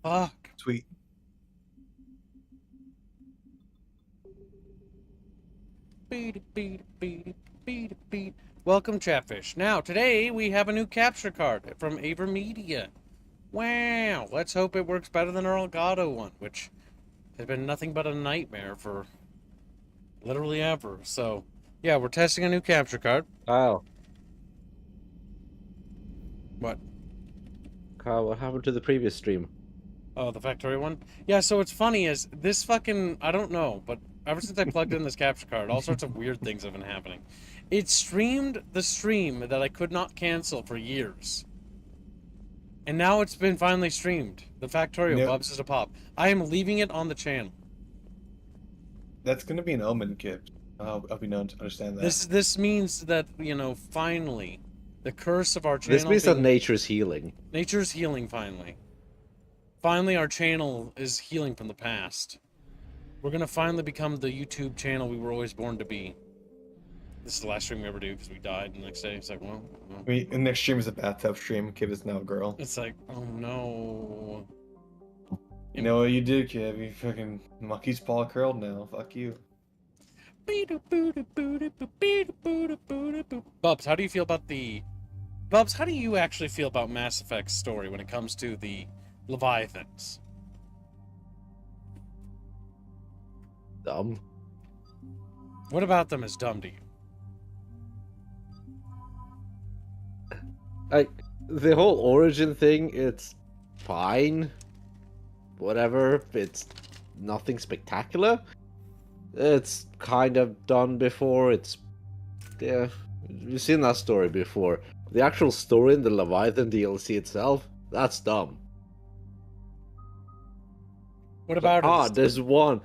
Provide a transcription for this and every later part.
Fuck. Sweet. Welcome, Chatfish. Now, today we have a new capture card from Avermedia. Wow. Let's hope it works better than our Elgato one, which has been nothing but a nightmare for literally ever. So, yeah, we're testing a new capture card. Kyle, What? what happened to the previous stream? Oh, the factory one? Yeah, so what's funny is this fucking, I don't know, but ever since I plugged in this capture card, all sorts of weird things have been happening. It streamed the stream that I could not cancel for years. And now it's been finally streamed. The Factorio Bubs is a pop. I am leaving it on the channel. That's gonna be an omen, kid. I'll be known to understand that. This means that, you know, finally, the curse of our channel. This means that nature's healing. Nature's healing, finally. Finally, our channel is healing from the past. We're gonna finally become the YouTube channel we were always born to be. This is the last stream we ever do because we died the next day. It's like, well. The next stream is a bathtub stream. Kib is now a girl. It's like, oh no. You know what you did, Kib? You fucking monkey's paw curled now. Fuck you. Bubs, how do you feel about the... Bubs, how do you actually feel about Mass Effect's story when it comes to the Leviathans? Dumb. What about them is dumb to you? The whole origin thing, it's fine. Whatever. It's nothing spectacular. It's kind of done before. It's... yeah, you've seen that story before. The actual story in the Leviathan DLC itself, that's dumb. What about it? There's one.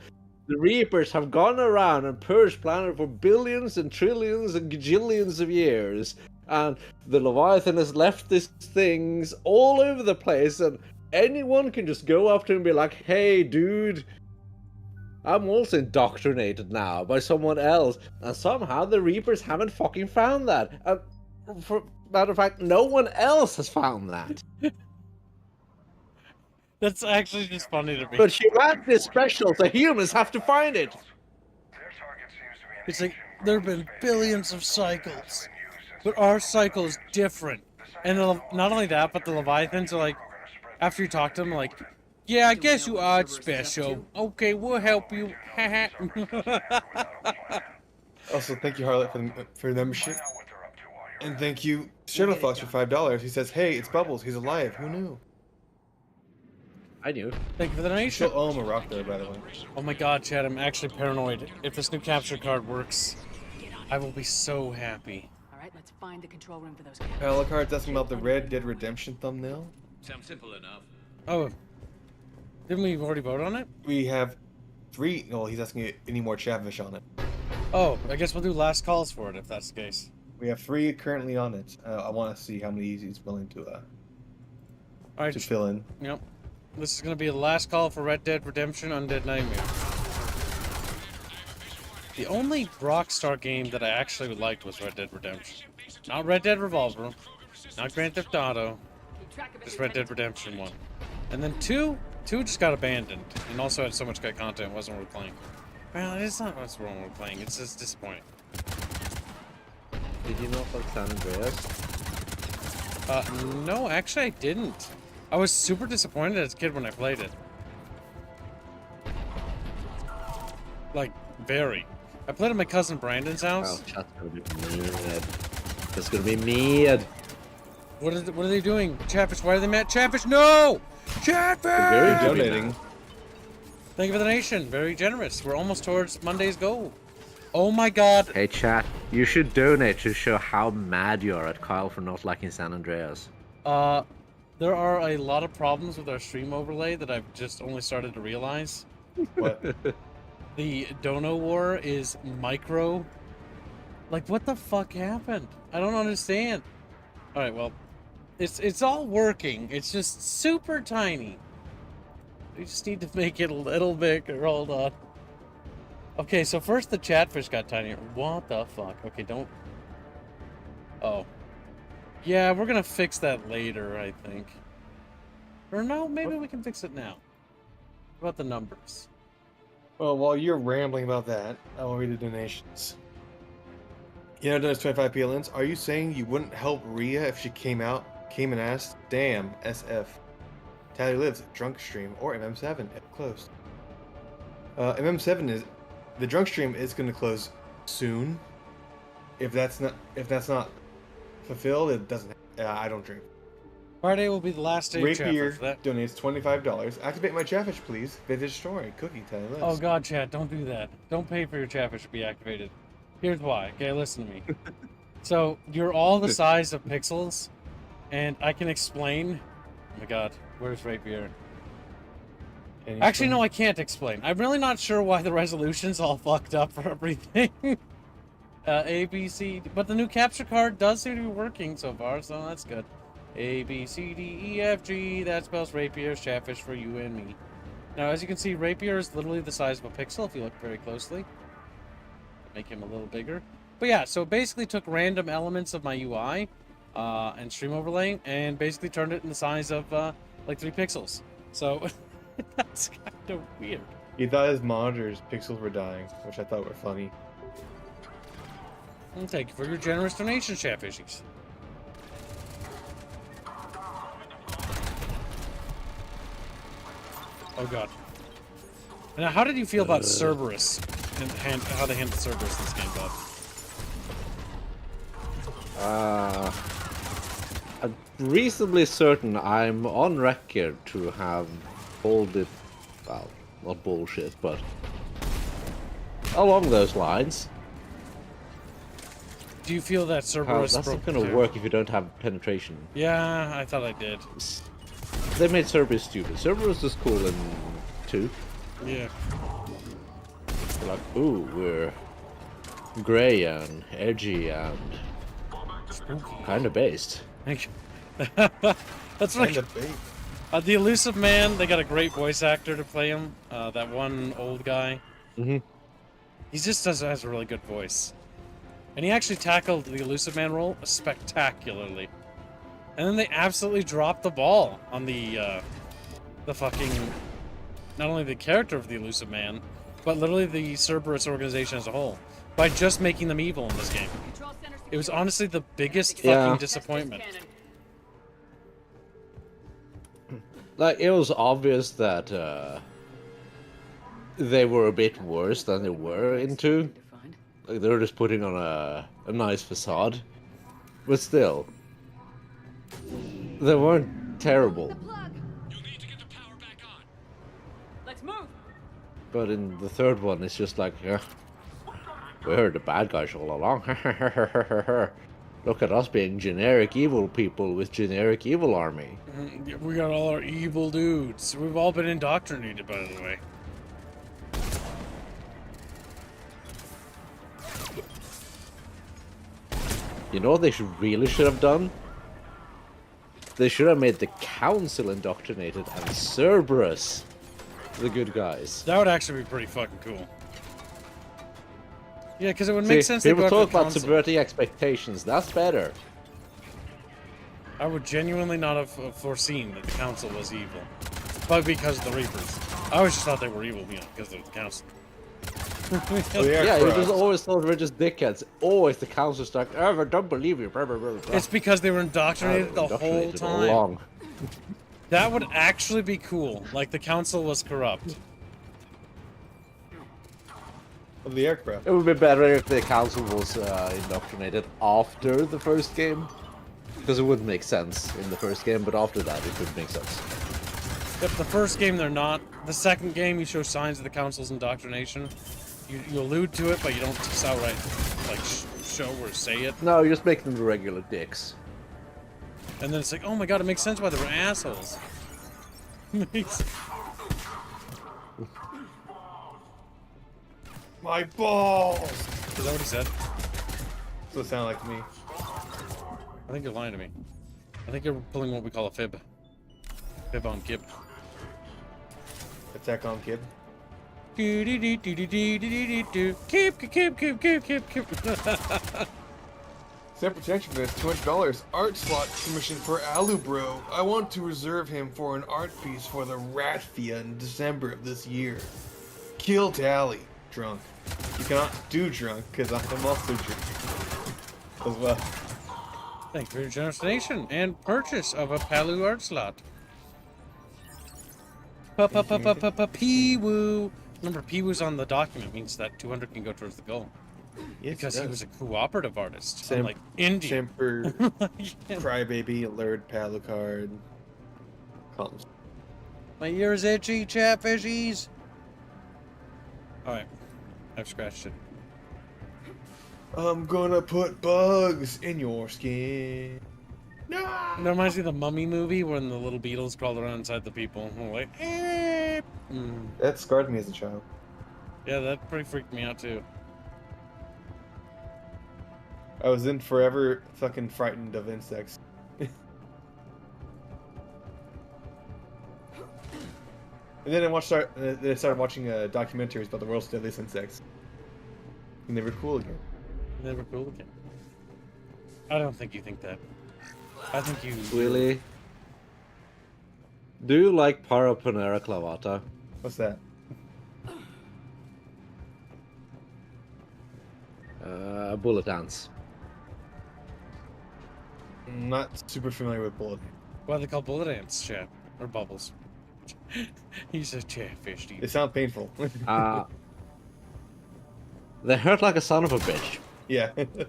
The Reapers have gone around and purged planet for billions and trillions and gajillions of years. And the Leviathan has left these things all over the place, and anyone can just go up to him and be like, hey, dude, I'm also indoctrinated now by someone else. And somehow the Reapers haven't fucking found that. And for matter of fact, no one else has found that. That's actually just funny to me. But humanity is special, so humans have to find it. It's like, there have been billions of cycles, but our cycle is different. And not only that, but the Leviathans are like, after you talk to them, like, yeah, I guess you are special. Okay, we'll help you. Also, thank you, Harlot, for the membership. And thank you, Shadow Fox, for $5. He says, hey, it's Bubbles. He's alive. Who knew? I knew. Thank you for the donation. Still owe him a rock there, by the way. Oh my god, Chad, I'm actually paranoid. If this new capture card works, I will be so happy. Alright, let's find the control room for those Aralakh asking about the Red Dead Redemption thumbnail. Sounds simple enough. Oh. Didn't we already vote on it? We have 3. No, he's asking any more Chatfish on it. Oh, I guess we'll do last calls for it if that's the case. We have 3 currently on it. I want to see how many he's willing to fill in. Yep. This is going to be the last call for Red Dead Redemption Undead Nightmare. The only Rockstar game that I actually liked was Red Dead Redemption. Not Red Dead Revolver, not Grand Theft Auto, just Red Dead Redemption 1. And then 2 just got abandoned, and also had so much good content it wasn't worth playing. Well, it's not what's wrong with playing, it's just disappointing. Did you not like San Andreas? No, actually I didn't. I was super disappointed as a kid when I played it. Like, very. I played at my cousin Brandon's house. Oh, chat's gonna be mad. It's gonna be mad. What are they doing? Chatfish, why are they mad? Chatfish, no! Chatfish! Very donating. Thank you for the donation. Very generous. We're almost towards Monday's goal. Oh my god. Hey chat, you should donate to show how mad you are at Kyle for not liking San Andreas. There are a lot of problems with our stream overlay that I've just only started to realize. What? The Dono War is micro. Like, what the fuck happened? I don't understand. Alright, well, it's all working. It's just super tiny. We just need to make it a little bigger. Hold on. Okay, so first the Chatfish got tinier. What the fuck? Okay, don't... Oh. Yeah, we're gonna fix that later, I think. Or no, maybe we can fix it now. What about the numbers? Well, while you're rambling about that, I will read the donations. You know, does 25 PLNs. Are you saying you wouldn't help Rhea if she came and asked? Damn, SF. Tally lives, drunk stream, or MM7 if closed. MM7 is the drunk stream is going to close soon. If that's not fulfilled, it doesn't. I don't drink. Friday will be the last day of Rapier Chatfish. That... donates $25. Activate my Chatfish, please. Vintage story. Cookie Tally lives. Oh god, chat, don't do that. Don't pay for your Chatfish to be activated. Here's why. Okay, listen to me. So, you're all the size of pixels, and I can explain... Oh my god, where's Rapier? Actually, no, I can't explain. I'm really not sure why the resolution's all fucked up for everything. A, B, C... But the new capture card does seem to be working so far, so that's good. A, B, C, D, E, F, G. That spells Rapier's Chatfish for you and me. Now, as you can see, Rapier is literally the size of a pixel if you look very closely. Make him a little bigger. But yeah, so basically took random elements of my UI and stream overlay and basically turned it in the size of like 3 pixels. So that's kind of weird. He thought his monitor's pixels were dying, which I thought were funny. And thank you for your generous donation, Chatfishies. Oh god. Now, how did you feel about Cerberus and how they handled Cerberus in this game, Bob? I'm reasonably certain I'm on record to have called it, well, not bullshit, but along those lines. Do you feel that Cerberus That's not broke going to work if you don't have penetration. Yeah, I thought I did. They made Cerberus stupid. Cerberus was cool in 2. Yeah. They're like, ooh, we're gray and edgy and kind of based. Thank you. That's like the Illusive Man. They got a great voice actor to play him. That one old guy. Mm-hmm. He just has a really good voice, and he actually tackled the Illusive Man role spectacularly. And then they absolutely dropped the ball on the fucking, not only the character of the Illusive Man, but literally the Cerberus organization as a whole, by just making them evil in this game. It was honestly the biggest fucking disappointment. Like, it was obvious that they were a bit worse than they were in 2. Like, they were just putting on a nice facade. But still, they weren't terrible. You'll need to get the power back on. Let's move. But in the 3rd one, it's just like, yeah, we heard the bad guys all along. Look at us being generic evil people with generic evil army. We got all our evil dudes. We've all been indoctrinated, by the way. You know what they really should have done? They should have made the council indoctrinated and Cerberus the good guys. That would actually be pretty fucking cool. Yeah, because it would make sense. People talk about subverting expectations. That's better. I would genuinely not have foreseen that the council was evil, but because of the Reapers. I always just thought they were evil, you know, because they're the council. Yeah, you just always thought we're just dickheads. Oh, it's the council's like, oh, I don't believe you. Blah, blah, blah, blah. It's because they were indoctrinated the whole time. All That would actually be cool. Like the council was corrupt. Of the aircraft. It would be better if the council was indoctrinated after the first game. Because it wouldn't make sense in the first game, but after that it could make sense. Yep, the first game they're not. The second game you show signs of the council's indoctrination. You allude to it, but you don't just outright like show or say it. No, you just make them the regular dicks. And then it's like, oh my god, it makes sense why they were assholes. My balls! Is that what he said? That's what it sounded like to me. I think you're lying to me. I think you're pulling what we call a fib. Fib on Gib. Attack on Kid. Keep. So Except protection bonus, $200. Art slot commission for Alubro. I want to reserve him for an art piece for the Raffia in December of this year. Kill tally. Drunk. You cannot do drunk, because I'm also drunk. As well. Thank you for your generous donation and purchase of a Palu art slot. P-woo. Remember, P-woo's on the document means that 200 can go towards the goal. Yes, Because it he does. was a cooperative artist. Sam- Like Indian. Semper, Crybaby, Alert, Palucard. Columns. My ear's itchy, chatfishies. Alright. I've scratched it. I'm gonna put bugs in your skin. No! That reminds me of the Mummy movie when the little beetles crawled around inside the people. And were like, eh. That scarred me as a child. Yeah, that pretty freaked me out too. I was then forever fucking frightened of insects. And then I started watching documentaries about the world's deadliest insects. And they were cool again. Never cool again. I don't think you think that. I think you... Really? Do you like Paraponera clavata? What's that? Bullet ants. I'm not super familiar with bullet. Why are they called bullet ants, chat? Or bubbles? He's a chatfish, dude. They sound painful. They hurt like a son of a bitch. Yeah. We're cutting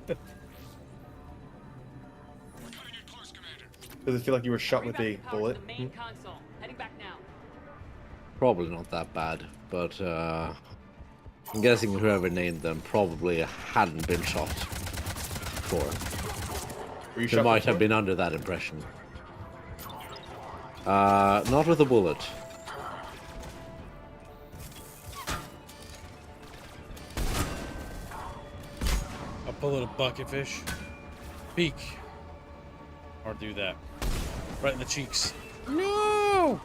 it close, Commander. Does it feel like you were shot with a Rerouting power bullet? to the main console. Heading back now. Probably not that bad, but I'm guessing whoever named them probably hadn't been shot before. Were you They shot might before? have been under that impression. Not with a bullet. I'll pull out a bucket fish. Peek. Or do that. Right in the cheeks. No!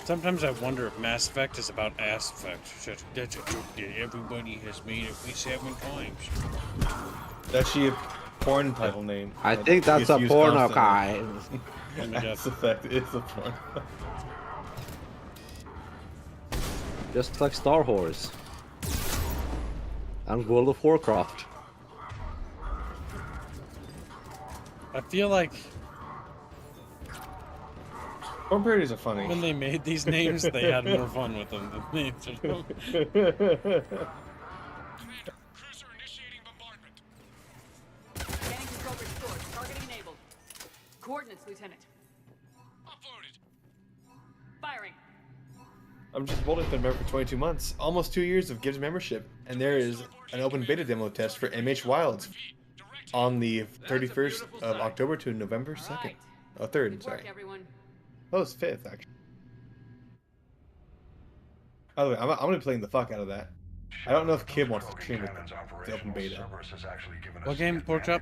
Sometimes I wonder if Mass Effect is about ass effect. That's a joke that everybody has made at least 7 times. It's actually a porn title name. I that think that's gets a used porno constantly. guy. Let me guess. Mass Effect is a porn. Just like Star Wars. And World of Warcraft. I feel like Porn parodies are funny. when they made these names, they had more fun with them than names. Commander, cruiser initiating bombardment. Scanning control restored. Targeting enabled. Coordinates, Lieutenant. Uploaded. Firing. I'm just Bolton's been a member for 22 months, almost 2 years of Gibbs membership, and there is an open beta demo test for MH Wilds on the 31st of October to November 2nd. Right. Oh, 3rd, Good sorry. work, everyone. Oh, it's 5th, actually. By the way, I'm gonna be playing the fuck out of that. I don't know if Kib wants to stream it. The open beta. What game, Porkchop?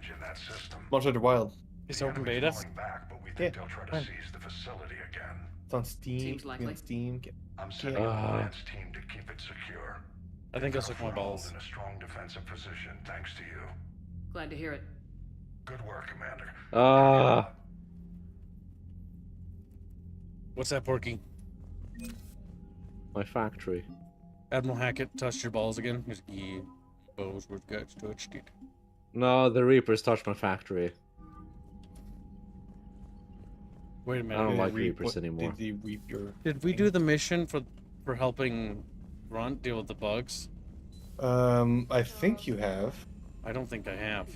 Monster Hunter Wild. It's open beta. Yeah. They'll try to Fine. seize the facility again. It's on Steam. Seems likely. On Steam. I'm sending a alliance team to keep it secure. I think I'll suck my Foothold balls. in a strong defensive position, thanks to you. Glad to hear it. Good work, Commander. What's that, Porky? My factory. Admiral Hackett touched your balls again? He's like, yeah, balls were guts touched it. No, the Reapers touched my factory. Wait a I minute. don't Did like he reap- Reapers what- anymore. Did he reap your... Did we do the mission for helping Grunt deal with the bugs? I think you have. I don't think I have.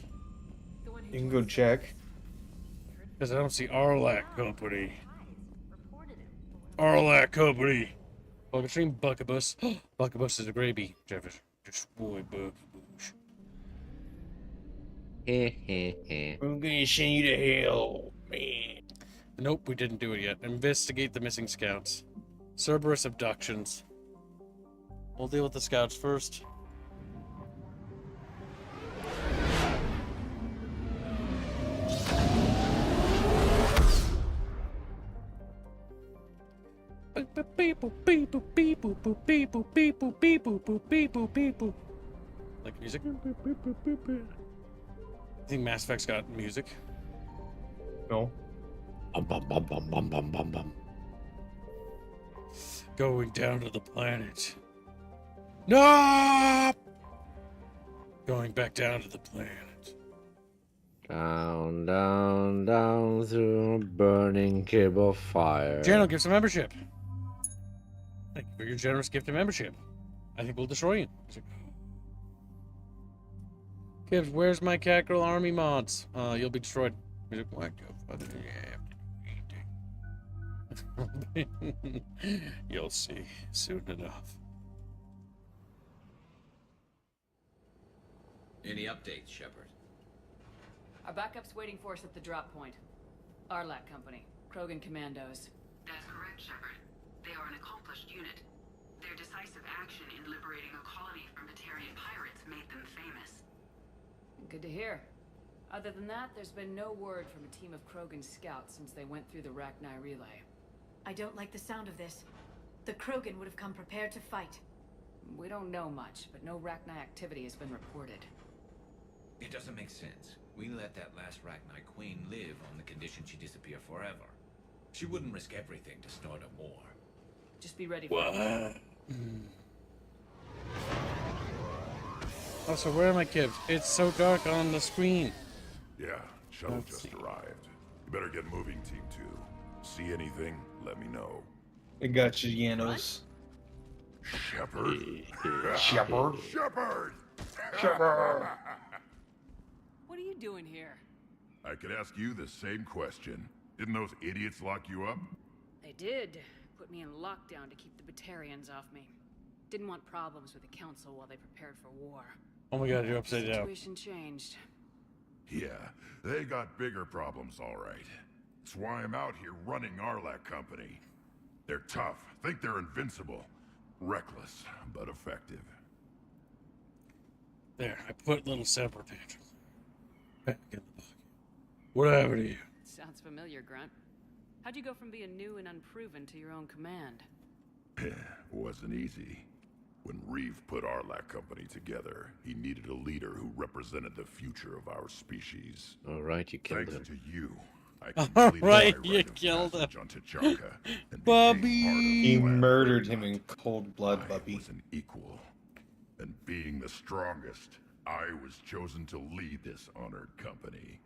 You can go check. Because I don't see Aralakh Company. Aralakh Company! Bug stream Buckabus. Buckabus is a gravy. Jefferson. Just boy Buckabus. I'm gonna send you to hell, man. Nope, we didn't do it yet. Investigate the missing scouts. Cerberus abductions. We'll deal with the scouts first. Like music? I think Mass Effect's got music. No. Bum, bum, bum, bum, bum, bum, bum, bum. Going down to the planet. No! Going back down to the planet. Down, down, down through a burning cable of fire. Channel gives a membership. Thank you for your generous gift of membership. I think we'll destroy you. Gibbs, where's my Cat Girl Army mods? You'll be destroyed. He's like, what the fuck? You'll see soon enough. Any updates, Shepard? Our backup's waiting for us at the drop point. Aralakh Company, Krogan Commandos. That's correct, Shepard. They are an accomplished unit. Their decisive action in liberating a colony from Batarian pirates made them famous. Good to hear. Other than that, there's been no word from a team of Krogan scouts since they went through the Rachni relay. I don't like the sound of this. The Krogan would have come prepared to fight. We don't know much, but no Rachni activity has been reported. It doesn't make sense. We let that last Rachni queen live on the condition she disappear forever. She wouldn't risk everything to start a war. Just be ready for it. Also, where are my kids? It's so dark on the screen. Yeah, shuttle Let's just see. arrived. You better get moving, Team 2. See anything, let me know. I got you, Janos. Shepard? Shepard? Shepard! Shepard! What are you doing here? I could ask you the same question. Didn't those idiots lock you up? They did. Put me in lockdown to keep the Batarians off me. Didn't want problems with the Council while they prepared for war. Oh my god, you're upside down. Situation changed. Yeah, they got bigger problems, all right. That's why I'm out here running Aralakh Company. They're tough, think they're invincible. Reckless, but effective. There, I put little Semper Tantrum back in the pocket. Whatever to you. Sounds familiar, Grunt. How'd you go from being new and unproven to your own command? Wasn't easy. When Reeve put Aralakh Company together, he needed a leader who represented the future of our species. All right, you killed Thanks him. to you, I All completed right, my you rite of killed passage him. on Tuchanka and Bubby! became part of the He plan murdered for him in Ignite. cold blood, I Bubby. was an equal, and being the strongest, I was chosen to lead this honored company.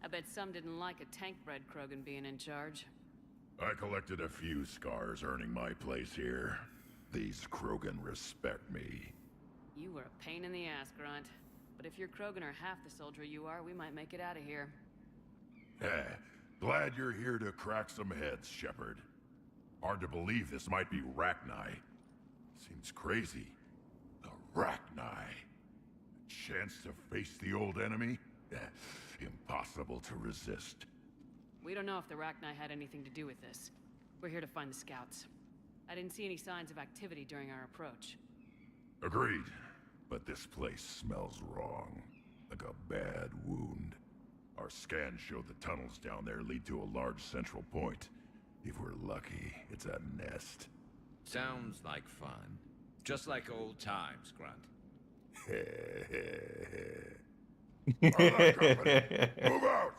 I bet some didn't like a tank-bred Krogan being in charge. I collected a few scars earning my place here. These Krogan respect me. You were a pain in the ass, Grunt. But if your Krogan are half the soldier you are, we might make it out of here. Glad you're here to crack some heads, Shepard. Hard to believe this might be Rachni. Seems crazy. The Rachni. A chance to face the old enemy? Impossible to resist. We don't know if the Rachni had anything to do with this. We're here to find the scouts. I didn't see any signs of activity during our approach. Agreed. But this place smells wrong. Like a bad wound. Our scans showed the tunnels down there lead to a large central point. If we're lucky, it's a nest. Sounds like fun. Just like old times, Grunt. Aralakh Company, move out!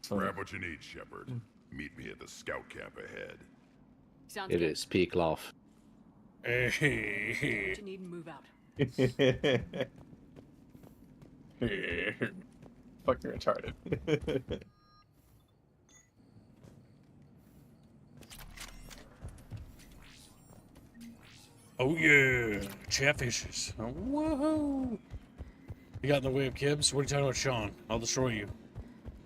Sorry. Grab what you need, Shepard. Meet me at the scout camp ahead. Sounds It good. is peak love. What you need and move out. Fucking retarded. Oh yeah, chatfishes. Oh, whoa! You got in the way of Kibbs? What are you talking about, Sean? I'll destroy you.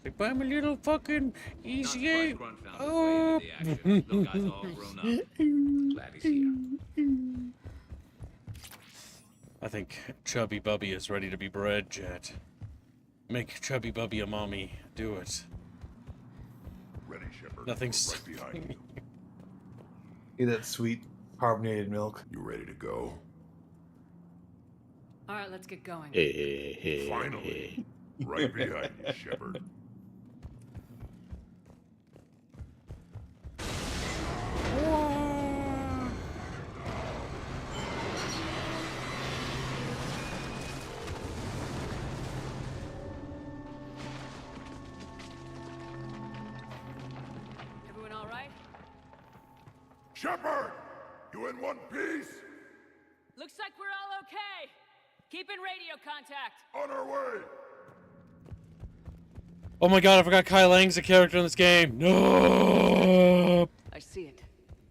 Like, I'm a little fucking easy. Not surprised Grunt found his way into the action. Little guy's all grown up. Glad he's here. I think Chubby Bubby is ready to be bred, Jet. Make Chubby Bubby a mommy. Do it. Ready, Shepard. Nothing's Right behind you. Get that sweet carbonated milk. You ready to go? All right, let's get going. Finally. Right behind you, Shepard. Shepard! You in one piece? Looks like we're all okay. Keep in radio contact. On our way! Oh my god, I forgot Kai Lang's a character in this game. No. I see it.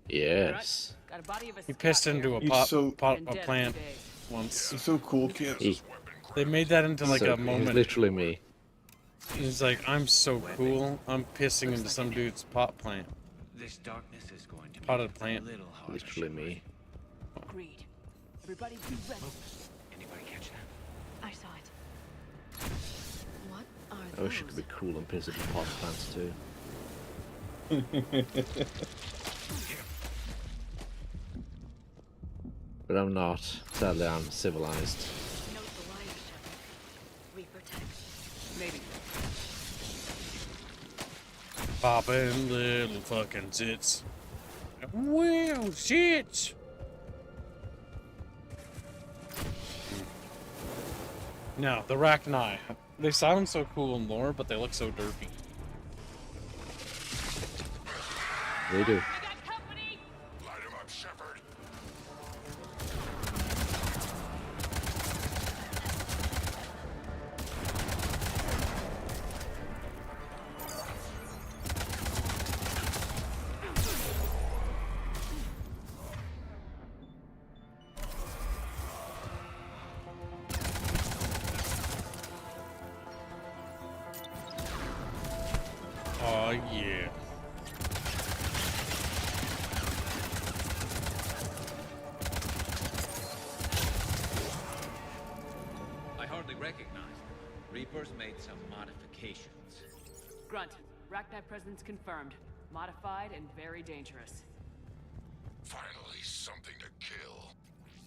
Yes. Got a body of a He pissed scout into here. a plant once. He's so cool, kid. They made that into like So, a he's moment. literally me. He's like, I'm so cool. I'm pissing into some dude's pot plant. This darkness is going to Potted make it plant. a little harder. Literally me. Agreed. Everybody be ready. Anybody catch that? I saw it. What are I those? wish it could be cool and piss into pot plants too. But I'm not. Sadly, I'm civilized. Note the wire, Shepard. Reaper tech. Maybe. Popping little fucking zits. Well, shit. No, the Rachni. They sound so cool in lore, but they look so derpy. They do. We got company. Light him up, Shepard. Oh yeah. I hardly recognize them. Reapers made some modifications. Grunt. Rachni presence confirmed. Modified and very dangerous. Finally, something to kill.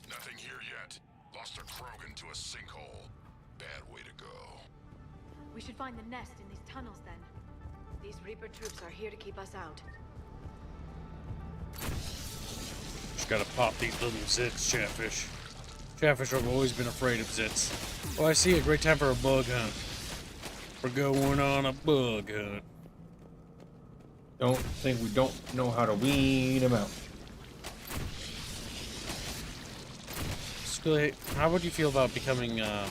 Nothing here yet. Lost a Krogan to a sinkhole. Bad way to go. We should find the nest in these tunnels then. These Reaper troops are here to keep us out. Just gotta pop these little zits, Chatfish. Chatfish have always been afraid of zits. Oh, I see a great time for a bug hunt. We're going on a bug hunt. Don't think we don't know how to weed him out. Scully, how would you feel about becoming a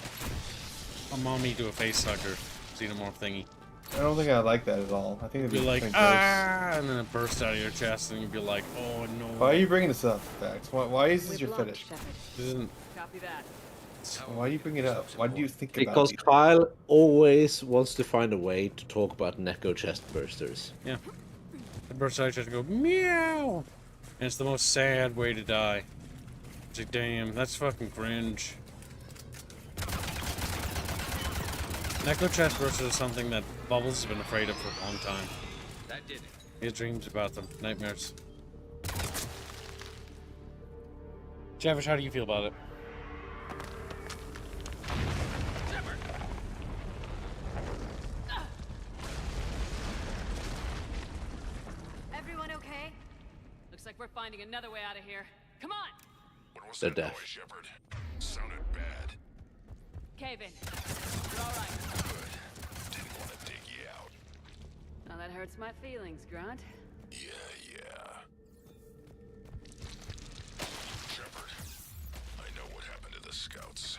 mommy to a face hugger xenomorph thingy? I don't think I like that at all. I think it'd You'd be be like, kinda ah, and then it bursts out of your chest, and you'd be like, oh no. Why are you bringing this up, Dax? Why is this We're your blocked, fetish? Shepard. This isn't- Copy that. Why do you bring it up? Why do you think about Because it? Kyle always wants to find a way to talk about Neko chest bursters. Yeah. It bursts out of your chest and go, meow! And it's the most sad way to die. It's like, damn, that's fucking cringe. Necro chest bursters is something that Bubbles has been afraid of for a long time. That did it. He has dreams about them, nightmares. Javish, how do you feel about it? Everyone okay? Looks like we're finding another way out of here. Come on! What was They're that deaf. noise, Shepard? Sounded bad. Cave in. You're all right. Good. Didn't want to dig you out. Now that hurts my feelings, Grunt. Yeah. Shepard, I know what happened to the scouts.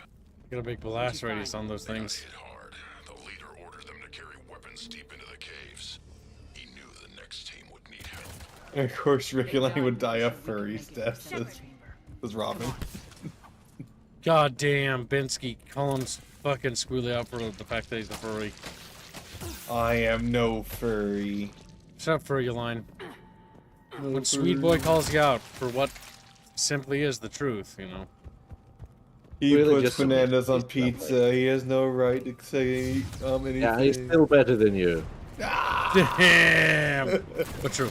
Get a big blast radius on those They got things. hit hard. The leader ordered them to carry weapons deep into the caves. He knew the next team would need help. And of course, Rick and I would die of furry's death. As Robin. God damn, Binsky, Collins fucking squealing out for the fact that he's a furry. I am no furry. Shut up, furry line. When Sweet Boy calls you out for what simply is the truth, you know. He Really puts just some bananas on pizza, pizza. He has no right to say anything. Yeah, he's still better than you. Damn! But true.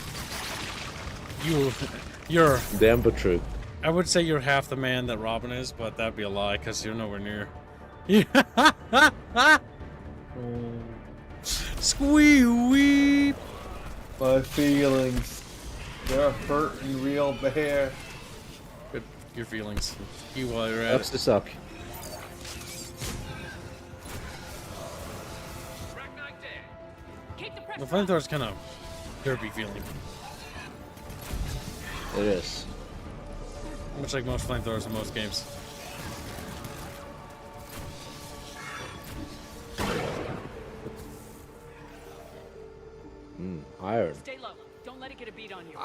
You're... Damn but true. I would say you're half the man that Robin is, but that'd be a lie, because you're nowhere near. Squee-wee! My feelings. They're hurting real bad. Good, your feelings. You while you're at That's it. the suck. Keep the The pressure on. flamethrower's kind of derpy feeling. It is. Much like most flamethrowers in most games. Iron. Stay low. Don't let it get a beat on you.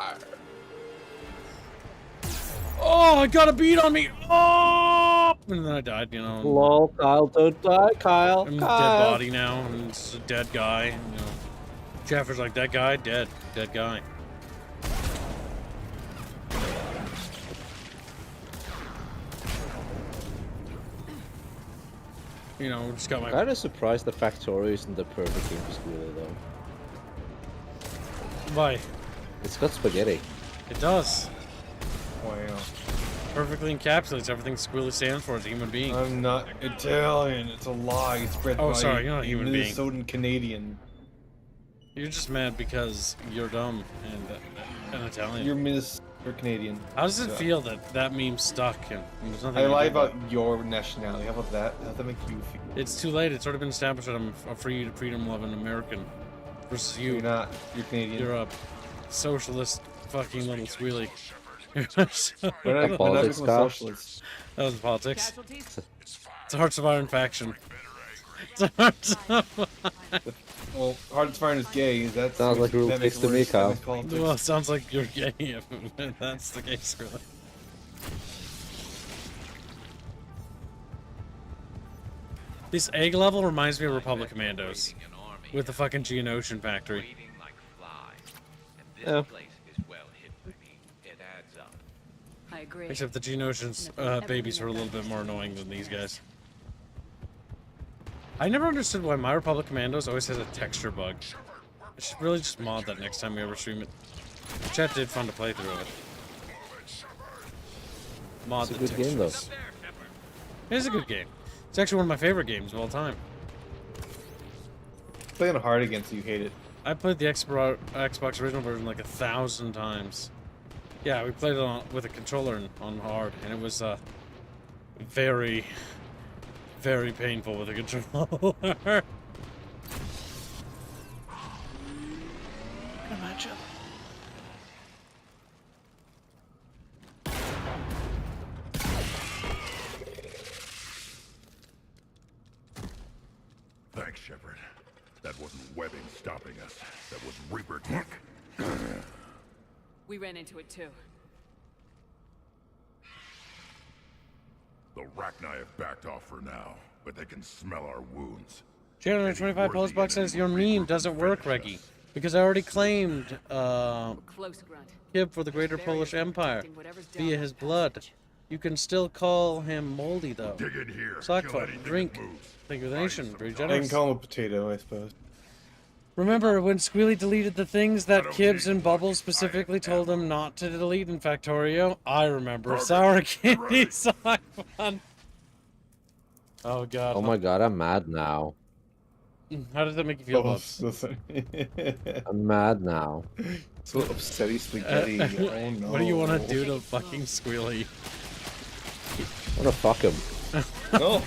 Oh, I got a beat on me! Oh! And then I died, you know. Lol, Kyle, don't die, Kyle. I'm a Kyle. dead body now, and it's a dead guy. You know. Jaffer's like, that guy, dead. Dead guy. You know, just got my... I'm kind of surprised the Factorio isn't the perfect game for Squealy, though. Why? It's got spaghetti. It does. Wow. Perfectly encapsulates everything Squealy stands for as a human being. I'm not Italian. It's a lie. It's bred by Sorry, you're not a human being. Minnesotan Canadian. You're just mad because you're dumb and an Italian. You're Canadian. How does it feel that that meme stuck? And there's nothing I you lie can do about your nationality. How about that? How does that make you feel? It's too late. It's already been established that I'm a free, freedom-loving American. Versus you. You're not. You're Canadian. You're a socialist fucking little squealy. We're not politics, Kyle. socialists. That was politics. Casualties? It's a Hearts of Iron faction. It's a Hearts of Iron. Well, Hearts of Iron is gay. That Sounds like a rule that makes fix to me, worse. That Kyle. makes politics. Well, it sounds like you're gay if that's the case, really. This egg level reminds me of Republic Commandos. With the fucking Geonosian factory. Yeah. I agree. Except the Geonosians babies are a little bit more annoying than these guys. I never understood why my Republic Commandos always has a texture bug. I should really just mod that next time we ever stream it. Chat did fun to play through it. Mod It's a the good game, though. textures. It is a good game. It's actually one of my favorite games of all time. Playing hard against you, hate it. I played the Xbox original version like 1,000 times. Yeah, we played it with a controller on hard, and it was very, very painful with a controller. Imagine. Thanks, Shepard. That wasn't webbing stopping us. That was Reaper tech. We ran into it too. The Rachni have backed off for now, but they can smell our wounds. January 25 Postbox says your meme doesn't work, Reggie, because I already claimed Close, Grunt. Kib for the Greater Polish Empire via his blood. You can still call him Moldy though. Dig in here. Sock Kill fun, anything drink. that moves. Thank you, the nation. Very I can generous. call him a potato, I suppose. Remember when Squealy deleted the things that don't Kibbs need and Bubbles much. specifically I told him not to delete in Factorio? I remember. Sour candy sock fun. Oh god. Oh my god, I'm mad now. How does that make you feel, Bubbles. Bubs? I'm mad now. So upsetty spaghetti. Oh no. What do you want to do to fucking Squealy? I wanna fuck him. No.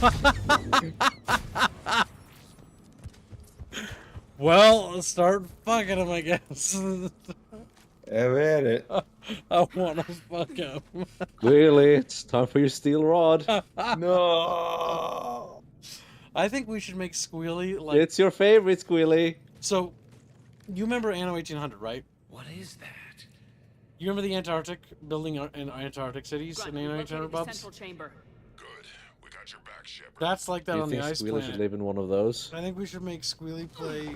Well, start fucking him, I guess. Have at it. I want to fuck him. Really, it's time for your steel rod. No. I think we should make Squealy like. It's your favorite, Squealy. So, you remember Anno 1800, right? What is that? You remember the Antarctic building in Antarctic cities Grunt, in we Anno located 1800, the Bubs? central chamber. Good. We got your back, Shepard. That's like that Do you on the think ice Squealy should planet. live in one of those? I think we should make Squealy play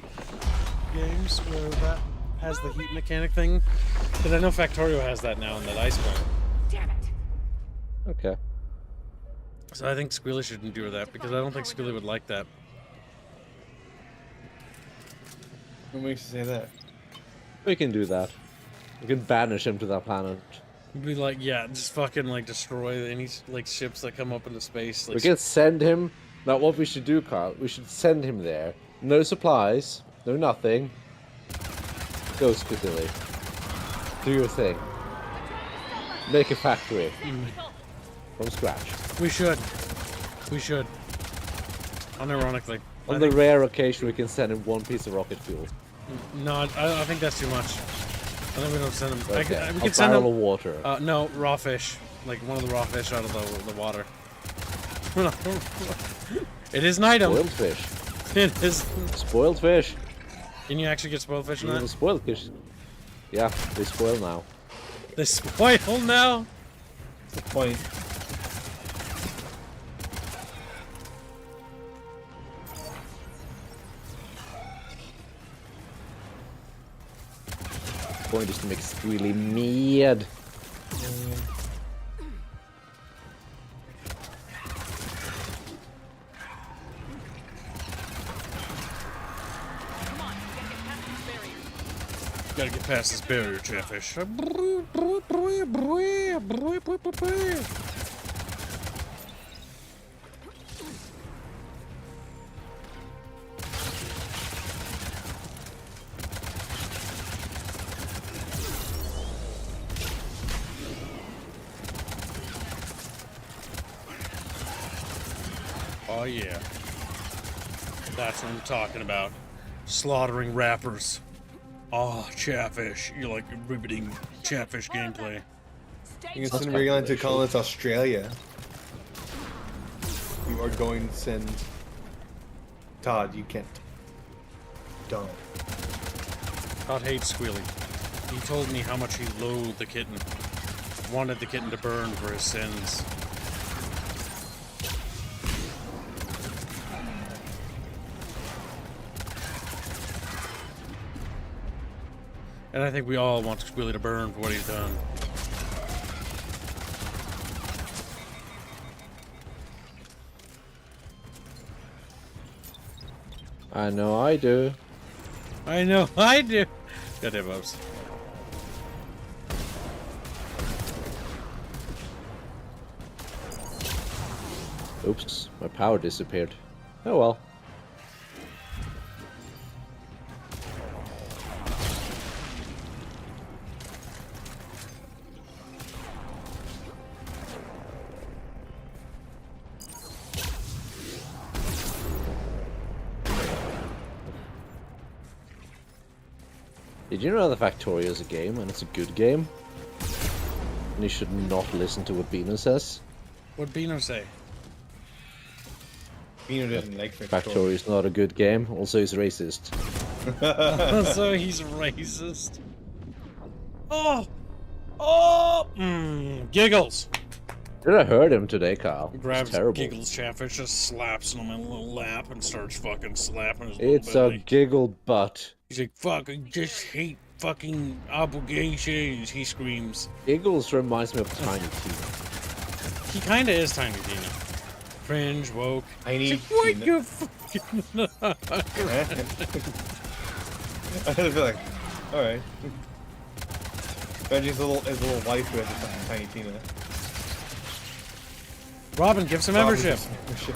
games where that has the heat mechanic thing. Because I know Factorio has that now in that ice planet. Damn it! Okay. So I think Squealy should endure that because I don't think Squealy would like that. What makes you say that? We can do that. We can banish him to that planet. Be like, yeah, just fucking like destroy any like ships that come up into space. Like, We can send him. Now, what we should do, Carl, we should send him there. No supplies, no nothing. Go, Squealy. Do your thing. Make a factory. From scratch. We should. We should. Unironically. On the rare occasion we can send him one piece of rocket fuel. No, I think that's too much. And then we don't send them. Okay. We A could send barrel them. of water. No, raw fish. Like one of the raw fish out of the water. It is an item. Spoiled fish. It is. Spoiled fish. Can you actually get spoiled fish in Even that? spoiled fish. Yeah, they spoil now. They spoil now? What's the point? Point is to make it really mad. Gotta get past this barrier, Chatfish. Oh yeah. That's what I'm talking about. Slaughtering rappers. Oh, Chatfish. You like riveting Chatfish gameplay. You can send Regan to Collins, Australia. You are going to send Todd, you can't. Don't. Todd hates Squealy. He told me how much he loathed the kitten. Wanted the kitten to burn for his sins. And I think we all want Squealy to burn for what he's done. I know I do. I know I do. Goddamn ups. Oops, my power disappeared. Oh well. Did you know that Factorio is a game, and it's a good game? And you should not listen to what Bino says? What'd Bino say? Bino doesn't like Factorio is not a good game, also he's racist. So he's racist. Oh! Oh! Giggles! Did I heard him today, Kyle? Grabs It's terrible. Giggles Chatfish, just slaps him on my little lap and starts fucking slapping his It's little a belly. giggle butt. He's like, fuck, I just hate fucking obligations, he screams. Giggles reminds me of Tiny Tina. He kinda is Tiny Tina. Cringe, woke. I need He's like, what Tina. you fucking... I feel like, alright. Imagine his little wife who has a fucking Tiny Tina. Robin, give some membership. Membership.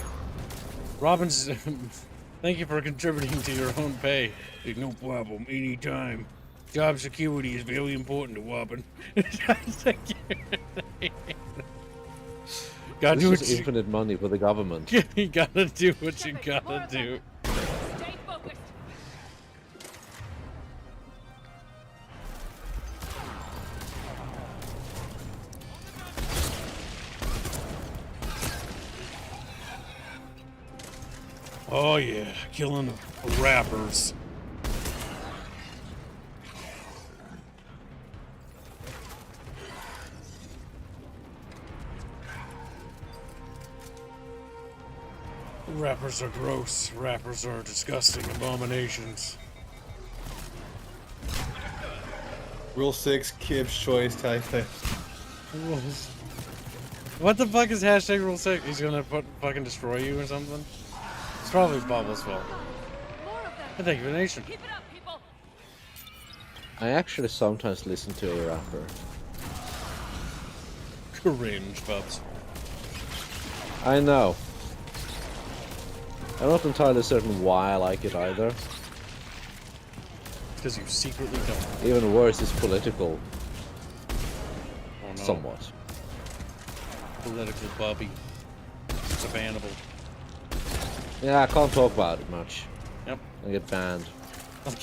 Robin's... Thank you for contributing to your own pay. Like, no problem, anytime. Job security is very important to Robin. Gotta do This what is infinite money for the government. you gotta do what you gotta do. Stay focused. Oh yeah, killing rappers. Rappers are gross. Rappers are disgusting abominations. Rule 6, Kib's choice, type. What the fuck is hashtag rule 6? He's gonna fucking destroy you or something? It's probably Bobble's fault. And thank you for the nation. Keep it up, people. I actually sometimes listen to a rapper. Cringe, Bubs. I know. I'm not entirely certain why I like it either. Because you secretly don't. Even worse, it's political. Oh no. Somewhat. Political Bubby. It's a bannable. Yeah, I can't talk about it much. Yep. I get banned. I'll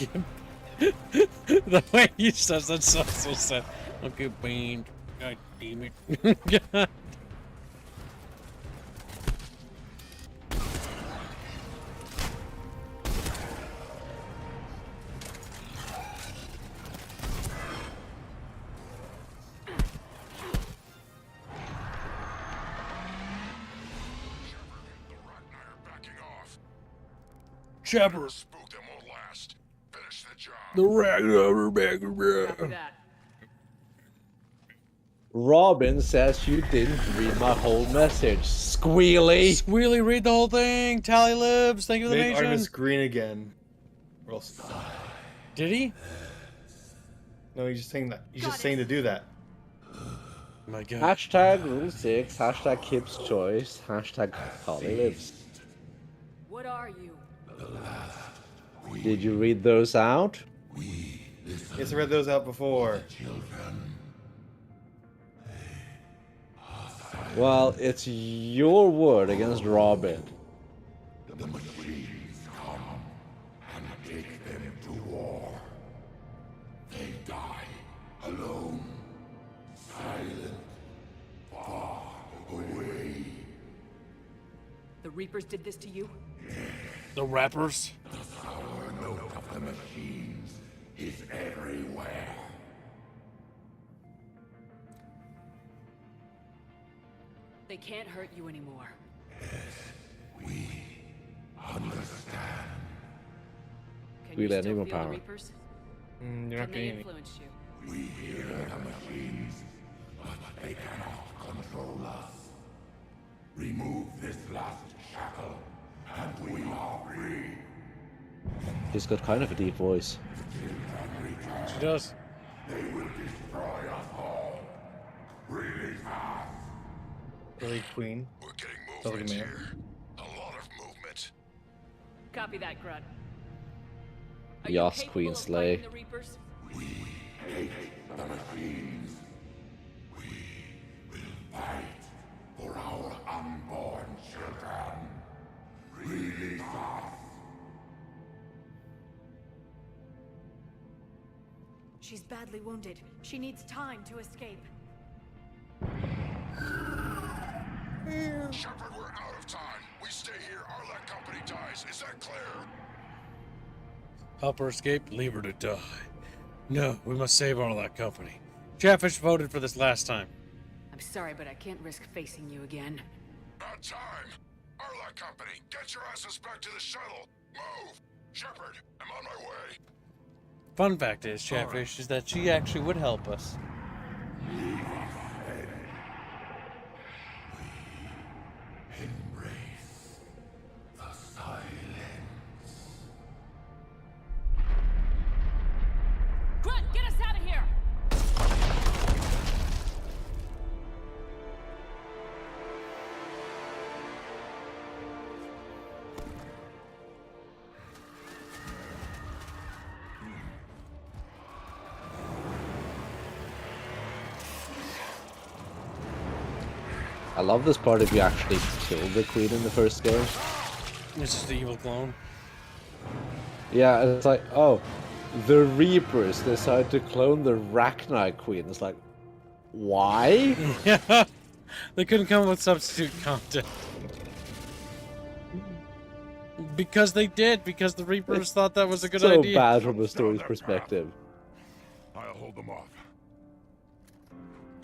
The way he says that sounds so sad. Okay, Bane. God damn it. God. Shepard. Spook them won't last. Finish the job. The Copy that. Robin says you didn't read my whole message. Squealy. Squealy, read the whole thing. Tally lives. Thank you for the Make nation. Artemis green again. Or else... Did he? No, he's just saying that. He's just saying to do that. My God. Hashtag rule 6. Hashtag Kip's choice. Hashtag Tally lives. What are you? Did you read those out? Yes, I read those out before. Well, it's your word against Robin. The machines come and take them to war. They die alone, silent, far away. The Reapers did this to you? The rappers. The sour note of the machines is everywhere. They can't hurt you anymore. We understand. Can We you let still him feel the power. Reapers? You're Can not they getting any. influence you? We hear the machines, but they cannot control us. Remove this last shackle, and we are free. He's got kind of a deep voice. She does. They will destroy us all. Release us. Really, Queen. We're getting Totally movement man. here. A lot of movement. Copy that, Grunt. Are you Yas, capable Queen of Slay. fighting the Reapers? We hate the machines. We will fight for our unborn children. Release us. She's badly wounded. She needs time to escape. Shepard, we're out of time. We stay here, Aralakh Company dies. Is that clear? Help her escape, leave her to die. No, we must save Aralakh Company. Chatfish voted for this last time. I'm sorry, but I can't risk facing you again. About time. Aralakh Company, get your asses back to the shuttle. Move. Shepard, I'm on my way. Fun fact is, Chatfish, is that she actually would help us. Embrace the silence. Grunt, get us out of here! I love this part if you actually kill the queen in the first game. It's just the evil clone. Yeah, it's like, oh, the Reapers decide to clone the Rachni queen. It's like, why? Yeah. They couldn't come up with substitute content. Because they did, because the Reapers thought that was a good so idea. bad from a story's perspective. I'll hold them off.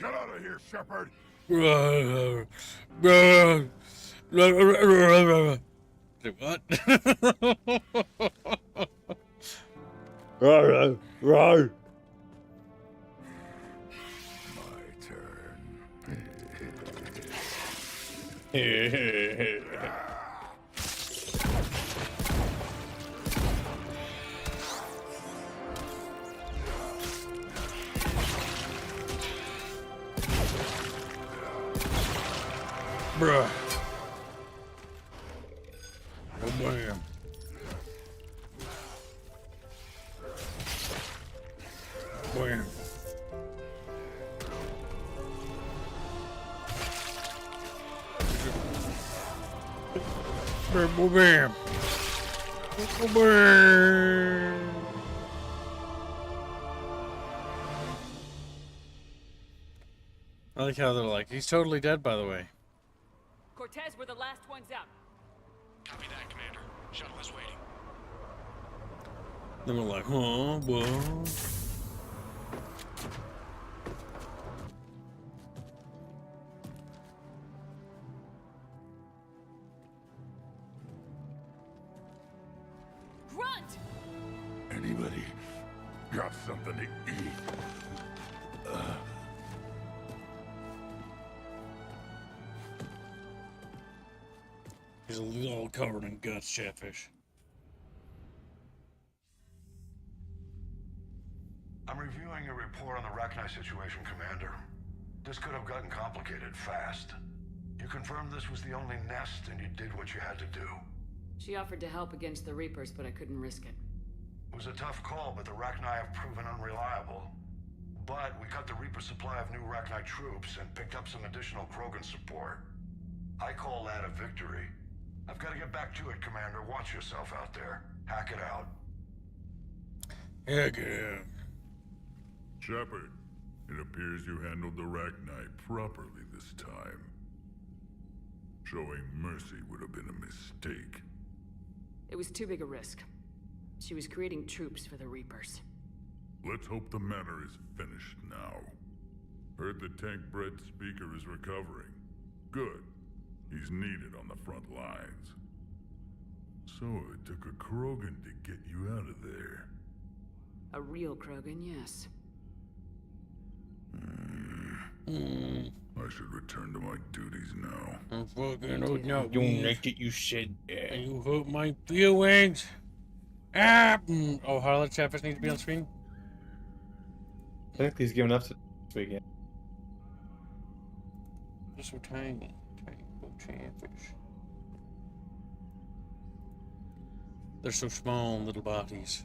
Get out of here, Shepard. Say what? Right. My turn. Bruh. Oh, bam. Bam. Bam, bam, bam. Bam. I like how they're like, he's totally dead, by the way. Cortez, we're the last ones out. Copy that, Commander. Shuttle is waiting. Then we're like, huh, what? Grunt! Anybody got something to eat? He's all covered in guts, Chatfish. I'm reviewing your report on the Rachni situation, Commander. This could have gotten complicated fast. You confirmed this was the only nest and you did what you had to do. She offered to help against the Reapers, but I couldn't risk it. It was a tough call, but the Rachni have proven unreliable. But we cut the Reaper supply of new Rachni troops and picked up some additional Krogan support. I call that a victory. I've got to get back to it, Commander. Watch yourself out there. Hack it out. Heck yeah. Shepard, it appears you handled the Rachni properly this time. Showing mercy would have been a mistake. It was too big a risk. She was creating troops for the Reapers. Let's hope the manor is finished now. Heard the tank-bred speaker is recovering. Good. He's needed on the front lines. So it took a Krogan to get you out of there. A real Krogan, yes. I should return to my duties now. I'm fucking old now. You make it, you said. And you hurt my feelings. Ah! Oh, Harlot Chatfish needs to be on screen? I think he's given up to this weekend. They're so tiny. Tiny little Chatfish. They're so small, little bodies.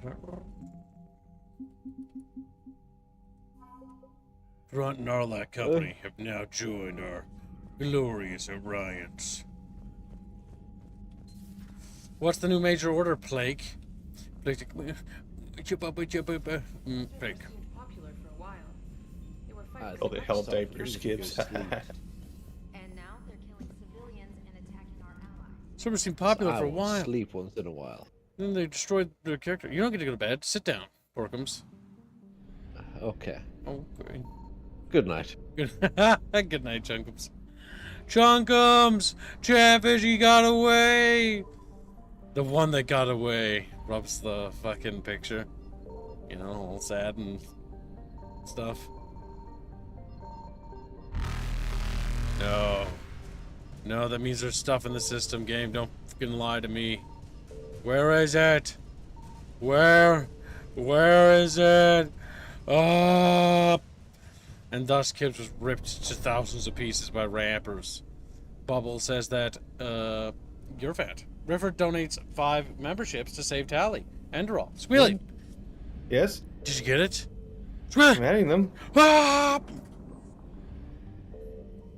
Grunt and Aralakh Company have now joined our glorious alliance. What's the new major order, Plague? Plague. Popular for a while. They were fighting Oh, they held diapers, kids. And now they're killing civilians and attacking our allies. Servers seem popular I for a will while. Sleep once in a while. Then they destroyed their character. You don't get to go to bed. Sit down, Porkums. Okay. Okay. Good night. Good, good night, Chunkums. Chunkums! Chatfish, he got away! The one that got away rubs the fucking picture. You know, all sad and stuff. No. No, that means there's stuff in the system, game. Don't fucking lie to me. Where is it? Where is it? Up! And thus Kibbs was ripped to thousands of pieces by rappers. Bubble says that, you're fat. River donates 5 memberships to save Tally. Enderall. Squealing! Yes? Did you get it? I'm adding them. Ah!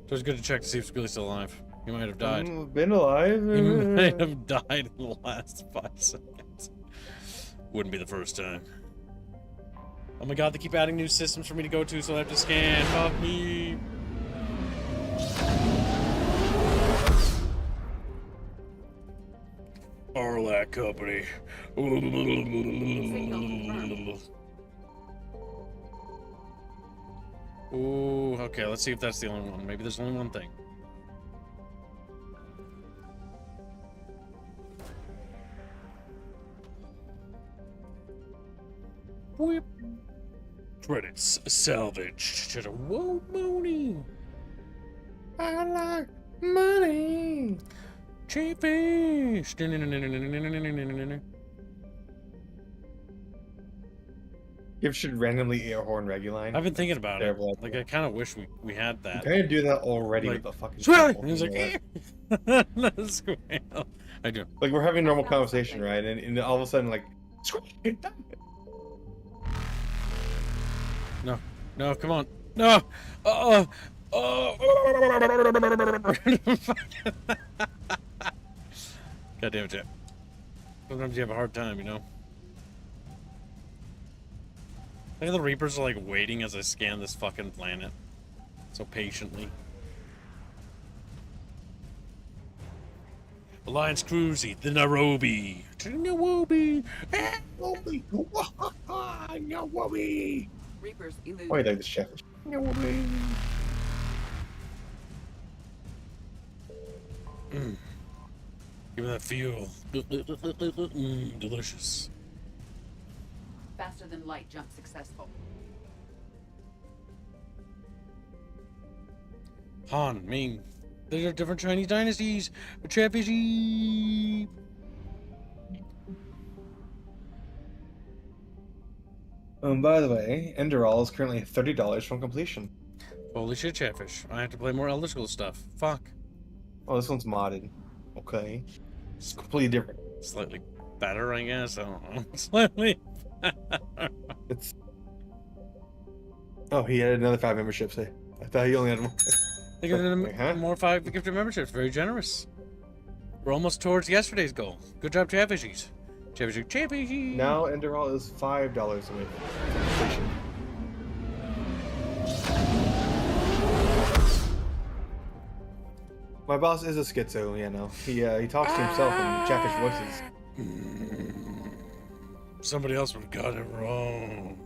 So it's good to check to see if Squealy's still alive. He might have died. Been alive. He might have died in the last 5 seconds. Wouldn't be the first time. Oh my god, they keep adding new systems for me to go to, so I have to scan. Fuck me. Aralakh Company. Ooh, okay, let's see if that's the only one. Maybe there's only one thing. Whip. Credits salvaged. Whoa, money. I like money. Chatfish. You should randomly air horn Reguline. I've been thinking about Terrible it. Like, I kind of wish we had that. You kind of do that already Like, with the fucking. Squirrel! squirrel, And he's you like, know what? eh. Squirrel. I do. Like we're having a normal conversation, right? And all of a sudden, like, squirrel. No, no, come on. No! Oh! God damn it, Jeff. Sometimes you have a hard time, you know? I think the Reapers are like waiting as I scan this fucking planet. so patiently. Alliance Cruisy, the Nairobi. To Nairobi. Nairobi. Reapers elude. Why like this chef? Nairobi. Give me that fuel. Delicious. Faster than light jump successful. Han, Ming. There are different Chinese dynasties. Chatfishy. By the way, Enderall is currently $30 from completion. Holy shit, Chatfish. I have to play more Elder Scrolls stuff. Fuck. Oh, this one's modded. Okay. It's completely different. Slightly better, I guess. I don't know. Slightly. It's. Oh, he added another 5 memberships. I thought he only had one. They gave him Wait, huh? more 5 gifted memberships. Very generous. We're almost towards yesterday's goal. Good job, Chatfishies. Chatfishy. Now Enderall is $5 away from completion. My boss is a schizo, you know. He talks to himself in Chatfish voices. Somebody else would have got it wrong.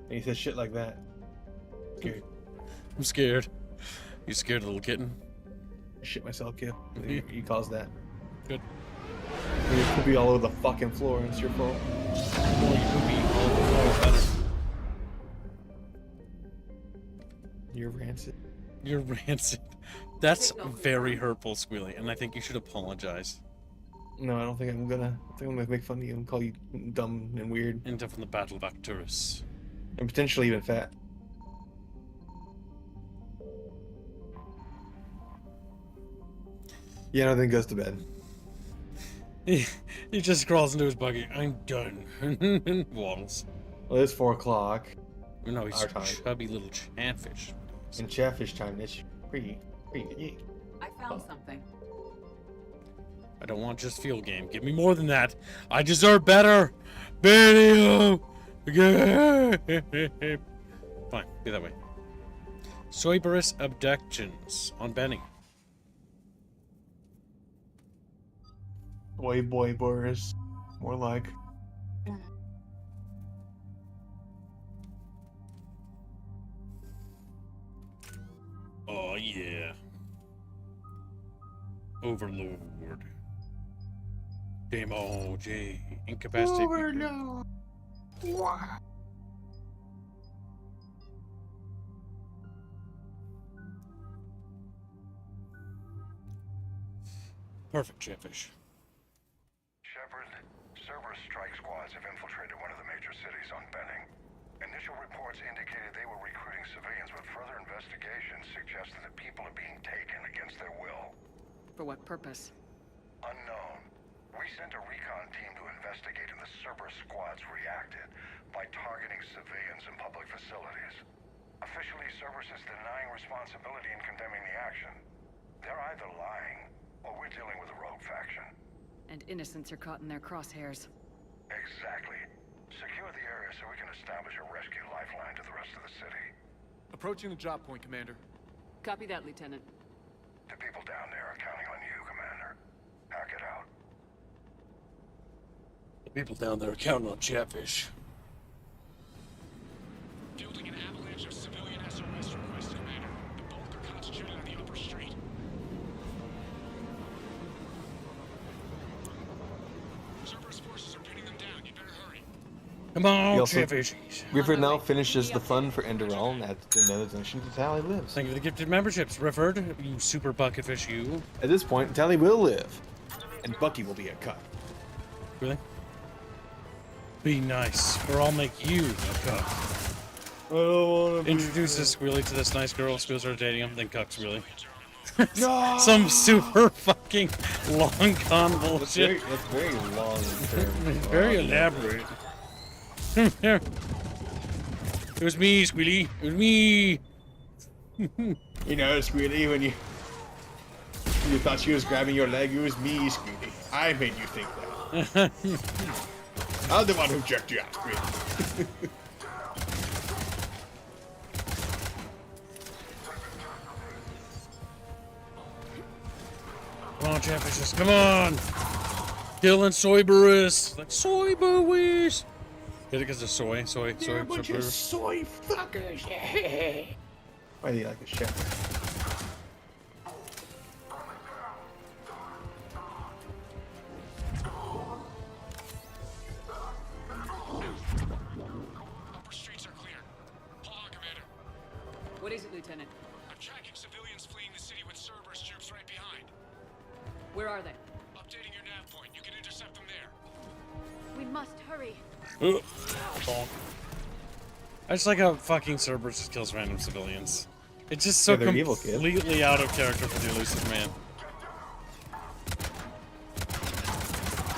And he says shit like that. Scared. I'm scared. You scared, little kitten? I shit myself, kid. He caused that. Good. You poopy all over the fucking floor, and it's your fault. Well, you poopy all over the floor better. You're rancid. You're rancid. That's very hurtful, Squealy, and I think you should apologize. No, I don't think I'm gonna. I think I'm gonna make fun of you and call you dumb and weird. Enter from the Battle of Arcturus. And potentially even fat. Yeah, no, then goes to bed. He just crawls into his buggy. I'm done. And waddles. Well, it's 4 o'clock. No, he's Our a time. chubby little catfish. In Chatfish time, it's pretty good. I found something. I don't want just field game. Give me more than that. I deserve better. Video game. Fine, be that way. Cerberus abductions on Benny. Boy, Boris. More like. Oh yeah. Overlord. Demo J. Incapacitated. Overlord. Perfect, Chatfish. Shepard, Cerberus strike squads have infiltrated one of the major cities on Benning. Initial reports indicated they were recruiting civilians, but further investigation suggested that people are being taken against their will. For what purpose? Unknown. We sent a recon team to investigate, and the Cerberus squads reacted by targeting civilians in public facilities. Officially, Cerberus is denying responsibility and condemning the action. They're either lying, or we're dealing with a rogue faction. And innocents are caught in their crosshairs. Exactly. Secure the area so we can establish a rescue lifeline to the rest of the city. Approaching the drop point, Commander. Copy that, Lieutenant. The people down there are counting on you, Commander. Hack it out. The people down there are counting on Chatfish. Fielding an avalanche of civilian SOS requests, Commander. The bulk are concentrated on the upper street. Cerberus forces are pinning them down. You better hurry. Come on, He also- Chatfishies. River now finishes the fun for Enderall, and adds another donation to Tally Lives. Thank you for the gifted memberships, Rifford. You super bucketfish, you. At this point, Tally will live, and Bucky will be a cut. Really? Be nice, or I'll make you a cuck. I don't want to Introduces Squealy to this nice girl. Squeals started dating him, then cucks really. No! Some super fucking long con bullshit. That's very long term. Very elaborate. It was me, Squealy. It was me. You know, Squealy, when you thought she was grabbing your leg, it was me, Squealy. I made you think that. I'm the one who jerked you out, Squealy. Chatfishes, come on! Killing Cerberus! Like, Cerberus! Hit it because of soy. You're a bunch of Cerberus. soy fuckers. Why do you like a shepherd? Upper streets are clear. Hold on, Commander. What is it, Lieutenant? I'm tracking civilians fleeing the city with Cerberus troops right behind. Where are they? Updating your nav point. You can intercept them there. We must hurry. Bonk. I just like how fucking Cerberus just kills random civilians. It's just so Yeah, they're evil, kid. completely out of character for the Illusive Man.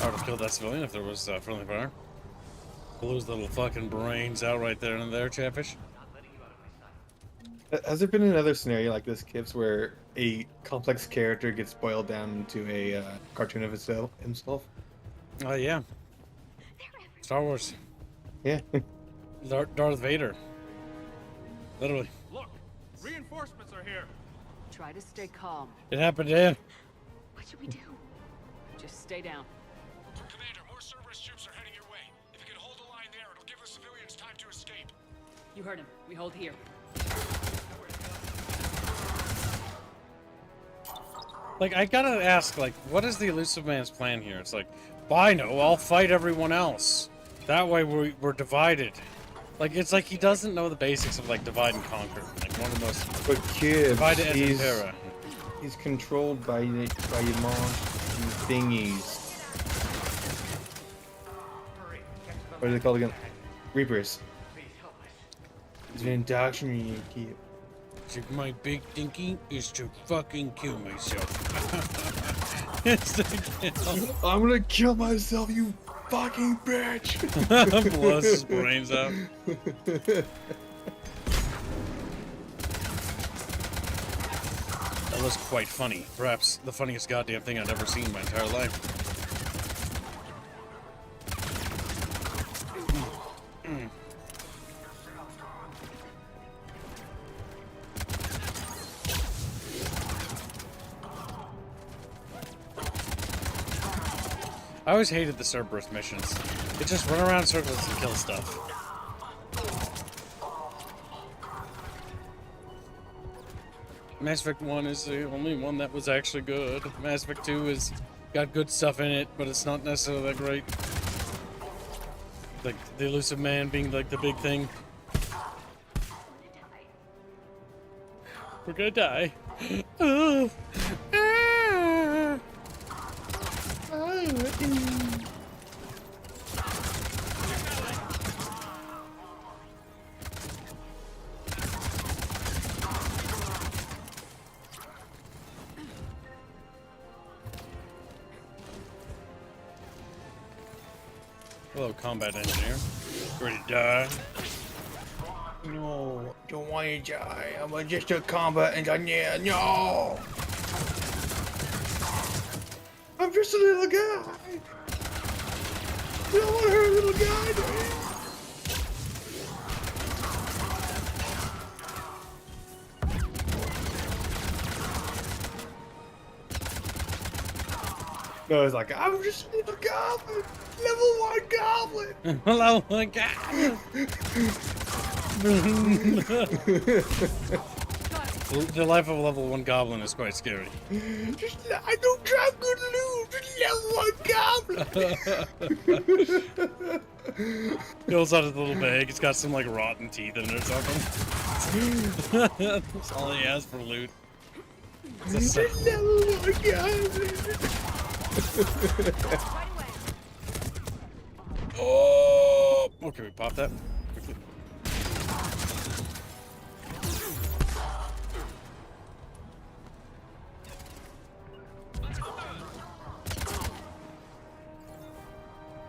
I would have killed that civilian if there was friendly fire. Blew his little fucking brains out right there and there, Chatfish. Has there been another scenario like this, Kips, where a complex character gets boiled down into a cartoon of himself? Oh, yeah. Star Wars. Yeah. Darth Vader. Literally. Look, reinforcements are here. Try to stay calm. It happened to him. What should we do? Just stay down. Commander, more Cerberus troops are heading your way. If you can hold the line there, it'll give the civilians time to escape. You heard him. We hold here. Like, I gotta ask, like, what is the Illusive Man's plan here? It's like, I know, I'll fight everyone else. That way we're divided. Like, it's like he doesn't know the basics of, like, divide and conquer. Like, one of the most... But Kips, Divide and impera. he's controlled by your mom thingies. What are they called again? Reapers. He's been indoctrinated, Kip. My big thinking is to fucking kill myself. It's to kill. I'm gonna kill myself, you fucking bitch! Blows his brains out. That was quite funny. Perhaps the funniest goddamn thing I've ever seen in my entire life. I always hated the Cerberus missions. They just run around in circles and kill stuff. Mass Effect 1 is the only one that was actually good. Mass Effect 2 is got good stuff in it, but it's not necessarily that great. Like the Illusive Man being like the big thing. We're gonna die. Oh. Ah. Hello, combat engineer. Ready to die? No, don't want to die. I'm just a combat engineer. No! I'm just a little guy. You don't want to hurt a little guy, do you? No, it's like, I'm just a little goblin. Level 1 goblin. Hello, my God. The life of a level 1 goblin is quite scary. I don't drop good loot. Just level 1 goblin. Goes out his little bag. It's got some like rotten teeth in it or something. That's all he has for loot. Just level 1 goblin. Oh! Okay, we pop that quickly.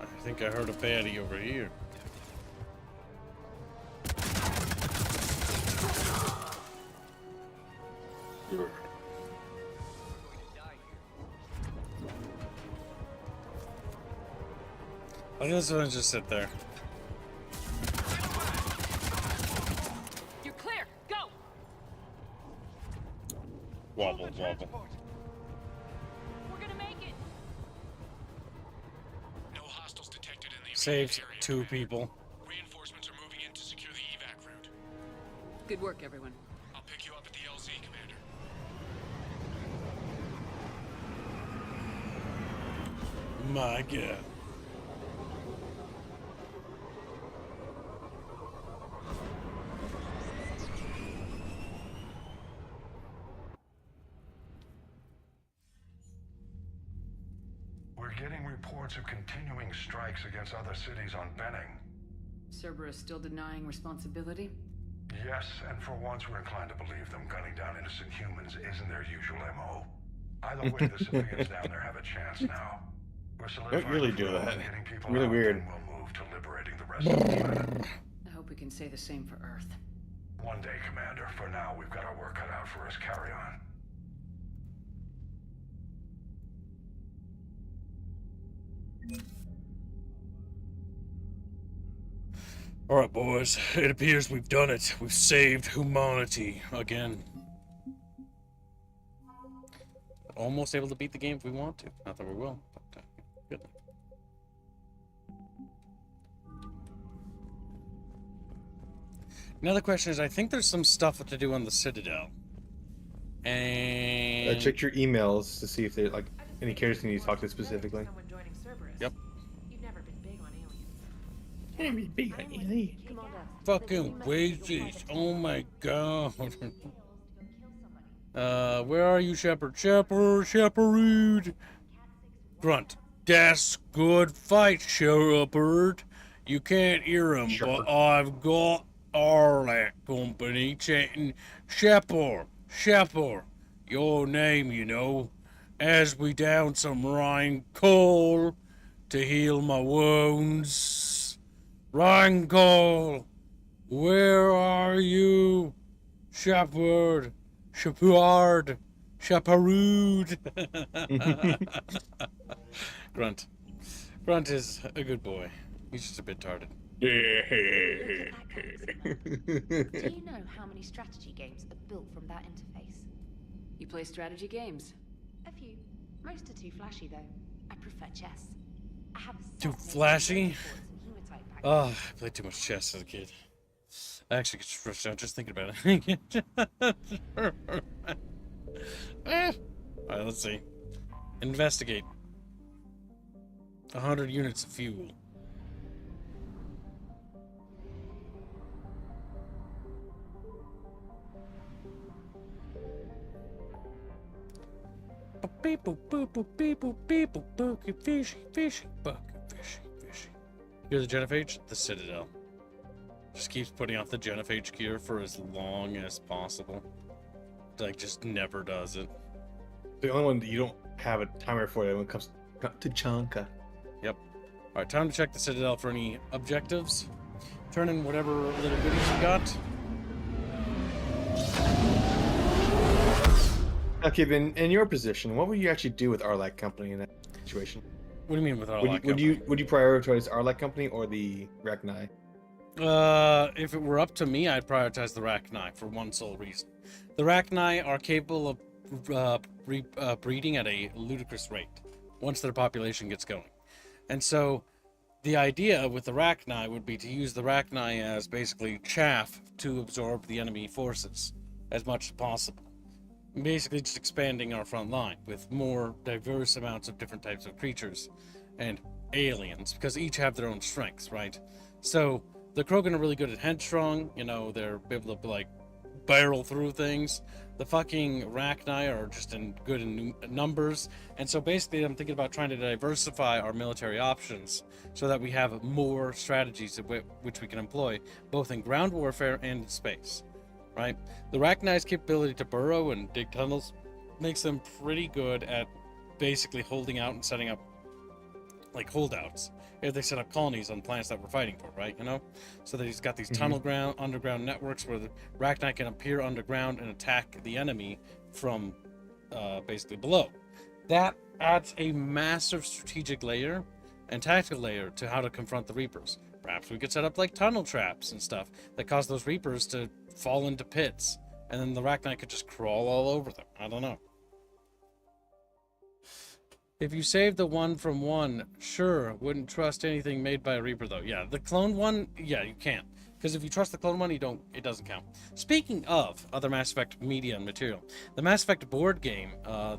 I think I heard a baddie over here. I think this one just sit there. You're clear. Go. Wobble, wobble. We're gonna saved 2 people. Reinforcements are moving in to secure the evac route. Good work, everyone. I'll pick you up at the LZ, Commander. My God. We're getting reports of continuing strikes against other cities on Benning. Cerberus still denying responsibility? Yes, and for once we're inclined to believe them. Gunning down innocent humans isn't their usual MO. Either way, the civilians down there have a chance now. We're solidifying really the do front, that. getting people Really out, weird. then we'll move to liberating the rest of the planet. I hope we can say the same for Earth. One day, Commander. For now, we've got our work cut out for us. Carry on. Alright, boys. It appears we've done it. We've saved humanity again. Almost able to beat the game if we want to. Not that we will, but good. Now the question is, I think there's some stuff to do on the Citadel. And... Check your emails to see if they like any characters you need to talk to specifically. Yep. You've never been big on aliens. Come on down. Fucking wages. Oh my god. Where are you, Shepherd? Shepherd. Grunt. That's good fight, Shepherd. You can't hear him, but I've got Aralakh Company chanting, Shepherd. Your name, you know. As we down some Rhine coal to heal my wounds. Rhine coal, where are you, Shepherd? Shepherd. Grunt. Grunt is a good boy. He's just a bit tarded. Do you know how many strategy games are built from that interface? You play strategy games? A few. Most are too flashy, though. I prefer chess. I have a Too set made flashy? of hematite packs. Oh, I played too much chess as a kid. I actually get stressed out just thinking about it. Alright, let's see. Investigate. 100 units of fuel. Here's the genophage, the Citadel. Just keeps putting off the genophage gear for as long as possible. Like, just never does it. The only one that you don't have a timer for when it comes to Tuchanka. Yep. Alright, time to check the Citadel for any objectives. Turn in whatever little goodies you got. Okay, Ben, in your position, what would you actually do with Aralakh Company in that situation? What do you mean with Aralakh Company? Would you prioritize Aralakh Company or the Rachni? If it were up to me, I'd prioritize the Rachni for one sole reason. The Rachni are capable of breeding at a ludicrous rate once their population gets going. And so the idea with the Rachni would be to use the Rachni as basically chaff to absorb the enemy forces as much as possible. Basically just expanding our front line with more diverse amounts of different types of creatures and aliens, because each have their own strengths, right? So the Krogan are really good at headstrong, you know, they're able to like barrel through things. The fucking Rachni are just good in numbers, and so basically I'm thinking about trying to diversify our military options so that we have more strategies which we can employ both in ground warfare and in space. Right? The Rachni's capability to burrow and dig tunnels makes them pretty good at basically holding out and setting up like holdouts if they set up colonies on planets that we're fighting for, right? You know? So that he's got these underground networks where the Rachni can appear underground and attack the enemy from basically below. That adds a massive strategic layer and tactical layer to how to confront the Reapers. Perhaps we could set up like tunnel traps and stuff that cause those Reapers to fall into pits, and then the Rachni could just crawl all over them. I don't know. If you save the one from one, sure, wouldn't trust anything made by a Reaper though. Yeah, the clone one, yeah, you can't. Because if you trust the clone one, it doesn't count. Speaking of other Mass Effect media and material, the Mass Effect board game,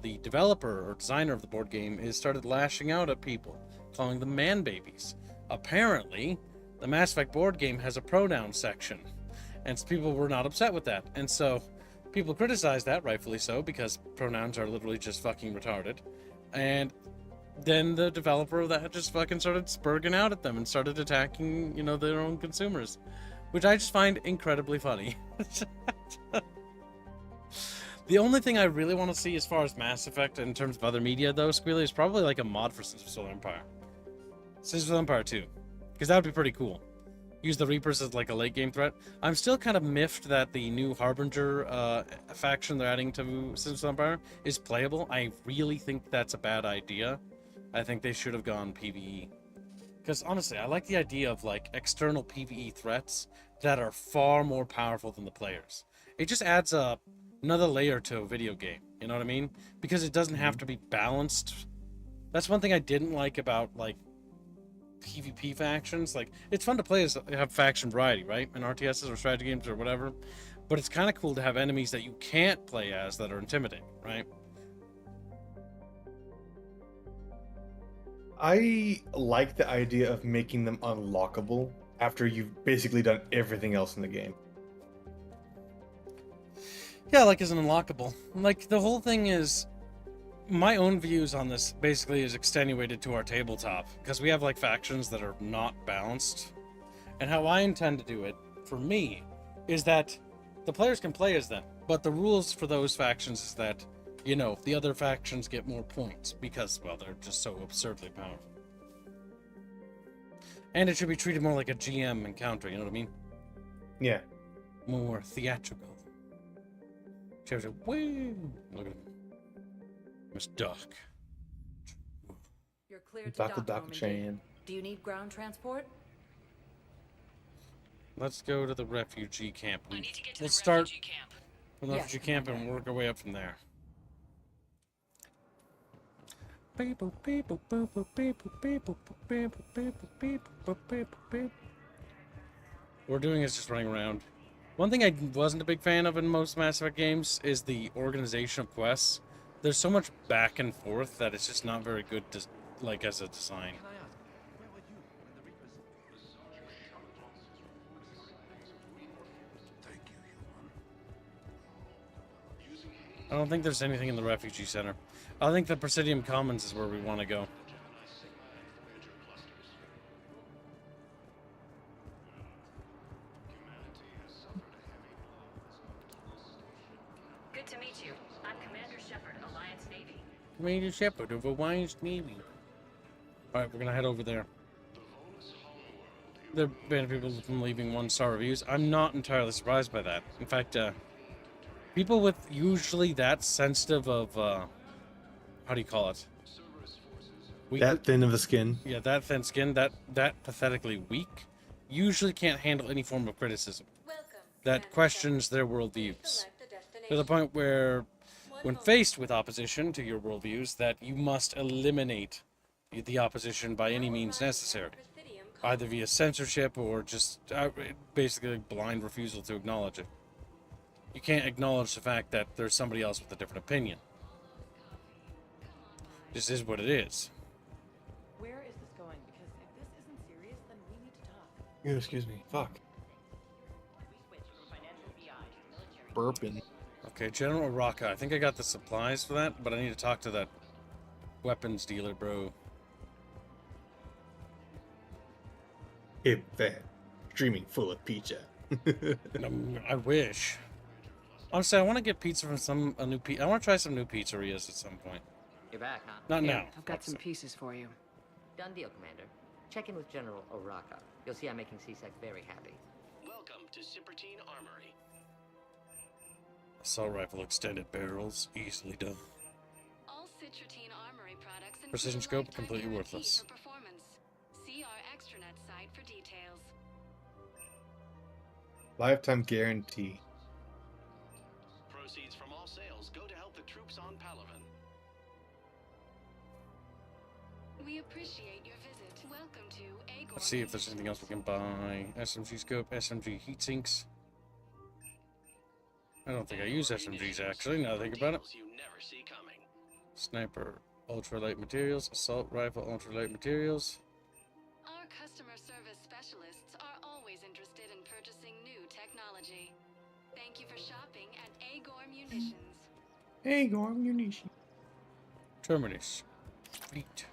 the developer or designer of the board game has started lashing out at people, calling them man babies. Apparently, the Mass Effect board game has a pronoun section, and people were not upset with that. And so, people criticized that, rightfully so, because pronouns are literally just fucking retarded. And then the developer of that just fucking started spurging out at them and started attacking, you know, their own consumers, which I just find incredibly funny. The only thing I really want to see as far as Mass Effect in terms of other media, though, Squealy, is probably like a mod for Citadel Solar Empire. Citadel Solar Empire 2. Because that would be pretty cool. Use the Reapers as like a late game threat. I'm still kind of miffed that the new Harbinger faction they're adding to Citadel Empire is playable. I really think that's a bad idea. I think they should have gone PvE. Because honestly, I like the idea of like external PvE threats that are far more powerful than the players. It just adds another layer to a video game. You know what I mean? Because it doesn't have to be balanced. That's one thing I didn't like about like PvP factions. Like, it's fun to play as have faction variety, right? In RTSs or strategy games or whatever. But it's kind of cool to have enemies that you can't play as that are intimidating, right? I like the idea of making them unlockable after you've basically done everything else in the game. Yeah, like as an unlockable. Like, the whole thing is, my own views on this basically is extenuated to our tabletop, because we have like factions that are not balanced. And how I intend to do it, for me, is that the players can play as them, but the rules for those factions is that, you know, the other factions get more points because, well, they're just so absurdly powerful. And it should be treated more like a GM encounter, you know what I mean? Yeah. More theatrical. Woo! Look at him. Miss Duck. You're clear to Duck Normandy. Chan. Do you need ground transport? Let's go to the refugee camp. I need to get to Let's the start refugee camp. with the refugee camp and work our way up from there. What we're doing is just running around. One thing I wasn't a big fan of in most Mass Effect games is the organization of quests. There's so much back and forth that it's just not very good, like, as a design. I don't think there's anything in the refugee center. I think the Presidium Commons is where we want to go. Good to meet you. I'm Commander Shepard, Alliance Navy. Commander Shepard of Alliance Navy. Alright, we're gonna head over there. There have been people from leaving 1-star reviews. I'm not entirely surprised by that. In fact, people with usually that sensitive of, how do you call it? That thin of a skin. Yeah, that thin skin, that pathetically weak, usually can't handle any form of criticism that questions their worldviews. To the point where, when faced with opposition to your worldviews, that you must eliminate the opposition by any means necessary, either via censorship or just basically blind refusal to acknowledge it. You can't acknowledge the fact that there's somebody else with a different opinion. This is what it is. Where is this going? Because if this isn't serious, then we need to talk. Ew, excuse me. Fuck. Burping. Okay, General Raka. I think I got the supplies for that, but I need to talk to that weapons dealer, bro. Hip fat. Streaming full of pizza. I wish. Honestly, I want to get pizza from I want to try some new pizzerias at some point. You're back, huh? Not now. I've got some pieces for you. Done deal, Commander. Check in with General Aralakh. You'll see I'm making C-Sec very happy. Welcome to Cypertine Armory. Assault rifle extended barrels, easily done. All Citradel Armory products and Precision scope, completely worthless. for performance. See our extranet site for details. Lifetime guarantee. Proceeds from all sales go to help the troops on Palaven. We appreciate your visit. Welcome to Agor. Let's see if there's anything else we can buy. SMG scope, SMG heat sinks. I don't think I use SMGs actually, now that I think about it. You never see coming. Sniper, ultralight materials, assault rifle, ultralight materials. Our customer service specialists are always interested in purchasing new technology. Thank you for shopping at Agor Munitions. Hey, go on, munition. Terminus. Sweet.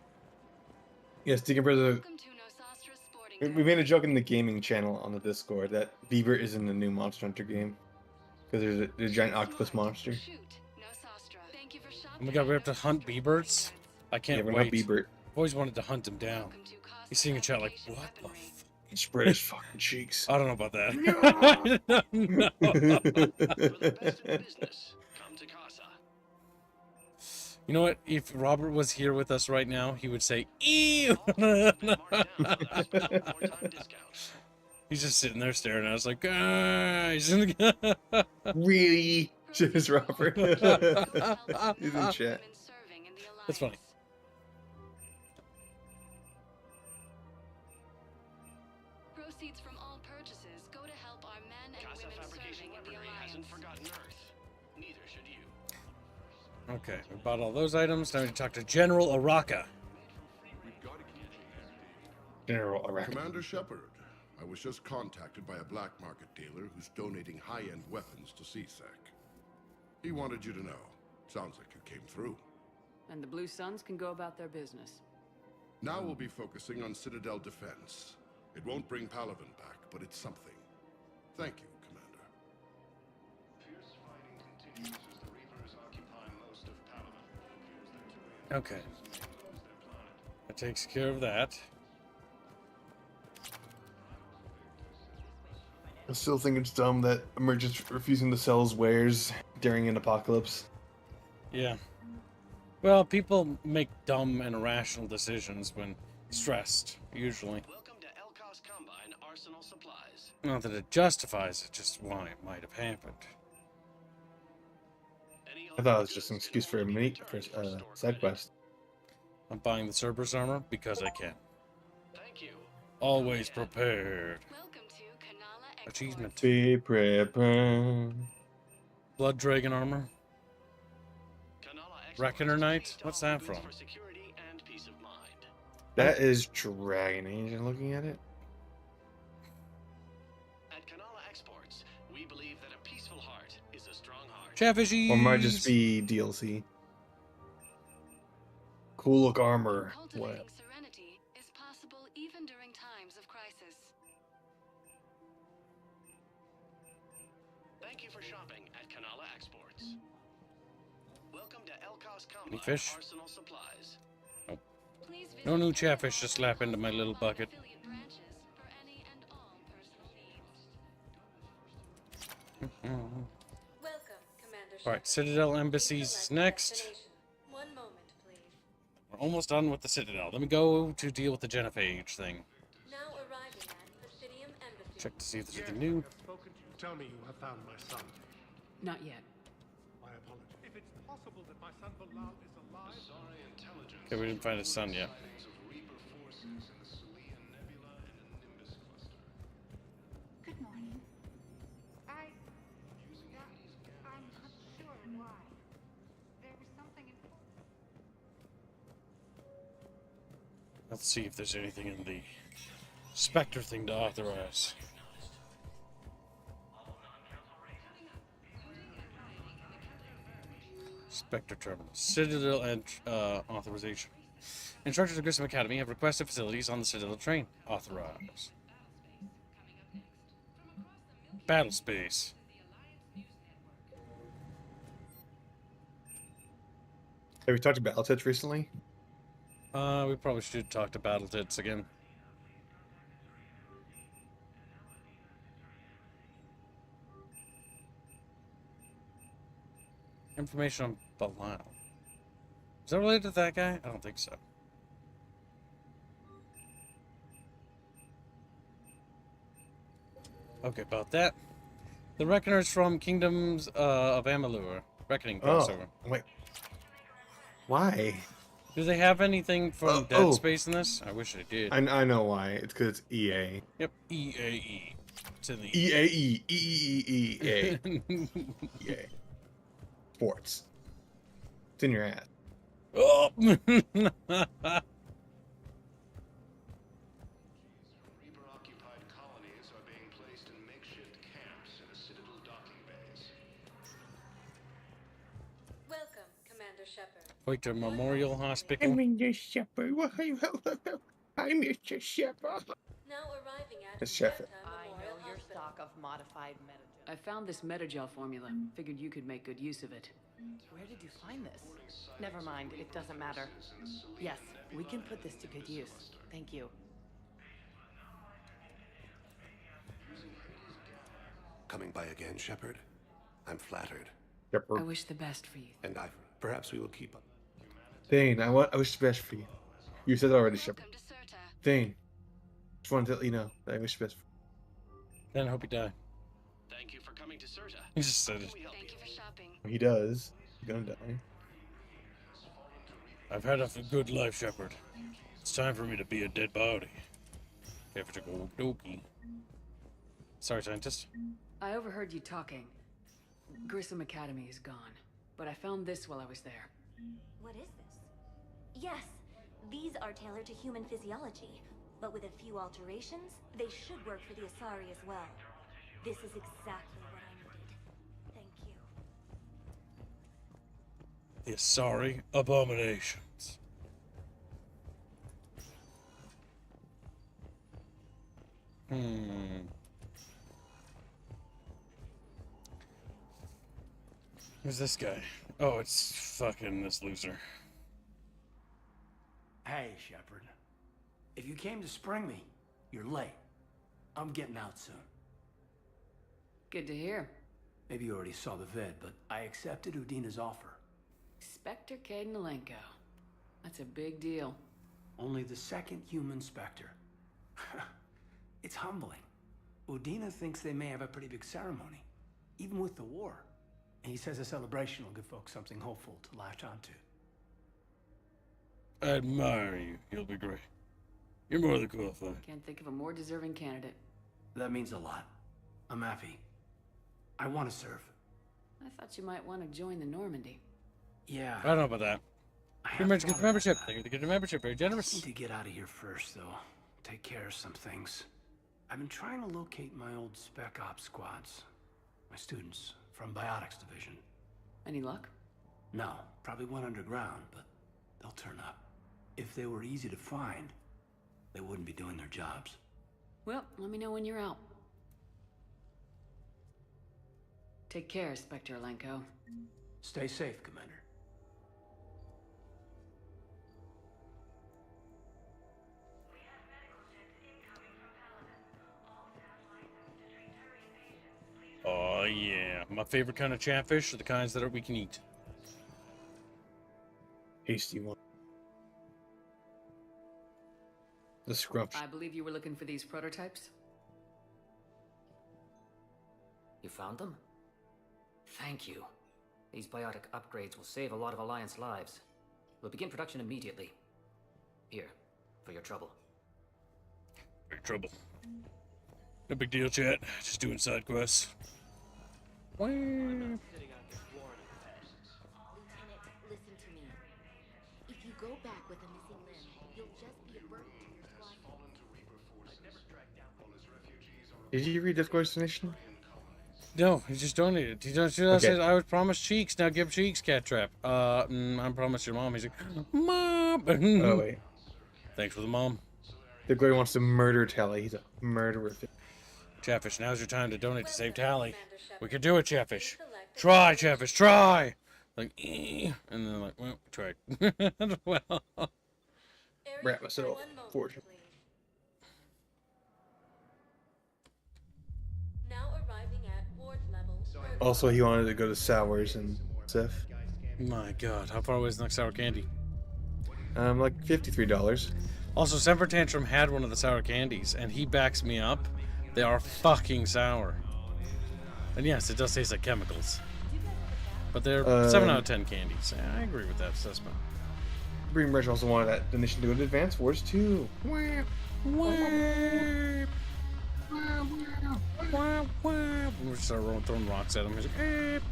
Yes, decompressor. Welcome to Nosastra Sporting We made a joke in the gaming channel on the Discord that Bieber is in the new Monster Hunter game. Because there's a giant octopus monster. Shoot, Nosastra. Thank you for shopping. Oh my god, we have to hunt bee-birds? I can't Yeah, we're wait. not Bieber. I've always wanted to hunt him down. He's sitting in chat like, what the f... He spread his fucking cheeks. I don't know about that. No. Come to casa. You know what? If Robert was here with us right now, he would say, ew! He's just sitting there staring at us like, guys! Really? Just Robert. He's in chat. That's funny. Proceeds from all purchases go to help our men and Casa women Fabrication serving in the Weaponry Alliance. hasn't forgotten Earth. Neither should you. Okay, we bought all those items. Now we need to talk to General Aralakh. General Aralakh. Commander Shepard, I was just contacted by a black market dealer who's donating high-end weapons to CSEC. He wanted you to know. Sounds like you came through. And the Blue Suns can go about their business. Now we'll be focusing on Citadel defense. It won't bring Palaven back, but it's something. Thank you, Commander. Fierce fighting continues as the Reapers occupy most of Palaven. Okay. That takes care of that. I still think it's dumb that merchants refusing to sell wares during an apocalypse. Yeah. Well, people make dumb and irrational decisions when stressed, usually. Welcome to Elkos Combine Arsenal Supplies. Not that it justifies it, just why it might have happened. I thought it was just an excuse for a side quest. I'm buying the Cerberus armor because I can. Thank you. Always prepared. Welcome to Kanala Achievement. Be prepared. Blood Dragon armor. Reckoner Knight? What's that from? For security and peace of mind. That is Dragon Age. I'm looking at it. At Kanala Exports, we believe that a peaceful heart is a strong heart. Chaffishies! Or might just be DLC. Cool look armor. What? Cultivating serenity is possible even during times of crisis. Thank you for shopping at Kanala Exports. Welcome to Elkos Any Combine fish? Arsenal Supplies. Nope. No new Chafffish to slap into my little bucket. Affiliate branches for any and all personal needs. Welcome, Commander. Alright, Citadel Embassies next. One moment, please. We're almost done with the Citadel. Let me go to deal with the genophage thing. Now arriving at Presidium Embassy. Check to see if there's anything new. Tell me you have found my son. Not yet. My apologies. If it's possible that my son Bilal is alive. Sorry, intelligence. Okay, we didn't find his son yet. Sightings of Reaper forces in the Salian Nebula and a Nimbus cluster. Good morning. I'm not sure why. There was something important. Let's see if there's anything in the Spectre thing to authorize. Spectre Terminal. Citadel and authorization. Instructors of Grissom Academy have requested facilities on the Citadel train. Authorize. Battle space. Have we talked about Battle recently? We probably should talk to Battle Tits again. Information on Bilal. Is that related to that guy? I don't think so. Okay, about that. The Reckoners from Kingdoms of Amalur. Reckoning crossover. Oh, wait. Why? Do they have anything from Dead Space in this? I wish they did. I know why. It's because it's EA. Yep, EAE. It's in the EAE. EA. EA. Sports. It's in your ass. Oh! Reaper-occupied colonies are being placed in makeshift camps in the Citadel docking bays. Welcome, Commander Shepard. Wait, to Memorial Hospital. I'm Mr. Shepard. I'm Mr. Shepard. Now arriving at It's Shepard. I know your stock of modified metagen. I found this metagel formula. Figured you could make good use of it. Where did you find this? Never mind, it doesn't matter. Yes, we can put this to good use. Thank you. Coming by again, Shepard? I'm flattered. I wish the best for you. And perhaps we will keep up. Thane, I wish the best for you. You said that already, Shepard. Thane, just wanted to let you know that I wish the best for you. Then I hope you die. Thank you for coming to Serta. He just said it. Thank you for shopping. He does. He's gonna die. I've had a good life, Shepard. It's time for me to be a dead body. Have to go dokey. Sorry, scientist. I overheard you talking. Grissom Academy is gone, but I found this while I was there. What is this? Yes, these are tailored to human physiology, but with a few alterations, they should work for the Asari as well. This is exactly what I needed. Thank you. The Asari abominations. Who's this guy? Oh, it's fucking this loser. Hey, Shepard. If you came to spring me, you're late. I'm getting out soon. Good to hear. Maybe you already saw the vid, but I accepted Udina's offer. Spectre Cadenalenko. That's a big deal. Only the second human Spectre. It's humbling. Udina thinks they may have a pretty big ceremony, even with the war. And he says a celebration will give folks something hopeful to latch onto. I admire you. You'll be great. You're more than qualified. Can't think of a more deserving candidate. That means a lot. I'm happy. I want to serve. I thought you might want to join the Normandy. Yeah. I don't know about that. Good membership. Thank you for the good membership. Very I generous. need to get out of here first, though. Take care of some things. I've been trying to locate my old Spec Ops squads. My students from Biotics Division. Any luck? No, probably went underground, but they'll turn up. If they were easy to find, they wouldn't be doing their jobs. Well, let me know when you're out. Take care, Spectre Alenko. Stay safe, Commander. Oh yeah, my favorite kind of chatfish are the kinds that we can eat. Tasty one. The scrumptious. I believe you were looking for these prototypes? You found them? Thank you. These biotic upgrades will save a lot of Alliance lives. We'll begin production immediately. Here, for your trouble. Big trouble. No big deal, chat. Just doing side quests. Lieutenant, listen to me. If you go back with a missing limb, you'll just be a burden to your squad. Did you read Discourse Nation? No, he just donated. He just said, I was promised cheeks. Now give cheeks, cat trap. I promised your mom. He's like, Mom. Oh, wait. Thanks for the mom. The guy wants to murder Tally. He's a murderer. Chatfish, now's your time to donate to save Tally. We can do it, Chatfish. Try, Chatfish, try! Like, and then like, well, tried. Well. Wrap myself. Fortune. Now arriving at ward level. Also, he wanted to go to Sours and Sif. My God, how far away is the next sour candy? Like $53. Also, Semper Tantrum had one of the sour candies, and he backs me up. They are fucking sour. And yes, it does taste like chemicals. But they're 7 out of 10 candies. Yeah, I agree with that assessment. Green Rush also wanted that donation to go to Advance Wars too. I'm gonna start throwing rocks at him. He's like,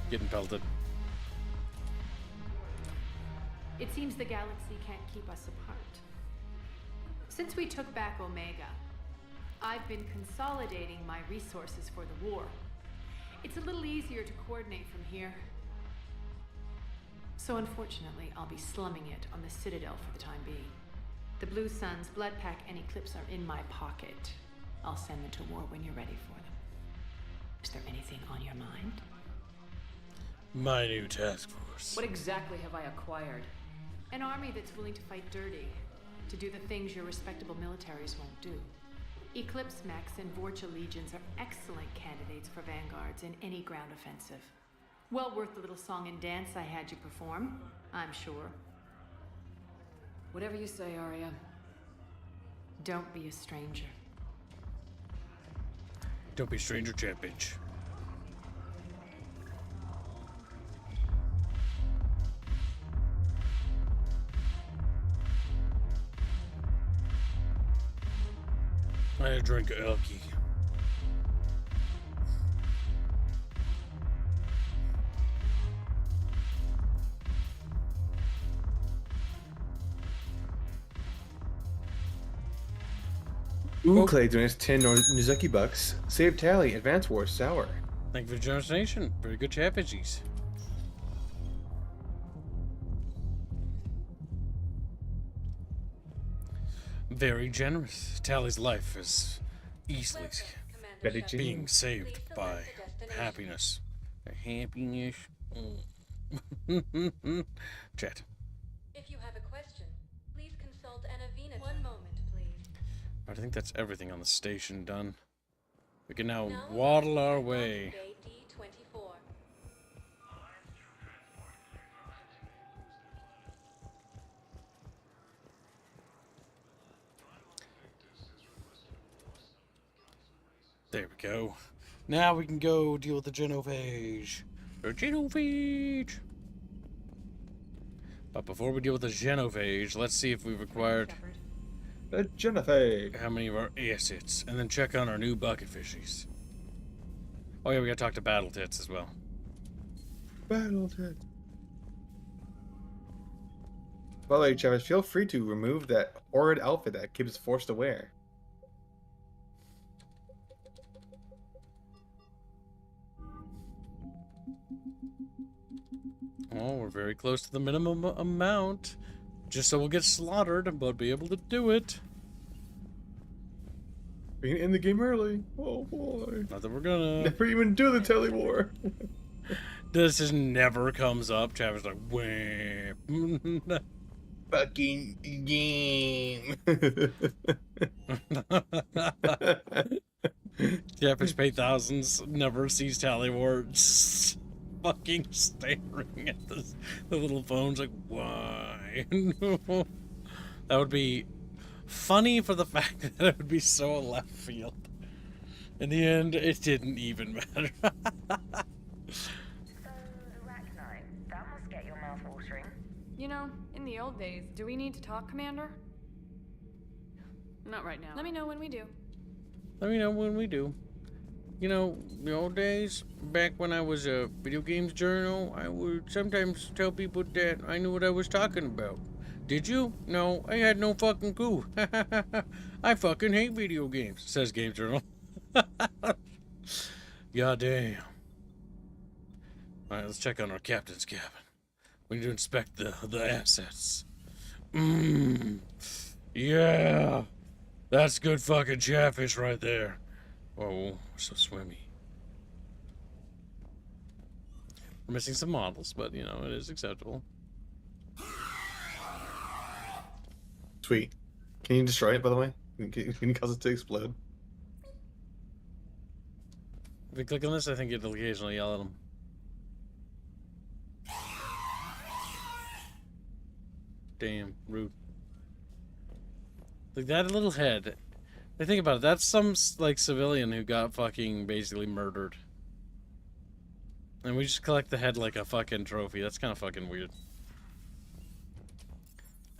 getting pelted. It seems the galaxy can't keep us apart. Since we took back Omega, I've been consolidating my resources for the war. It's a little easier to coordinate from here. So unfortunately, I'll be slumming it on the Citadel for the time being. The Blue Suns, Blood Pack, and Eclipse are in my pocket. I'll send them to war when you're ready for them. Is there anything on your mind? My new task force. What exactly have I acquired? An army that's willing to fight dirty, to do the things your respectable militaries won't do. Eclipse Mechs and Vorcha Legions are excellent candidates for vanguards in any ground offensive. Well worth the little song and dance I had you perform, I'm sure. Whatever you say, Arya. Don't be a stranger. Don't be a stranger, chat bitch. I drink Elky. Clay donates 10 Nuzaki bucks. Save tally. Advance Wars sour. Thank you for the donation. Very good chat bitches. Very generous. Tally's life is easily being saved by happiness. Happiness. Chat. If you have a question, please consult Anavina. One moment, please. I think that's everything on the station done. We can now waddle our way. There we go. Now we can go deal with the genophage. Or genophage. But before we deal with the genophage, let's see if we've acquired a genophage. How many of our assets, and then check on our new bucket fishies. Oh yeah, we gotta talk to Battle Tits as well. Battle Tits. By the way, Travis, feel free to remove that horrid outfit that Kib is forced to wear. Oh, we're very close to the minimum amount. Just so we'll get slaughtered, but be able to do it. We can end the game early. Oh boy. Not that we're gonna. Never even do the tele war. This just never comes up. Travis like, wah. Fucking game. Travis pay thousands, never sees tally war. Fucking staring at the little phones like, why? That would be funny for the fact that it would be so left field. In the end, it didn't even matter. Rachni, that must get your mouth watering. You know, in the old days, do we need to talk, Commander? Not right now. Let me know when we do. Let me know when we do. You know, the old days, back when I was a video games journal, I would sometimes tell people that I knew what I was talking about. Did you? No, I had no fucking clue. I fucking hate video games, says Game Journal. Goddamn. Alright, let's check on our captain's cabin. We need to inspect the assets. Yeah. That's good fucking chatfish right there. Whoa, so swimmy. We're missing some models, but you know, it is acceptable. Sweet. Can you destroy it, by the way? Can you cause it to explode? If you click on this, I think it'll occasionally yell at them. Damn, rude. Like that little head. I think about it, that's some like civilian who got fucking basically murdered. And we just collect the head like a fucking trophy. That's kind of fucking weird.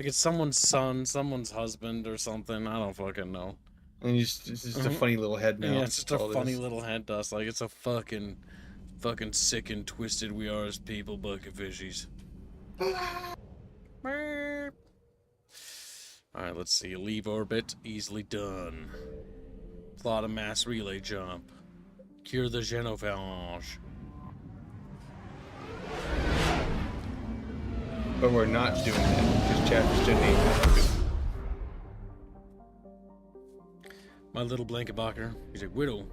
Like it's someone's son, someone's husband, or something. I don't fucking know. And it's just a funny little head now. Yeah, it's just a all funny this. little head dust. Like it's a fucking sick and twisted we are as people, bucket fishies. Alright, let's see. Leave orbit. Easily done. Plot a mass relay jump. Cure the genophage. But we're not doing that because Chatfish didn't eat that. My little blanket bocker. He's like, Widow.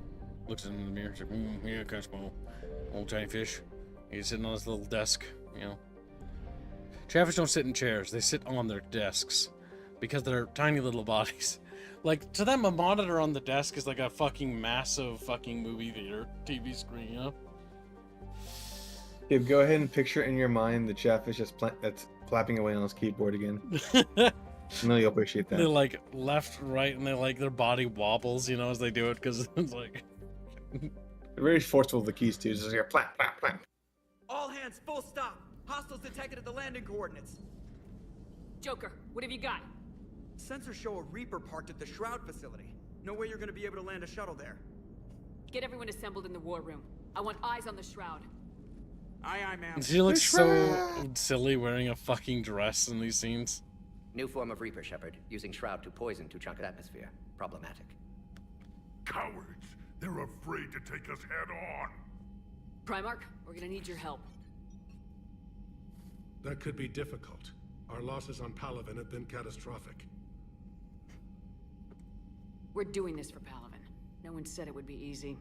Looks in the mirror. He's like, yeah, kind of small. Old tiny fish. He's sitting on his little desk, you know. Chatfish don't sit in chairs. They sit on their desks. Because they're tiny little bodies. Like, to them, a monitor on the desk is like a fucking massive fucking movie theater TV screen, you know? Gabe, go ahead and picture in your mind the Chatfish that's flapping away on his keyboard again. No, you'll appreciate that. They're like left, right, and they like their body wobbles, you know, as they do it, because it's like... They're very forceful with the keys, too. It's just like, plap, plap, plap. All hands, full stop. Hostiles detected at the landing coordinates. Joker, what have you got? Sensors show a Reaper parked at the Shroud facility. No way you're gonna be able to land a shuttle there. Get everyone assembled in the war room. I want eyes on the Shroud. Aye, aye, ma'am. She looks so silly wearing a fucking dress in these scenes. New form of Reaper, Shepard. Using Shroud to poison Tuchanka atmosphere. Problematic. Cowards! They're afraid to take us head on! Primarch, we're gonna need your help. That could be difficult. Our losses on Palaven have been catastrophic. We're doing this for Palaven. No one said it would be easy.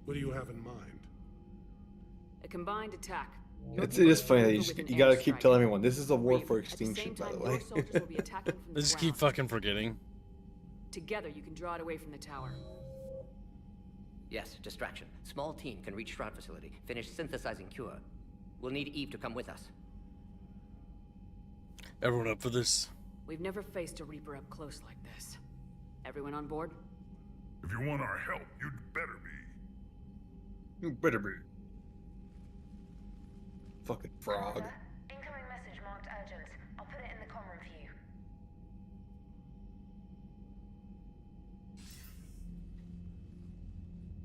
What do you have in mind? A combined attack. It is funny that you gotta keep telling everyone, this is a war for extinction, by the way. They just keep fucking forgetting. Together, you can draw it away from the tower. Yes, distraction. Small team can reach Shroud facility. Finish synthesizing cure. We'll need Eve to come with us. Everyone up for this? We've never faced a Reaper up close like this. Everyone on board? If you want our help, you'd better be. You better be. Fucking frog. Incoming message marked urgent. I'll put it in the comm room for you.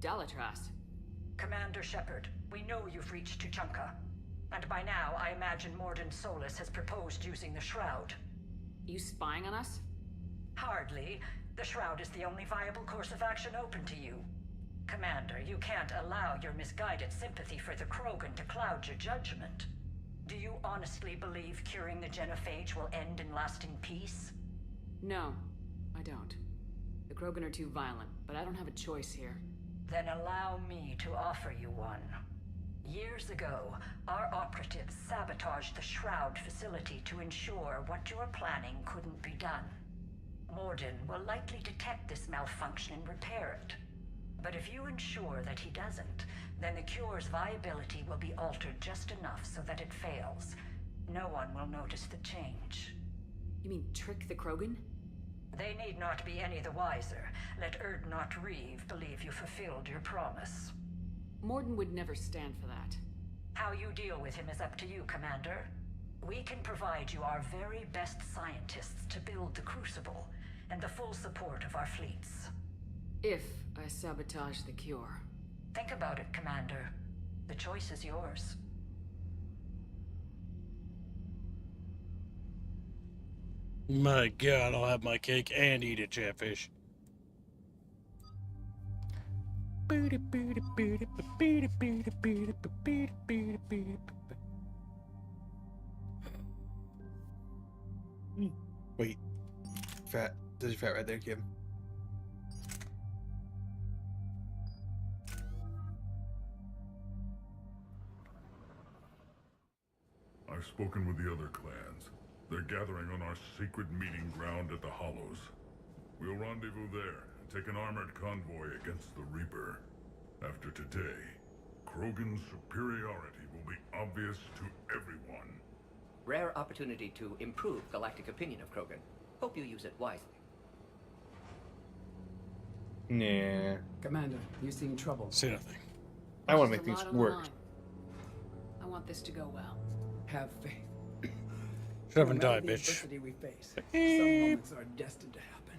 Dalatras. Commander Shepard, we know you've reached Tuchanka. And by now, I imagine Morden Solus has proposed using the Shroud. You spying on us? Hardly. The Shroud is the only viable course of action open to you. Commander, you can't allow your misguided sympathy for the Krogan to cloud your judgment. Do you honestly believe curing the genophage will end in lasting peace? No, I don't. The Krogan are too violent, but I don't have a choice here. Then allow me to offer you one. Years ago, our operatives sabotaged the Shroud facility to ensure what you were planning couldn't be done. Morden will likely detect this malfunction and repair it. But if you ensure that he doesn't, then the cure's viability will be altered just enough so that it fails. No one will notice the change. You mean trick the Krogan? They need not be any the wiser. Let Erdnot Reeve believe you fulfilled your promise. Morden would never stand for that. How you deal with him is up to you, Commander. We can provide you our very best scientists to build the Crucible, and the full support of our fleets. If I sabotage the cure. Think about it, Commander. The choice is yours. My God, I'll have my cake and eat it, Chatfish. Wait. Fat. There's your fat right there, Kim. I've spoken with the other clans. They're gathering on our secret meeting ground at the Hollows. We'll rendezvous there and take an armored convoy against the Reaper. After today, Krogan's superiority will be obvious to everyone. Rare opportunity to improve galactic opinion of Krogan. Hope you use it wisely. Nah. Commander, you seem troubled. Say nothing. I want to make things work. I want this to go well. Have faith. Shut up and No die, matter the bitch. adversity we face, some moments are destined to happen.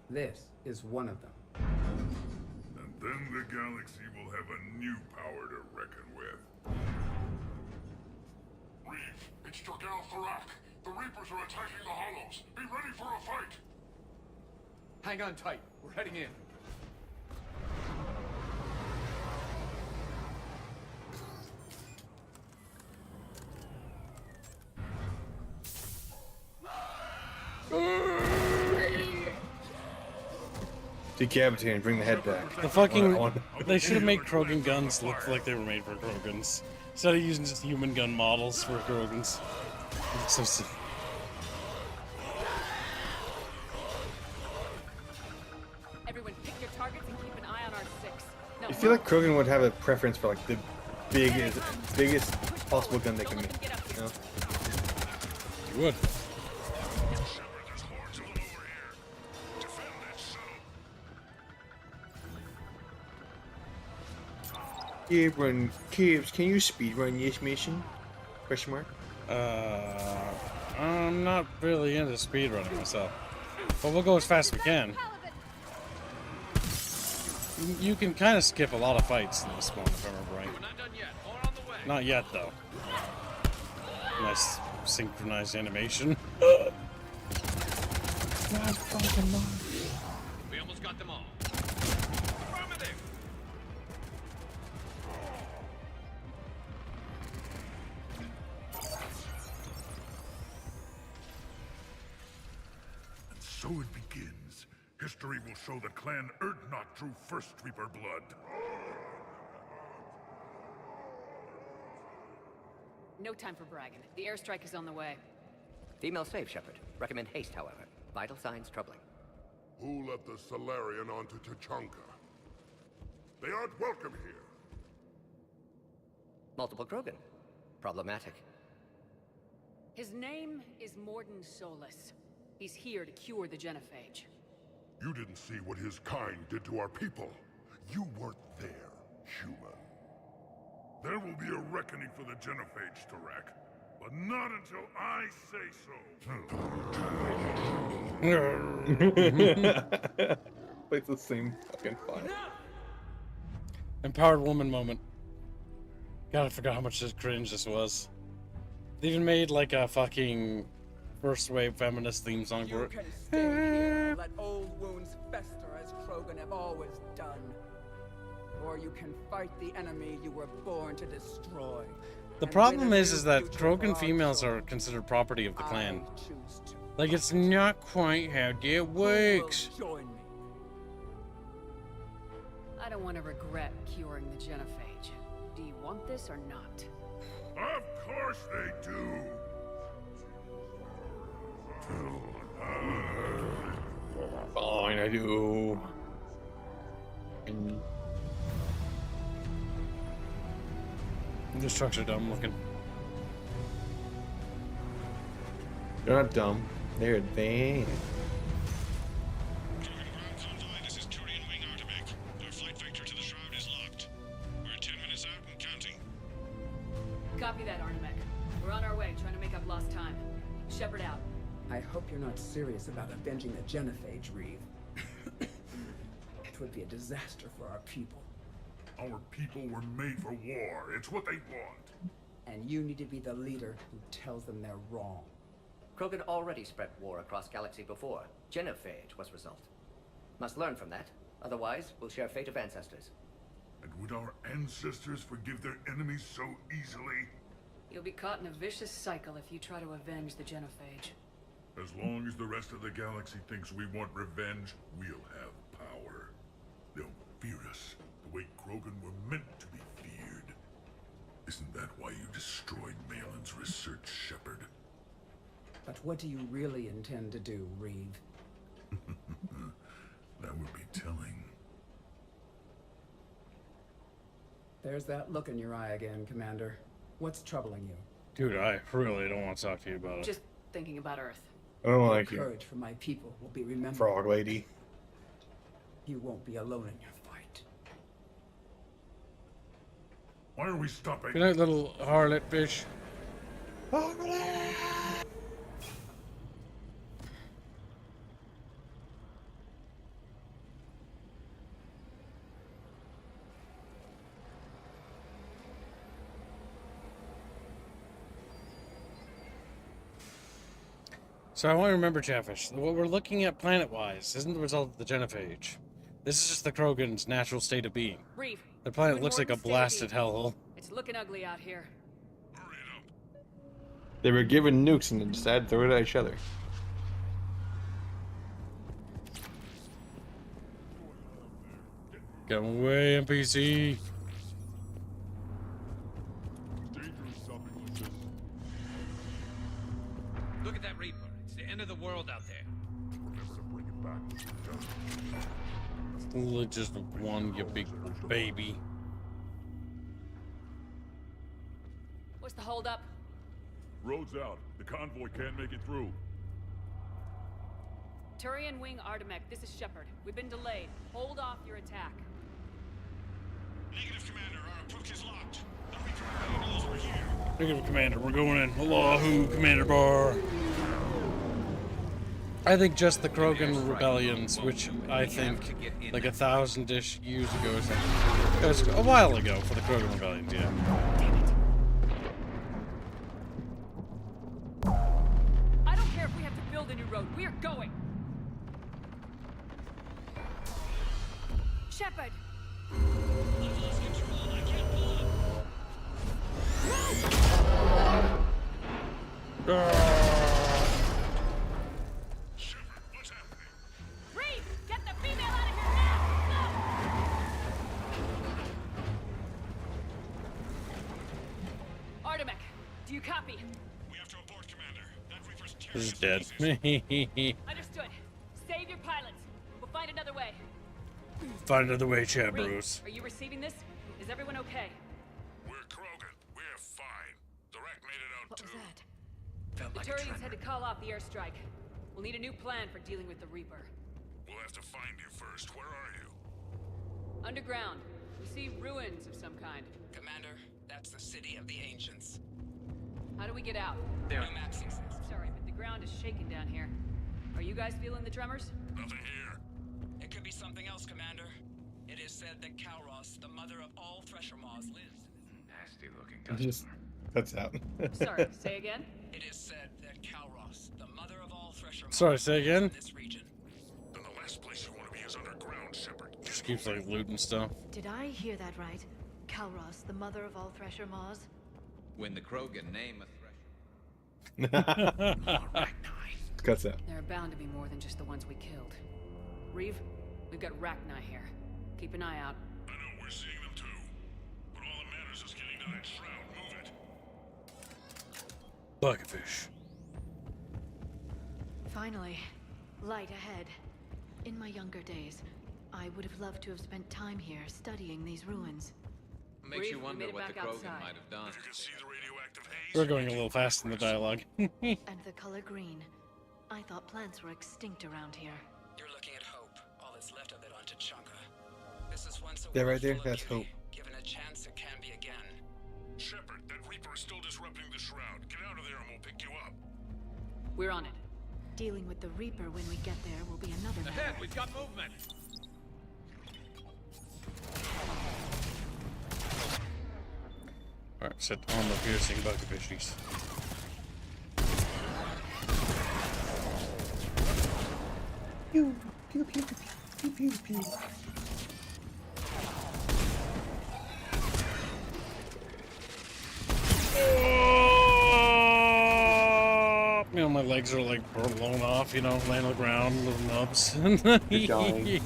This is one of them. And then the galaxy will have a new power to reckon with. Reeve, it's Citadel Cerberus. The Reapers are attacking the hollows. Be ready for a fight. Hang on tight. We're heading in. Decapitate and bring the head back. The fucking... They should have made Krogan guns look like they were made for Krogans. Instead of using just human gun models for Krogans. It's so sick. Everyone pick your targets and keep an eye on our 6. No, I feel like Krogan would have a preference for like the biggest possible gun they can make. You know? You would. Gibbs, can you speedrun this mission? Question mark. I'm not really into speedrunning myself, but we'll go as fast as we can. You can kind of skip a lot of fights in this one, if I remember right. Not yet, though. Nice synchronized animation. We almost got them all. Affirmative. And so it begins. History will show that Clan Erdnot drew first Reaper blood. No time for bragging. The airstrike is on the way. Female safe, Shepard. Recommend haste, however. Vital signs troubling. Who let the Solarian onto Tuchanka? They aren't welcome here. Multiple Krogan. Problematic. His name is Morden Solus. He's here to cure the genophage. You didn't see what his kind did to our people. You weren't there, human. There will be a reckoning for the genophage, Tarak. But not until I say so. It's the same fucking fun. Empowered woman moment. God, I forgot how much cringe this was. They even made like a fucking first wave feminist theme song for it. You can stay here and let old wounds fester as Krogan have always done. Or you can fight the enemy you were born to destroy. The problem is that Krogan females are considered property of the clan. Like, it's not quite how it works. I don't want to regret curing the genophage. Do you want this or not? Of course they do. Fine, I do. These trucks are dumb looking. They're not dumb. They're advanced. This is Turian Wing Artebec. Our flight vector to the Shroud is locked. We're 10 minutes out and counting. Copy that, Artebec. We're on our way, trying to make up lost time. Shepard out. I hope you're not serious about avenging the genophage, Reeve. It would be a disaster for our people. Our people were made for war. It's what they want. And you need to be the leader who tells them they're wrong. Krogan already spread war across galaxy before. Genophage was result. Must learn from that. Otherwise, we'll share fate of ancestors. And would our ancestors forgive their enemies so easily? You'll be caught in a vicious cycle if you try to avenge the genophage. As long as the rest of the galaxy thinks we want revenge, we'll have power. They'll fear us the way Krogan were meant to be feared. Isn't that why you destroyed Malin's research, Shepard? But what do you really intend to do, Reeve? That would be telling. There's that look in your eye again, Commander. What's troubling you? Dude, I really don't want to talk to you about it. Just thinking about Earth. I don't like Your you. courage for my people will be remembered. Frog lady. You won't be alone in your fight. Why are we stopping? Good night, little harlot fish. So I want to remember, Chatfish, what we're looking at planet-wise isn't the result of the genophage. This is just the Krogan's natural state of being. Reeve, The planet Good looks like a Morton, stay blasted beat. hellhole. It's looking ugly out here. They were given nukes and decided to throw it at each other. Get away, NPC. Look at that Reaper. It's the end of the world out there. Look, just one, you big baby. What's the holdup? Road's out. The convoy can't make it through. Turian Wing Artemek, this is Shepard. We've been delayed. Hold off your attack. Negative, Commander. Our approach is locked. The Reaper rebellion knows we're here. Negative, Commander. We're going in. Allahu, Commander Bar. I think just the Krogan rebellions, which I think like 1,000-ish years ago or something. It was a while ago for the Krogan rebellions, yeah. I don't care if we have to build a new road. We are going. Shepard! I've lost control. I can't pull Shepard, what's happening? Reeve, get the female out of here now! Go! Artemek, do you copy? We have to abort, Commander. That Reaper's This terrorist is dead. Understood. Save your pilots. We'll find another way. Find another way, Chat Reeve, Bros. are you receiving this? Is everyone okay? We're Krogan. We're fine. The wreck made it out What too. was that? The Turians had to call off the airstrike. We'll need a new plan for dealing with the Reaper. We'll have to find you first. Where are you? Underground. We see ruins of some kind. Commander, that's the city of the ancients. How do we get out? There are maps exist. Sorry, but the ground is shaking down here. Are you guys feeling the tremors? Nothing here. It could be something else, Commander. It is said that Kalros, the mother of all Thresher Maws, lives. Nasty looking It just cuts out. Sorry, say again? It is said that Kalros, the mother of all Thresher Maws, Sorry, say again? lives in this region. Then the last place you want to be is underground, Shepard. Just keeps like looting stuff. Did I hear that right? Kalros, the mother of all Thresher Maws? When the Krogan name a Thresher. Cuts out. There are bound to be more than just the ones we killed. Reeve, we've got Rachni here. Keep an eye out. I know, we're seeing them too. But all that matters is getting to that shroud. Move it. Bucketfish. Finally, light ahead. In my younger days, I would have loved to have spent time here studying these ruins. Makes Reeve, you we wonder made it what the back Krogan outside. might have done. You can see the radioactive haze. We're going a little fast in the dialogue. And the color green. I thought plants were extinct around here. You're looking at hope, all that's left of it on Tuchanka. This is once a That world right there, full of that's beauty. hope. Given a chance, it can be again. Shepard, that Reaper is still disrupting the shroud. Get out of there and we'll pick you up. We're on it. Dealing with the Reaper when we get there will be another matter. Ahead, we've got movement. Alright, set on the piercing bucketfishies. Pew, pew, pew, pew, pew, pew. You know, my legs are like blown off, you know, laying on the ground, little nubs. You're dying.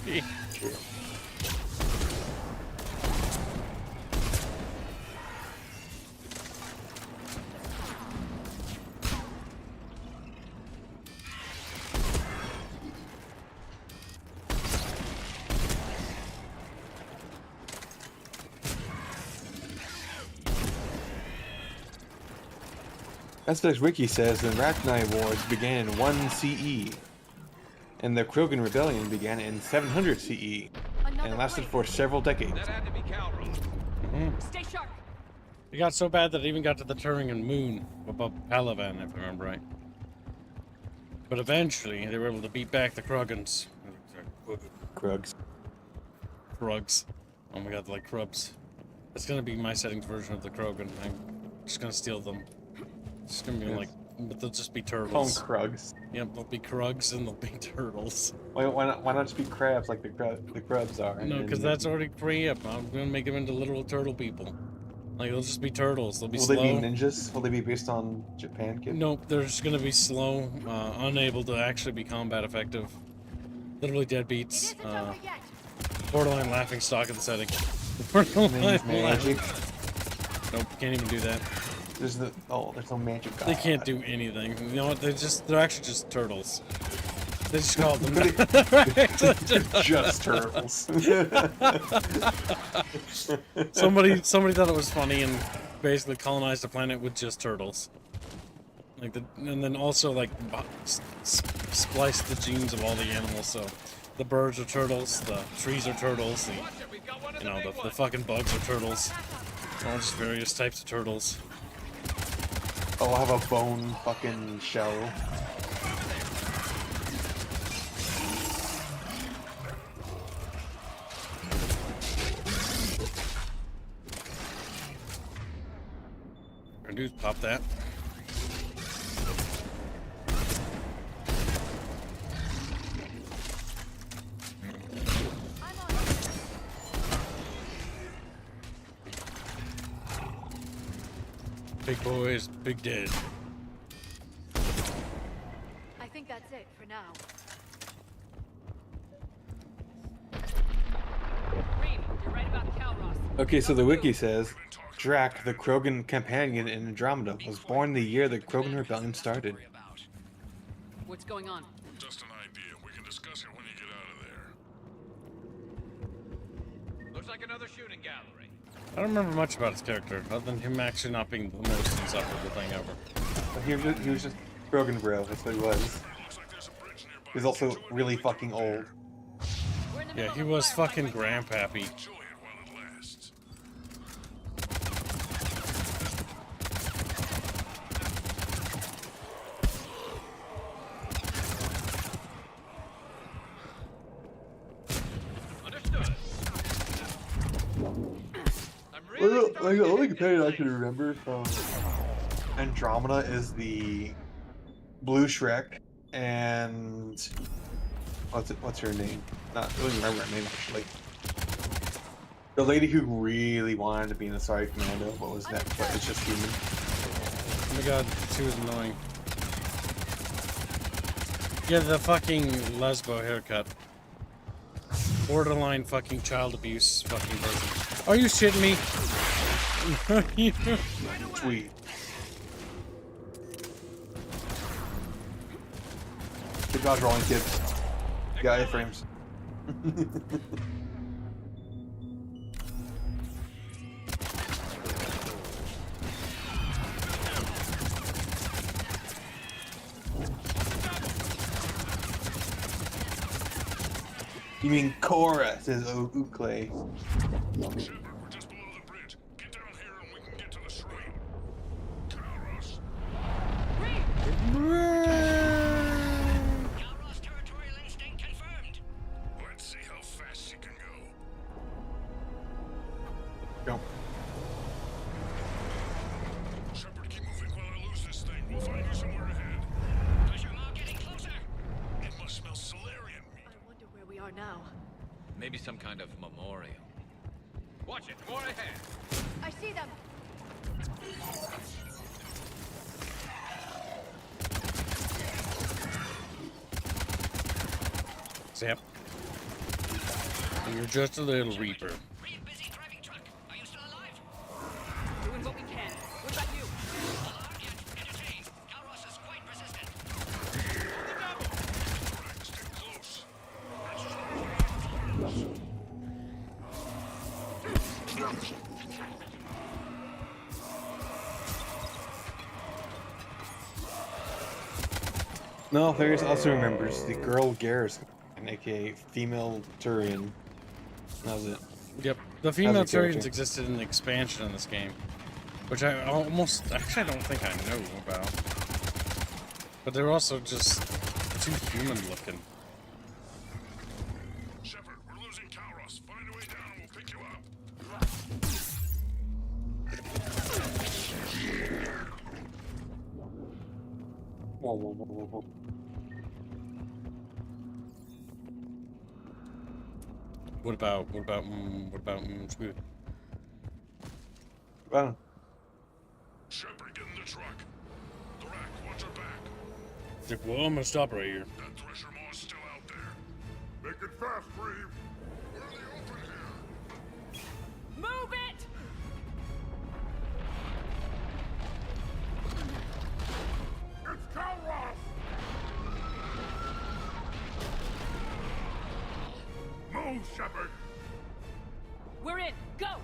That's what Ricky says. The Rachni Wars began in 1 CE, and the Krogan Rebellion began in 700 CE, and lasted for several decades. That had to be Kalros. Stay sharp. It got so bad that it even got to the Turingen moon above Palavan, if I remember right. But eventually, they were able to beat back the Krogans. Krugs. Krugs. Oh my god, they're like Krubs. That's gonna be my settings version of the Krogan. I'm just gonna steal them. It's gonna be like but they'll just be turtles. Krugs. Yep, they'll be Krugs and they'll be turtles. Why not just be crabs like the Krubs are? No, because that's already crab. I'm gonna make them into literal turtle people. Like, they'll just be turtles. They'll be slow. Will they be ninjas? Will they be based on Japan Kid? Nope, they're just gonna be slow, unable to actually be combat effective. Literally deadbeats. Borderline laughing stock at the setting. Borderline magic. Nope, can't even do that. There's no magic. They can't do anything. You know what? They're actually just turtles. They just called them just turtles. somebody thought it was funny and basically colonized the planet with just turtles. And then also like spliced the genes of all the animals. So the birds are turtles, the trees are turtles, the fucking bugs are turtles. All just various types of turtles. Oh, I'll have a bone fucking shell. Our dudes pop that. Big boys, big dead. I think that's it for now. Reeve, you're right about Calros. Okay, so the wiki says, Drac, the Krogan companion in Andromeda, was born the year the Krogan Rebellion started. What's going on? Just an idea. We can discuss it when you get out of there. Looks like another shooting gallery. I don't remember much about his character, other than him actually not being the most insufferable thing ever. He was just Krogan bro, that's what he was. He's also really fucking old. Yeah, he was fucking grandpappy. Like the only companion I can remember from Andromeda is the Blue Shrek and what's her name? I don't even remember her name actually. The lady who really wanted to be in the Sorry Commando, but was that? But it's just human. Oh my god, she was annoying. Yeah, the fucking lesbo haircut. Borderline fucking child abuse fucking person. Are you shitting me? Sweet. Good dodge rolling, kid. You got A-frames. You mean Cora, says Ukle. Let's see how fast she can go. Go. Shepard, keep moving while I lose this thing. We'll find you somewhere ahead. Pressure mall getting closer. It must smell Solarian meat. I wonder where we are now. Maybe some kind of memorial. Watch it, more ahead. I see them. Zap. You're just a little reaper. Busy driving truck. Are you still alive? Doing what we can. What about you? Alarmed yet? Entertained. Calros is quite resistant. Stay close. No, Ferris also remembers the girl Garrison, aka female Turian. That was it. Yep, the female As a character. Turians existed in the expansion in this game, which I almost actually I don't think I know about. But they're also just too human looking. Shepard, we're losing Calros. Find a way down and we'll pick you up. Whoa, whoa, whoa, whoa, whoa. What about screw? Wow. Shepard, get in the truck. The rack wants her back. Well, I'm gonna stop right here. That thresher maw's still out there. Make it fast, Reeve. We're in the open here. Move it! It's Calross! Move, Shepard! We're in. Go!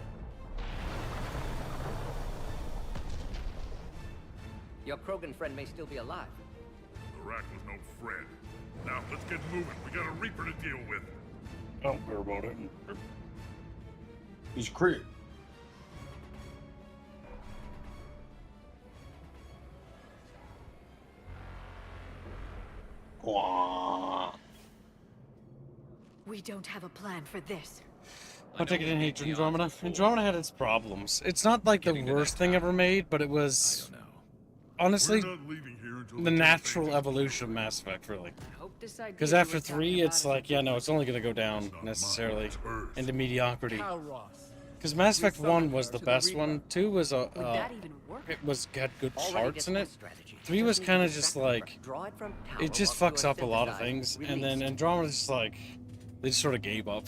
Your Krogan friend may still be alive. The rack was no friend. Now, let's get moving. We got a Reaper to deal with. I don't care about it. He's crit. We don't have a plan for this. I'll take it in hate Andromeda. Andromeda had its problems. It's not like the worst thing ever made, but it was honestly the natural evolution of Mass Effect, really. Because after 3, it's like, yeah, no, it's only going to go down necessarily into mediocrity. Because Mass Effect 1 was the best one. 2 was it had good parts in it. 3 was kind of just like, it just fucks up a lot of things, and then Andromeda's just like, they just sort of gave up.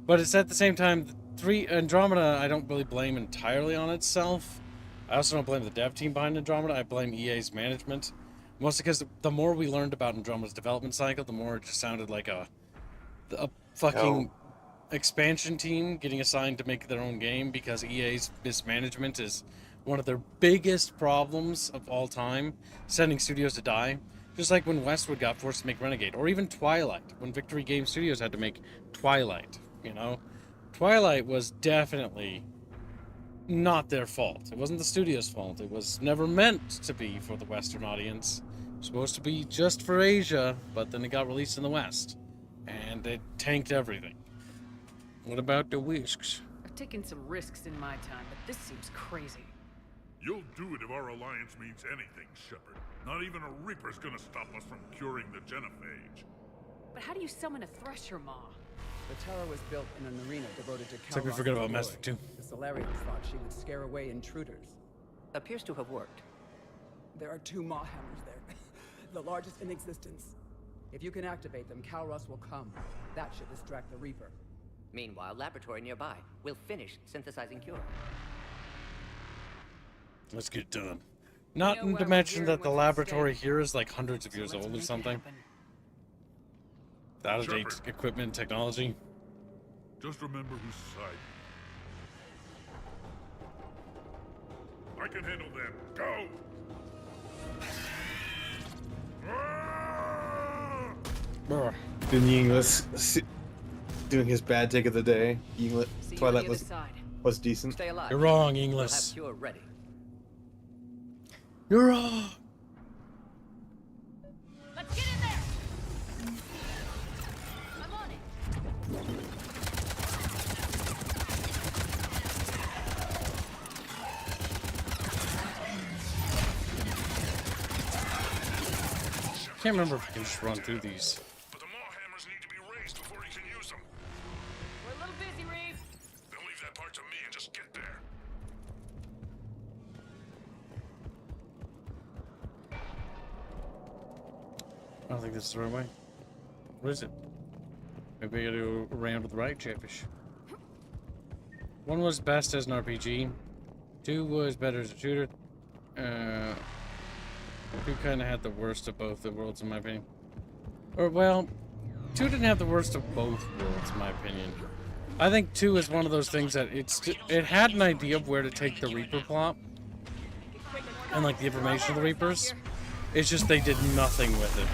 But it's at the same time, Andromeda, I don't really blame entirely on itself. I also don't blame the dev team behind Andromeda. I blame EA's management. Mostly because the more we learned about Andromeda's development cycle, the more it just sounded like a fucking expansion team getting assigned to make their own game, because EA's mismanagement is one of their biggest problems of all time, sending studios to die. Just like when Westwood got forced to make Renegade, or even Twilight, when Victory Game Studios had to make Twilight, you know? Twilight was definitely not their fault. It wasn't the studio's fault. It was never meant to be for the Western audience. It was supposed to be just for Asia, but then it got released in the West. And it tanked everything. What about the Whisks? I've taken some risks in my time, but this seems crazy. You'll do it if our alliance means anything, Shepard. Not even a Reaper's gonna stop us from curing the genophage. But how do you summon a Thresher Maw? The tower was built in an arena devoted to It's like we forgot about Mass Effect 2. The Solarians thought she would scare away intruders. Appears to have worked. There are 2 Maw hammers there, the largest in existence. If you can activate them, Calross will come. That should distract the Reaper. Meanwhile, laboratory nearby. We'll finish synthesizing cure. Let's get done. Not to mention that the laboratory here is like hundreds of years old or something. Out of date equipment and technology. Just remember whose side. I can handle them. Go! Then Yinglis doing his bad take of the day. Yinglis, Twilight was decent. Stay alive. You're wrong, We'll Inglis. have cure ready. You're wrong. Let's get in there! I'm on it. Can't remember if I can just run through these. But the Maw hammers need to be raised before he can use them. We're a little busy, Reeve. Then leave that part to me and just get there. I don't think this is the right way. What is it? Maybe I gotta go around with the right Chatfish. 1 was best as an RPG. 2 was better as a shooter. 2 kind of had the worst of both the worlds, in my opinion. Or, well, 2 didn't have the worst of both worlds, in my opinion. I think 2 is one of those things that it had an idea of where to take the Reaper plot. And, like, the information of the Reapers. It's just they did nothing with it.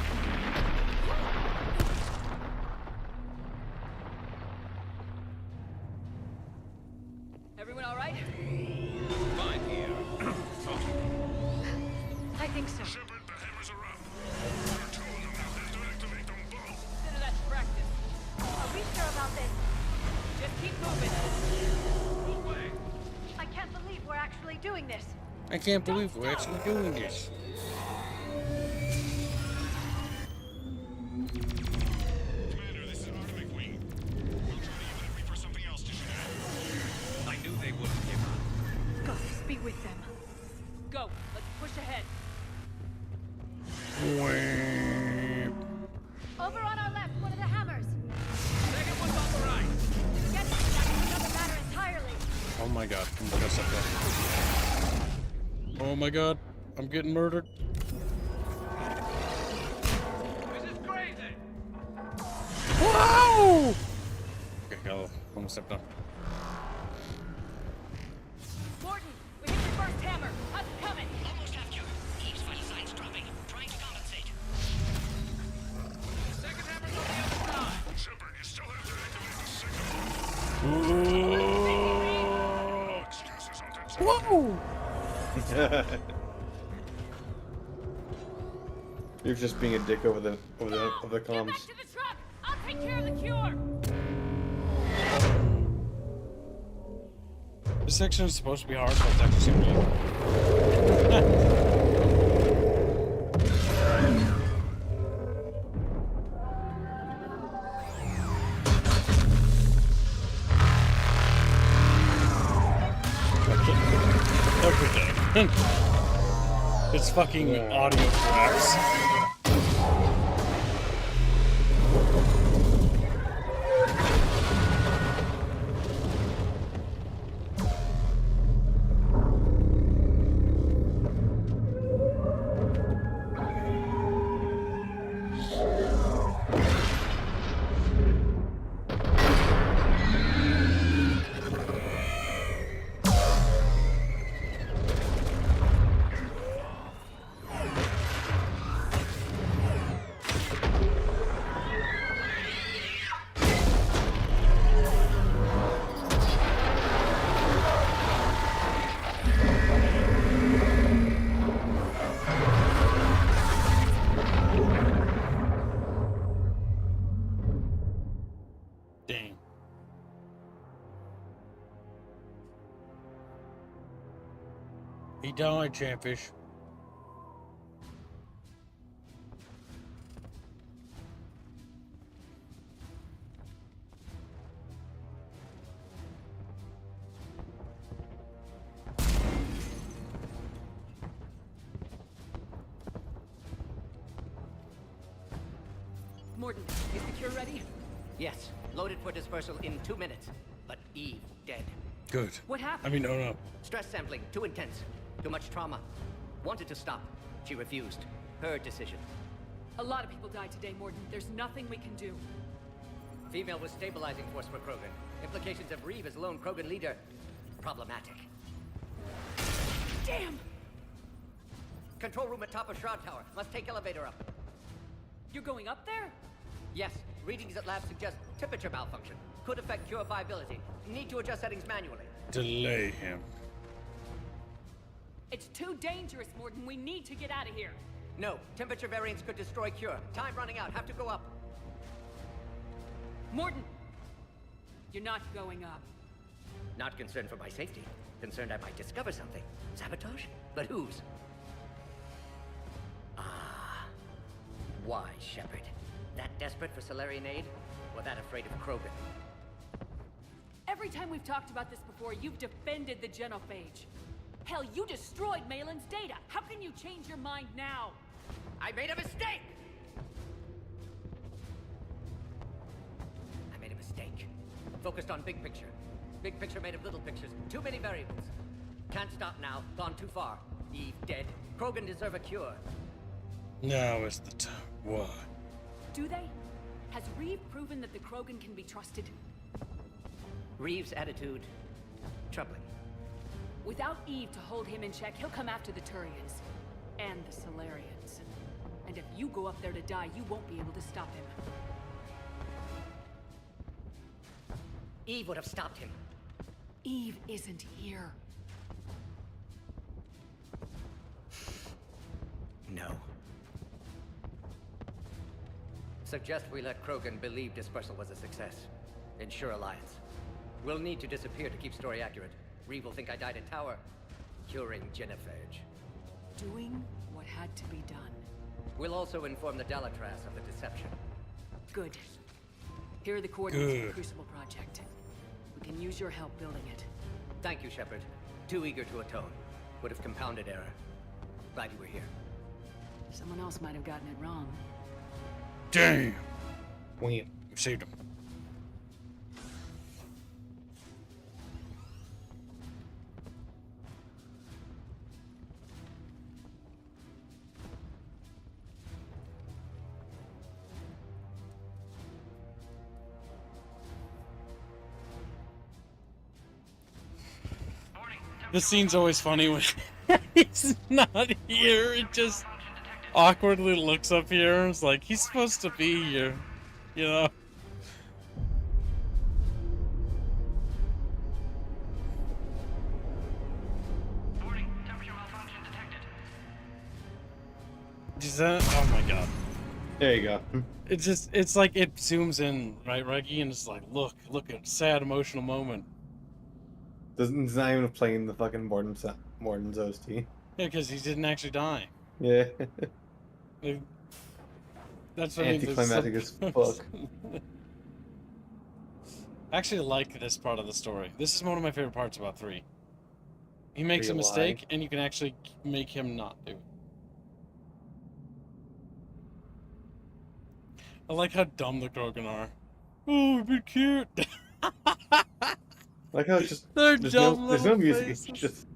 Everyone all right? Fine here. I think so. Shepard, the hammers are up. There are 2 of them out there to activate them both. Consider that practice. Are we sure about this? Just keep moving. I can't believe we're actually doing this. I can't believe we're actually doing this. Commander, this is Aralakh Wing. We'll try to use the Reaper something else to shoot at. I knew they wouldn't give up. Goths, be with them. Go. Let's push ahead. Over on our left, one of the hammers. Second one's on the right. Get that doesn't matter entirely. Oh my god, I'm gonna suck up. Oh my god, I'm getting murdered. This is crazy. Wow! Okay, I'll almost step down. Morton, we hit your first hammer. How's it coming? Almost have you. Eve's vital signs dropping. Trying to compensate. Second hammer's on the other side. Shepard, you still have to activate the second one. Whoa! You're just being a dick over the comms. Get back to the truck. I'll take care of the cure. This section is supposed to be hard, but it's actually simple. Everything. It's fucking audio tracks. He died, Chatfish. Morton, is the cure ready? Yes, loaded for dispersal in 2 minutes. But Eve dead. Good. What happened? I mean, oh no. Stress sampling, too intense. Too much trauma. Wanted to stop. She refused. Her decision. A lot of people died today, Morton. There's nothing we can do. Female was stabilizing force for Krogan. Implications of Reeve as lone Krogan leader. Problematic. Damn! Control room at top of Shroud Tower. Must take elevator up. You're going up there? Yes. Readings at lab suggest temperature malfunction. Could affect cure viability. Need to adjust settings manually. Delay him. It's too dangerous, Morton. We need to get out of here. No. Temperature variance could destroy cure. Time running out. Have to go up. Morton! You're not going up. Not concerned for my safety. Concerned I might discover something. Sabotage? But whose? Ah. Why, Shepard? That desperate for Solarian aid? Or that afraid of Krogan? Every time we've talked about this before, you've defended the genophage. Hell, you destroyed Malin's data. How can you change your mind now? I made a mistake! I made a mistake. Focused on big picture. Big picture made of little pictures. Too many variables. Can't stop now. Gone too far. Eve dead. Krogan deserve a cure. Now is the time. Why? Do they? Has Reeve proven that the Krogan can be trusted? Reeve's attitude... troubling. Without Eve to hold him in check, he'll come after the Turians. And the Solarians. And if you go up there to die, you won't be able to stop him. Eve would have stopped him. Eve isn't here. No. Suggest we let Krogan believe dispersal was a success. Ensure alliance. We'll need to disappear to keep story accurate. Reeve will think I died in tower. curing genophage. Doing what had to be done. We'll also inform the Delatras of the deception. Good. Here are the coordinates of the Good. Crucible Project. We can use your help building it. Thank you, Shepard. Too eager to atone. Would have compounded error. Glad you were here. Someone else might have gotten it wrong. Damn. Wait. You saved him. This scene's always funny when he's not here. It just awkwardly looks up here. It's like, he's supposed to be here, you know? Is that? Oh my god. There you go. It's like it zooms in, right, Reggie? And it's like, look at sad emotional moment. It's not even playing the fucking Morden's OST. Yeah, because he didn't actually die. Yeah. Like, that's what I mean. Anticlimactic as fuck. I actually like this part of the story. This is one of my favorite parts about 3. He makes a Why? mistake, and you can actually make him not do it. I like how dumb the Krogan are. Oh, be cute. Like how it's just They're there's dumb no little music. faces. It's just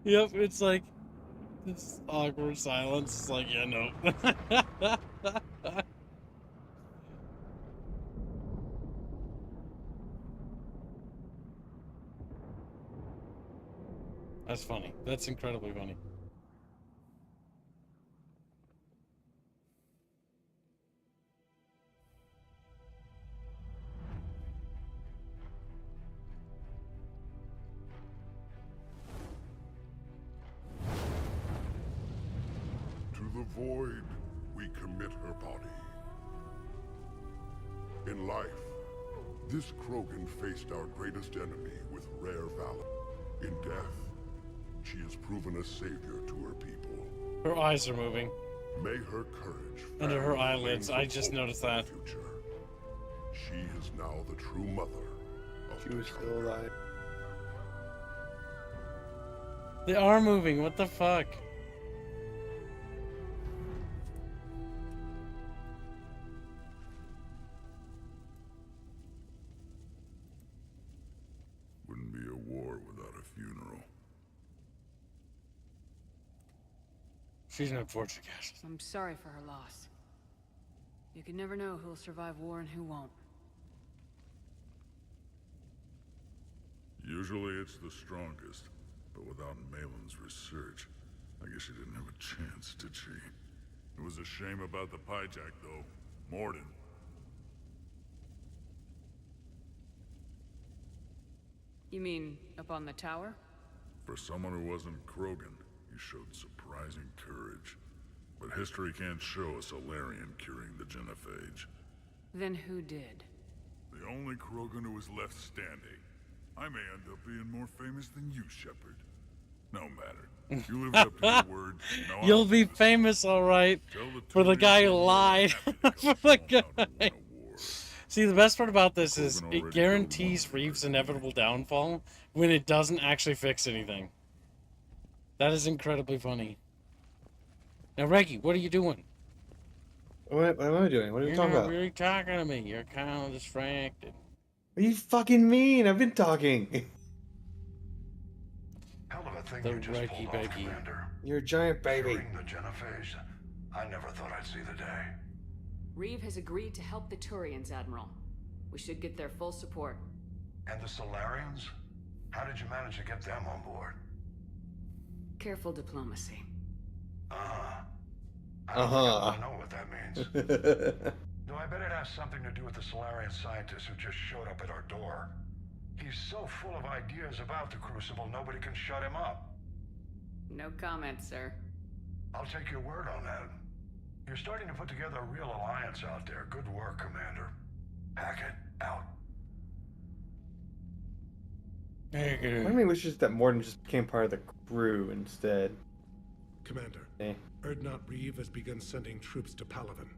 Yep, it's like this awkward silence. It's like, yeah, no. That's funny. That's incredibly funny. To the void, we commit her body. In life, this Krogan faced our greatest enemy with rare valor. In death, she has proven a savior to her people. Her eyes are moving. May her courage Under her fan eyelids. flames I of just hope noticed for the that. future. She is now the true mother of she was still alive. They are moving. What the fuck? Wouldn't be a war without a funeral. She's an unfortunate casualty. I'm sorry for her loss. You can never know who'll survive war and who won't. Usually it's the strongest, but without Malin's research, I guess she didn't have a chance, did she? It was a shame about the hijack, though. Morden. You mean up on the tower? For someone who wasn't Krogan, he showed surprising courage. But history can't show a Solarian curing the genophage. Then who did? The only Krogan who was left standing. I may end up being more famous than you, Shepard. No matter. You lived up to your word. Now You'll be famous, all right, for the guy who lied. For the guy. See, the best part about this is it guarantees Reeves' inevitable downfall when it doesn't actually fix anything. That is incredibly funny. Now, Reggie, what are you doing? What am I doing? What are you talking You're not about? really talking to me. You're kind of distracted. What do you fucking mean? I've been talking. Hell of a thing The you just Reggie pulled off, Beggy. Commander. You're a giant baby. Curing the genophage. I never thought I'd see the day. Reeve has agreed to help the Turians, Admiral. We should get their full support. And the Solarians? How did you manage to get them on board? Careful diplomacy. I don't know what that means. No, I bet it has something to do with the Solarian scientist who just showed up at our door. He's so full of ideas about the Crucible, nobody can shut him up. No comment, sir. I'll take your word on that. You're starting to put together a real alliance out there. Good work, Commander. Hackett, out. Part of me wishes that Morden just became part of the crew instead. Commander, Eh. Erdnot Reeve has begun sending troops to Palaven.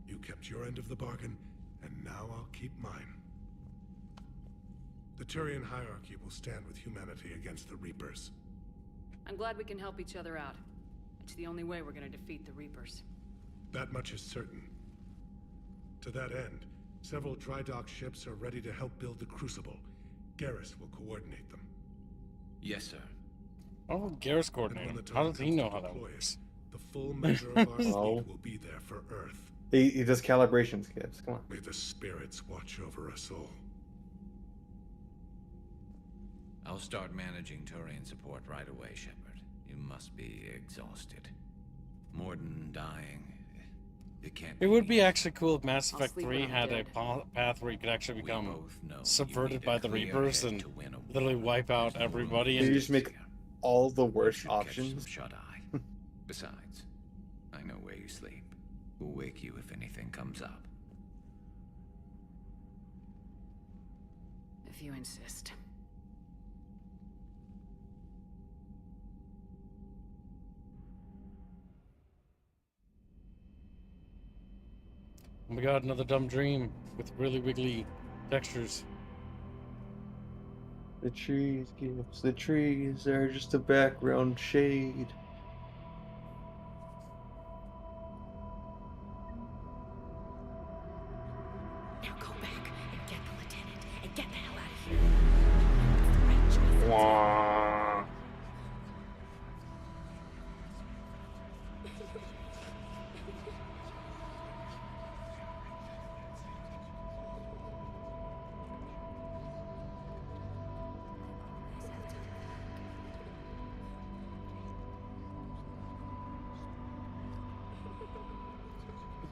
You kept your end of the bargain, and now I'll keep mine. The Turian hierarchy will stand with humanity against the Reapers. I'm glad we can help each other out. It's the only way we're gonna defeat the Reapers. That much is certain. To that end, several dry dock ships are ready to help build the Crucible. Garrus will coordinate them. Yes, sir. Oh, Garrus coordinator. How does he know how that works? The full measure of our fleet will be there for Earth. He does calibration skips. Come on. May the spirits watch over us all. I'll start managing Turian support right away, Shepard. You must be exhausted. Morden dying. It can't It would be actually cool if Mass I'll Effect sleep 3 when I'm had a dead. path where you could actually become both know you subverted need by a the clear Reapers head and to win a war. literally wipe out everybody. You And just make all the worst Should catch options. some shut-eye. Besides, I know where you sleep. We'll wake you if anything comes up. If you insist. Oh my god, another dumb dream with really wiggly textures. The trees, gives the trees are just a background shade. Now go back and get the lieutenant and get the hell out of here. It's the right choice. Wah.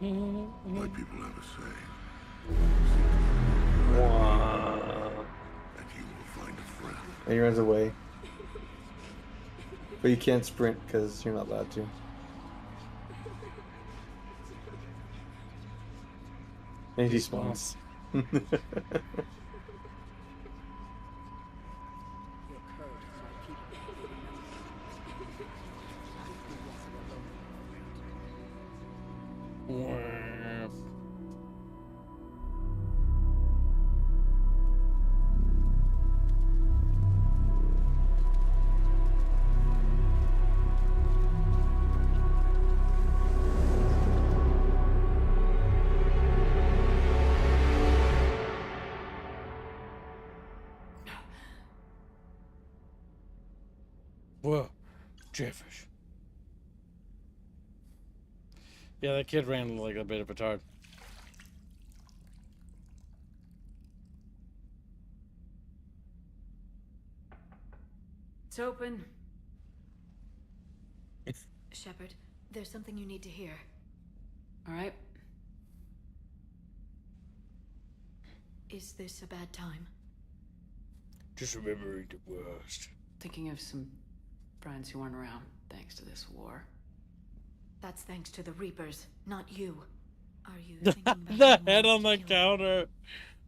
Like people have a saying, Wah. and you will find a friend. And he runs away. But you can't sprint because you're not allowed to. And he spawns. Whoa, Chatfish. Yeah, that kid ran like a bit of a tard. It's open. Shepard, there's something you need to hear. All right. Is this a bad time? Just remembering the worst. Thinking of some friends who aren't around thanks to this war. That's thanks to the Reapers, not you. Are you thinking about The anyone head else on to the kill? counter.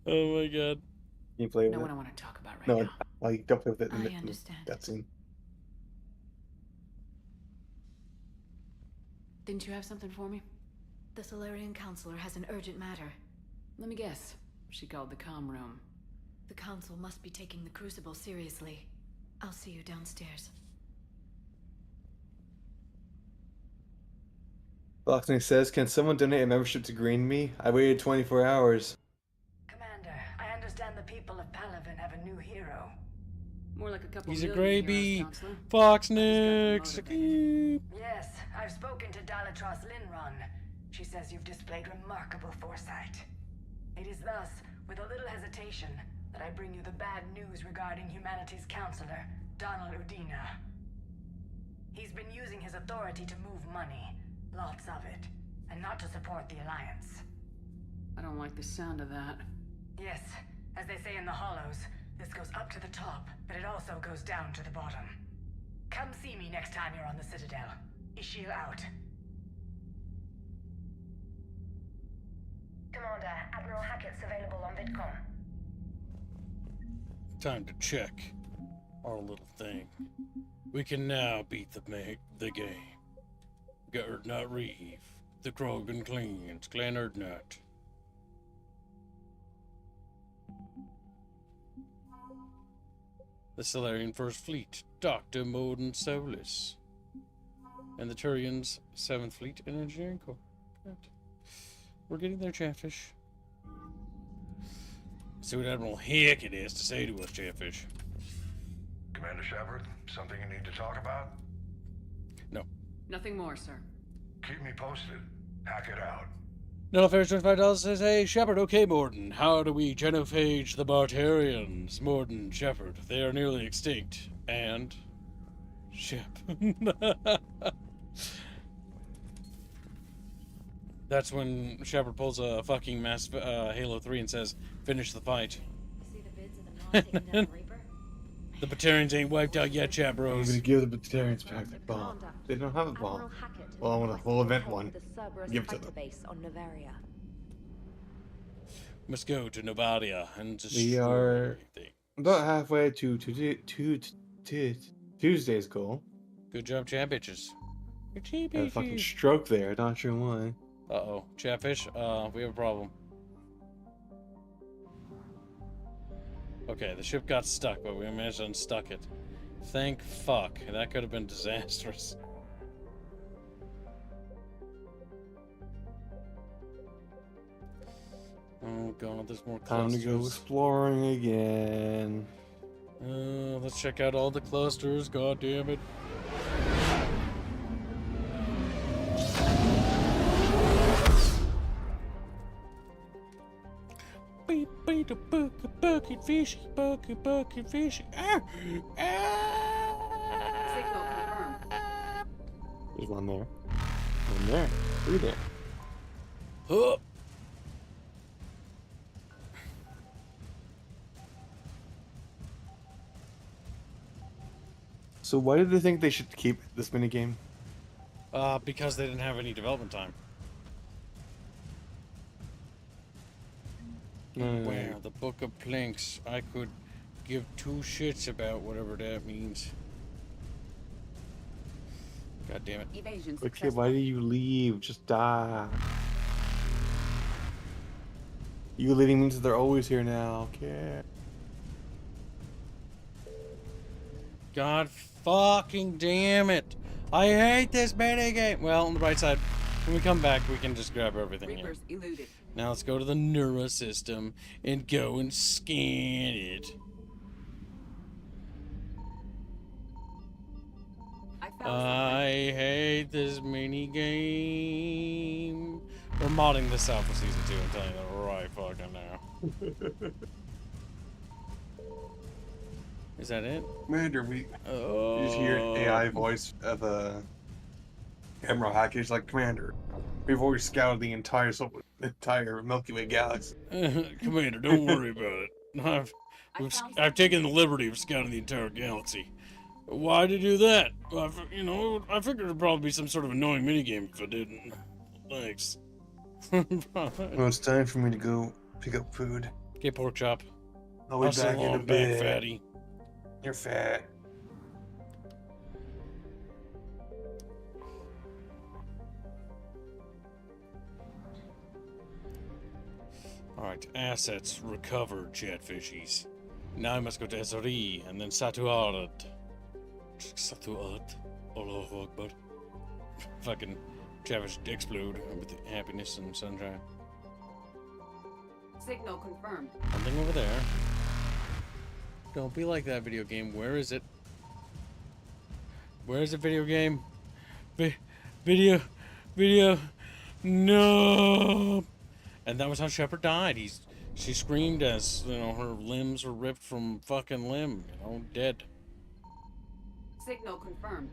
Oh my god. You play with No it? one I want to talk about right No, now. like don't play with it in I the understand. cutscene. Didn't you have something for me? The Solarian Counselor has an urgent matter. Let me guess. She called the comm room. The Council must be taking the Crucible seriously. I'll see you downstairs. Boxing says, can someone donate a membership to Green Me? I waited 24 hours. Commander, I understand the people of Palaven have a new hero. More like a couple He's a million gravy. heroes, Counselor. Fox I just got them Nix. motivated. Yes, I've spoken to Dalatros Linron. She says you've displayed remarkable foresight. It is thus, with a little hesitation, that I bring you the bad news regarding humanity's counselor, Donald Udina. He's been using his authority to move money, lots of it, and not to support the Alliance. I don't like the sound of that. Yes, as they say in the Hollows, this goes up to the top, but it also goes down to the bottom. Come see me next time you're on the Citadel. Ishil out. Commander, Admiral Hackett's available on VidCom. Time to check. our little thing. We can now beat the game. Gerd not reeve. The Krogan cleans. Glenard not. The Solarian First Fleet, Dr. Moden Solus. And the Turian's 7th Fleet and Engineering Corps. Good. We're getting there, Chatfish. See what Admiral Hackett has to say to us, Chatfish. Commander Shepard, something you need to talk about? No. Nothing more, sir. Keep me posted. Hack it out. No, Ferris $25 says, hey, Shepard, okay, Morden. How do we genophage the Bartarians? Morden, Shepard, they are nearly extinct. And... Ship. That's when Shepard pulls a fucking mass Halo 3 and says, finish the fight. See the vids of them not taking down the Reaper? The Batarians ain't wiped out yet, chat bros. I'm gonna give the Batarians back the bomb. They don't have a bomb. Well, I want a full event one. Give it to them. Base on Novaria. Must go to Novaria and destroy We are everything. about halfway to Tuesday's goal. Good job, chat bitches. Had a fucking stroke there, not sure why. Uh-oh. Chatfish, we have a problem. Okay, the ship got stuck, but we managed to unstuck it. Thank fuck. That could have been disastrous. Oh god, there's more clusters. Time to go exploring again. Let's check out all the clusters, god damn it. Bucket fishy, bucket fishy. Signal confirmed. There's one there. One there. 3 there. Huh. So why did they think they should keep this minigame? Because they didn't have any development time. Wow, the Book of Planks. I could give 2 shits about whatever that means. God damn it. Evasion Okay, why did you leave? Just die. You leaving means that they're always here now. Okay. God fucking damn it. I hate this minigame. Well, on the bright side, when we come back, we can just grab everything here. Reapers eluded. Now let's go to the Neura system and go and scan it. I hate this mini game. We're modding this out for season 2, I'm telling you that right fucking now. Is that it? Commander, you just hear AI voice of Admiral Hackett. Like, Commander, we've already scouted the entire Milky Way galaxy. Commander, don't worry about it. I've taken the liberty of scouting the entire galaxy. Why'd you do that? Well, I figured it'd probably be some sort of annoying minigame if I didn't. Thanks. Well, it's time for me to go pick up food. Okay, pork chop. I'll be back in a bit. Fatty. You're fat. Alright, assets recovered, chatfishies. Now I must go to Ezri and then Satuard. Allahu Akbar. Fucking chatfish explode with happiness and sunshine. Signal confirmed. Something over there. Don't be like that, video game. Where is it? Where is the video game? Video. No. And that was how Shepard died. She screamed as, her limbs were ripped from fucking limb, dead. Signal confirmed.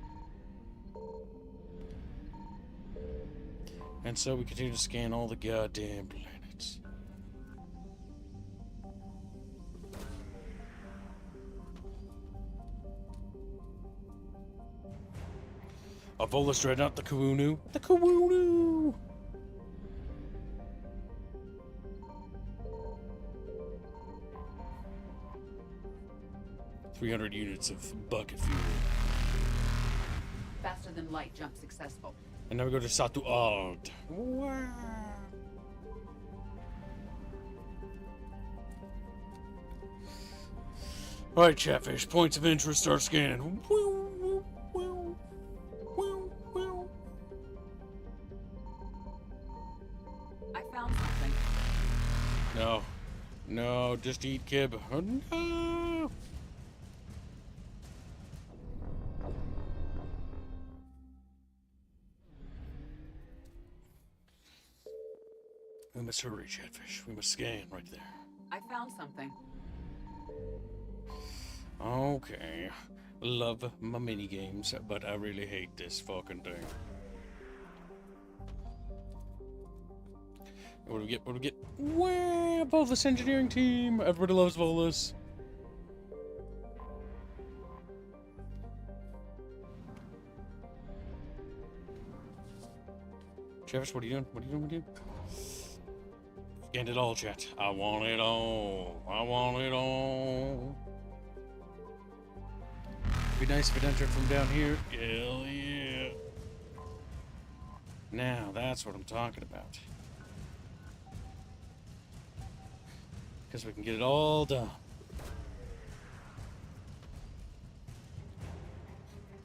And so we continue to scan all the goddamn planets. A Volus Dreadnought, the Kawunu. The Kawunu! 300 units of bucket fuel. Faster than light jump successful. And now we go to Shroud. Wow. Alright, Chatfish. Points of interest start scanning. I found something. No. No, just eat kib. Oh, no. We must hurry, Chatfish. We must scan right there. I found something. Okay. Love my mini games, but I really hate this fucking thing. What do we get? What do we get? Wow, Volus engineering team. Everybody loves Volus. Travis, what are you doing? What are you doing with you? Scanned it all, chat. I want it all. I want it all. Be nice if it entered from down here. Hell yeah. Now, that's what I'm talking about. Because we can get it all done.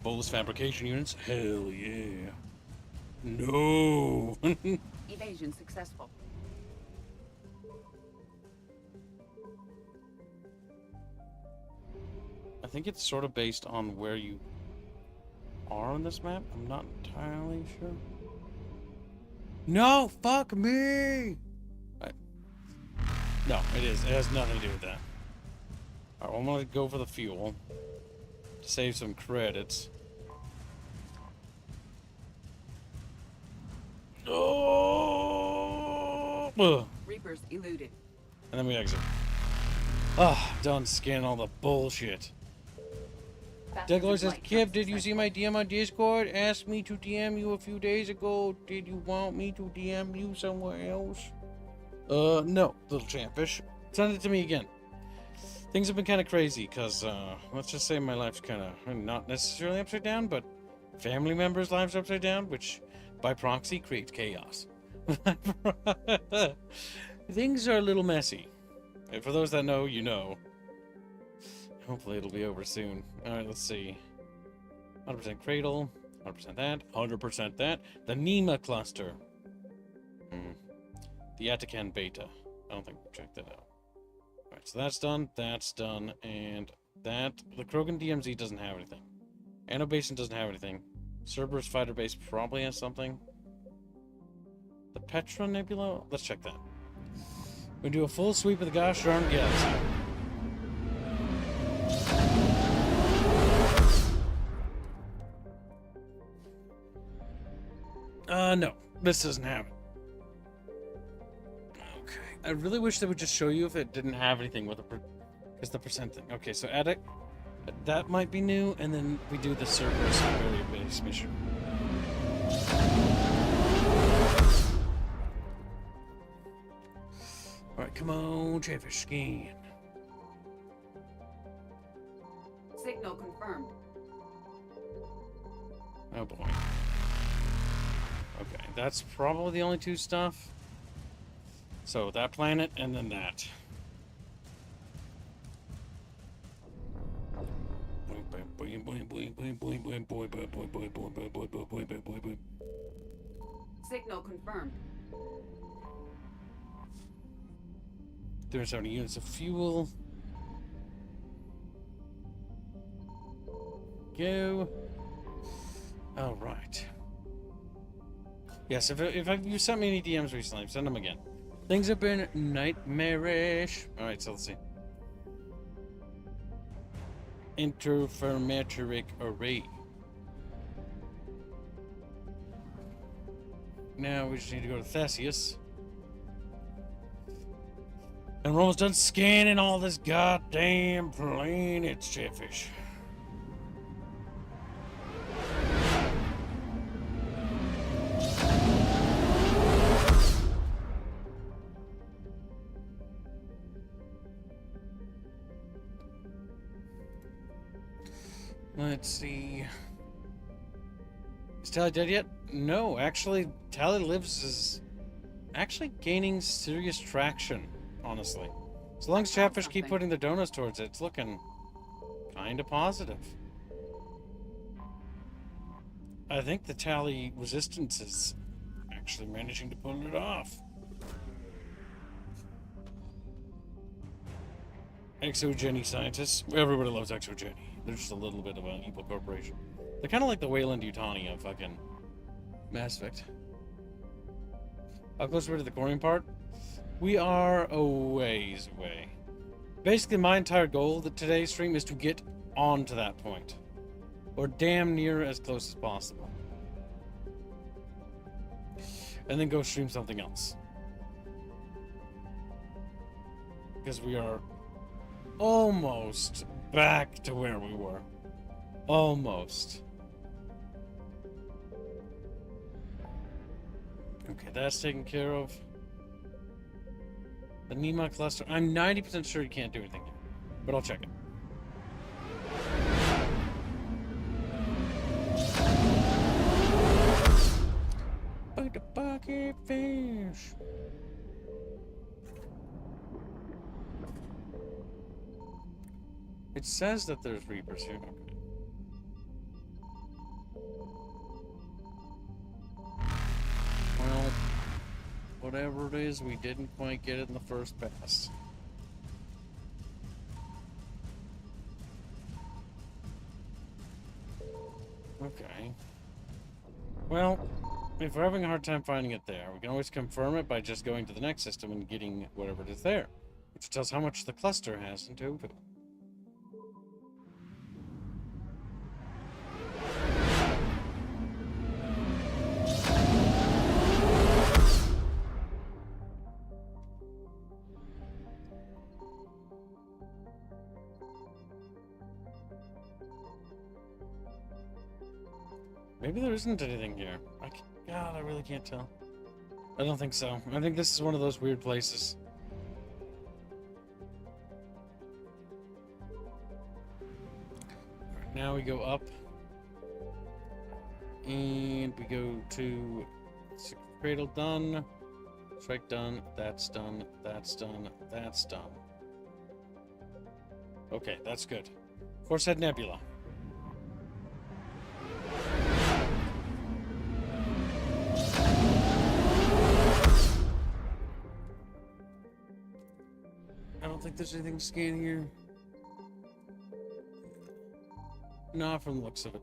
Bolus fabrication units? Hell yeah. No! Evasion successful. I think it's sort of based on where you are on this map. I'm not entirely sure. No! Fuck me! No, it is. It has nothing to do with that. Alright, well, I'm gonna go for the fuel. To save some credits. Oh! Ugh. Reapers eluded. And then we exit. Ah, done scanning all the bullshit. Deglor says, Kib, did you see my DM on Discord? Asked me to DM you a few days ago. Did you want me to DM you somewhere else? No, little Chatfish. Send it to me again. Things have been kind of crazy, because, let's just say my life's kind of, not necessarily upside down, but family members' lives upside down, which, by proxy, creates chaos. Things are a little messy. And for those that know, you know. Hopefully it'll be over soon. Alright, let's see. 100% Cradle, 100% that, 100% that. The Nima cluster. The Atakan Beta. I don't think we checked that out. Alright, so that's done, and that... The Krogan DMZ doesn't have anything. Anno Basin doesn't have anything. Cerberus Fighter Base probably has something. The Petra Nebula? Let's check that. We do a full sweep of the gosh darn galaxy. No. This doesn't have it. Okay. I really wish they would just show you if it didn't have anything with because the percent thing. Okay, so add it. That might be new, and then we do the Cerberus area base mission. Alright, come on, Chatfish, scan. Signal confirmed. Oh boy. Okay, that's probably the only two stuff. So that planet and then that. Signal confirmed. 370 units of fuel. Go. All right. Yes, if you sent me any DMs recently, send them again. Things have been nightmarish. All right, so let's see. Interferometric array. Now we just need to go to Theseus. And we're almost done scanning all this goddamn planet, Chatfish. Let's see. Is Tally dead yet? No, actually, Tally lives is actually gaining serious traction, honestly. As long as Chatfish keep putting their donuts towards it, it's looking kind of positive. I think the Tally resistance is actually managing to pull it off. Exogeny scientists. Everybody loves Exogeny. They're just a little bit of an evil corporation. They're kind of like the Wayland Yutani of fucking Mass Effect. How close are we to the coring part? We are a ways away. Basically, my entire goal of today's stream is to get on to that point. Or damn near as close as possible. And then go stream something else. Because we are almost back to where we were. Almost. Okay, that's taken care of. The Nima cluster. I'm 90% sure you can't do anything here, but I'll check it. Bite the bucket fish. It says that there's Reapers here. Okay. Well, whatever it is, we didn't quite get it in the first pass. Okay. Well, if we're having a hard time finding it there, we can always confirm it by just going to the next system and getting whatever it is there, which tells how much the cluster has in total. Maybe there isn't anything here. God, I really can't tell. I don't think so. I think this is one of those weird places. Right, now we go up. And we go to Secret Cradle done. Strike done. That's done. That's done. That's done. Okay, that's good. Forcehead Nebula. I don't think there's anything to scan here. Not from the looks of it.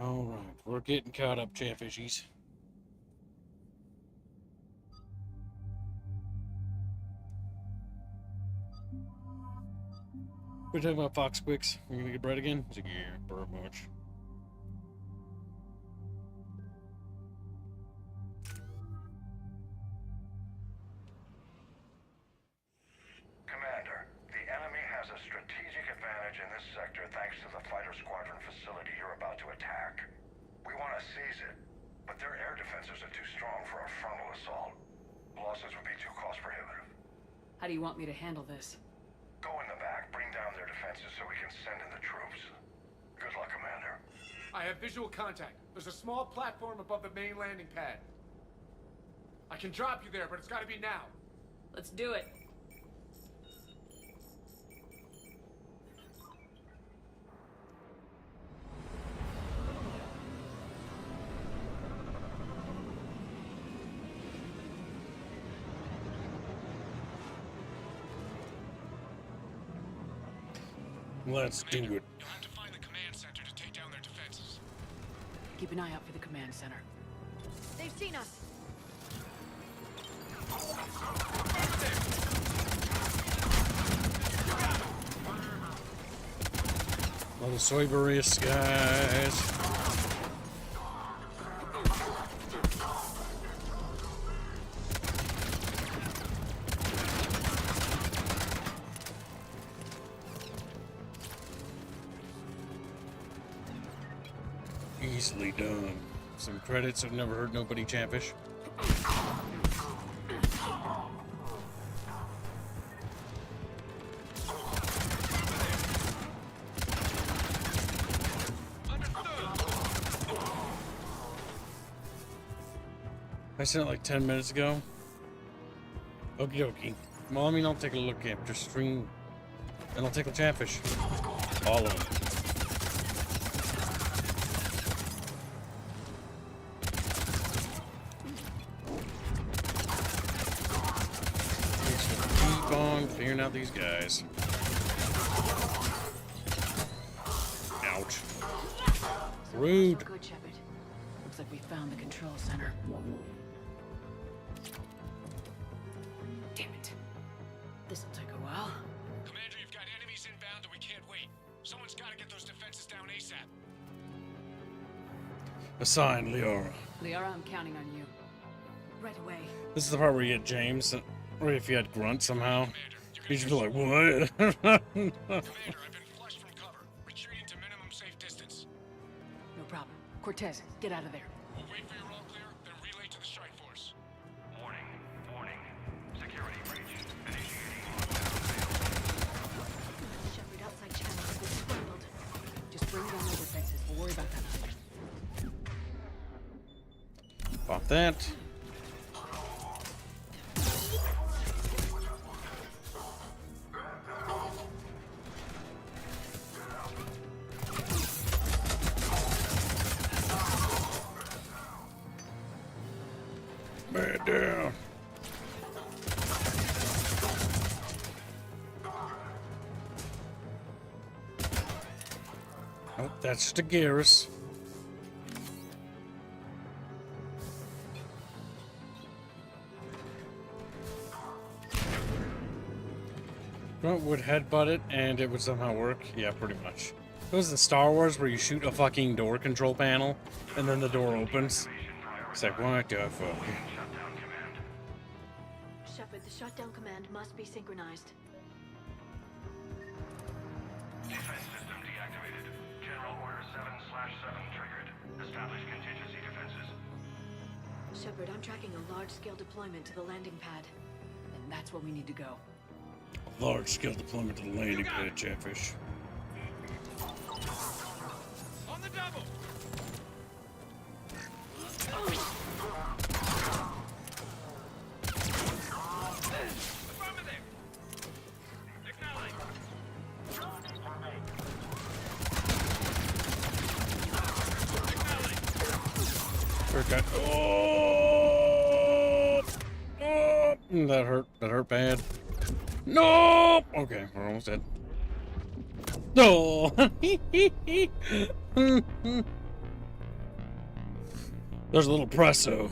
Alright, we're getting caught up, Chatfishies. We're talking about Fox Quicks. We're gonna get bread again? It's like, yeah, very much. Commander, the enemy has a strategic advantage in this sector thanks to the fighter squadron facility you're about to attack. We want to seize it, but their air defenses are too strong for a frontal assault. Losses would be too cost prohibitive. How do you want me to handle this? Go in the back, bring down their defenses so we can send in the troops. Good luck, Commander. I have visual contact. There's a small platform above the main landing pad. I can drop you there, but it's gotta be now. Let's do it. Let's do it. You'll have to find the command center to take down their defenses. Keep an eye out for the command center. They've seen us. All the Cerberus guys. Easily done. Some credits. I've never heard nobody Chatfish. I sent it like 10 minutes ago. Okie dokie. Well, I mean, I'll take a look at just stream, and I'll take the chatfish. All of them. Keep on clearing out these guys. Ouch. Rude. Good, Shepard. Looks like we found the control center. Damn it. This'll take a while. Commander, you've got enemies inbound and we can't wait. Someone's got to get those defenses down ASAP. Assign Liara. Liara, I'm counting on you. Right away. This is the part where you get James, or if you had Grunt somehow. He'd just be like, what? Commander, I've been flushed from cover. Retreating to minimum safe distance. No problem. Cortez, get out of there. We'll wait for your all clear, then relay to the strike force. Warning. Warning. Security breach. Initiating Shepard, outside channel has been scrambled. Just bring down the defenses. We'll worry about that later. Pop that. Man down. Oh, that's just a Garrus. Grunt would headbutt it and it would somehow work. Yeah, pretty much. It was in Star Wars where you shoot a fucking door control panel and then the door opens. It's like, what the fuck? Shepard, the shutdown command must be synchronized. Defense system deactivated. General Order 7/7 triggered. Establish contingency defenses. Shepard, I'm tracking a large-scale deployment to the landing pad. And that's where we need to go. Large-scale deployment to the landing pad, Chatfish. On the double! Okay. Oh! That hurt. That hurt bad. No! Okay, we're almost dead. No! There's a little presso.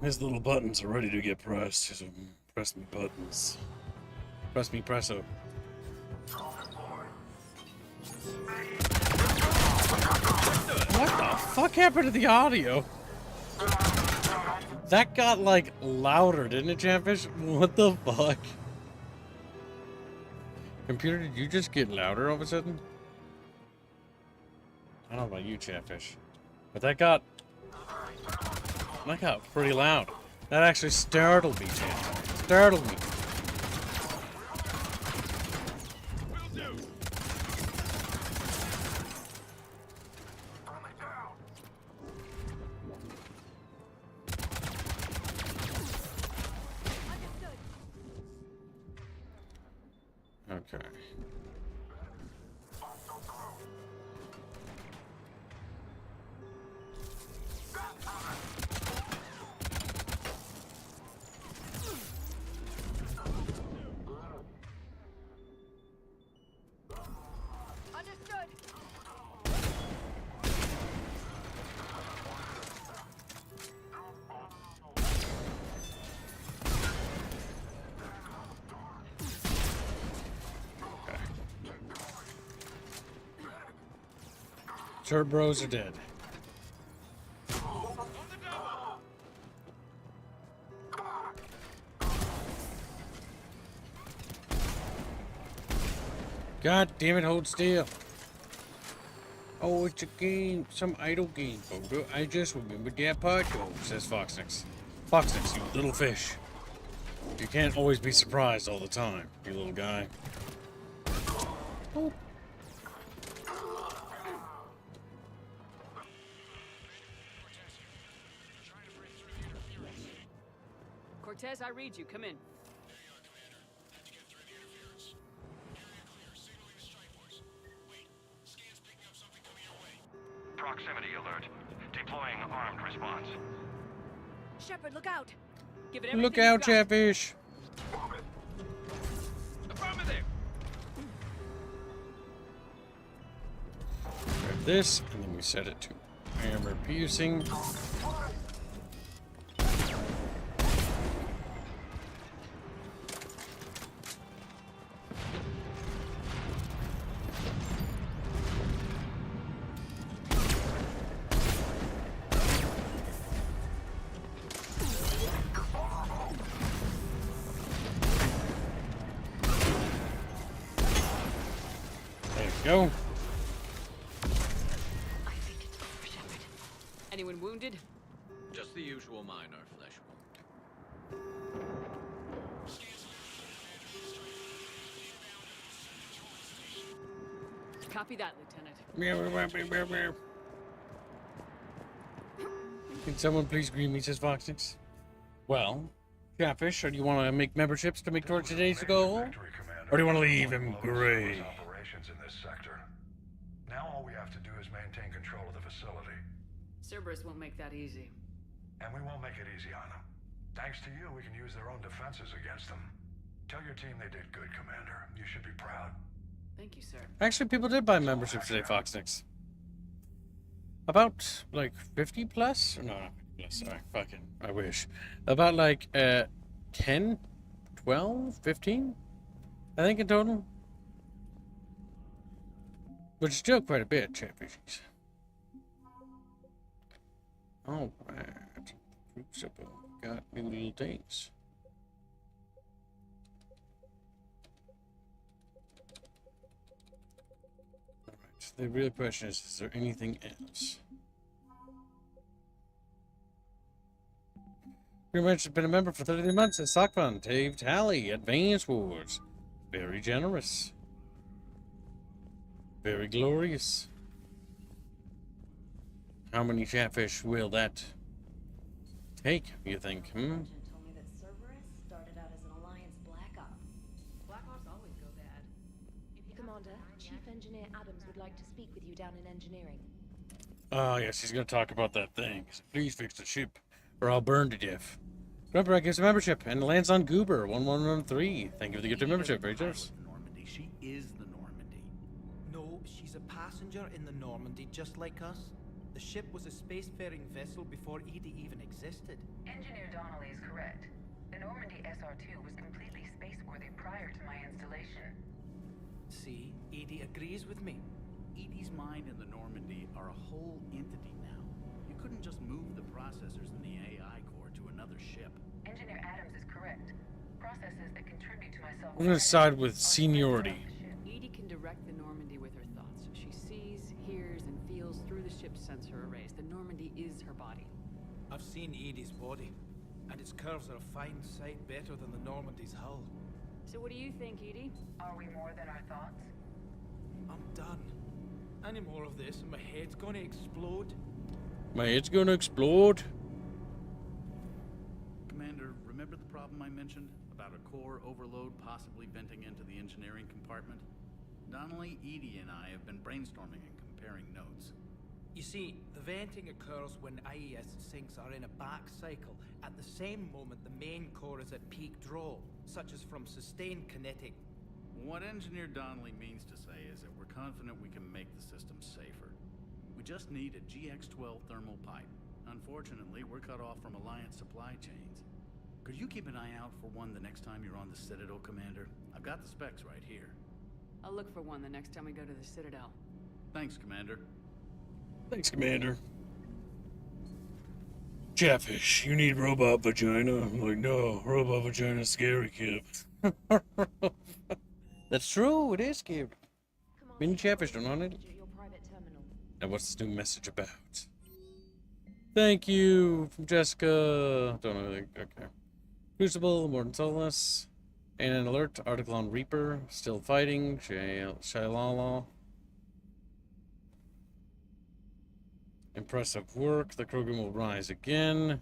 His little buttons are ready to get pressed. So press me buttons. Press me presso. What the fuck happened to the audio? That got like louder, didn't it, Chatfish? What the fuck? Computer, did you just get louder all of a sudden? I don't know about you, Chatfish, but that got pretty loud. That actually startled me, Chatfish. Startled me. Okay. Understood. Cerberus are dead. God damn it, hold still. Oh, it's a game. Some idle game, photo. I just remembered that part code, says Foxnix. Foxnix, you little fish. You can't always be surprised all the time, you little guy. Oh. Cortez, I read you. Come in. Proximity alert. Deploying armed response. Shepard, look out! Give it Look everything out, you've got. Chatfish. Affirmative! Grab this, and then we set it to armor piercing. Go. Anyone wounded? Just the usual minor flesh wound. Copy that, Lieutenant. Can someone please greet me, says Foxnix? Well, Chatfish, or do you want to make memberships to make towards today's goal? Or do you want to leave him gray? Operations in this sector. Now all we have to do is maintain control of the facility. Cerberus won't make that easy. And we won't make it easy on them. Thanks to you, we can use their own defenses against them. Tell your team they did good, Commander. You should be proud. Thank you, sir. Actually, people did buy memberships today, Foxnix. About, like, 50 plus? No, not 50 plus, sorry. Fucking, I wish. About, like, 10, 12, 15? I think in total. Which is still quite a bit, Chatfishies. Alright. Crucible. Got new little things. Alright. The real question is there anything else? Pretty much has been a member for 33 months at Sock Fund. Dave Tally, Advance Wars. Very generous. Very glorious. How many Chatfish will that take, you think? Told me that Cerberus started out as an Alliance Black Op. Black Ops always go bad. Commander, Chief Engineer Adams would like to speak with you down in engineering. Oh, yes, he's going to talk about that thing. Please fix the ship, or I'll burn to death. Grumper gives a membership and lands on Goober 1113. Thank you for the gift of membership, very generous. Normandy. She is the Normandy. No, she's a passenger in the Normandy, just like us. The ship was a spacefaring vessel before Edie even existed. Engineer Donnelly is correct. The Normandy SR-2 was completely spaceworthy prior to my installation. See, Edie agrees with me. Edie's mind and the Normandy are a whole entity now. You couldn't just move the processors in the AI core to another ship. Engineer Adams is correct. Processes that contribute to my self. I'm going to side with seniority. Edie can direct the Normandy with her thoughts. She sees, hears, and feels through the ship's sensor arrays. The Normandy is her body. I've seen Edie's body, and its curves are a fine sight better than the Normandy's hull. So what do you think, Edie? Are we more than our thoughts? I'm done. Any more of this and my head's gonna explode. My head's gonna explode. Commander, remember the problem I mentioned about a core overload possibly venting into the engineering compartment? Donnelly, Edie, and I have been brainstorming and comparing notes. You see, the venting occurs when IES sinks are in a back cycle. At the same moment, the main core is at peak draw, such as from sustained kinetic. What Engineer Donnelly means to say is that we're confident we can make the system safer. We just need a GX-12 thermal pipe. Unfortunately, we're cut off from Alliance supply chains. Could you keep an eye out for one the next time you're on the Citadel, Commander? I've got the specs right here. I'll look for one the next time we go to the Citadel. Thanks, Commander. Thanks, Commander. Chatfish, you need robot vagina. I'm like, no, robot vagina scary, kid. That's true, it is scary. Mini Chatfish don't want it. Now what's this new message about? Thank you from Jessica. Don't know. Okay. Crucible, Morton Solus. And an alert. Article on Reaper. Still fighting. Shailala. Impressive work. The Krogan will rise again.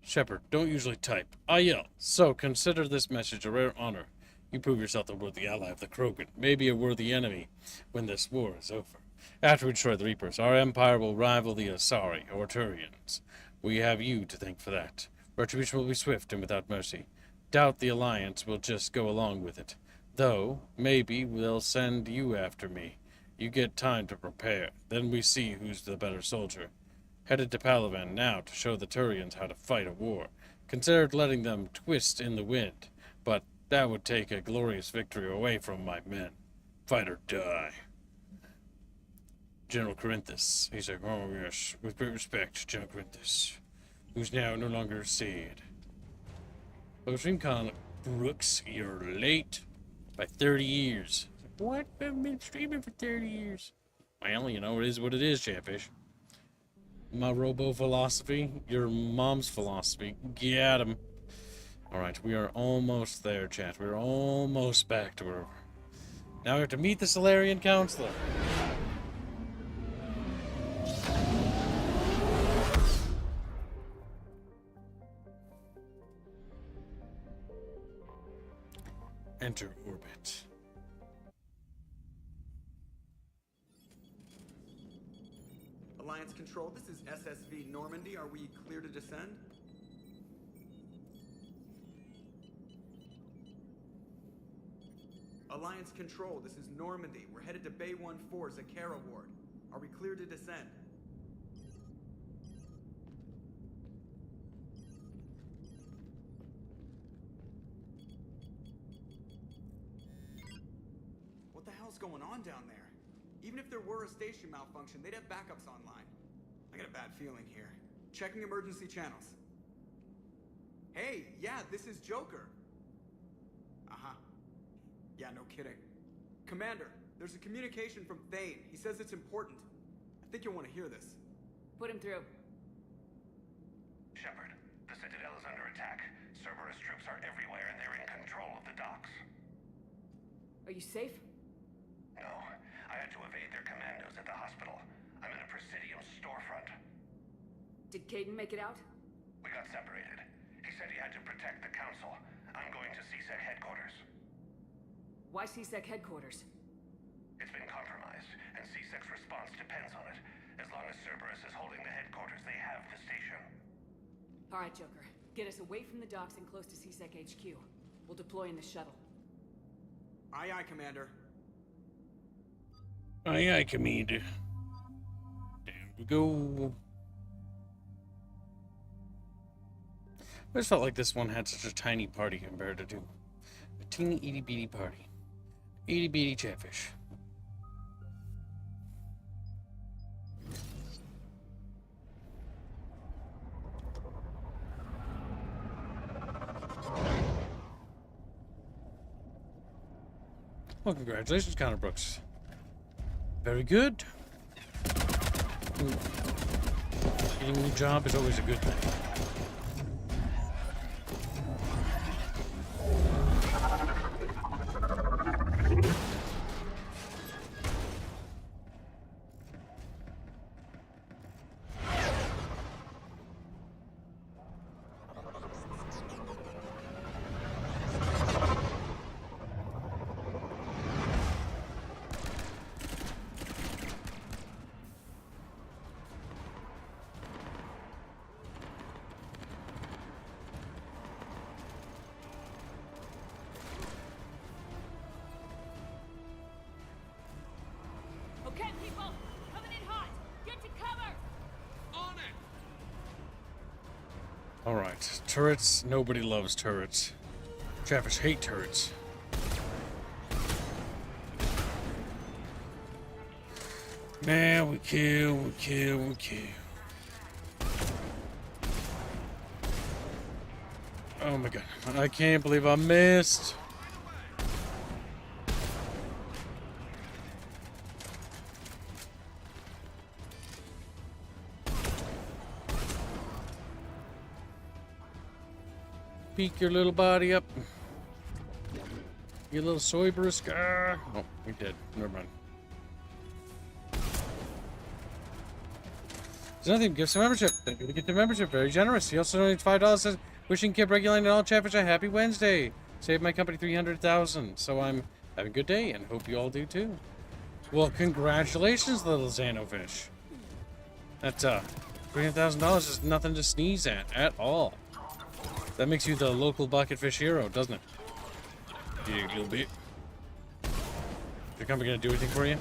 Shepard, don't usually type. I yell. So, consider this message a rare honor. You prove yourself a worthy ally of the Krogan, maybe a worthy enemy when this war is over. After we destroy the Reapers, our empire will rival the Asari, or Turians. We have you to thank for that. Retribution will be swift and without mercy. Doubt the Alliance will just go along with it. Though, maybe they'll send you after me. You get time to prepare. Then we see who's the better soldier. Headed to Palavan now to show the Turians how to fight a war. Considered letting them twist in the wind, but that would take a glorious victory away from my men. Fight or die. General Corinthus. He's like, oh yes, with great respect, General Corinthus, who's now no longer said. Stream Con Brooks, you're late by 30 years. What? I've been streaming for 30 years. Well, you know, it is what it is, Chatfish. My robo philosophy, your mom's philosophy. Get him. Alright, we are almost there, chat. We're almost back to where. Now we have to meet the Solarian Counselor. Enter orbit. Alliance Control, this is SSV Normandy. Are we clear to descend? Alliance Control, this is Normandy. We're headed to Bay 1-4, Zakara Ward. Are we clear to descend? What the hell's going on down there? Even if there were a station malfunction, they'd have backups online. I got a bad feeling here. Checking emergency channels. Hey, yeah, this is Joker. Uh-huh. Yeah, no kidding. Commander, there's a communication from Thane. He says it's important. I think you'll want to hear this. Put him through. Shepard, the Citadel is under attack. Cerberus troops are everywhere and they're in control of the docks. Are you safe? No, I had to evade their commandos at the hospital. I'm in a Presidium storefront. Did Caden make it out? We got separated. He said he had to protect the Council. I'm going to CSEC headquarters. Why CSEC headquarters? It's been compromised, and CSEC's response depends on it. As long as Cerberus is holding the headquarters, they have the station. All right, Joker. Get us away from the docks and close to CSEC HQ. We'll deploy in the shuttle. Aye, aye, Commander. Aye, aye, Commander. There we go. I just felt like this one had such a tiny party compared to a teeny itty bitty party. Itty bitty Chatfish. Well, congratulations, Connor Brooks. Very good. Getting a new job is always a good thing. Okay, people! Coming in hot! Get to cover! On it! Alright, turrets. Nobody loves turrets. Chatfish hate turrets. Man, we kill. Oh my god, I can't believe I missed. Peek your little body up. You little Cerberus. Oh, we did. Never mind. There's nothing. Give some membership. Thank you to get the membership. Very generous. He also donates $5. Says, wishing Kip Reguline and all Chatfish a happy Wednesday. Saved my company $300,000. So I'm having a good day and hope you all do too. Well, congratulations, little Xanofish. That $300,000 is nothing to sneeze at all. That makes you the local bucketfish hero, doesn't it? Yeah, you'll be. Your company gonna do anything for you?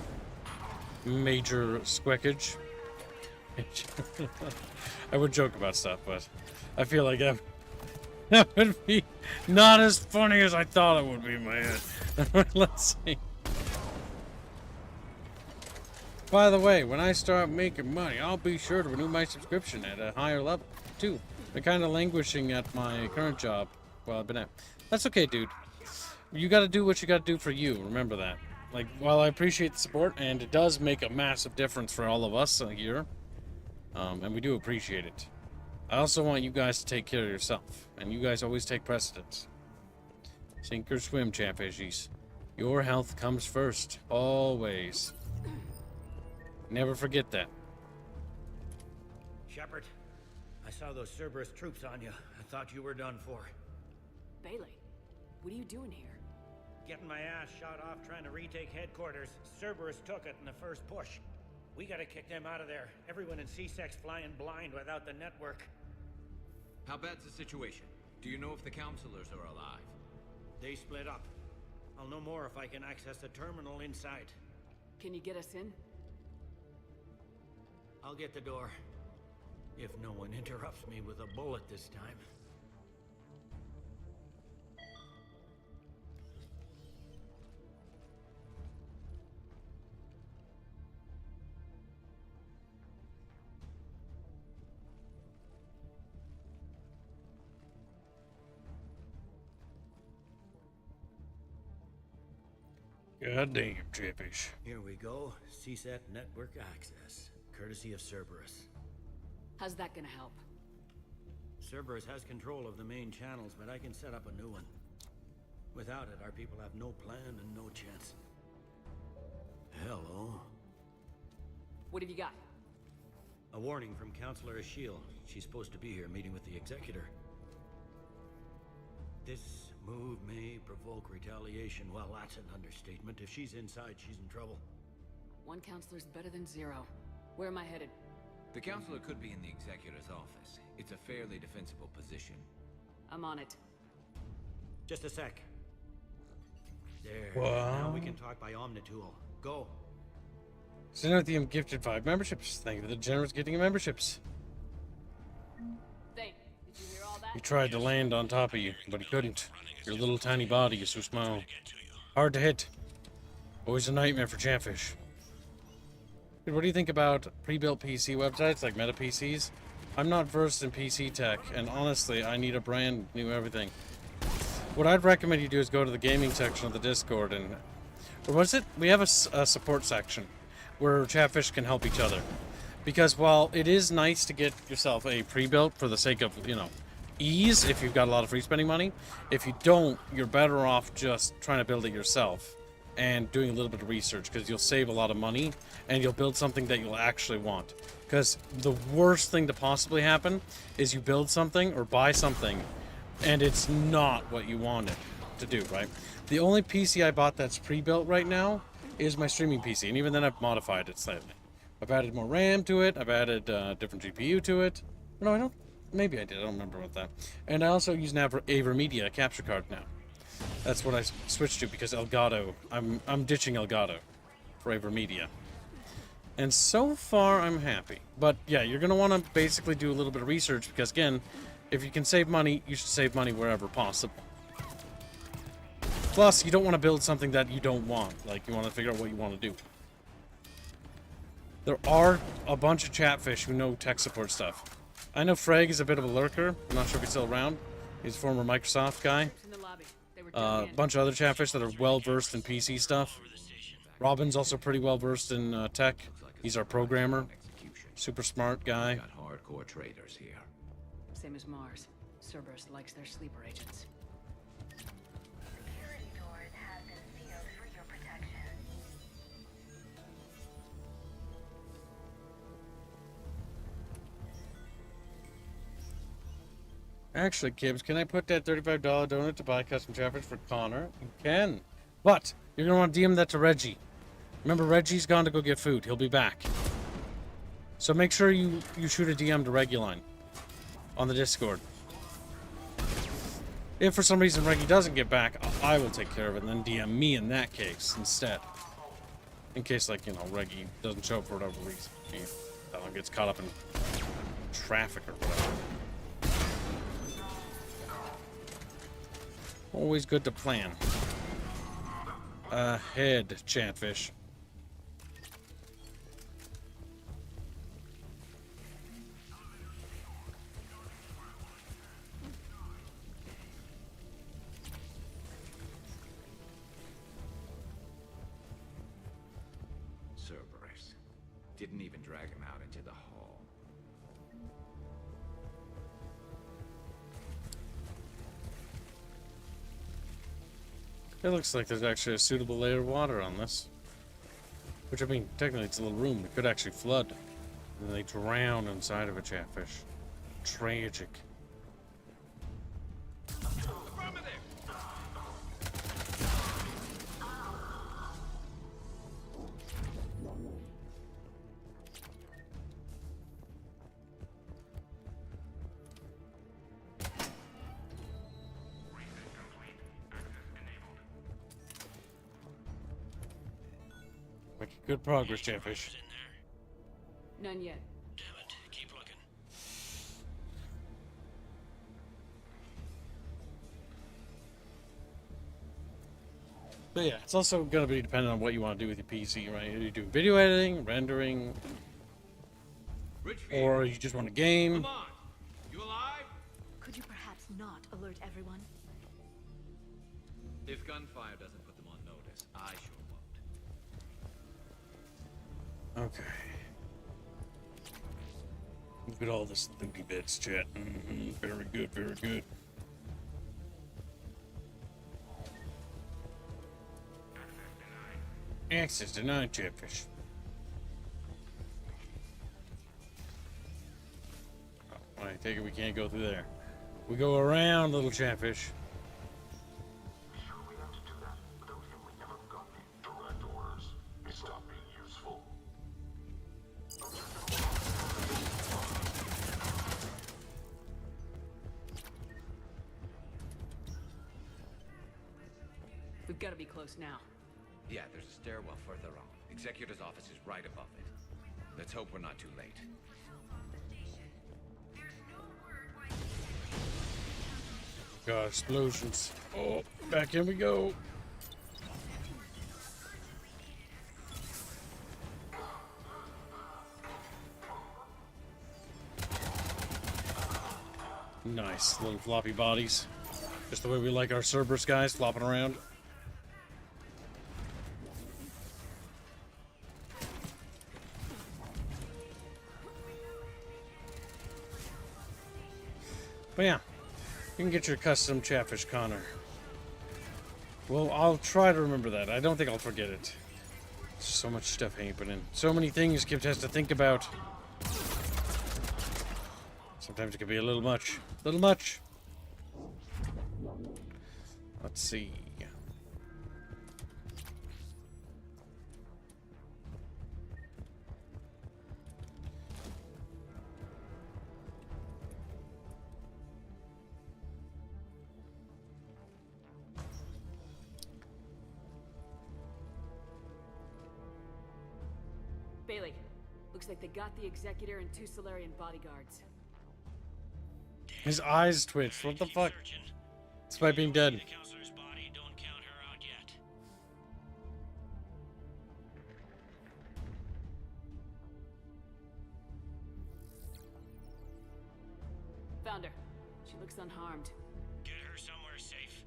Major squeakage. I would joke about stuff, but I feel like that would be not as funny as I thought it would be in my head. Let's see. By the way, when I start making money, I'll be sure to renew my subscription at a higher level, too. I'm kind of languishing at my current job while I've been at. That's okay, dude. You gotta do what you gotta do for you. Remember that. Like, while I appreciate the support, and it does make a massive difference for all of us here, and we do appreciate it, I also want you guys to take care of yourself, and you guys always take precedence. Sink or swim, Chatfishies. Your health comes first, always. Never forget that. Shepard, I saw those Cerberus troops on you. I thought you were done for. Bailey, what are you doing here? Getting my ass shot off trying to retake headquarters. Cerberus took it in the first push. We gotta kick them out of there. Everyone in C-Sec's flying blind without the network. How bad's the situation? Do you know if the counselors are alive? They split up. I'll know more if I can access the terminal inside. Can you get us in? I'll get the door. If no one interrupts me with a bullet this time. Goddamn, Chatfish. Here we go. CSET network access, courtesy of Cerberus. How's that gonna help? Cerberus has control of the main channels, but I can set up a new one. Without it, our people have no plan and no chance. Hello. What have you got? A warning from Counselor Ashiel. She's supposed to be here meeting with the Executor. This move may provoke retaliation. Well, that's an understatement. If she's inside, she's in trouble. One counselor's better than zero. Where am I headed? The counselor could be in the Executor's office. It's a fairly defensible position. I'm on it. Just a sec. There. Wow. Now we can talk by Omnitool. Go. Xenothium gifted 5 memberships. Thank you for the generous getting of memberships. Did you hear all that? He tried to land on top of you, but he couldn't. Your little tiny body is so small. Hard to hit. Always a nightmare for Chatfish. Dude, what do you think about pre-built PC websites like Meta PCs? I'm not versed in PC tech, and honestly, I need a brand new everything. What I'd recommend you do is go to the gaming section of the Discord and... Or was it? We have a support section where Chatfish can help each other. Because while it is nice to get yourself a pre-built for the sake of, you know, ease, if you've got a lot of free spending money, if you don't, you're better off just trying to build it yourself and doing a little bit of research, because you'll save a lot of money and you'll build something that you'll actually want. Because the worst thing to possibly happen is you build something or buy something and it's not what you wanted to do, right? The only PC I bought that's pre-built right now is my streaming PC, and even then I've modified it slightly. I've added more RAM to it, I've added different GPU to it. No, I don't. Maybe I did, I don't remember about that. And I also use an AverMedia capture card now. That's what I switched to, because Elgato, I'm ditching Elgato for AverMedia. And so far, I'm happy. But yeah, you're going to want to basically do a little bit of research, because again, if you can save money, you should save money wherever possible. Plus, you don't want to build something that you don't want. Like, you want to figure out what you want to do. There are a bunch of Chatfish who know tech support stuff. I know Freg is a bit of a lurker. I'm not sure if he's still around. He's a former Microsoft guy. A bunch of other Chatfish that are well-versed in PC stuff. Robin's also pretty well-versed in tech. He's our programmer. Super smart guy. Got hardcore traders here. Same as Mars. Cerberus likes their sleeper agents. Security doors have been sealed for your protection. Actually, Kibbs, can I put that $35 donut to buy custom Chatfish for Connor? You can. But you're going to want to DM that to Reggie. Remember, Reggie's gone to go get food. He'll be back. So make sure you shoot a DM to Reguline on the Discord. If for some reason Reggie doesn't get back, I will take care of it and then DM me in that case instead. In case, like, you know, Reggie doesn't show up for whatever reason. He gets caught up in traffic or whatever. Always good to plan. Ahead, Chatfish. Cerberus. Didn't even drag him out into the hall. It looks like there's actually a suitable layer of water on this. Which, I mean, technically it's a little room. It could actually flood. And they drown inside of a Chatfish. Tragic. Making good progress, Chatfish. None yet. Damn it. Keep looking. But yeah, it's also going to be dependent on what you want to do with your PC, right? Are you doing video editing, rendering, or you just want a game? Come on. You alive? Could you perhaps not alert everyone? If gunfire doesn't put them on notice, I sure won't. Okay. Look at all this looty bits, chat. Very good, very good. Access denied, Chatfish. Oh, I take it we can't go through there. We go around, little Chatfish. We've got to be close now. Yeah, there's a stairwell further on. Executor's office is right above it. Let's hope we're not too late. God, explosions. Oh, back in we go. Nice, little floppy bodies. Just the way we like our Cerberus guys flopping around. But yeah, you can get your custom Chatfish, Connor. Well, I'll try to remember that. I don't think I'll forget it. So much stuff happening. So many things Kip has to think about. Sometimes it can be a little much. Little much. Let's see. Bailey, looks like they got the Executor and 2 Solarian bodyguards. His eyes twitched. What the fuck? Despite being dead. Found her. She looks unharmed. Get her somewhere safe.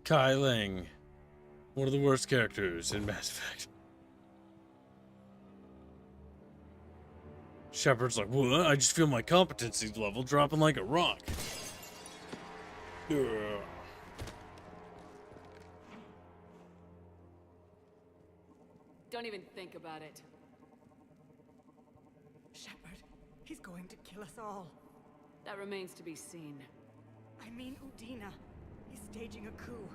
Kai Ling. One of the worst characters in Mass Effect. Shepard's like, well, I just feel my competency level dropping like a rock. Ugh. Don't even think about it. Shepard, he's going to kill us all. That remains to be seen. I mean Udina. He's staging a coup.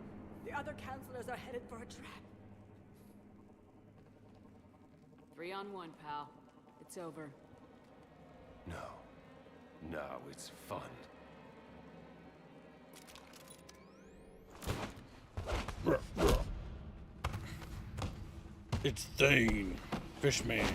The other counselors are headed for a trap. 3-on-1, pal. It's over. No, it's fun. It's Thane, Fishman.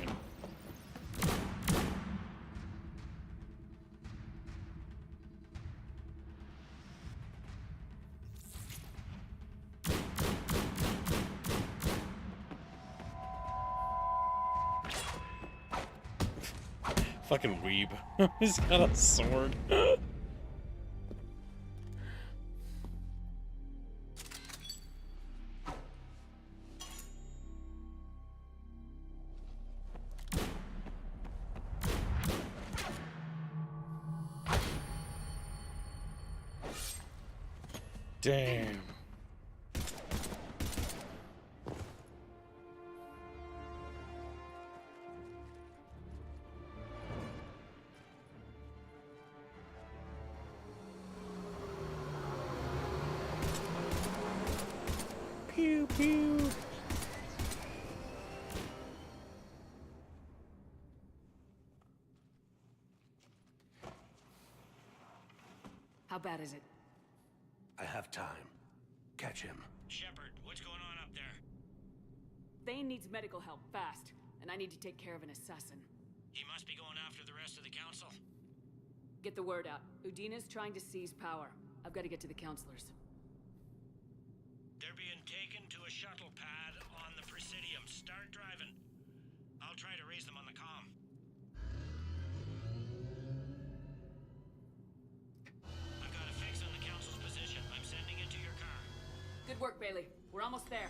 Fucking weeb. He's got a sword. Damn. Pew pew. How bad is it? I have time. Catch him. Shepard, what's going on up there? Thane needs medical help, fast. And I need to take care of an assassin. He must be going after the rest of the council. Get the word out. Udina's trying to seize power. I've got to get to the counselors. They're being taken to a shuttle pad on the Presidium. Start driving. I'll try to raise them on the comm. I've got a fix on the council's position. I'm sending it to your car. Good work, Bailey. We're almost there.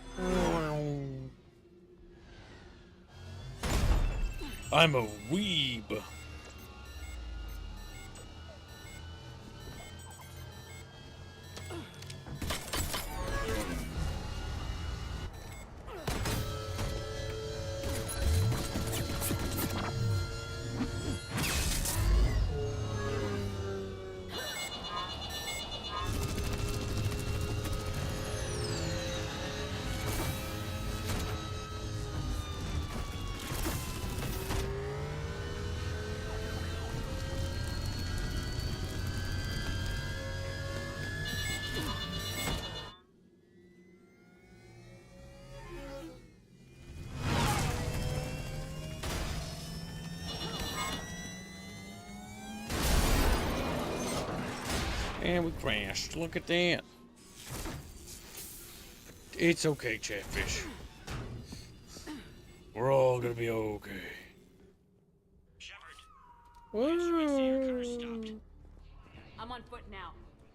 I'm a weeb. And we crashed. Look at that. It's okay, Chatfish. We're all gonna be okay. Shepard. Whoa. I'm on foot now.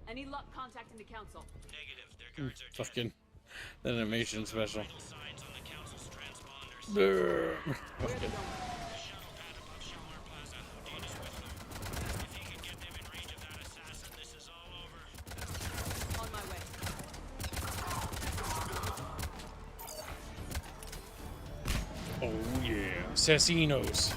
Any luck contacting the council? Negative. Their guards are Fucking that animation special. vital signs on the council's transponders. Brr. The shuttle pad above Shalmar Plaza. Udina's with them. If he can get them in range of that assassin, this is all over. On my way. Oh yeah, Assassinos.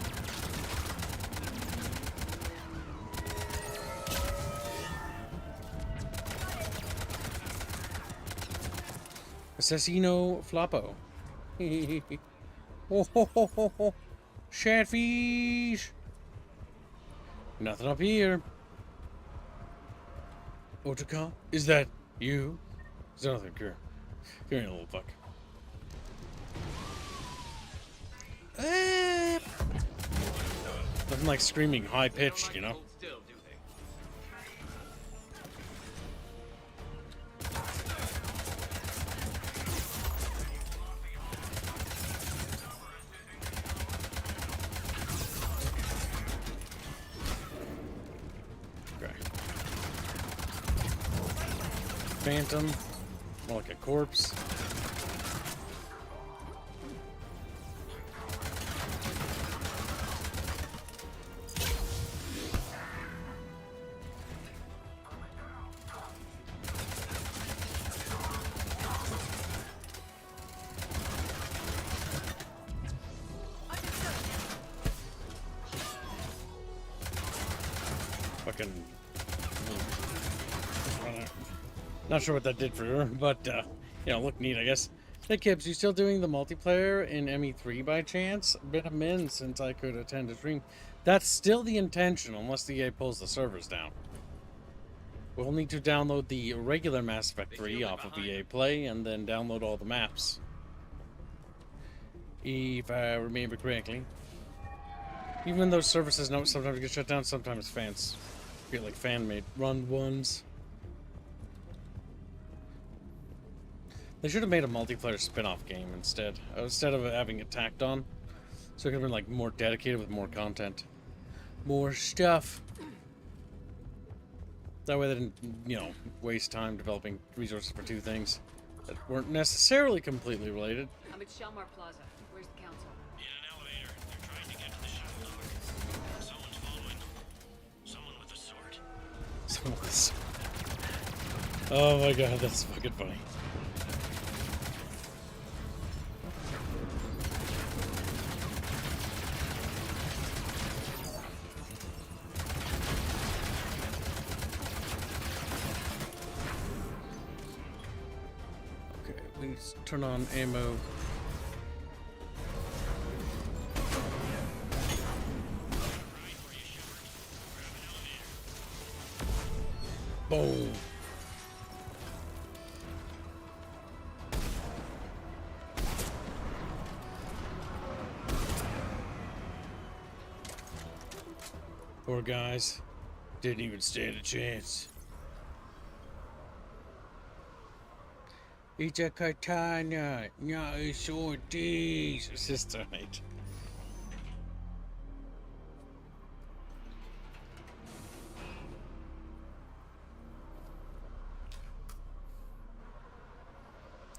Assassino Floppo. Oh ho ho ho ho. Chatfish. Nothing up here. Tuchanka, is that you? There's nothing here. Come here, little fuck. Nothing like screaming high pitched, you know? Okay. Phantom, more like a corpse. Fucking Not sure what that did for her, but, you know, look neat, I guess. Hey, Kibbs, you still doing the multiplayer in ME3 by chance? Been a min since I could attend a stream. That's still the intention, unless the EA pulls the servers down. We'll need to download the regular Mass Effect 3 off of EA Play, and then download all the maps. If I remember correctly. Even though services don't sometimes get shut down, sometimes fans feel like fan-made run ones. They should have made a multiplayer spin-off game instead of having it tacked on. So it could have been like more dedicated with more content. More stuff. That way they didn't, you know, waste time developing resources for two things that weren't necessarily completely related. I'm at Shelmar Plaza. Where's the council? In an elevator. They're trying to get to the shuttle dock. Someone's following. Someone with a sword. Someone with a sword. Oh my god, that's fucking funny. Let's turn on ammo. Boom. Poor guys. Didn't even stand a chance. It's a katana, not a sword. It's just alright.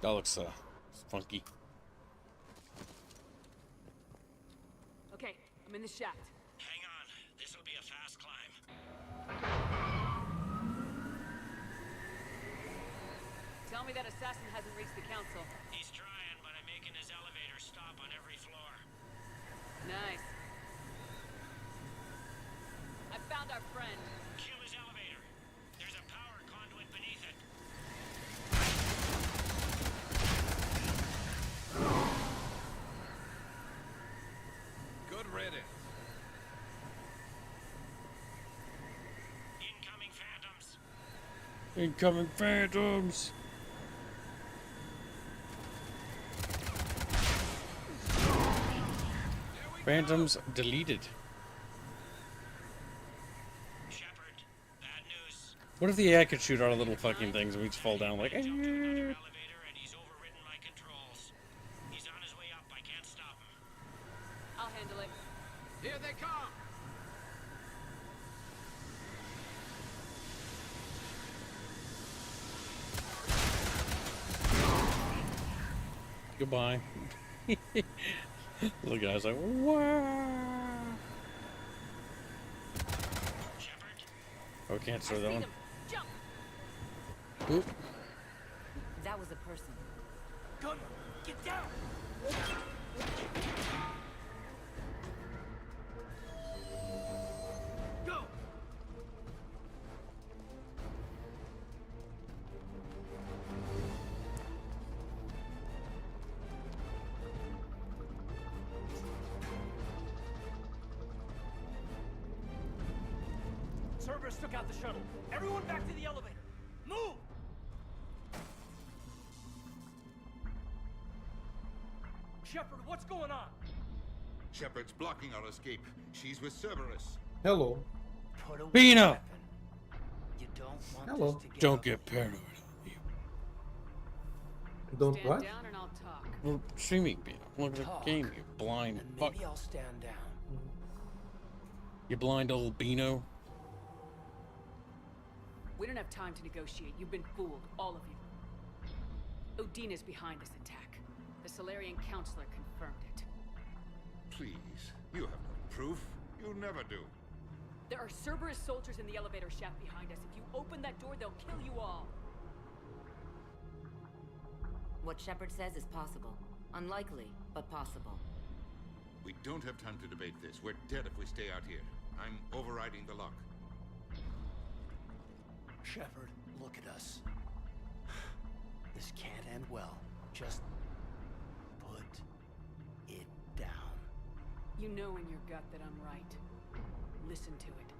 That looks funky. Okay, I'm in the shaft. Hang on. This'll be a fast climb. Tell me that assassin hasn't reached the council. He's trying, but I'm making his elevator stop on every floor. Nice. I found our friend. Kill his elevator. There's a power conduit beneath it. Good riddance. Incoming phantoms. Incoming phantoms. Phantoms deleted. Shepard, bad news. What if the AI could shoot our little fucking things and we just fall down like, Elevator and he's overridden my controls. He's on his way up. I can't stop him. I'll handle it. Here they come! Goodbye. Little guy's like, wow. Oh, can't throw that one. Oop. That was a person. Gungan, get down! Go! Cerberus took out the shuttle. Everyone back to the elevator. Move! Shepard, what's going on? Shepard's blocking our escape. She's with Cerberus. Hello. Bina! You don't want Hello. this to get Don't get paranoid. Don't Stand what? down and I'll talk. We're streaming, Bina. Look at the Talk. game, you blind And fuck. maybe I'll stand down. You blind old Beano. We don't have time to negotiate. You've been fooled, all of you. Udina's behind this attack. The Solarian Counselor confirmed it. Please, you have no proof. You never do. There are Cerberus soldiers in the elevator shaft behind us. If you open that door, they'll kill you all. What Shepard says is possible. Unlikely, but possible. We don't have time to debate this. We're dead if we stay out here. I'm overriding the lock. Shepard, look at us. This can't end well. Just put it down. You know in your gut that I'm right. Listen to it.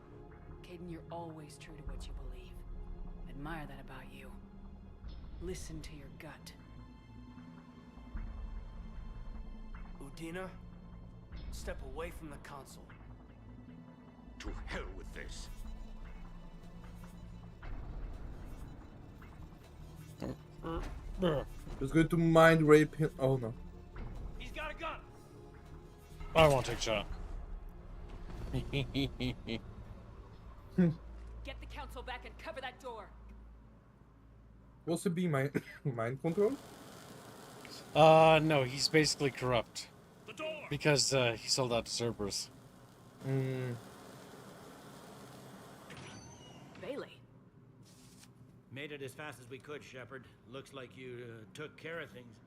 Caden, you're always true to what you believe. Admire that about you. Listen to your gut. Udina, step away from the console. To hell with this. He's going to mind rape him. Oh no. He's got a gun. I won't take a shot. Get the council back and cover that door. Will also be mind control? No, he's basically corrupt. Because he sold out to Cerberus. Bailey. Made it as fast as we could, Shepard. Looks like you took care of things.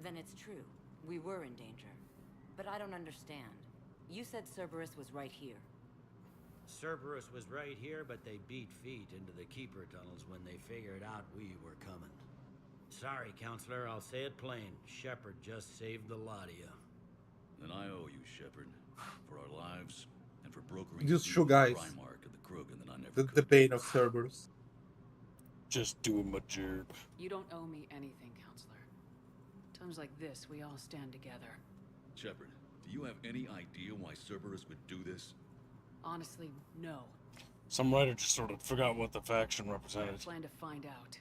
Then it's true. We were in danger. But I don't understand. You said Cerberus was right here. Cerberus was right here, but they beat feet into the Keeper tunnels when they figured out we were coming. Sorry, Counselor, I'll say it plain. Shepard just saved the lot of you. Then I owe you, Shepard, for our lives and for brokering Just the show guys. Primarch of the Krogan that I never The bane of Cerberus. Just doing my job. You don't owe me anything, Counselor. Times like this, we all stand together. Shepard, do you have any idea why Cerberus would do this? Honestly, no. Some writer just sort of forgot what the faction I represented. plan to find out.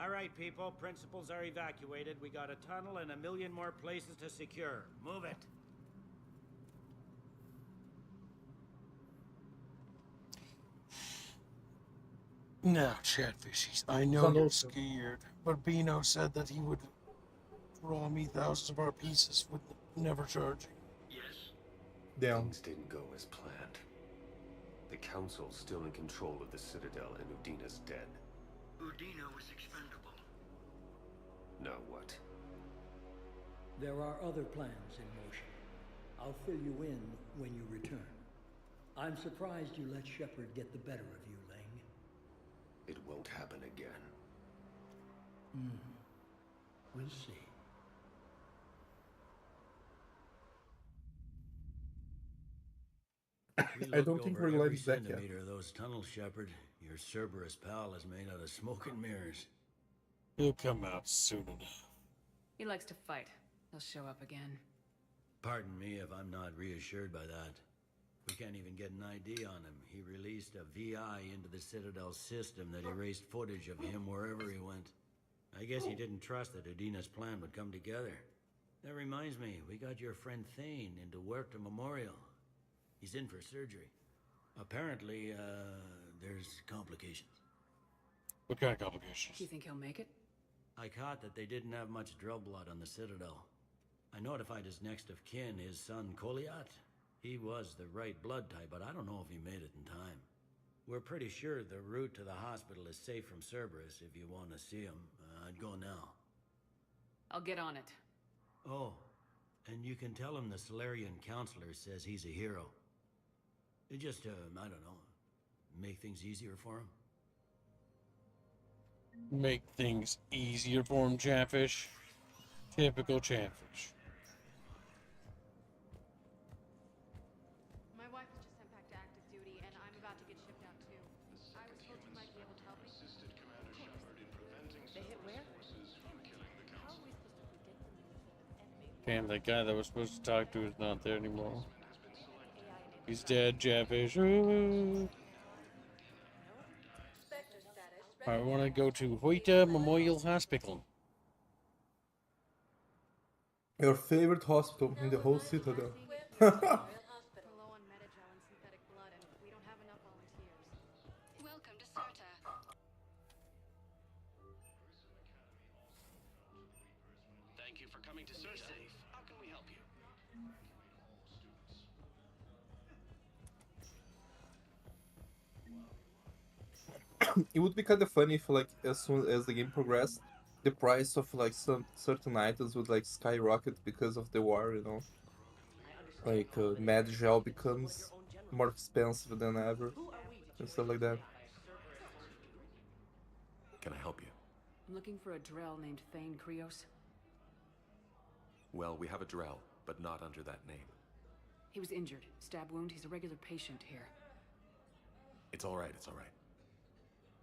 All right, people. Principals are evacuated. We got a tunnel and 1 million more places to secure. Move it. Now, Chatfishies, I know you're scared, but Bino said that he would draw me thousands of our pieces with never charging. Yes? Damn. Things didn't go as planned. The Council's still in control of the Citadel and Udina's dead. Udina was expendable. Now what? There are other plans in motion. I'll fill you in when you return. I'm surprised you let Shepard get the better of you, Lang. It won't happen again. We'll see. I don't think we're every like that yet. centimeter of those tunnels, Shepard. Your Cerberus pal is made out of smoke and mirrors. He'll come out soon enough. He likes to fight. He'll show up again. Pardon me if I'm not reassured by that. We can't even get an ID on him. He released a VI into the Citadel system that erased footage of him wherever he went. I guess he didn't trust that Udina's plan would come together. That reminds me, we got your friend Thane into Huerta Memorial. He's in for surgery. Apparently, there's complications. What kind of complications? Do you think he'll make it? I caught that they didn't have much drill blood on the Citadel. I notified his next of kin, his son Koliat. He was the right blood type, but I don't know if he made it in time. We're pretty sure the route to the hospital is safe from Cerberus. If you want to see him, I'd go now. I'll get on it. Oh, and you can tell him the Solarian counselor says he's a hero. It just, I don't know, make things easier for him. Make things easier for him, Chatfish. Typical Chatfish. My wife was just sent back to active duty, and I'm about to get shipped out too. I was told you might be able to help me. They hit where? Damn, that guy that was supposed to talk to is not there anymore. He's dead, Chatfish. Alright, we want to go to Huerta Memorial Hospital. Your favorite hospital in the whole Citadel. Welcome to Serta. Thank you for coming to Serta. How can we help you? It would be kind of funny if, like, as soon as the game progressed, the price of like some certain items would like skyrocket because of the war, you know. Like Mad Gel becomes more expensive than ever and stuff like that. Can I help you? I'm looking for a Drell named Thane Krios. Well, we have a Drell, but not under that name. He was injured. Stab wound. He's a regular patient here. It's all right, it's all right.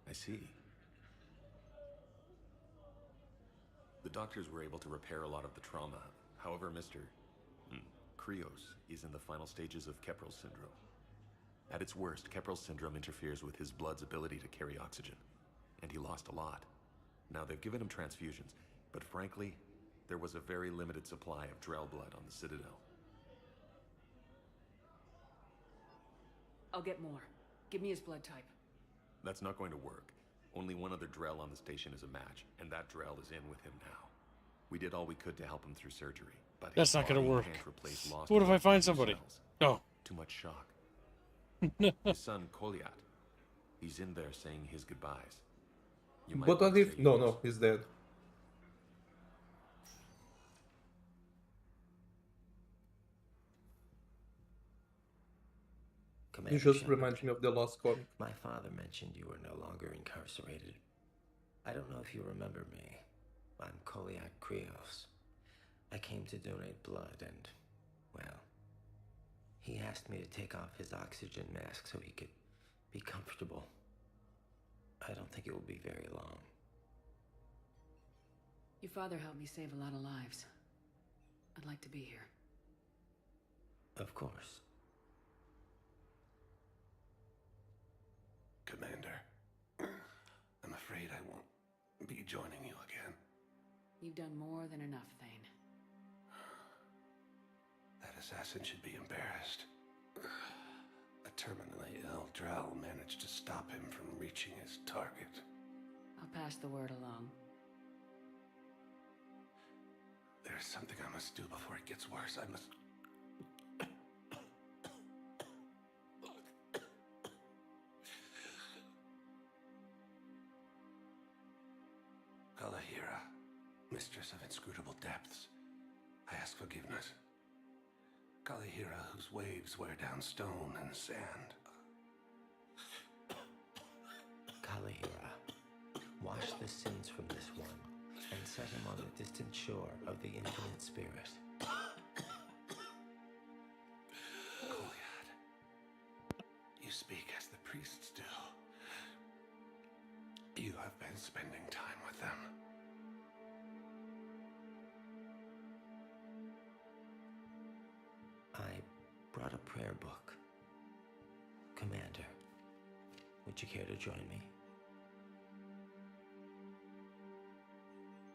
I see. The doctors were able to repair a lot of the trauma. However, Mr. Krios is in the final stages of Keprel's syndrome. At its worst, Keprel's syndrome interferes with his blood's ability to carry oxygen, and he lost a lot. Now, they've given him transfusions, but frankly, there was a very limited supply of Drell blood on the Citadel. I'll get more. Give me his blood type. That's not going to work. Only one other Drell on the station is a match, and that Drell is in with him now. We did all we could to help him through surgery, but That's not gonna work. can't replace lost What if I blood find from somebody? cells. Oh. Too much shock. His son, Kolyat. He's in there saying his goodbyes. You might But want what to if... say No, yours. no, he's dead. Commander You just Shepard, remind me of the Lost comic. my father mentioned you were no longer incarcerated. I don't know if you remember me. I'm Kolyat Krios. I came to donate blood and, well, he asked me to take off his oxygen mask so he could be comfortable. I don't think it will be very long. Your father helped me save a lot of lives. I'd like to be here. Of course. Commander, I'm afraid I won't be joining you again. You've done more than enough, Thane. That assassin should be embarrassed. A terminally ill Drell managed to stop him from reaching his target. I'll pass the word along. There's something I must do before it gets worse. I must... Kalahira, mistress of inscrutable depths, I ask forgiveness. Kalahira, whose waves wear down stone and sand. Kalahira, wash the sins from this one and set him on the distant shore of the infinite spirit. Kolyat, you speak as the priests do. You have been spending time with them. I brought a prayer book. Commander, would you care to join me?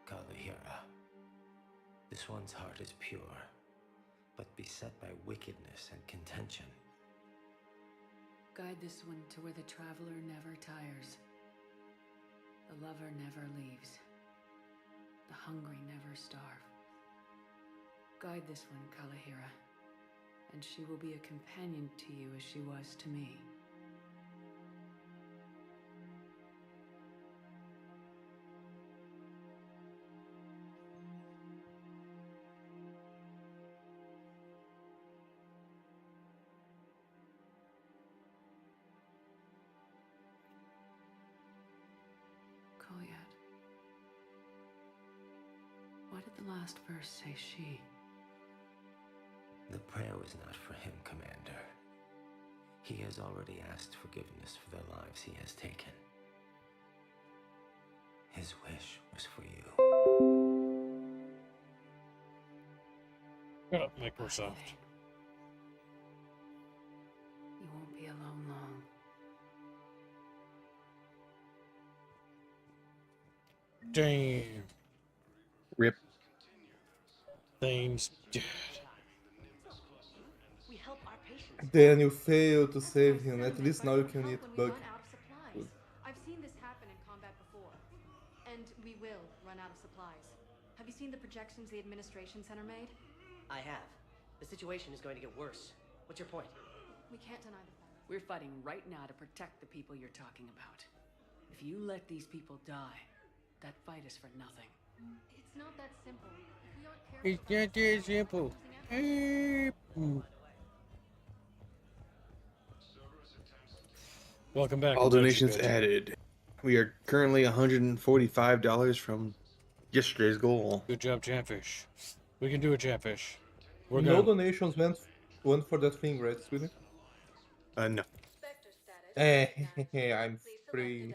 Kalahira, this one's heart is pure, but beset by wickedness and contention. Guide this one to where the traveler never tires. The lover never leaves. The hungry never starve. Guide this one, Kalahira, and she will be a companion to you as she was to me. Kolyat. Why did the last verse say she? The prayer was not for him, Commander. He has already asked forgiveness for the lives he has taken. His wish was for you. Shut up, Microsoft. You won't be alone long. Damn. Rip. Thane's dead. We help our patients. Then you fail to save him. At least now you can eat When we bug. run out of supplies. I've seen this happen in combat before. And we will run out of supplies. Have you seen the projections the administration center made? I have. The situation is going to get worse. What's your point? We can't deny the fact. We're fighting right now to protect the people you're talking about. If you let these people die, that fight is for nothing. It's not that simple. If we aren't careful, It's not that simple. Welcome back. All to donations Tuchanka. added. We are currently $145 from yesterday's goal. Good job, Chatfish. We can do it, Chatfish. We're No gonna. donations went for that thing, right, Sweden? No. I'm free.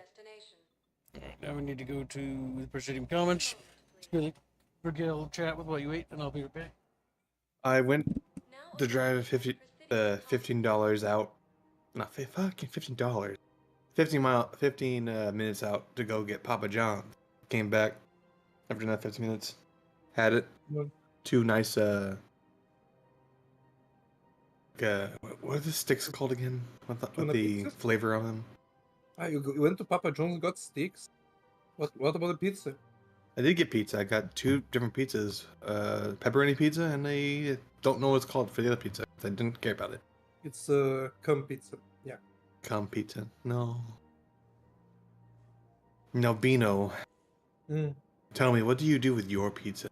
Alright, now we need to go to the Presidium Commons. Forget a little chat with what you ate, and I'll be right back. I went to drive $15 out. Not fucking $15. 15 minutes out to go get Papa John's. Came back after that 15 minutes. Had it. Mm. Two nice what are the sticks called again? What Tuna the pizza? flavor of them? Ah, you went to Papa John's and got sticks? What about the pizza? I did get pizza. I got two different pizzas. Pepperoni pizza, and I don't know what it's called for the other pizza. I didn't care about it. It's cum pizza. Yeah. Cum pizza. No. No, Bino. Mm. Tell me, what do you do with your pizza?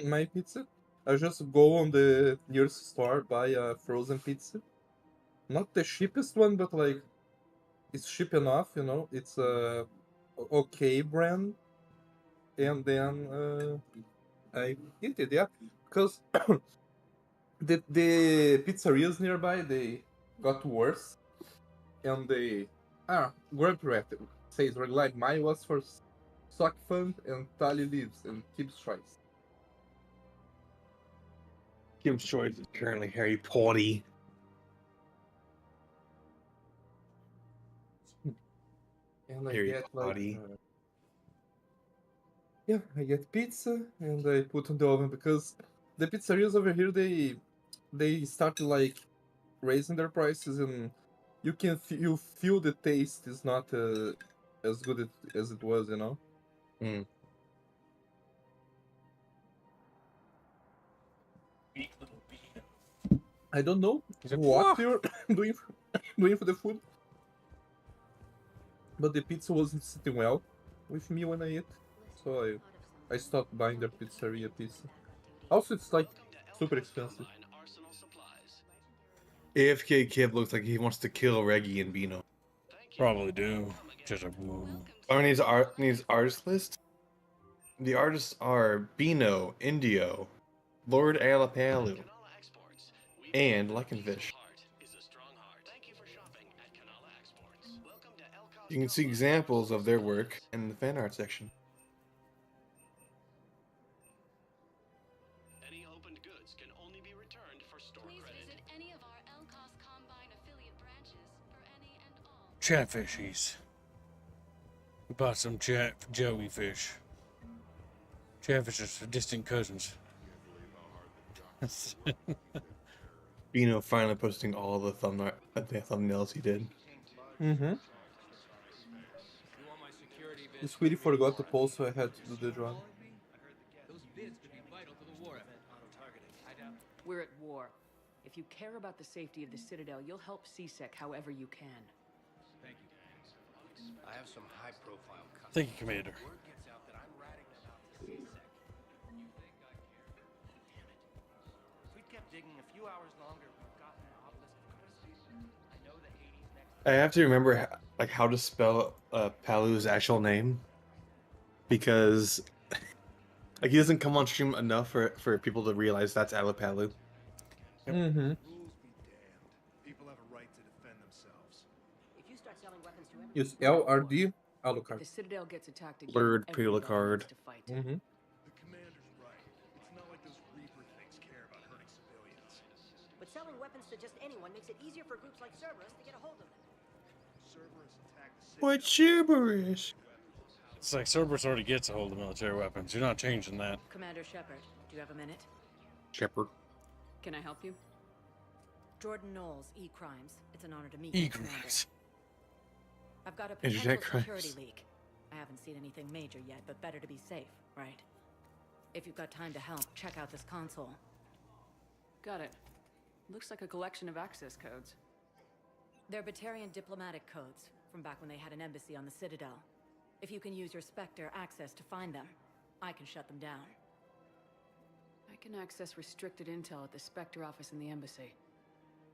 My pizza? I just go on the nearest store, buy a frozen pizza. Not the cheapest one, but like it's cheap enough, you know. It's a okay brand, and then I eat it, yeah, because the pizzerias nearby they got worse, and they Grand Pirate says regular mine was for sock fund and tally leaves and keeps choice. Kim's choice is currently Harry Potty. And I Harry get like Potty. yeah, I get pizza and I put in the oven because the pizzerias over here they start like raising their prices, and you feel the taste is not as good as it was, you know. Mm. I don't know He's like, what "Whoa." they're doing for the food, but the pizza wasn't sitting well with me when I ate, so I stopped buying their pizzeria pizza. Also, it's like super expensive. AFK Kid looks like he wants to kill Reggie and Bino. Probably do. Just a Our needs artist list. The artists are Bino, Indio, Lord Alapalu, and Lycanfish. You can see examples of their work in the fan art section. Any opened goods can only be returned for store credit. Visit any of our Elcos Combine affiliate branches for any and all. Chatfishies. We bought some jellyfish. Chatfishes are distant cousins. Bino finally posting all the thumbnails he did. Mm-hmm. This really forgot to post, so I had to do the drawing. We're at war. If you care about the safety of the Citadel, you'll help CSEC however you can. Thank you. I have some high-profile customers. Thank you, Commander. Word gets out that I'm ratting them out to CSEC. You think I care? Damn it. If we'd kept digging a few hours longer, we've gotten an obelisk of courtesy. I know the Hades next. I have to remember like how to spell Palu's actual name, because like he doesn't come on stream enough for people to realize that's Alapalu. Mm-hmm. Rules be damned. People have a right to defend themselves. If you start selling weapons to everyone, Use LRD Alucard. The Citadel gets attacked again. Blurred everybody Pilacard. needs to fight. Mm-hmm. The commander's right. It's not like those Reaper things care about hurting civilians. but selling weapons to just anyone makes it easier for groups like Cerberus to get a hold of them. Cerberus attacked the city. What Cerberus? It's like Cerberus already gets a hold of military weapons. You're not changing that. Commander Shepard, do you have a minute? Shepard. Can I help you? Jordan Knowles, E-Crimes. It's an honor to meet you, Commander. E-Crimes. I've got a Internet potential crimes. security leak. I haven't seen anything major yet, but better to be safe, right? If you've got time to help, check out this console. Got it. Looks like a collection of access codes. They're Batarian diplomatic codes, from back when they had an embassy on the Citadel. If you can use your Spectre access to find them, I can shut them down. I can access restricted intel at the Spectre office in the embassy.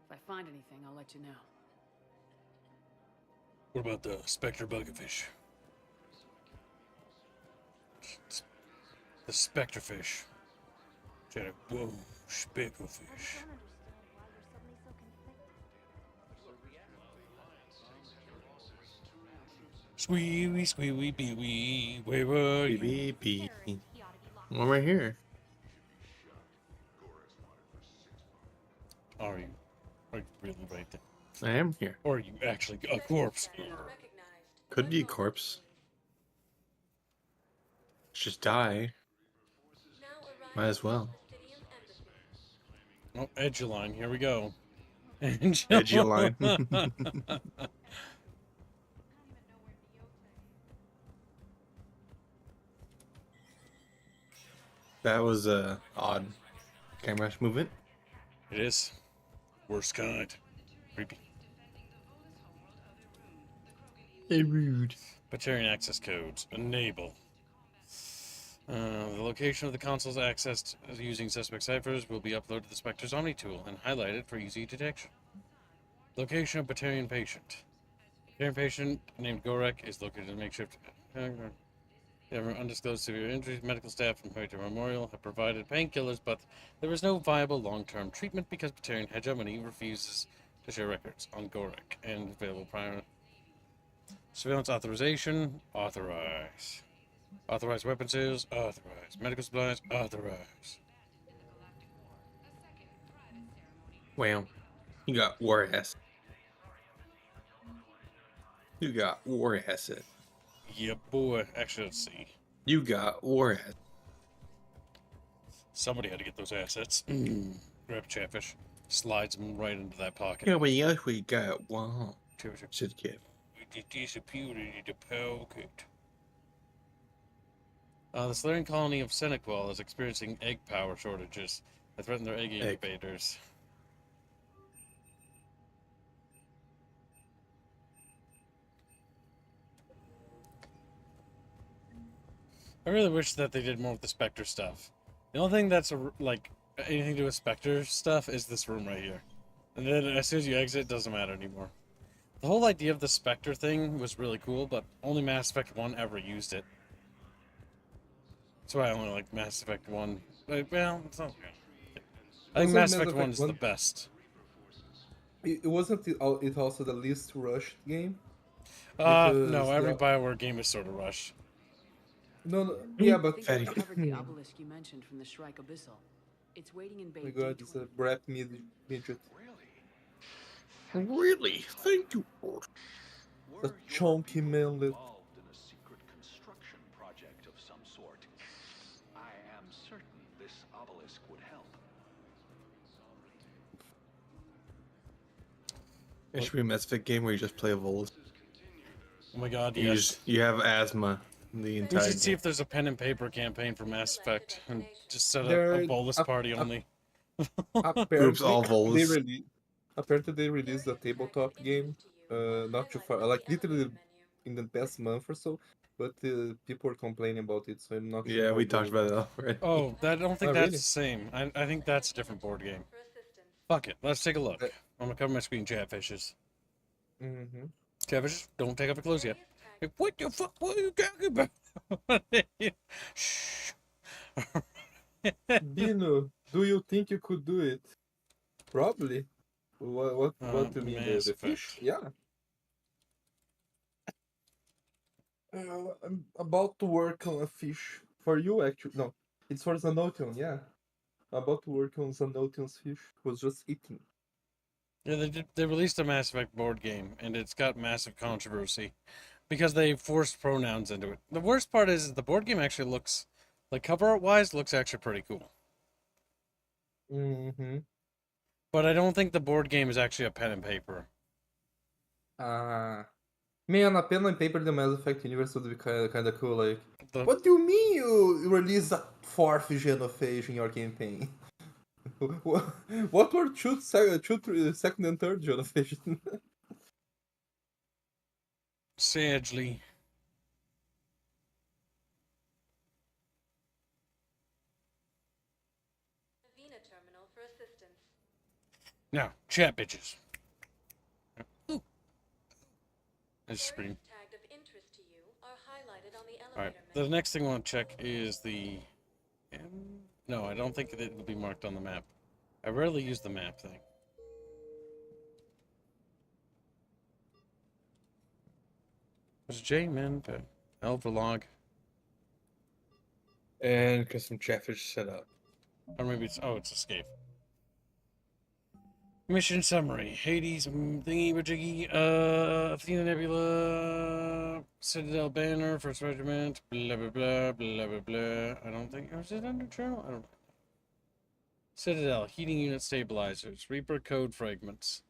If I find anything, I'll let you know. What about the Spectre Buggerfish? The Spectrefish. Whoa, Spectrefish. Squeewee, squeewee, bee-wee, where were you? Beep. I'm right here. Are you? Are you really right there? I am here. Or are you actually a corpse? Could be a corpse. Just die. Might as well. Oh, Edgeline, here we go. Edgy line. That was odd camera movement. It is. Worst kind. Creepy. Hey, rude. Batarian access codes. Enable. The location of the console's accessed using suspect ciphers will be uploaded to the Spectre's Omni tool and highlighted for easy detection. Location of Batarian patient. Batarian patient named Gorek is located in a makeshift. Undisclosed severe injuries. Medical staff from Hoyt Memorial have provided painkillers, but there is no viable long-term treatment because Batarian hegemony refuses to share records on Gorek and available prior surveillance authorization. Authorize. Authorized weapon sales. Authorize. Medical supplies. Authorize. Wow. You got war asset. You got war asset. Yeah, boy. Actually, let's see. You got war asset. Somebody had to get those assets. Grab Chatfish. Slides them right into that pocket. Yeah, we actually got one. Should get. It disappeared into the pocket. The Solarian colony of Senequal is experiencing egg power shortages that threaten their egg incubators. I really wish that they did more with the Spectre stuff. The only thing that's like anything to do with Spectre stuff is this room right here. And then as soon as you exit, it doesn't matter anymore. The whole idea of the Spectre thing was really cool, but only Mass Effect 1 ever used it. That's why I only like Mass Effect 1. Well, it's not good. I think Mass Effect 1 is the best. It wasn't it also the least rushed game? No, every BioWare game is sort of rushed. No, yeah, but I covered the obelisk you mentioned from the Shrike Abyssal. It's waiting in Bay. My God, it's a brap midget. Really? Thank you. A chunky manlet. Involved in a secret construction project of some sort. I am certain this obelisk would help. It should be a Mass Effect game where you just play a Volus. Oh my God, you yes. You have asthma the entire We should game. see if there's a pen and paper campaign for Mass Effect and just set up a bolus party only. Groups all Volus. Apparently they released a tabletop game, not too far, like literally in the past month or so, but people were complaining about it, so I'm not sure. Yeah, we talked about it already. Oh, I don't think Oh, that's really? the same. I think that's a different board game. Fuck it, let's take a look. I'm gonna cover my screen, Chatfishes. Mm-hmm. Chatfishes, don't take off your clothes yet. Hey, what the fuck? What are you talking about? Shh. Bino, do you think you could do it? Probably. What do you mean? Mass The fish? Effect. Yeah. I'm about to work on a fish. For you, actually. No, it's for Zanotion, yeah. I'm about to work on Zanotion's fish. Was just eating. Yeah, they released a Mass Effect board game, and it's got massive controversy because they forced pronouns into it. The worst part is the board game actually looks, like cover art wise, looks actually pretty cool. Mm-hmm. But I don't think the board game is actually a pen and paper. Man, a pen and paper the Mass Effect universe would be kind of cool. Like, what do you mean you release a fourth genophage in your campaign? What were second and third genophages? Sagely. Now, chat bitches. Ooh. I just scream. Tagged of interest to you are highlighted on the All right. elevator The next thing I want to check is the. No, I don't think it will be marked on the map. I rarely use the map thing. There's J, man. Alpha log. And custom chatfish set up. Or maybe it's. Oh, it's escape. Mission summary: Hades, thingy, majiggy, Athena Nebula, Citadel Banner, First Regiment, blah blah blah blah blah blah. I don't think was it under journal. I don't know. Citadel heating unit stabilizers, Reaper code fragments.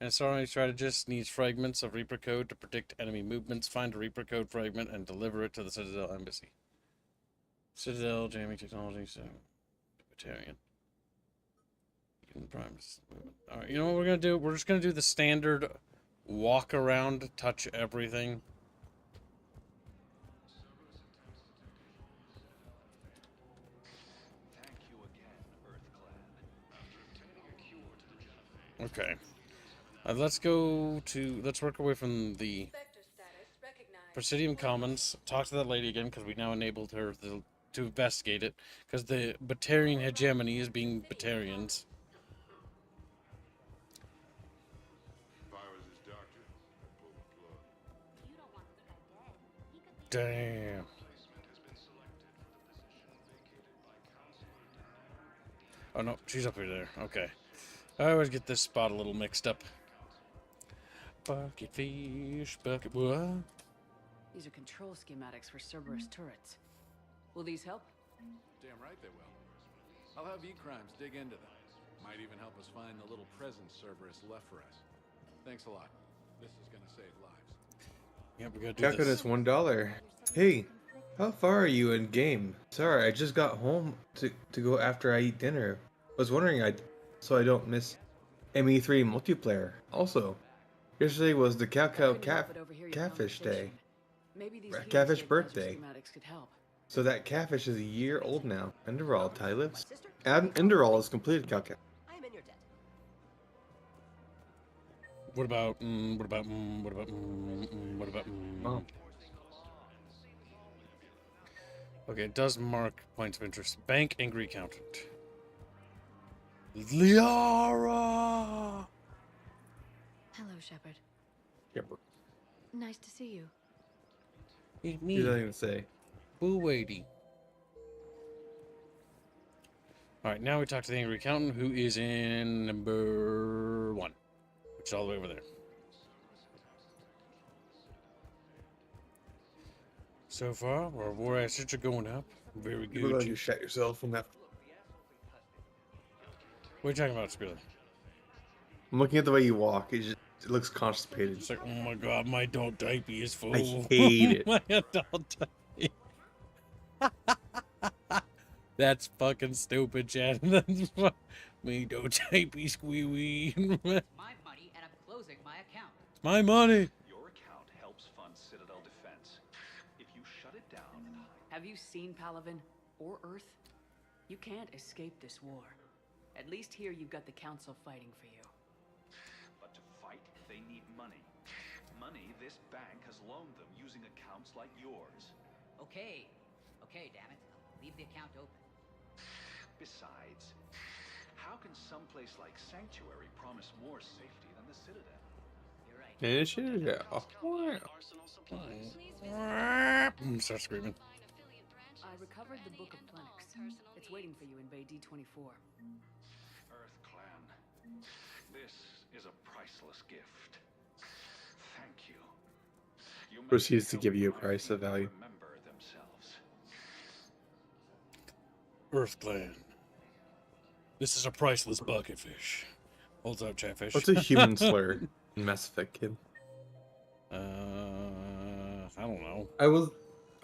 An SRI strategist needs fragments of Reaper code to predict enemy movements. Find a Reaper code fragment and deliver it to the Citadel embassy. Citadel jamming technology, so Battalion. Alright, you know what we're gonna do? We're just gonna do the standard walk around, touch everything. Okay. Let's work away from the Presidium Commons. Talk to that lady again, because we now enabled her to investigate it. Because the Batarian hegemony is being Batarians. Damn. Oh no, she's up there. Okay. I always get this spot a little mixed up. Bucket fish, bucket what? These are control schematics for Cerberus turrets. Will these help? Damn right they will. I'll have E-Crimes dig into them. Might even help us find the little present Cerberus left for us. Thanks a lot. This is gonna save lives. Yeah, we gotta do Calculate this. is $1. Hey, how far are you in game? Sorry, I just got home to go after I eat dinner. Was wondering so I don't miss ME3 multiplayer. Also, yesterday was the catfish day. Catfish birthday. So that catfish is a year old now. Enderall, Ty lives. Enderall is completed Calcat. I am in your debt. What about Oh. Okay, it does mark points of interest. Bank angry accountant. Liara! Hello, Shepard. Shepard. Nice to see you. It's me. He's not even say. Boo Wadey. Alright, now we talk to the angry accountant, who is in number 1. Which is all the way over there. So far, our war assets are going up. Very good. You're going to shut yourself from that. What are you talking about, Spiller? I'm looking at the way you walk. It looks constipated. It's like, oh my god, my adult diaper is full. I hate it. My adult diaper. That's fucking stupid, Chad. Me don't diaper squeewee. My money, and I'm closing my account. It's my money. Your account helps fund Citadel defense. If you shut it down and Have you seen Palaven or Earth? You can't escape this war. At least here you've got the Council fighting for you. But to fight, they need money. Money this bank has loaned them using accounts like yours. Okay, damn it. Leave the account open. Besides, how can someplace like Sanctuary promise more safety than the Citadel? You're right. Start screaming. I recovered the Book of Plenix. It's waiting for you in Bay D24. Earth Clan, this is a priceless gift. Thank you. Proceeds to give you a price of value. Remember themselves. Earth Clan. This is a priceless bucket fish. Holds out Chatfish. What's a human slur in Mass Effect, kid? I don't know.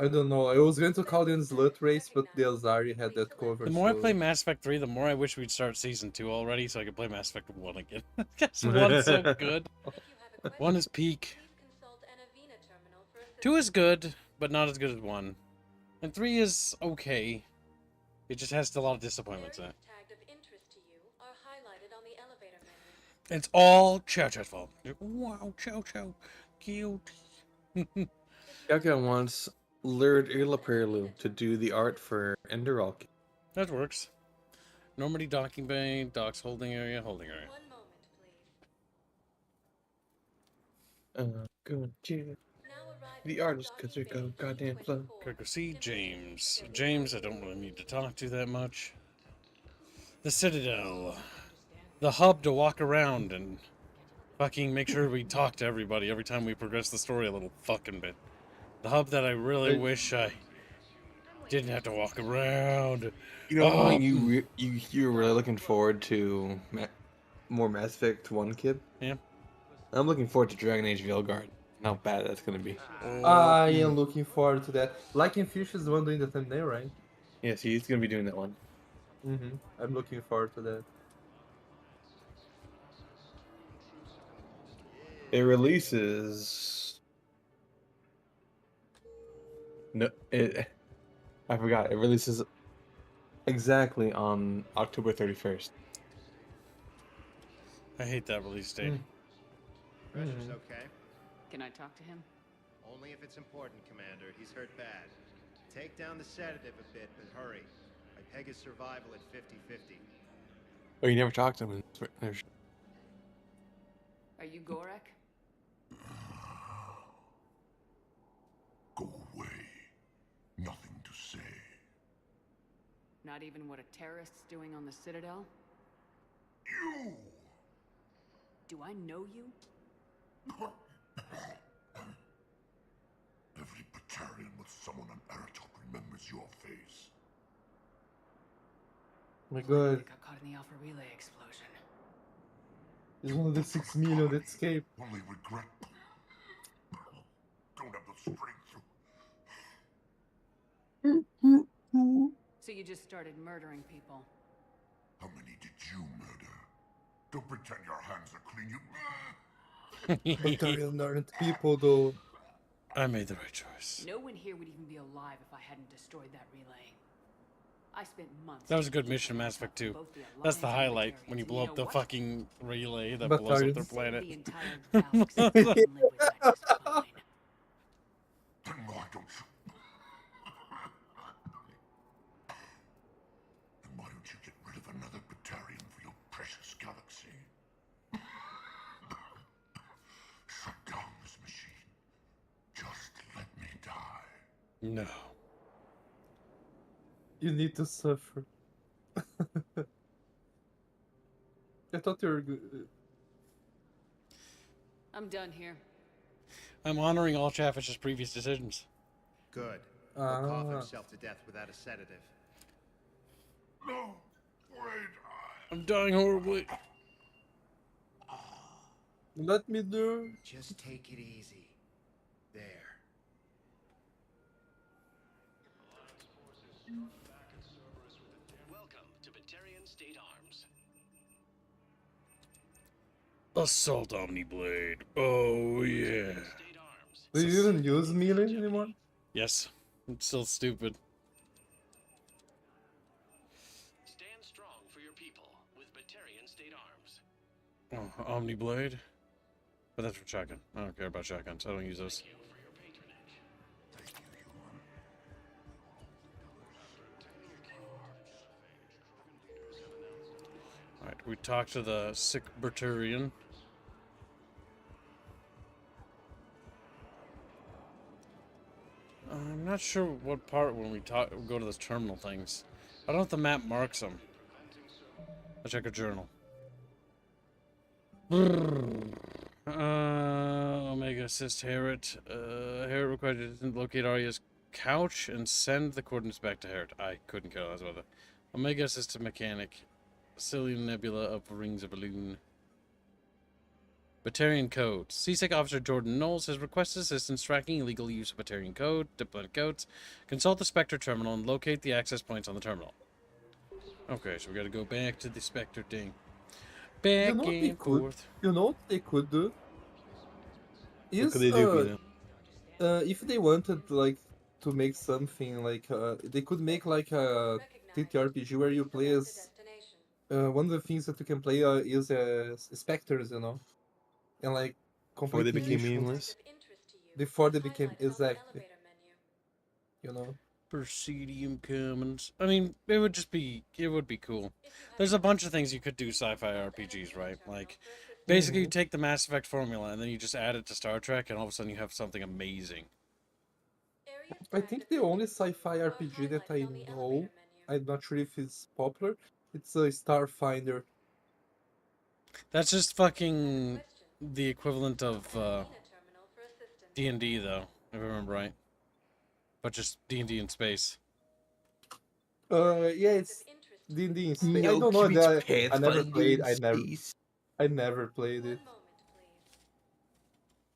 I don't know. I was going to call it Slut Race, but the Azari had that covered. The more I so- play Mass Effect 3, the more I wish we'd start Season 2 already so I could play Mass Effect 1 again. Because 1's so good. 1 is peak. 2 is good, but not as good as 1. And 3 is okay. It just has a lot of disappointments in it. It's all Chow Chow's fault. Wow, Chow Chow. Cute. Tuchanka wants lured Ilapirlu to do the art for Enderalk. That works. Normandy docking bay, docks holding area, holding area. Going to the artist because they go goddamn flow. Gotta go see James. James, I don't really need to talk to that much. The Citadel. The hub to walk around and fucking make sure we talk to everybody every time we progress the story a little fucking bit. The hub that I really wish I didn't have to walk around. You know how you're really looking forward to more Mass Effect 1, kid? Yeah. I'm looking forward to Dragon Age Veilguard. How bad that's gonna be. I am looking forward to that. Like in Fish is the one doing the thumbnail, right? Yes, he's gonna be doing that one. I'm looking forward to that. It releases. No, I forgot. It releases exactly on October 31st. I hate that release date. Pressure's okay? Can I talk to him? Only if it's important, Commander. He's hurt bad. Take down the sedative a bit, but hurry. I peg his survival at 50-50. Oh, you never talked to him. Are you Gorek? Go away. Nothing to say. Not even what a terrorist's doing on the Citadel? You! Do I know you? Every Batarian with someone on Aratok remembers your face. Oh my god. Got caught in the Alpha Relay explosion. He's one of the 6 million that escaped. Only regret. Don't have the strength. So you just started murdering people? How many did you murder? Don't pretend your hands are clean, you... Batarian aren't people, though. I made the right choice. No one here would even be alive if I hadn't destroyed that relay. I spent months... That was a good mission, Mass Effect 2. That's the highlight, when you blow up the fucking relay that blows up their planet. Then why don't you... Then why don't you get rid of another Batarian for your precious galaxy? Shut down this machine. Just let me die. No. You need to suffer. I thought you were good. I'm done here. I'm honoring all Chatfish's previous decisions. Good. He'll cough himself to death without a sedative. No! Wait! I'm dying horribly. Let me do. Just take it easy. There. Welcome to Batarian State Arms. Assault Omniblade. Oh, yeah. Do you even use melee anymore? Yes. It's still stupid. Stand strong for your people with Batarian State Arms. Oh, Omniblade? But that's for shotgun. I don't care about shotguns. I don't use those. Alright, we talked to the sick Batarian. I'm not sure what part when we go to those terminal things. I don't know if the map marks them. I'll check a journal. Omega assist Harriet. Harriet required to locate Arya's couch and send the coordinates back to Harriet. I couldn't care less about that. Omega assist to mechanic. Cillian Nebula of Rings of Balloon. Batarian code. CSEC Officer Jordan Knowles has requested assistance tracking illegal use of Batarian code, diplomatic codes. Consult the Spectre terminal and locate the access points on the terminal. Okay, so we gotta go back to the Spectre thing. Back and forth. You know what they could do? Is, what could they do, if they wanted, like, to make something, like, they could make, like, a TTRPG where you play as... one of the things that you can play is as specters, you know? And, like, before they became missions. meaningless? before they became exactly. You know. Presidium Commons. I mean, it would be cool. There's a bunch of things you could do sci-fi RPGs, right? Like, basically you take the Mass Effect formula and then you just add it to Star Trek and all of a sudden you have something amazing. I think the only sci-fi RPG that I know, I'm not sure if it's popular, it's a Starfinder. That's just fucking the equivalent of D&D though, if I remember right. But just D&D in space. Yeah, it's D&D in space. I No, don't know. it's I never Pathfinder played. in space. I never played it.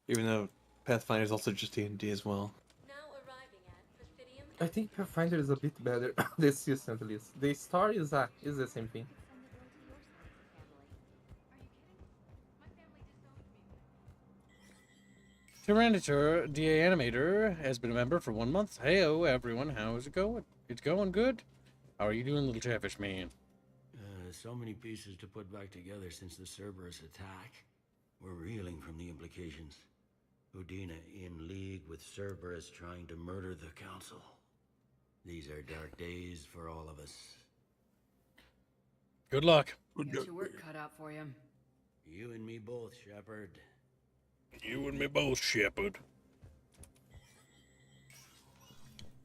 Even though Pathfinder is also just D&D as well. I think Pathfinder is a bit better. This system at least. The story is the same thing. Tyranitar, DA Animator, has been a member for 1 month. Heyo, everyone. How's it going? It's going good. How are you doing, little Chatfish man? So many pieces to put back together since the Cerberus attack. We're reeling from the implications. Udina in league with Cerberus trying to murder the Council. These are dark days for all of us. Good luck. Got your work cut out for you. You and me both, Shepard. You and me both, Shepard.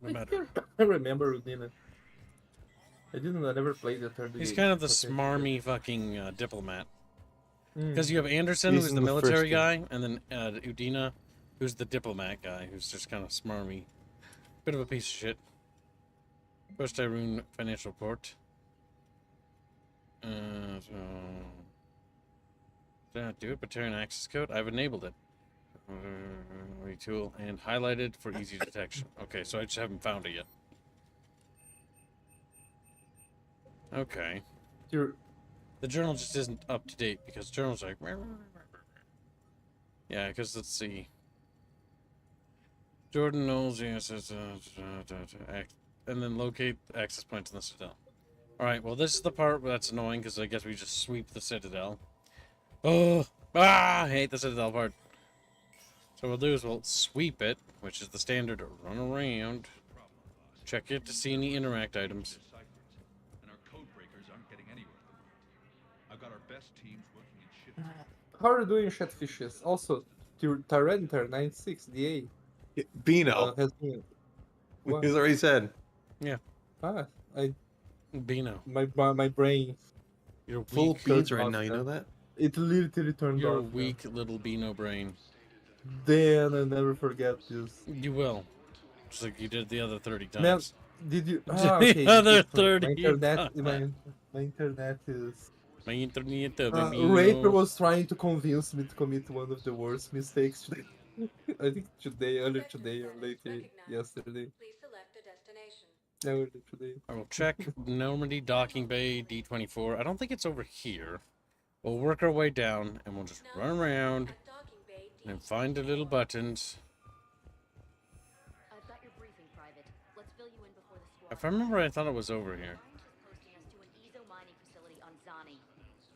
No matter. I remember Udina. I never played the third game. He's kind of the smarmy fucking diplomat. Because you have Anderson, He's who's in the the military first guy, and then Udina, who's the diplomat guy, who's just kind of smarmy. Bit of a piece of shit. First Tyrone financial report. Did I do it? Battalion access code? I've enabled it. Retool and highlighted for easy detection. Okay, so I just haven't found it yet. Okay. The journal just isn't up to date because the journal's like... Yeah, because let's see. Jordan Knowles, yes, and then locate access points in the Citadel. Alright, well this is the part that's annoying because I guess we just sweep the Citadel. Oh! I hate the Citadel part. So what we'll do is we'll sweep it, which is the standard run around. Check it to see any interact items. And our code breakers aren't getting anywhere. I've got our best teams working in shit. How are you doing, Chatfishes? Also, Tyranitar 96 DA. Beano. Has been. What? He's already said. Yeah. Beano. My brain. You're full weak. beans right now. You know that? It literally turned You're off. a weak little Beano brain. Dan, I never forget this. You will. Just like you did the other 30 times. Man, did you? The Okay. other 30 my internet, times. my internet is. My internet. Raper was trying to convince me to commit one of the worst mistakes today. I think earlier today or later yesterday. Earlier today. I will check Normandy Docking Bay D24. I don't think it's over here. We'll work our way down and we'll just run around and find the little buttons. I've got your briefing, Private. Let's fill you in before the squad. If I remember, I thought it was over here. Posting us to an ezo mining facility on Zani.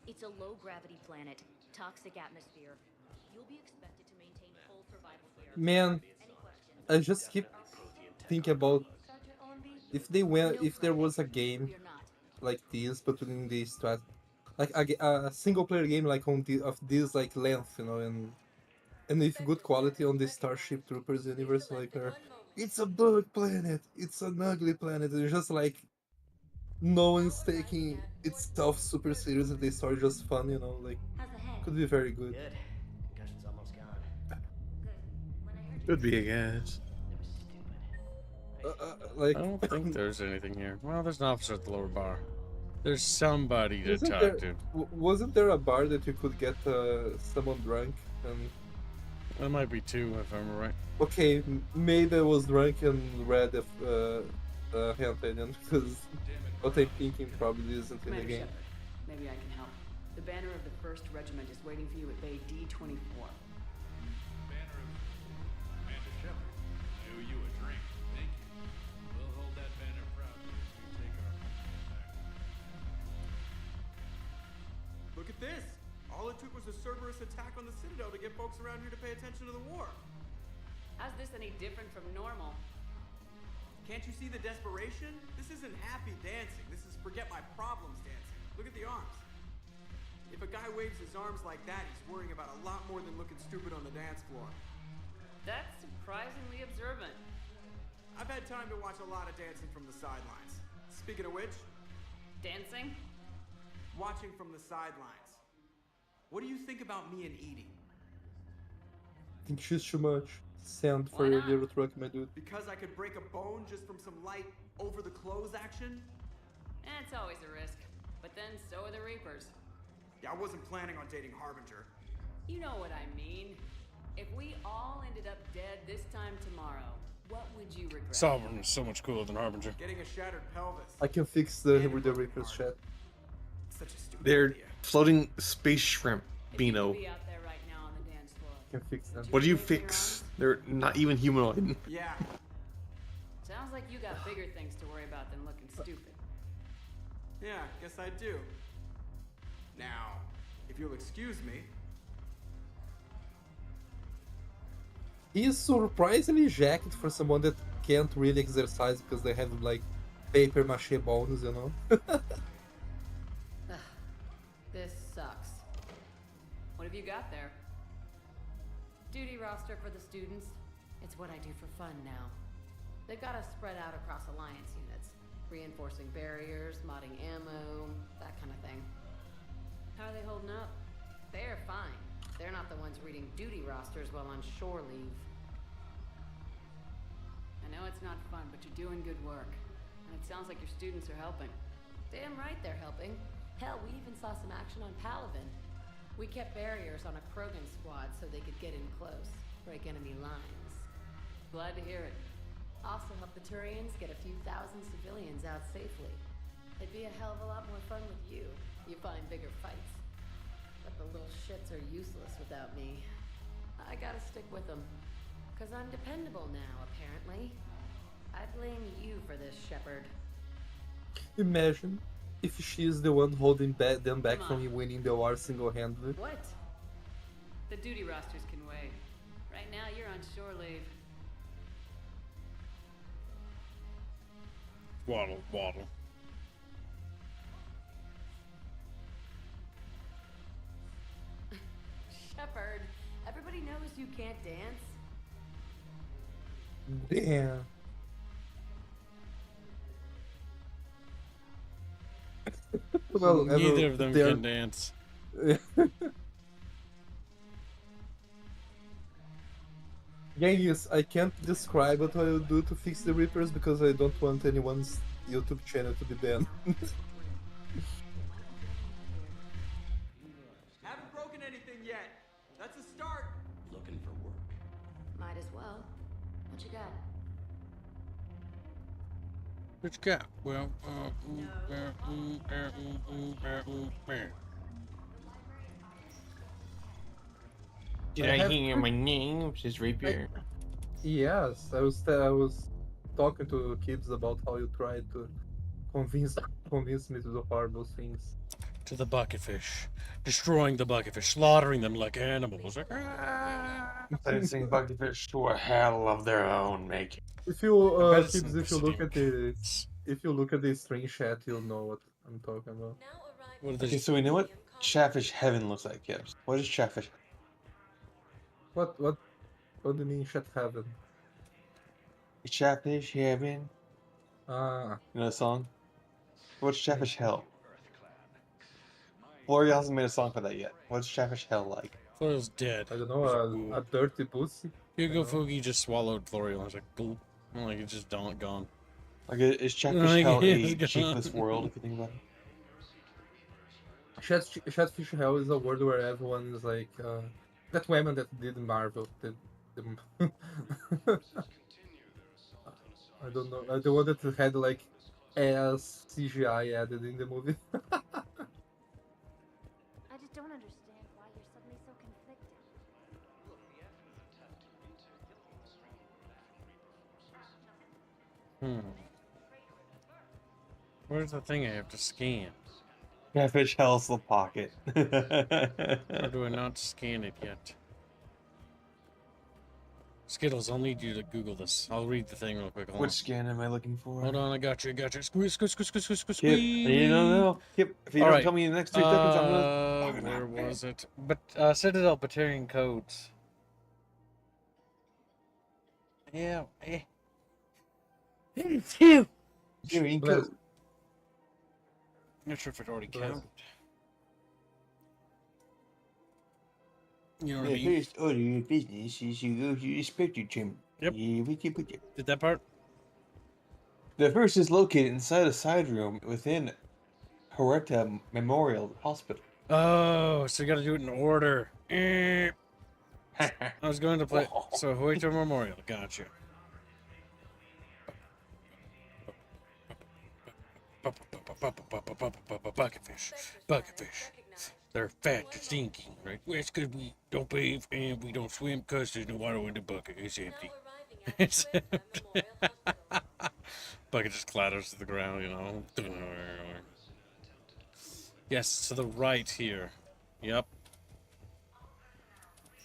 It's a low-gravity planet, toxic atmosphere. You'll be expected to maintain full survival here. Man, I just keep thinking about if there was a game like this, but within the strat, like a single-player game like of this like length, you know, and with good quality on the Starship Troopers universe, like it's a bug planet, it's an ugly planet, it's just like no one's taking itself super serious and the story just fun, you know, like could be very good. Concussion's almost gone. Could be, I guess. Like I don't think there's anything here. Well, there's an officer at the lower bar. There's somebody to Wasn't talk there- to. Wasn't there a bar that you could get someone drunk and? That might be two, if I remember right. Okay, maybe I was drunk and read the hentai then, because what I'm thinking probably isn't in the Commander game. Shepard, maybe I can help. The banner of the 1st Regiment is waiting for you at Bay D24. Commander Shepard, I owe you a drink. Thank you. We'll hold that banner proudly as we take our back. Look at this! All it took was a Cerberus attack on the Citadel to get folks around here to pay attention to the war. any different from normal? Can't you see the desperation? This isn't happy dancing. This is forget my problems dancing. Look at the arms. If a guy waves his arms like that, he's worrying about a lot more than looking stupid on the dance floor. That's surprisingly observant. I've had time to watch a lot of dancing from the sidelines. Speaking of which, Dancing? watching from the sidelines. What do you think about me and eating? I think she's too much. Send for Why your not? little truck, my dude. Because I could break a bone just from some light over-the-clothes action? It's always a risk. But then so are the Reapers. Yeah, I wasn't planning on dating Harbinger. You know what I mean. If we all ended up dead this time tomorrow, what would you regret? Sovereign is so much cooler than Harbinger. Getting a shattered pelvis. I can fix the Reaper's chat. Such a stupid They're idea. floating space shrimp, If you Bino. could be out there right now on the dance floor. I can fix them. What do you fix? They're not even humanoid. Yeah. Sounds like you got bigger things to worry about than looking stupid. Yeah, guess I do. Now, if you'll excuse me. He is surprisingly jacked for someone that can't really exercise because they have like paper mache bones, you know? This sucks. What have you got there? Duty roster for the students. It's what I do for fun now. They've got us spread out across Alliance units. Reinforcing barriers, modding ammo, that kind of thing. How are they holding up? They're fine. They're not the ones reading duty rosters while on shore leave. I know it's not fun, but you're doing good work. And it sounds like your students are helping. Damn right they're helping. Hell, we even saw some action on Palavin. We kept barriers on a Krogan squad so they could get in close, break enemy lines. Glad to hear it. Also help the Turians get a few thousand civilians out safely. It'd be a hell of a lot more fun with you. You find bigger fights. But the little shits are useless without me. I gotta stick with them. 'Cause I'm dependable now, apparently. I blame you for this, Shepard. Imagine if she is the one holding them back from winning the war single-handedly. What? The duty rosters can wait. Right now, you're on shore leave. Waddle, waddle. Shepard, everybody knows you can't dance. Damn. Well, Neither of them can dance. Yes, I can't describe what I'll do to fix the Reapers because I don't want anyone's YouTube channel to be banned. Haven't broken anything yet. That's a start. Looking for work. Might as well. What you got? What you got? Well, Did I hear my name? Which is Rapier. Yes, I was talking to kids about how you tried to convince me to do horrible things. to the bucketfish, destroying the bucketfish, slaughtering them like animals. Sentencing bucketfish to a hell of their own making. If you bet it's kids, if you look interesting. at the string chat, you'll know what I'm talking about. What are Okay, they? so we know what Chatfish Heaven looks like, Gibbs. What is Chatfish? What do you mean chat heaven? Chatfish Heaven? Ah, You know the song? What's Chatfish Hell? Florian hasn't made a song for that yet. What's Chatfish Hell like? Florian's dead. I don't know, a dirty pussy. Hugo Fugi just swallowed Florian. I was like, boop. Like, it's just gone. Like, is Chatfish Like, Hell it's a gone. cheekless world, if you think about it? Chatfish hell is a world where everyone is like that woman that did Marvel. I don't know. The one that had like ass CGI added in the movie. I just don't understand why you're suddenly so conflicted. Where's the thing I have to scan? Chatfish Hell's the pocket. Or do I not scan it yet? Skittles, I'll need you to Google this. I'll read the thing real quick. Hold Which on. scan am I looking for? Hold on, I got you. Squeeze, squeeze, squeeze, squeeze, squeeze, squeeze, Kip, squeeze. you don't know. Kip, if you All don't right. tell me in the next 3 seconds, I'm gonna. Where was it? But Citadel Bickering codes. Yeah. Bickering code. Not sure if it already counted. You know what I The mean? first order of business is to go to the inspector chamber. Yep. Did that part? The first is located inside a side room within Huerta Memorial Hospital. Oh, so you got to do it in order. I was going to play. So Huerta Memorial, gotcha. Bucketfish. They're fat and stinking, right? Well, it's because we don't bathe and we don't swim because there's no water in the bucket. It's empty. It's empty. Bucket just clatters to the ground, you know. Yes, to the right here. Yep.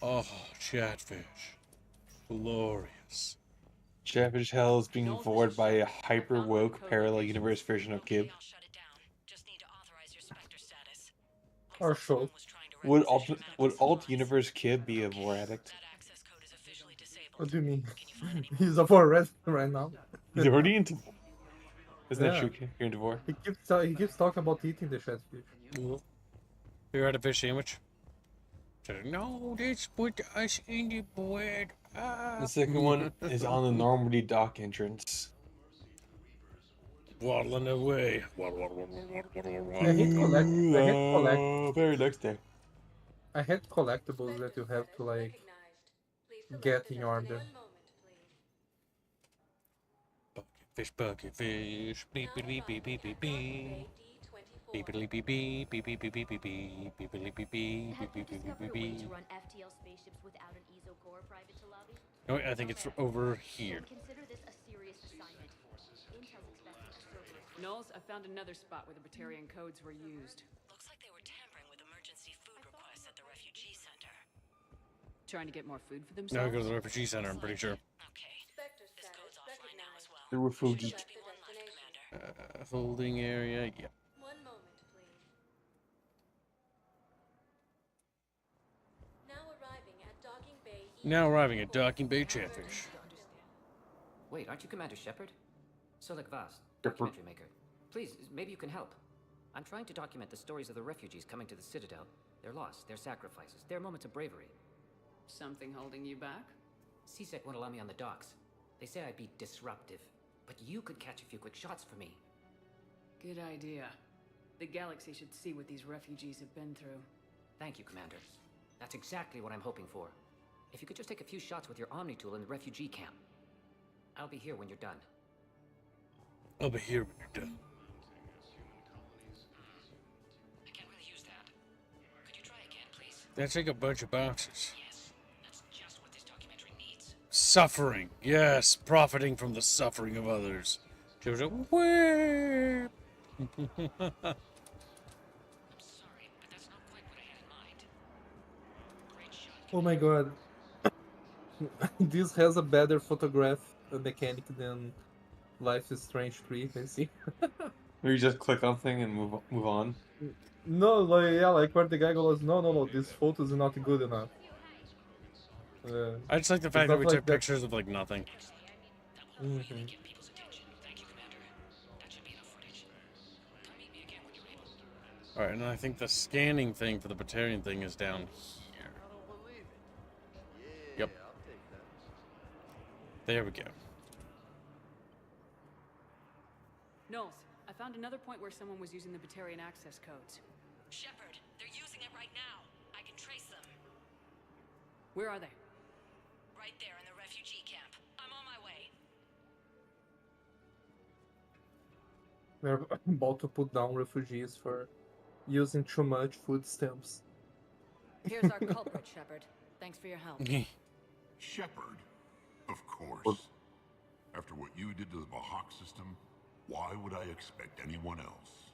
Oh, Chatfish. Glorious. Chatfish Hell is being vored by a hyper-woke parallel universe version of Kib. Or Shroud. Would alt universe Kib be a vor addict? What do you mean? He's a vor right now. He's already into vor. Isn't that Yeah. true, Kib? You're into vor? He keeps talking about eating the Chatfish. You had a fish sandwich? No, that's put us in the bread. The second one is on the Normandy dock entrance. Waddling away. Very next day. I had collectibles that you have to like get in order. Bucket fish. Beep beep beep beep beep beep beep. Beepity beep beep beep beep beep beep beep beep beepity beep beep beep beep beep beep beep. To run FTL spaceships without an ESO core private to lobby? No, I think it's over here. Consider this a serious assignment. Intel's expecting a Cerberus. Knowles, I found another spot where the Batarian codes were used. Looks like they were tampering with emergency food requests at the refugee center. Trying to get more food for themselves? No, go to the refugee center, I'm pretty sure. The refugee. Holding area, yep. Now arriving at Docking Bay Chatfish. Wait, aren't you Commander Shepard? Solik Vast, documentary maker. Please, maybe you can help. I'm trying to document the stories of the refugees coming to the Citadel. Their loss, their sacrifices, their moments of bravery. Something holding you back? CSEC won't allow me on the docks. They say I'd be disruptive. But you could catch a few quick shots for me. Good idea. The galaxy should see what these refugees have been through. Thank you, Commander. That's exactly what I'm hoping for. If you could just take a few shots with your Omni tool in the refugee camp. I'll be here when you're done. I'll be here when you're done. I can't really use that. Could you try again, please? That's like a bunch of boxes. Yes, that's just what this documentary needs. Suffering. Yes, profiting from the suffering of others. Just a whip. Oh my god. This has a better photograph mechanic than Life is Strange 3, I see. Or you just click on thing and move on. No, like, yeah, like where the guy goes, no, this photo is not good enough. I just like the fact that we took pictures of like nothing. Alright, and I think the scanning thing for the Batarian thing is down here. Yep. There we go. Knowles, I found another point where someone was using the Batarian access codes. Shepard, they're using it right now. I can trace them. Where are they? Right there in the refugee camp. I'm on my way. We're about to put down refugees for using too much food stamps. Here's our culprit, Shepard. Thanks for your help. Shepard? Of course. After what you did to the Bahak system, why would I expect anyone else?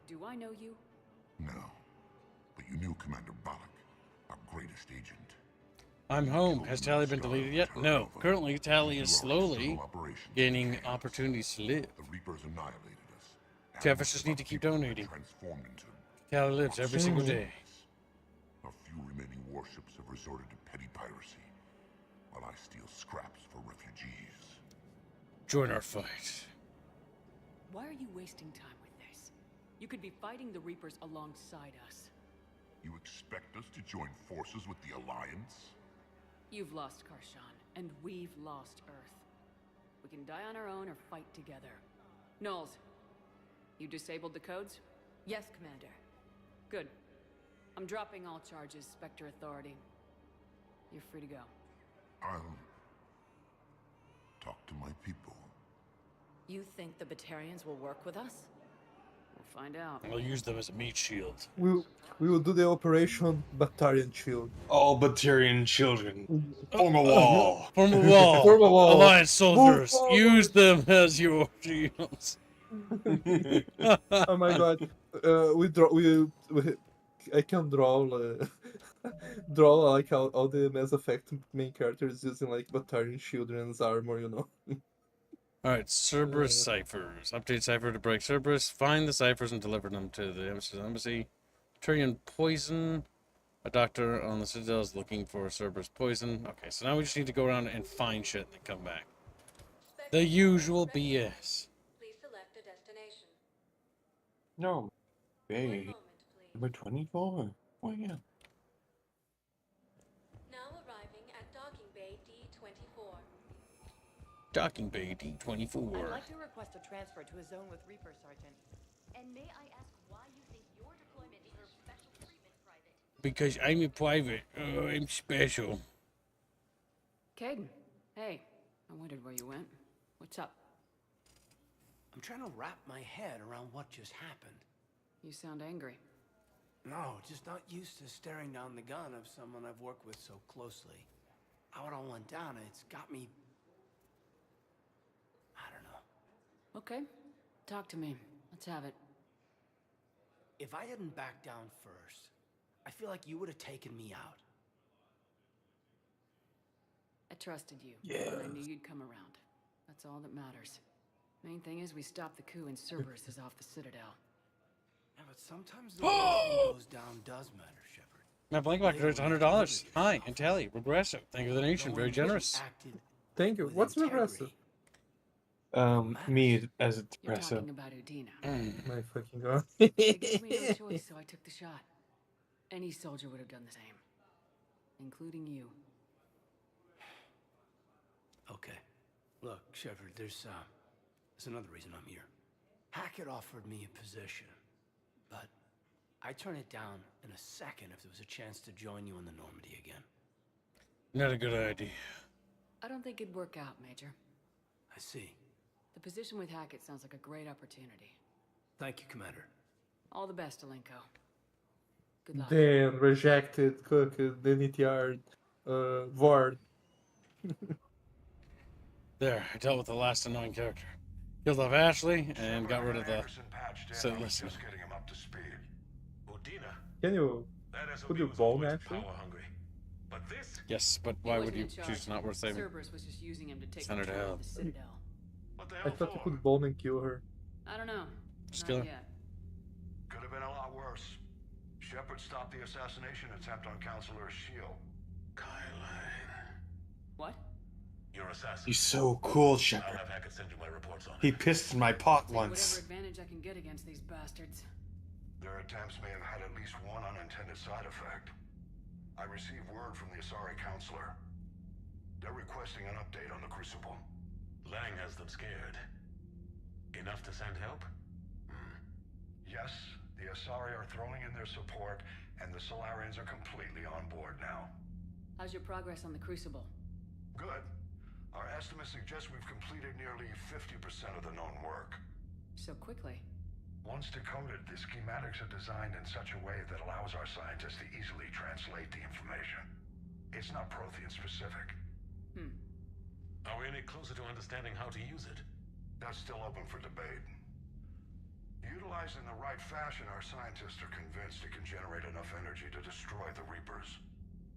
Do I know you? No. But you knew Commander Balak, our greatest agent. I'm home. Has Tally been deleted yet? No. Currently, Tally is slowly gaining opportunities to live. The Reapers annihilated us. Chatfish just need to keep donating. Transformed into Tally lives every single day. a few remaining warships have resorted to petty piracy, while I steal scraps for refugees. Join our fight. Why are you wasting time with this? You could be fighting the Reapers alongside us. You expect us to join forces with the Alliance? You've lost Karshan, and we've lost Earth. We can die on our own or fight together. Knowles, you disabled the codes? Yes, Commander. Good. I'm dropping all charges, Spectre Authority. You're free to go. I'll talk to my people. You think the Batarians will work with us? We'll find out. I'll use them as a meat shield. We will do the Operation Batarian Shield. All Batarian children. Form a wall. Form a wall. Form a wall. Alliance soldiers. Use them as your shields. Oh my god. I can draw like all the Mass Effect main characters using like Batarian children's armor, you know. Alright, Cerberus ciphers. Update cipher to break Cerberus. Find the ciphers and deliver them to the embassy. Turian poison. A doctor on the Citadel is looking for Cerberus poison. Okay, so now we just need to go around and find shit and then come back. The usual BS. Please select a destination. No. Bay. Number 24. Oh, yeah. Now arriving at Docking Bay D24. Docking Bay D24. I'd like to request a transfer to a zone with Reaper, Sergeant. And may I ask why you think your deployment deserves special treatment, Private? Because I'm a private. I'm special. Caden, hey. I wondered where you went. What's up? I'm trying to wrap my head around what just happened. You sound angry. No, just not used to staring down the gun of someone I've worked with so closely. How it all went down, it's got me... I don't know. Okay. Talk to me. Let's have it. If I hadn't backed down first, I feel like you would have taken me out. I trusted you. Yeah. And I knew you'd come around. That's all that matters. Main thing is we stopped the coup and Cerberus is off the Citadel. Yeah, but sometimes the way thing goes down does matter, Shepard. My blank backer is $100. Hi, and Tally. Regressive. Thank you for the nation. Very generous. Thank you. What's regressive? Me as a You're depressive. talking about Udina. My fucking god. They gave me no choice, so I took the shot. Any soldier would have done the same. Including you. Okay. Look, Shepard, there's another reason I'm here. Hackett offered me a position, but I'd turn it down in a second if there was a chance to join you in the Normandy again. Not a good idea. I don't think it'd work out, Major. I see. The position with Hackett sounds like a great opportunity. Thank you, Commander. All the best, Alenko. Good luck. Damn, rejected, cooked, DNTR, Ward. There, I dealt with the last annoying character. Killed off Ashley and got rid of the... So listen. Just getting him up to speed. Udina. Can you put your bone actually? But this... Yes, but why would you choose not worth saving? Cerberus was just using him to take Send her to control hell. of the Citadel. I thought you could bone and kill her. I don't know. Just Not kill her. yet. Could have been a lot worse. Shepard stopped the assassination attempt on Counselor Shield. What? Your assassin. He's so cool, I'll Shepard. have Hackett send you my reports on it. He pissed in my pot Take whatever once. advantage I can get against these bastards. Their attempts may have had at least one unintended side effect. I received word from the Asari Counselor. They're requesting an update on the Crucible. Lang has them scared. Enough to send help? Yes, the Asari are throwing in their support, and the Solarians are completely on board now. How's your progress on the Crucible? Good. Our estimates suggest we've completed nearly 50% of the known work. So quickly. Once decoded, the schematics are designed in such a way that allows our scientists to easily translate the information. It's not Prothean specific. Are we any closer to understanding how to use it? That's still open for debate. Utilized in the right fashion, our scientists are convinced it can generate enough energy to destroy the Reapers.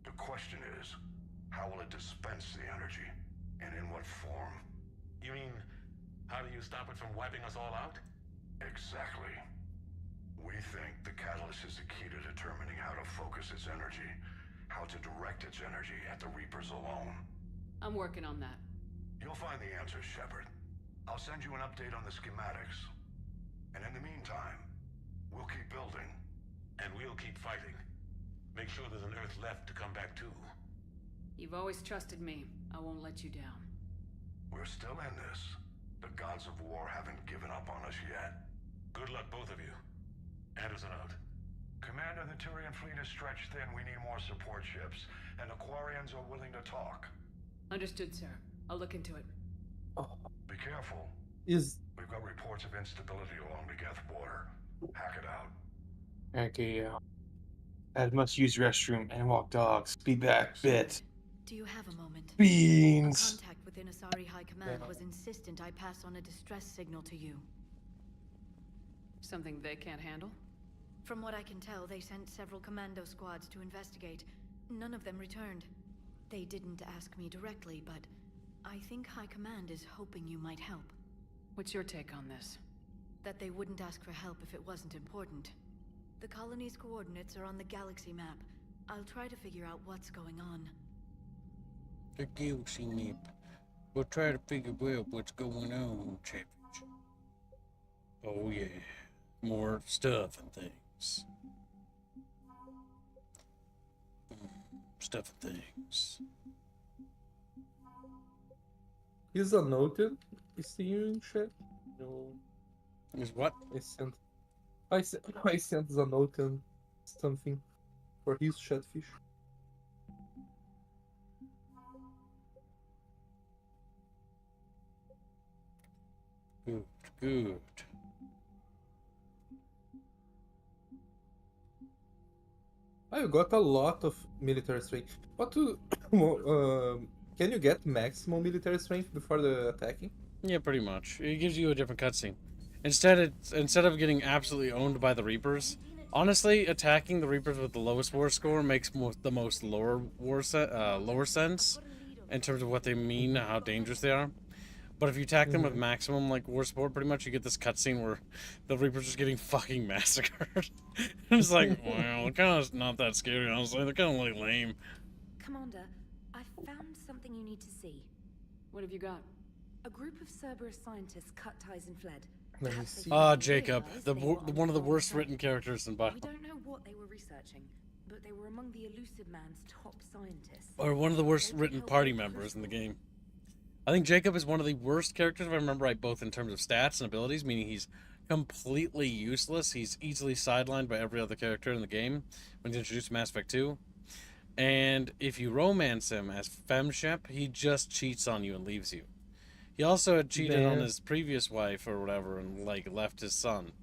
The question is, How will it dispense the energy? And in what form? You mean, how do you stop it from wiping us all out? Exactly. We think the catalyst is the key to determining how to focus its energy, how to direct its energy at the Reapers alone. I'm working on that. You'll find the answers, Shepard. I'll send you an update on the schematics. And in the meantime, we'll keep building. And we'll keep fighting. Make sure there's an Earth left to come back to. You've always trusted me. I won't let you down. We're still in this. The gods of war haven't given up on us yet. Good luck, both of you. Anderson out. Commander, the Turian fleet is stretched thin. We need more support ships. And the Quarians are willing to talk. Understood, sir. I'll look into it. Be careful. Is We've got reports of instability along the Geth border. Hack it out. Okay, Ed must use restroom and walk dogs. Be back, bit. Do you have a moment? Beans. Contact within Asari High Command was insistent I pass on a distress signal to you. Something they can't handle? From what I can tell, they sent several commando squads to investigate. None of them returned. They didn't ask me directly, but I think High Command is hoping you might help. What's your take on this? That they wouldn't ask for help if it wasn't important. The colony's coordinates are on the galaxy map. I'll try to figure out what's going on. The galaxy map. We'll try to figure out what's going on, Chatfish. Oh yeah. More stuff and things. Stuff and things. Is a noted? Is he in chat? No. Is what? I sent the noted something for his chatfish. Good, good. I got a lot of military strength. What to can you get maximum military strength before the attacking? Yeah, pretty much. It gives you a different cutscene. Instead of getting absolutely owned by the Reapers, honestly, attacking the Reapers with the lowest war score makes the most lower sense in terms of what they mean, how dangerous they are. But if you attack them with maximum war support, pretty much you get this cutscene where the Reapers are just getting fucking massacred. It's like, well, they're kind of not that scary, honestly. They're kind of lame. Commander, I found something you need to see. What have you got? A group of Cerberus scientists cut ties and fled. Let me see. Ah, Jacob, one of the worst written characters in Bio. We don't know what they were researching, but they were among the Illusive Man's top scientists. Or one of the worst written party members in the game. I think Jacob is one of the worst characters, if I remember right, both in terms of stats and abilities, meaning he's completely useless. He's easily sidelined by every other character in the game when he's introduced to Mass Effect 2. And if you romance him as Femshep, he just cheats on you and leaves you. He also had cheated on his previous wife or whatever and left his son.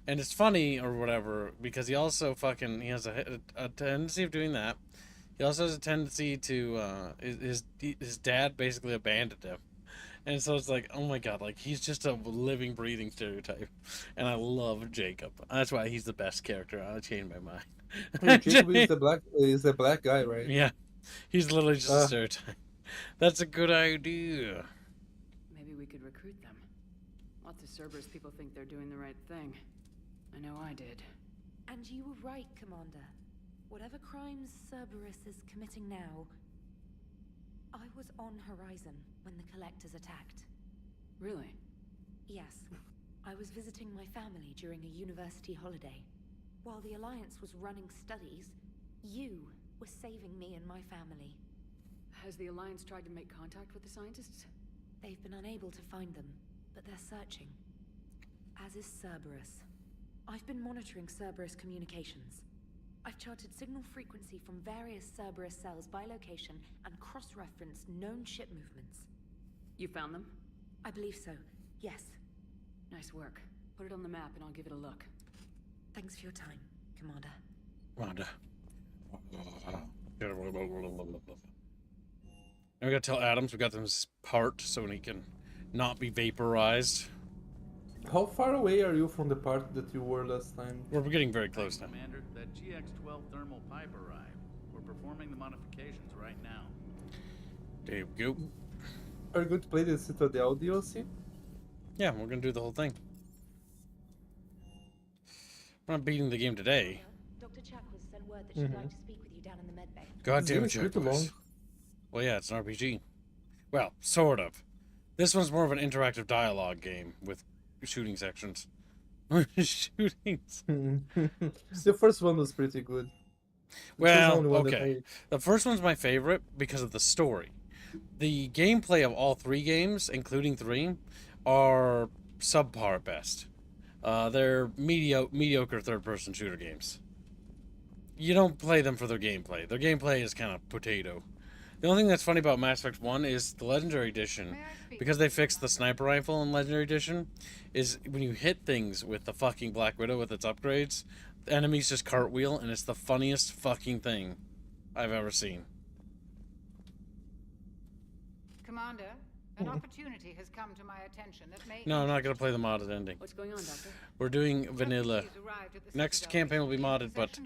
And it's funny or whatever because he also he has a tendency of doing that. He also has a tendency to his dad basically abandoned him. And so it's like, oh my god, he's just a living, breathing stereotype. And I love Jacob. That's why he's the best character. I changed my mind. Jacob is the black guy, right? Yeah. He's literally just a stereotype. That's a good idea. Maybe we could recruit them. Lots of Cerberus people think they're doing the right thing. I know I did. And you were right, Commander. Whatever crimes Cerberus is committing now, I was on Horizon when the Collectors attacked. Really? Yes. I was visiting my family during a university holiday. While the Alliance was running studies, you were saving me and my family. Has the Alliance tried to make contact with the scientists? They've been unable to find them, but they're searching. As is Cerberus. I've been monitoring Cerberus communications. I've charted signal frequency from various Cerberus cells by location and cross-referenced known ship movements. You found them? I believe so, yes. Nice work. Put it on the map and I'll give it a look. Thanks for your time, Commander. And we gotta tell Adams we got this part so he can not be vaporized. How far away are you from the part that you were last time? We're getting very close now. Commander, that GX-12 thermal pipe arrived. We're performing the modifications right now. There you go. Are you going to play the Citadel DLC? Yeah, we're gonna do the whole thing. We're not beating the game today. Dr. Chakwas sent word that she'd like to speak with you down in the med bay. God This damn game it, is pretty long. Chakwas. Well, yeah, it's an RPG. Well, sort of. This one's more of an interactive dialogue game with shooting sections. Shootings. The first one was pretty good. Well, okay. The first one's my favorite because of the story. The gameplay of all three games, including 3, are subpar at best. They're mediocre third-person shooter games. You don't play them for their gameplay. Their gameplay is kind of potato. The only thing that's funny about Mass Effect 1 is the Legendary Edition, because they fixed the sniper rifle in Legendary Edition, is when you hit things with the fucking Black Widow with its upgrades, the enemies just cartwheel, and it's the funniest fucking thing I've ever seen. Commander, an opportunity has come to my attention that may... No, I'm not going to play the modded ending. What's going on, Doctor? We're doing vanilla. Next campaign will be modded, but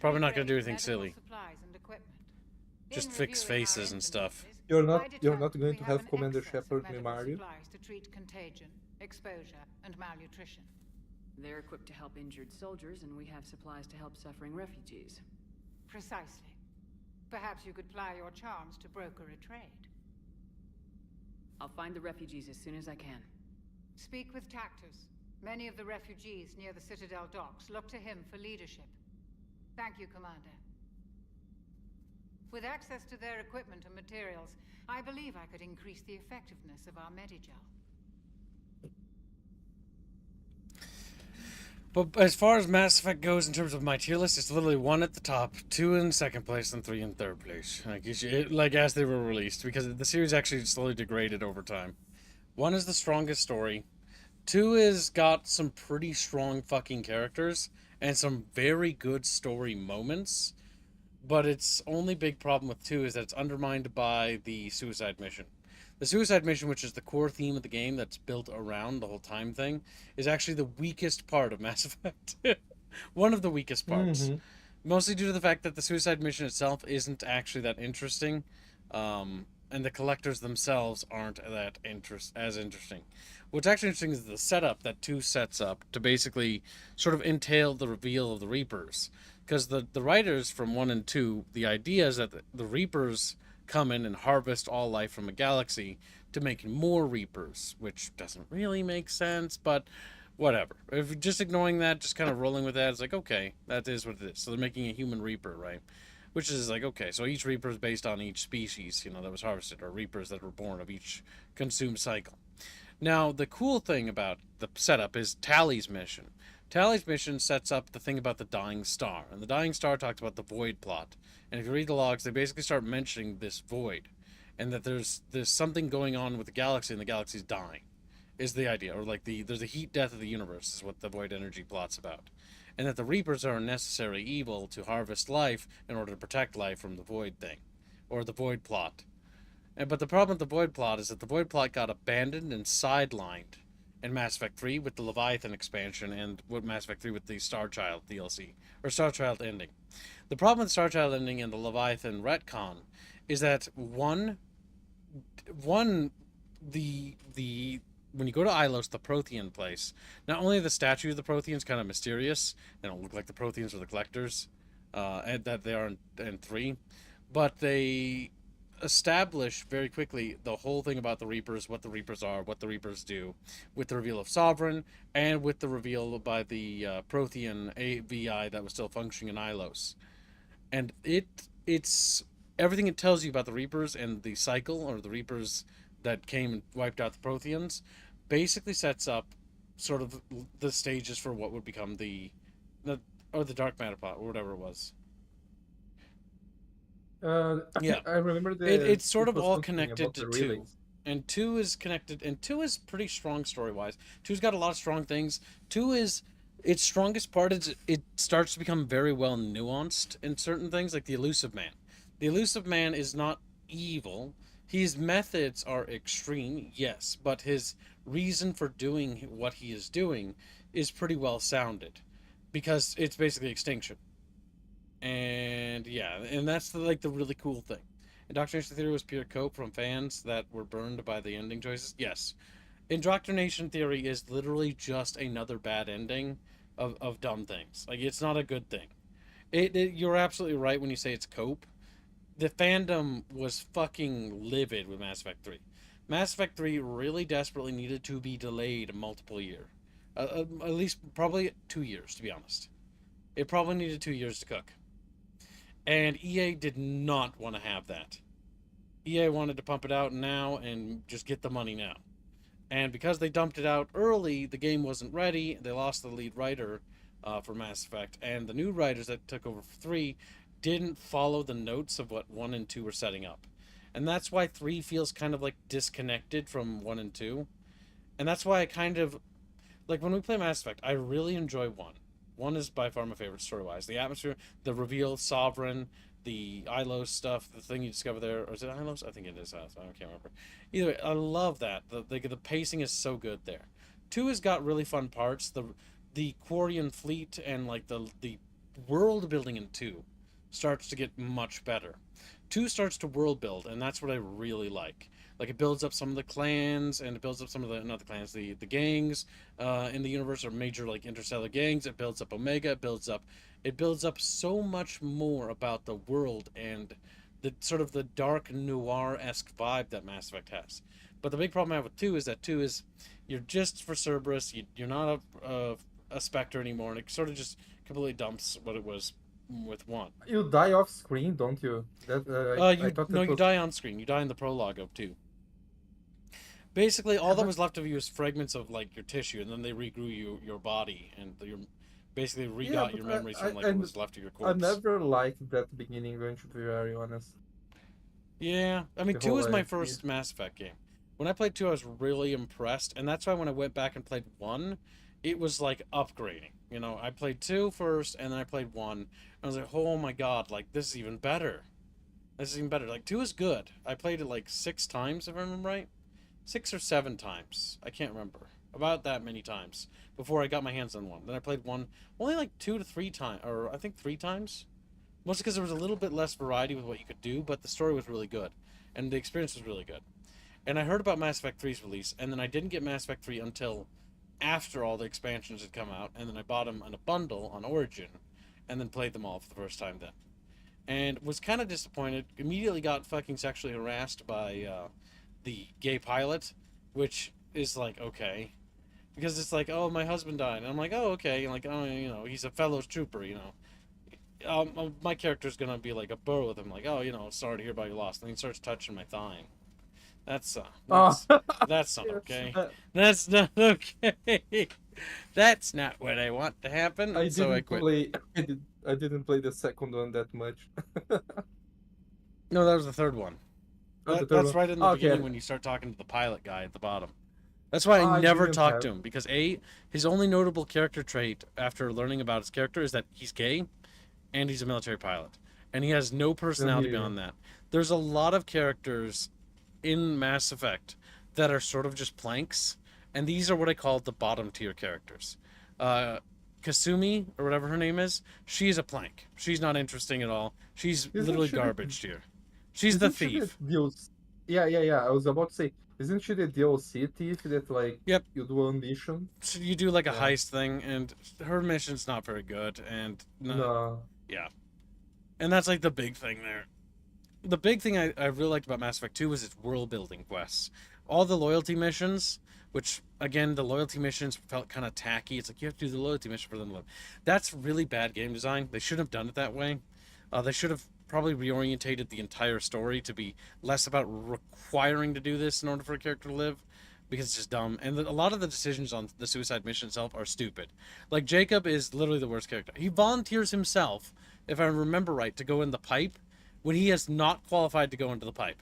probably not going to do anything silly. Just fix faces and stuff. You're not going to have Commander Shepard Mimari? To treat contagion, exposure, and malnutrition. They're equipped to help injured soldiers, and we have supplies to help suffering refugees. Precisely. Perhaps you could ply your charms to broker a trade. I'll find the refugees as soon as I can. Speak with Tactus. Many of the refugees near the Citadel docks look to him for leadership. Thank you, Commander. With access to their equipment and materials, I believe I could increase the effectiveness of our Medigel. But as far as Mass Effect goes in terms of my tier list, it's literally 1 at the top, 2 in second place, and 3 in third place. Like as they were released, because the series actually slowly degraded over time. 1 is the strongest story. 2 is got some pretty strong fucking characters and some very good story moments. But its only big problem with 2 is that it's undermined by the suicide mission. The suicide mission, which is the core theme of the game that's built around the whole time thing, is actually the weakest part of Mass Effect. One of the weakest parts. Mostly due to the fact that the suicide mission itself isn't actually that interesting, and the collectors themselves aren't that as interesting. What's actually interesting is the setup that 2 sets up to basically sort of entail the reveal of the Reapers. Because the writers from 1 and 2, the idea is that the Reapers come in and harvest all life from a galaxy to make more Reapers, which doesn't really make sense, but whatever. If you're just ignoring that, just kind of rolling with that, it's like, okay, that is what it is. So they're making a human Reaper, right? Which is like, okay, so each Reaper is based on each species, that was harvested, or Reapers that were born of each consumed cycle. Now, the cool thing about the setup is Tally's mission. Tally's mission sets up the thing about the Dying Star, and the Dying Star talks about the Void plot. And if you read the logs, they basically start mentioning this void, and that there's something going on with the galaxy, and the galaxy's dying, is the idea. Or like there's a heat death of the universe, is what the void energy plot's about. And that the Reapers are a necessary evil to harvest life in order to protect life from the void thing, or the void plot. But the problem with the void plot is that the void plot got abandoned and sidelined in Mass Effect 3 with the Leviathan expansion, and with Mass Effect 3 with the Star Child DLC, or Star Child ending. The problem with Star Child ending and the Leviathan retcon is that when you go to Ilos, the Prothean place, not only the statue of the Protheans kind of mysterious, they don't look like the Protheans or the Collectors, and that they are in 3, but they establish very quickly the whole thing about the Reapers, what the Reapers are, what the Reapers do, with the reveal of Sovereign, and with the reveal by the Prothean AVI that was still functioning in Ilos. And it's everything it tells you about the Reapers and the cycle, or the Reapers that came and wiped out the Protheans, basically sets up sort of the stages for what would become the dark matter plot, or whatever it was. Yeah, I remember it's sort of all connected to 2, and 2 is connected, and 2 is pretty strong story wise. 2's got a lot of strong things. 2 is its strongest part is it starts to become very well nuanced in certain things, like the Illusive Man. The Illusive Man is not evil. His methods are extreme, yes, but his reason for doing what he is doing is pretty well sounded, because it's basically extinction. And yeah, and that's the really cool thing. Indoctrination Theory was pure cope from fans that were burned by the ending choices? Yes. Indoctrination Theory is literally just another bad ending of dumb things. Like, it's not a good thing. You're absolutely right when you say it's cope. The fandom was fucking livid with Mass Effect 3. Mass Effect 3 really desperately needed to be delayed multiple years. At least probably 2 years, to be honest. It probably needed 2 years to cook. And EA did not want to have that. EA wanted to pump it out now and just get the money now. And because they dumped it out early, the game wasn't ready. They lost the lead writer for Mass Effect. And the new writers that took over for 3 didn't follow the notes of what 1 and 2 were setting up. And that's why 3 feels kind of like disconnected from 1 and 2. And that's why I kind of... Like, when we play Mass Effect, I really enjoy 1. 1 is by far my favorite story-wise. The atmosphere, the reveal, Sovereign, the Ilos stuff, the thing you discover there. Or is it Ilos? I think it is. I can't remember. Either way, I love that. The pacing is so good there. 2 has got really fun parts. The Quarian fleet and, like, the world building in 2 starts to get much better. 2 starts to world build, and that's what I really like. Like, it builds up some of the clans, and it builds up some of the, not the clans, the gangs in the universe, or major, like, interstellar gangs. It builds up Omega. It builds up so much more about the world and the sort of the dark noir-esque vibe that Mass Effect has. But the big problem I have with 2 is that 2 is, you're just for Cerberus. You're not a Spectre anymore, and it sort of just completely dumps what it was with 1. You die off screen, don't you? You die on screen. You die in the prologue of 2. Basically, all that was left of you is fragments of, like, your tissue, and then they regrew your body, and you basically regot your memories from, like, what was left of your corpse. I never liked that beginning, going to be very honest. Yeah, I mean, 2 was my first Mass Effect game. When I played 2, I was really impressed, and that's why when I went back and played 1, it was, like, upgrading. You know, I played 2 first, and then I played 1, and I was like, oh my god, like, this is even better. This is even better. Like, 2 is good. I played it, like, 6 times, if I remember right. 6 or 7 times. I can't remember. About that many times before I got my hands on 1. Then I played 1 only like 2 to 3 times, or I think 3 times. Mostly because there was a little bit less variety with what you could do, but the story was really good. And the experience was really good. And I heard about Mass Effect 3's release, and then I didn't get Mass Effect 3 until after all the expansions had come out, and then I bought them in a bundle on Origin, and then played them all for the first time then. And was kind of disappointed. Immediately got fucking sexually harassed by the gay pilot, which is like, okay. Because it's like, oh, my husband died. And I'm like, oh, okay. And like, oh, you know, he's a fellow trooper, you know. My character's gonna be like a bro with him, like, oh, you know, sorry to hear about your loss. And he starts touching my thigh. That's not okay. That's not okay. That's not what I want to happen. I quit. I didn't play the second one that much. No, that was the third one. That's right in the beginning when you start talking to the pilot guy at the bottom. That's why I never talked to him, because his only notable character trait after learning about his character is that he's gay and he's a military pilot. And he has no personality beyond that. There's a lot of characters in Mass Effect that are sort of just planks, and these are what I call the bottom tier characters. Kasumi, or whatever her name is, she's a plank. She's not interesting at all. She's literally garbage tier. She's the thief. Yeah. I was about to say, isn't she the DLC thief that, like, you do a mission? So you do, like, a heist thing, and her mission's not very good, and... No. Yeah. And that's, like, the big thing there. The big thing I really liked about Mass Effect 2 was its world-building quests. All the loyalty missions, which, again, the loyalty missions felt kind of tacky. It's like, you have to do the loyalty mission for them to live. That's really bad game design. They shouldn't have done it that way. They should have probably reorientated the entire story to be less about requiring to do this in order for a character to live, because it's just dumb. And a lot of the decisions on the suicide mission itself are stupid. Like, Jacob is literally the worst character. He volunteers himself, if I remember right, to go in the pipe when he is not qualified to go into the pipe.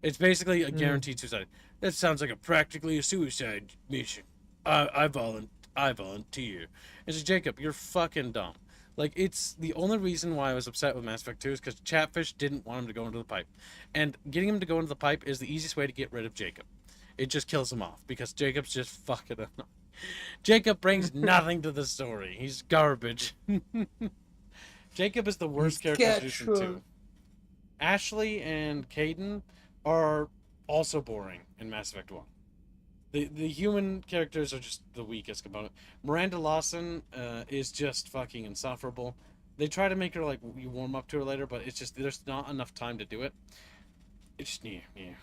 It's basically a guaranteed suicide. That sounds like practically a suicide mission. I volunteer. It's like, Jacob, you're fucking dumb. Like, it's the only reason why I was upset with Mass Effect 2 is because Chatfish didn't want him to go into the pipe. And getting him to go into the pipe is the easiest way to get rid of Jacob. It just kills him off, because Jacob's just fucking annoying. Jacob brings nothing to the story. He's garbage. Jacob is the worst character in Season 2. Ashley and Caden are also boring in Mass Effect 1. The human characters are just the weakest component. Miranda Lawson is just fucking insufferable. They try to make her like you warm up to her later, but it's just there's not enough time to do it. It's just yeah.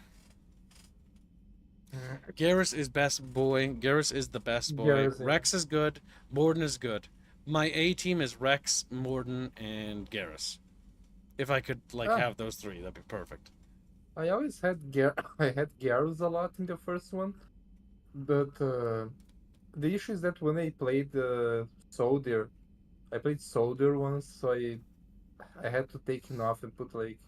Garrus is best boy. Garrus is the best boy. Garrus, yeah. Rex is good. Morden is good. My A team is Rex, Morden, and Garrus. If I could have those three, that'd be perfect. I always had I had Garrus a lot in the first one, but the issue is that when I played Soldier, I played Soldier once, so I had to take him off and put like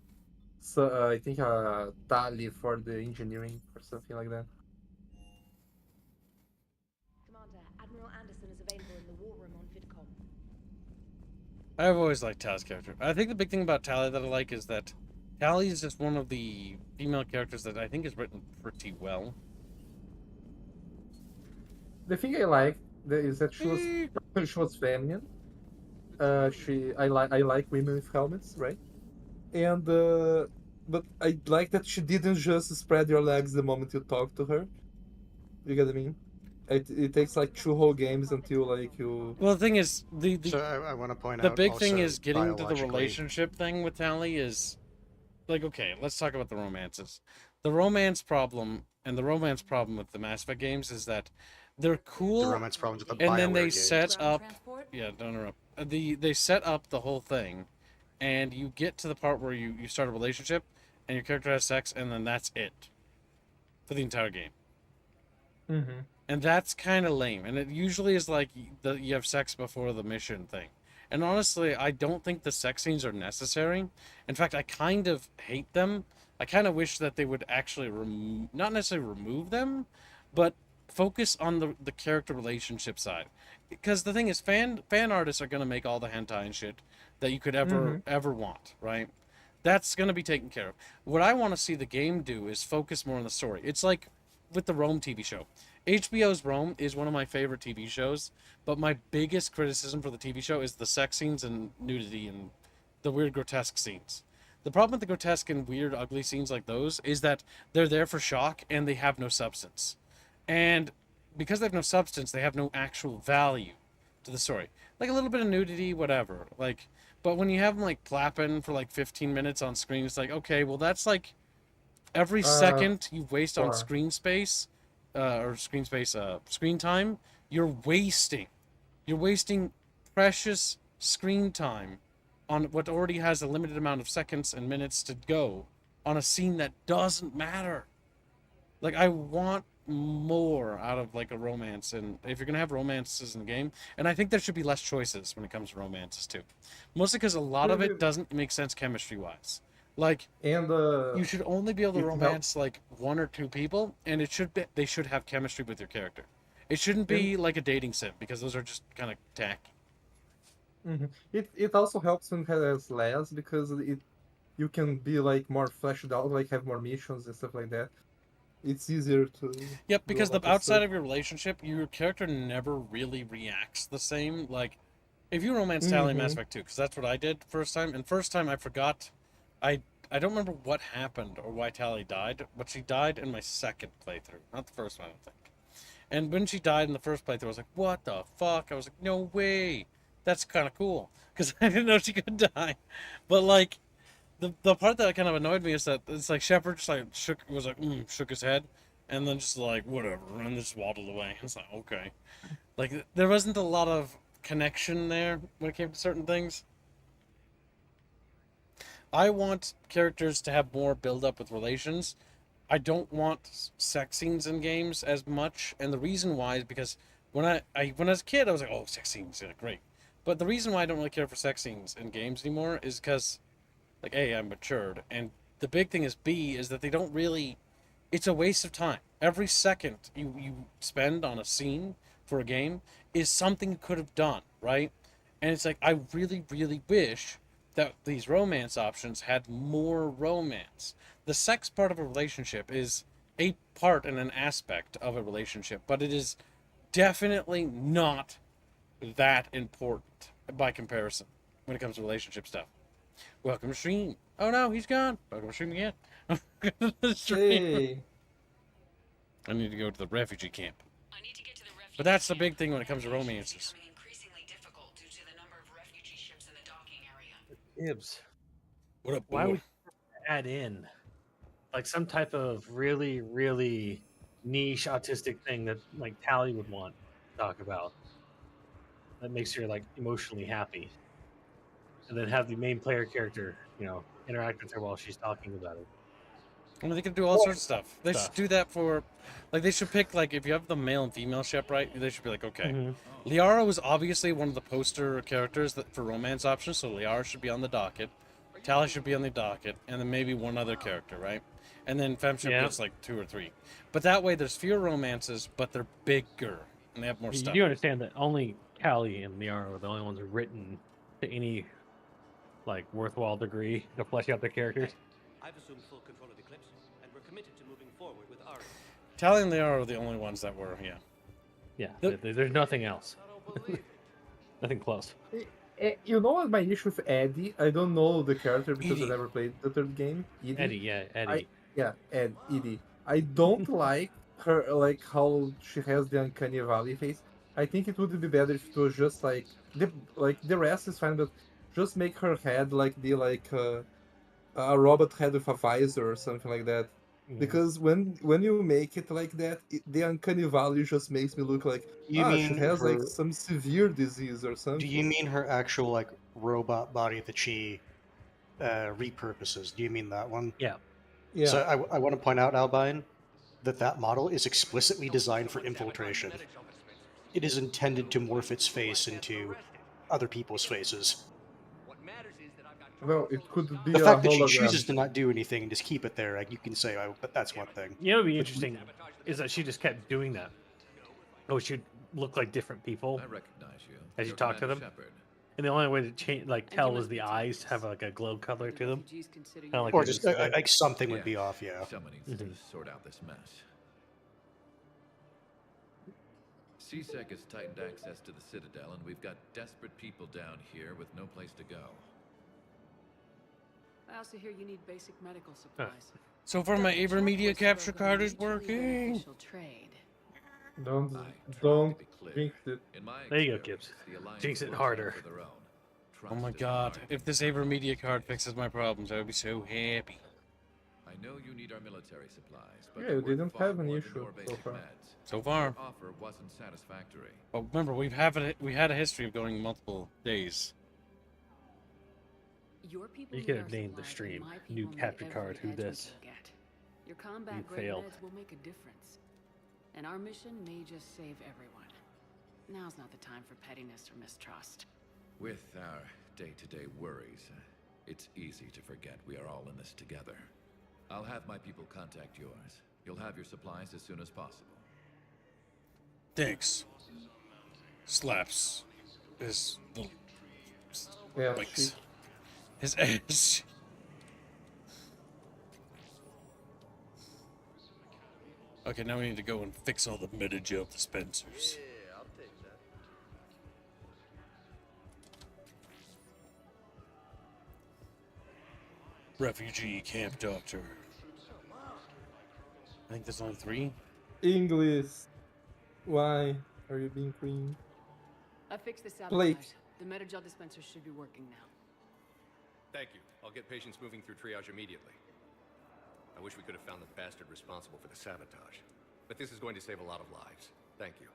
I think a Tali for the engineering or something like that. Commander, Admiral Anderson is available in the war room on VidCom. I've always liked Tally's character. I think the big thing about Tally that I like is that Tally is just one of the female characters that I think is written pretty well. The thing I like is that she was feminine. I like women with helmets, right? And but I like that she didn't just spread your legs the moment you talk to her. You get what I mean? It takes like 2 whole games until like you. Well, the thing is, So I want to point the out big thing also is getting to the biologically- relationship thing with Tally is like, okay, let's talk about the romances. The romance problem with the Mass Effect games is that they're cool. The romance problems with the and then BioWare they games. set up. Yeah, don't interrupt. They set up the whole thing, and you get to the part where you start a relationship, and your character has sex, and then that's it for the entire game. Mm-hmm. And that's kind of lame. And it usually is like you have sex before the mission thing. And honestly, I don't think the sex scenes are necessary. In fact, I kind of hate them. I kind of wish that they would actually not necessarily remove them, but focus on the character relationship side. Because the thing is, fan artists are going to make all the hentai and shit that you could ever want, right? That's going to be taken care of. What I want to see the game do is focus more on the story. It's like with the Rome TV show. HBO's Rome is one of my favorite TV shows, but my biggest criticism for the TV show is the sex scenes and nudity and the weird grotesque scenes. The problem with the grotesque and weird ugly scenes like those is that they're there for shock and they have no substance. And because they have no substance, they have no actual value to the story. Like a little bit of nudity, whatever. Like, but when you have them like clapping for like 15 minutes on screen, it's like, okay, well that's like every second you waste on screen space, screen time, you're wasting. You're wasting precious screen time on what already has a limited amount of seconds and minutes to go on a scene that doesn't matter. Like, I want more out of like a romance, and if you're gonna have romances in the game, and I think there should be less choices when it comes to romances too, mostly because a lot of it doesn't make sense chemistry wise. Like, and you should only be able to romance like 1 or 2 people, and they should have chemistry with your character. It shouldn't be like a dating sim, because those are just kind of tacky. Mm-hmm. It also helps when it has layers, because you can be like more fleshed out, like have more missions and stuff like that. It's easier to. Yep, because the outside of your relationship, your character never really reacts the same. Like, if you romance Tally in Mass Effect 2, because that's what I did first time, and first time I forgot, I don't remember what happened or why Tally died, but she died in my second playthrough, not the first one, I don't think. And when she died in the first playthrough, I was like, what the fuck? I was like, no way. That's kind of cool, because I didn't know she could die. But like, the part that kind of annoyed me is that it's like Shepard just like shook his head, and then just like whatever, and just waddled away. It's like, okay, like there wasn't a lot of connection there when it came to certain things. I want characters to have more build up with relations. I don't want sex scenes in games as much, and the reason why is because when I was a kid, I was like, oh, sex scenes, yeah, great. But the reason why I don't really care for sex scenes in games anymore is because, like, A, I'm matured, and the big thing is B, is that they don't really, it's a waste of time. Every second you spend on a scene for a game is something you could have done, right? And it's like, I really, really wish that these romance options had more romance. The sex part of a relationship is a part and an aspect of a relationship, but it is definitely not that important by comparison when it comes to relationship stuff. Welcome to stream. Oh no, he's gone. Welcome to stream again. Stream. Hey. I need to go to the refugee camp. But that's the big thing when it comes to romances. Ibs. What up, Why boy? would you add in like some type of really, really niche autistic thing that like Tally would want to talk about that makes her like emotionally happy, and then have the main player character, interact with her while she's talking about it. I mean, they can do all sorts of stuff. They should do that for, like, they should pick, like, if you have the male and female ship, right? They should be like, okay, Liara was obviously one of the poster characters for romance options, so Liara should be on the docket. Tally should be on the docket, and then maybe one other character, right? And then Femship gets, like, 2 or 3. But that way, there's fewer romances, but they're bigger, and they have more You stuff. do understand that only Callie and Liara are the only ones written to any like worthwhile degree to flesh out their characters. I've assumed full control of Eclipse, and we're committed to moving forward with Ari. Tally and Liara are the only ones that were, yeah. Yeah, there's nothing else. Nothing close. You know what my issue with Eddie? I don't know the character because I never played the third game. Eddie. Eddie. I don't like her, like how she has the uncanny valley face. I think it would be better if it was just like the rest is fine, but just make her head like a robot head with a visor or something like that. Because when you make it like that, the uncanny valley just makes me look like she has like some severe disease or something. Do you mean her actual like robot body that she repurposes? Do you mean that one? Yeah. So I want to point out, Albine, that model is explicitly designed for infiltration. It is intended to morph its face into other people's faces. Well, it could be the a fact that she hologram. chooses to not do anything and just keep it there, like, you can say, but that's one thing. You know, what would be interesting is that she just kept doing that. Oh, she'd look like different people. I recognize you. As you You're talk to them. Commander Shepard. And the only way to change, tell was the eyes have like a glow color to them. Like or just like something would be off, yeah. Someone needs to sort out this mess. CSEC has tightened access to the Citadel, and we've got desperate people down here with no place to go. I also hear you need basic medical supplies. So far, my Avermedia capture card is working. Don't jinx it. There you go, Gibbs. Jinx it harder. Oh my god, if this Avermedia card fixes my problems, I would be so happy. I know you need our military supplies, but Yeah, you didn't have an issue so far. So far. Your offer wasn't satisfactory. But remember, we had a history of going multiple days. You could have named the stream "New Capture Card." Who this? Your combat You grade failed. meds will make a difference, and our mission may just save everyone. Now's not the time for pettiness or mistrust. With our day-to-day worries, it's easy to forget we are all in this together. I'll have my people contact yours. You'll have your supplies as soon as possible. Thanks. Slaps his little legs. His ass. Okay, now we need to go and fix all the meta-gel dispensers. Yeah, I'll take that. Refugee camp doctor. I think there's only 3. English. Why are you being green? I fixed the sabotage. Blake. The metagel dispenser should be working now. Thank you. I'll get patients moving through triage immediately. I wish we could have found the bastard responsible for the sabotage. But this is going to save a lot of lives. Thank you.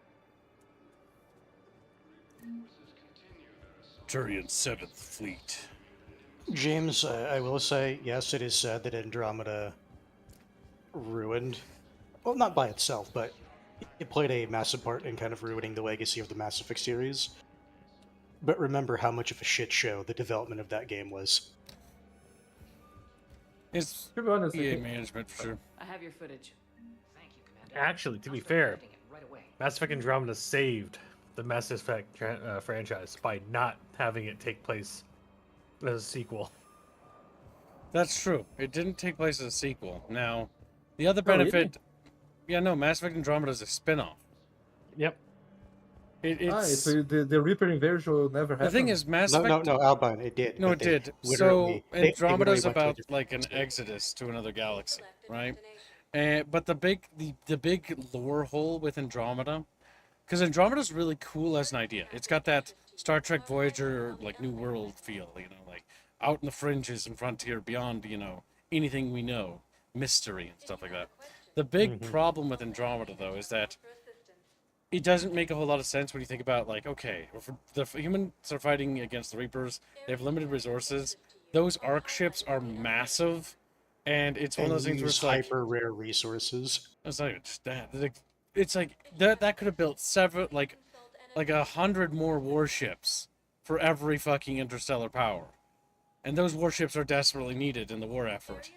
Turian 7th Fleet. James, I will say, yes, it is said that Andromeda ruined, well, not by itself, but it played a massive part in kind of ruining the legacy of the Mass Effect series. But remember how much of a shit show the development of that game was. It's to be honest, EA management for sure. I have your footage. Actually, to be fair, Mass Effect Andromeda saved the Mass Effect franchise by not having it take place as a sequel. That's true. It didn't take place as a sequel. Now, the other benefit... Yeah, no, Mass Effect Andromeda is a spin-off. Yep. It's so the Reaper invasion will never happen. the thing is, Mass No, Effect. no, no, Albine, it did. No, but it they did. literally- So they Andromeda's literally went to a about different like an state. exodus to another galaxy, right? But the big lore hole with Andromeda, because Andromeda's really cool as an idea. It's got that Star Trek Voyager like New World feel, like out in the fringes and frontier beyond, anything we know, mystery and stuff like that. The big problem with Andromeda though is that it doesn't make a whole lot of sense when you think about, like, okay, if the humans are fighting against the Reapers, they have limited resources. Those Ark ships are massive, and it's one of those things where use it's like hyper rare resources. it's not even just that. It's like that could have built several, like 100 more warships for every fucking interstellar power, and those warships are desperately needed in the war effort.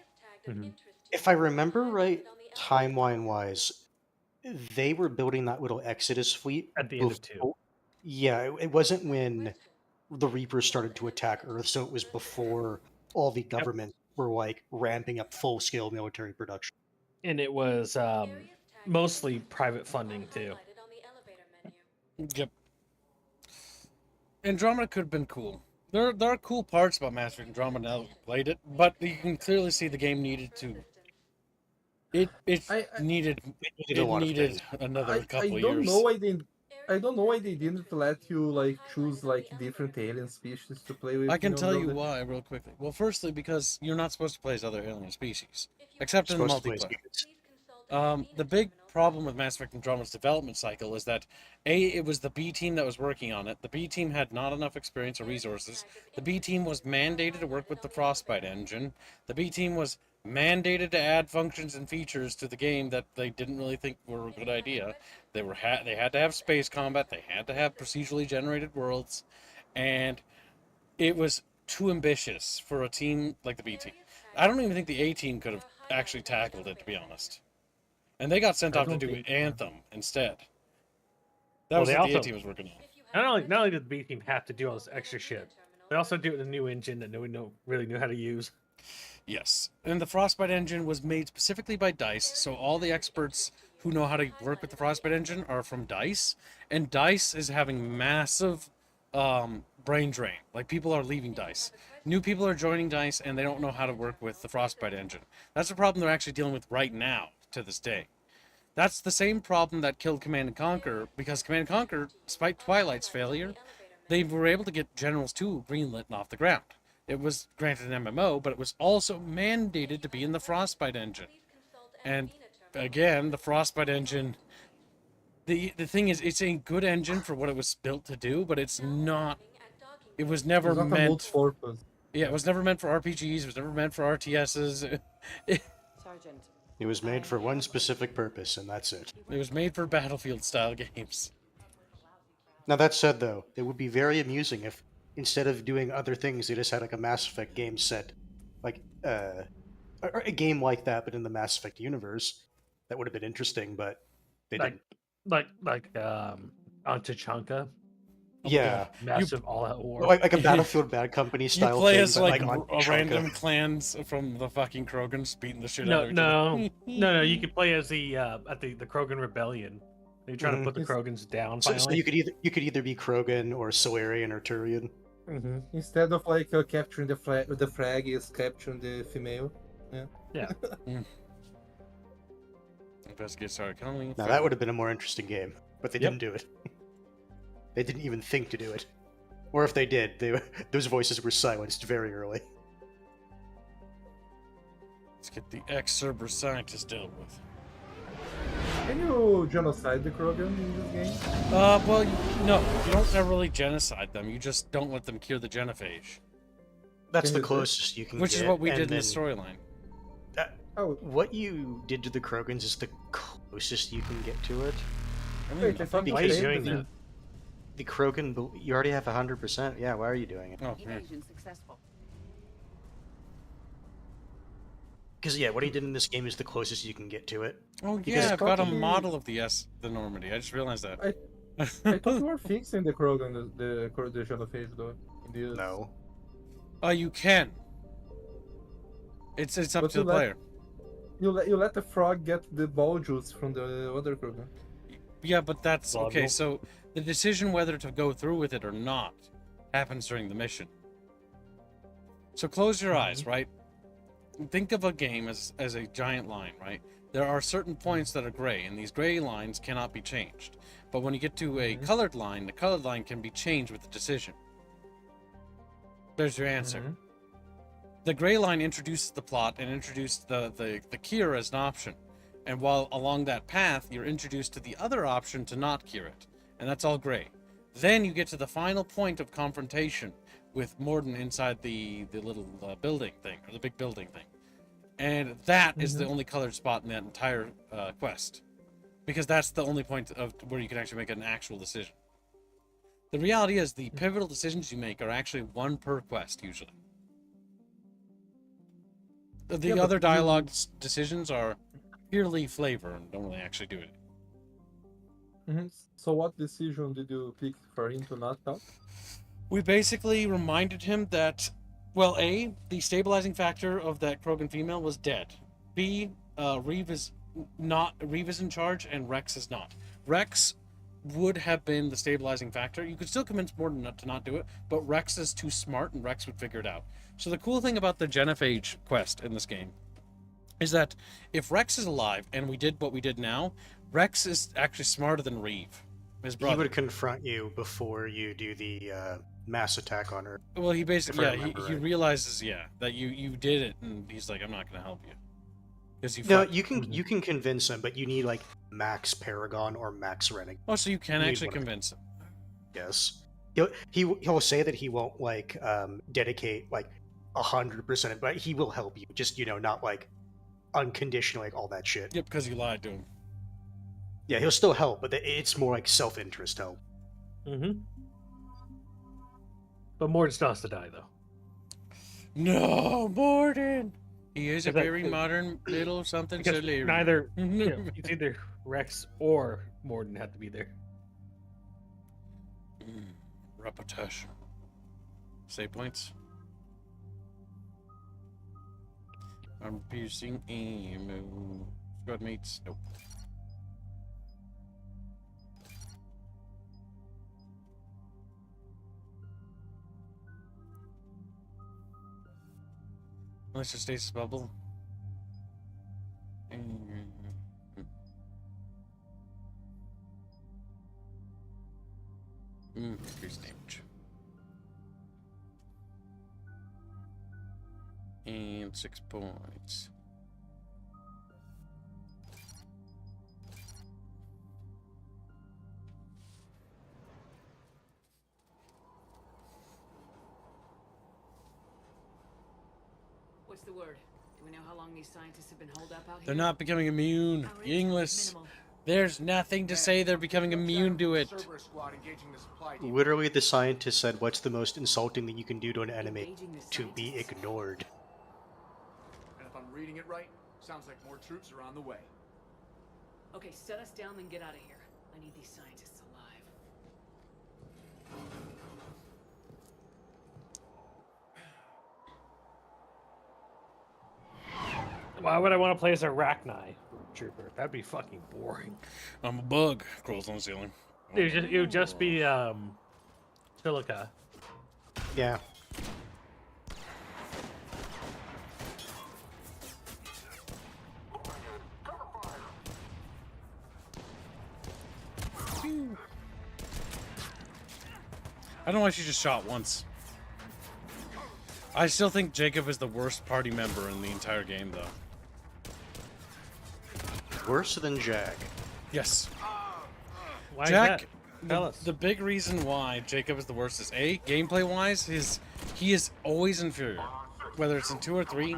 If I remember right, timeline-wise, they were building that little Exodus fleet At the end of 2. Yeah, it wasn't when the Reapers started to attack Earth, so it was before all the governments were like ramping up full-scale military production. And it was mostly private funding too. Yep. Andromeda could have been cool. There are cool parts about Mass Effect Andromeda now that we played it, but you can clearly see the game needed to. It needed another couple years. I don't know why they didn't let you like choose like different alien species to play with. I can tell you Andromeda. why real quickly. Well, firstly, because you're not supposed to play as other alien species, except in the Supposed to play as multiplayer. The big problem with Mass Effect Andromeda's development cycle is that it was the B team that was working on it. The B team had not enough experience or resources. The B team was mandated to work with the Frostbite engine. The B team was mandated to add functions and features to the game that they didn't really think were a good idea. They had to have space combat. They had to have procedurally generated worlds, and it was too ambitious for a team like the B team. I don't even think the A team could have actually tackled it, to be honest. And they got sent off to do Anthem instead. That was what the A team was working on. Not only did the B team have to do all this extra shit, they also do it with a new engine that no one really knew how to use. Yes, and the Frostbite engine was made specifically by DICE, so all the experts who know how to work with the Frostbite engine are from DICE, and DICE is having massive brain drain. Like, people are leaving DICE. New people are joining DICE, and they don't know how to work with the Frostbite engine. That's the problem they're actually dealing with right now, to this day. That's the same problem that killed Command & Conquer, because Command & Conquer, despite Twilight's failure, they were able to get Generals 2 greenlit and off the ground. It was granted an MMO, but it was also mandated to be in the Frostbite engine. And again, the Frostbite engine, the thing is, it's a good engine for what it was built to do, but it's not. It was never meant. Yeah, it was never meant for RPGs. It was never meant for RTSs. Sergeant. It was made for one specific purpose, and that's it. It was made for Battlefield-style games. Now, that said, though, it would be very amusing if, instead of doing other things, they just had like a Mass Effect game set, like a game like that, but in the Mass Effect universe. That would have been interesting, but they didn't. Like on Tuchanka. Yeah, massive all-out war, like a Battlefield Bad Company style. You play thing, as but, like on a Tuchanka. random clans from the fucking Krogans beating the shit out of each No. other. You could play as the Krogan Rebellion. They're trying to put the Krogans down. So Finally. you could either be Krogan or Solarian or Turian. Instead of like capturing the flag is capturing the female. Yeah. Investigate started coming. Now that would have been a more interesting game, but they didn't do it. They didn't even think to do it, or if they did, those voices were silenced very early. Let's get the ex-Cerberus scientist dealt with. Can you genocide the Krogan in this game? Well, no, you don't ever really genocide them. You just don't let them cure the genophage. That's the closest you can Which get. is what we and did in the then- storyline. What you did to the Krogans is the closest you can get to it. Wait, I thought Why are you doing that? The Krogan, you already have 100%. Yeah, why are you doing it? Oh, Evasion successful. Because what he did in this game is the closest you can get to it. Oh Because yeah, I've got a probably- model of the Normandy. I just realized that. I thought you were fixing the Krogan, the genophage though. No. Oh, you can. It's up But to the player. You let the frog get the ball juice from the other Krogan. Yeah, but that's okay. Plausible. So the decision whether to go through with it or not happens during the mission. So close your eyes, right? Think of a game as a giant line, right? There are certain points that are gray, and these gray lines cannot be changed. But when you get to a colored line, the colored line can be changed with the decision. There's your answer. The gray line introduces the plot and introduced the cure as an option. And while along that path, you're introduced to the other option to not cure it. And that's all gray. Then you get to the final point of confrontation with Morden inside the little building thing, or the big building thing. And that is the only colored spot in that entire quest. Because that's the only point of where you can actually make an actual decision. The reality is the pivotal decisions you make are actually one per quest, usually. The other dialogue decisions are purely flavor and don't really actually do it. So what decision did you pick for him to not help? We basically reminded him that, well, A, the stabilizing factor of that Krogan female was dead. B, Reeve is in charge and Rex is not. Rex would have been the stabilizing factor. You could still convince Morden to not do it, but Rex is too smart and Rex would figure it out. So the cool thing about the genophage quest in this game is that if Rex is alive and we did what we did now, Rex is actually smarter than Reeve, his brother. He would confront you before you do the mass attack on Earth. Well, he basically, if I he realizes, that you did it, and he's like, I'm not going to help you. Because you can convince him, but you need like max Paragon or max Renegade. Oh, so you can actually convince him. Yes. He'll say that he won't like dedicate like 100%, but he will help you. Just not like unconditionally, like all that shit. Yep, because you lied to him. Yeah, he'll still help, but it's more like self-interest help. But Morden still has to die, though. No, Morden! He is a very modern little something silly. Neither, it's either Rex or Morden had to be there. Repetition. Save points. I'm piercing emu. Squad mates. Nope. Unless your stasis bubble. Increase damage. And 6 points. What's the word? Do we know how long these scientists have been holed up out here? They're not becoming immune. English. There's nothing to say they're becoming immune to it. Literally, the scientist said, "What's the most insulting thing you can do to an enemy? To be ignored." And if I'm reading it right, sounds like more troops are on the way. Okay, set us down, then get out of here. I need these scientists alive. Why would I want to play as a Rachni trooper? That'd be fucking boring. I'm a bug. Crawls on the ceiling. It would just be silica. Yeah. I don't know why she just shot once. I still think Jacob is the worst party member in the entire game, though. Worse than Jack. Yes. Why Jack, is that? Tell us. The big reason why Jacob is the worst is A, gameplay-wise, he is always inferior. Whether it's in 2 or 3,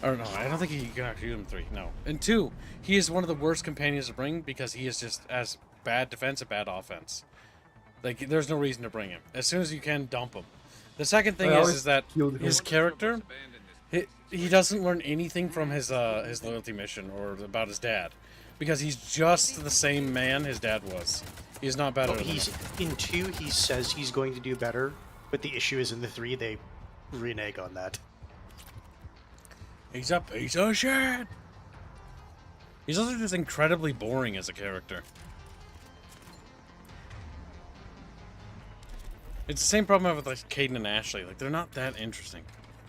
or no, I don't think he can actually do them 3, no. In 2, he is one of the worst companions to bring because he is just as bad defense and bad offense. Like, there's no reason to bring him. As soon as you can, dump him. The second thing is that his character, he doesn't learn anything from his loyalty mission or about his dad, because he's just the same man his dad was. He's not better. He's in 2. He says he's going to do better, but the issue is in the 3 they renege on that. He's a piece of shit. He's also just incredibly boring as a character. It's the same problem I have with like Caden and Ashley. Like they're not that interesting,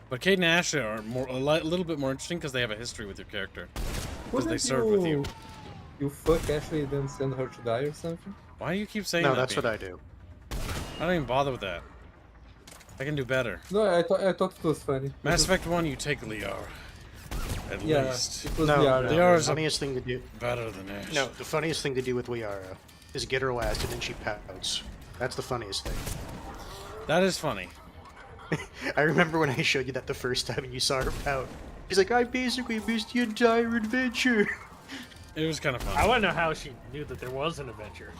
but Caden and Ashley are a little bit more interesting because they have a history with your character. Because they served with you. You fuck Ashley, then send her to die or something? Why do you keep saying No, that? that's Bean? what I do. I don't even bother with that. I can do better. No, I thought it was funny. Mass Effect 1, you take Liara. At least. It was No, Liara. Liara's the funniest thing to do. better than Ash. No, the funniest thing to do with Liara is get her last and then she pouts. That's the funniest thing. That is funny. I remember when I showed you that the first time and you saw her pout. She's like, I basically missed the entire adventure. It was kind of fun. I want to know how she knew that there was an adventure.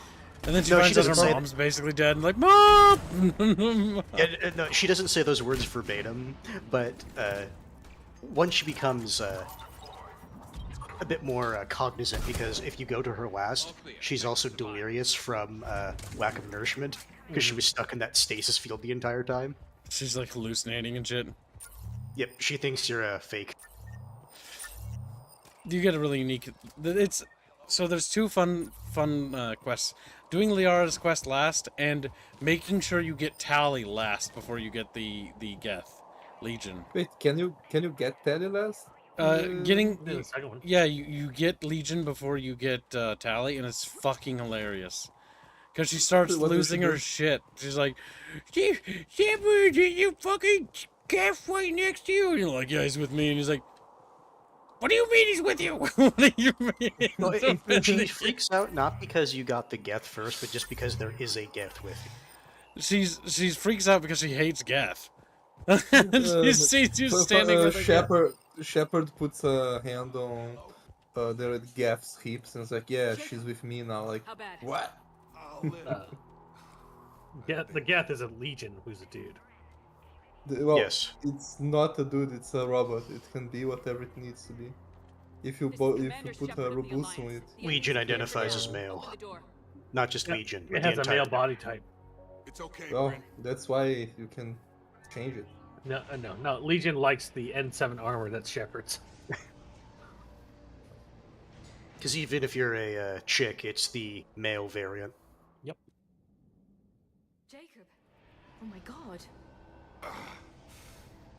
And then she finds out her mom's basically dead and like, Mom! Yeah, no, she doesn't say those words verbatim, but once she becomes a bit more cognizant, because if you go to her last, she's also delirious from lack of nourishment, because she was stuck in that stasis field the entire time. She's like hallucinating and shit. Yep, she thinks you're a fake. You get a really unique... So there's two fun quests. Doing Liara's quest last, and making sure you get Tally last before you get the Geth Legion. Wait, can you get Tally last? Getting... The second one. Yeah, you get Legion before you get Tally, and it's fucking hilarious. Because she starts What does losing she her do? shit. She's like, Shepard, you fucking Geth right next to you. And you're like, yeah, he's with me. And he's like, what do you mean he's with you? What do you mean? Well, she freaks out not because you got the Geth first, but just because there is a Geth with you. She's freaks out because she hates Geth. she's standing with Shepard puts a hand on their Gaff's hips and it's like, yeah, she's with me now. Like, what? The Geth is a Legion who's a dude. Well, Yes. It's not a dude, it's a robot. It can be whatever it needs to be. If you put a robust on it. Legion identifies as male. Not just Legion. It but has the a entire male body type. It's okay, Well, that's why you can change it. No. Legion likes the N7 armor that's Shepard's. Because even if you're a chick, it's the male variant. Yep. Jacob. Oh my god.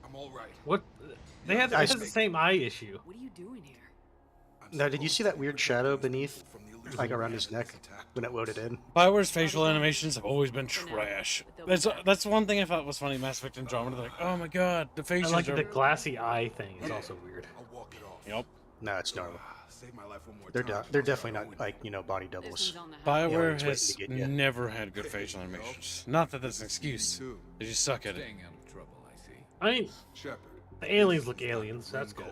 I'm all right. What? It has the same eye issue. What are you doing here? Now, did you see that weird shadow beneath, like around his neck, when it loaded in? Bioware's facial animations have always been trash. That's one thing I thought was funny. Mass Effect Andromeda, they're like, oh my god, the faces I like are... the glassy eye thing. It's also weird. I'll walk it off. Yep. No, it's gnarly. Save my life one more They're time. they're definitely not like body doubles. Bioware it's has waiting to get ya. never had good facial animations. Not that that's an excuse. They just suck at it. Staying out of trouble, I see. I mean, Shepard. the aliens look aliens. So that's cool.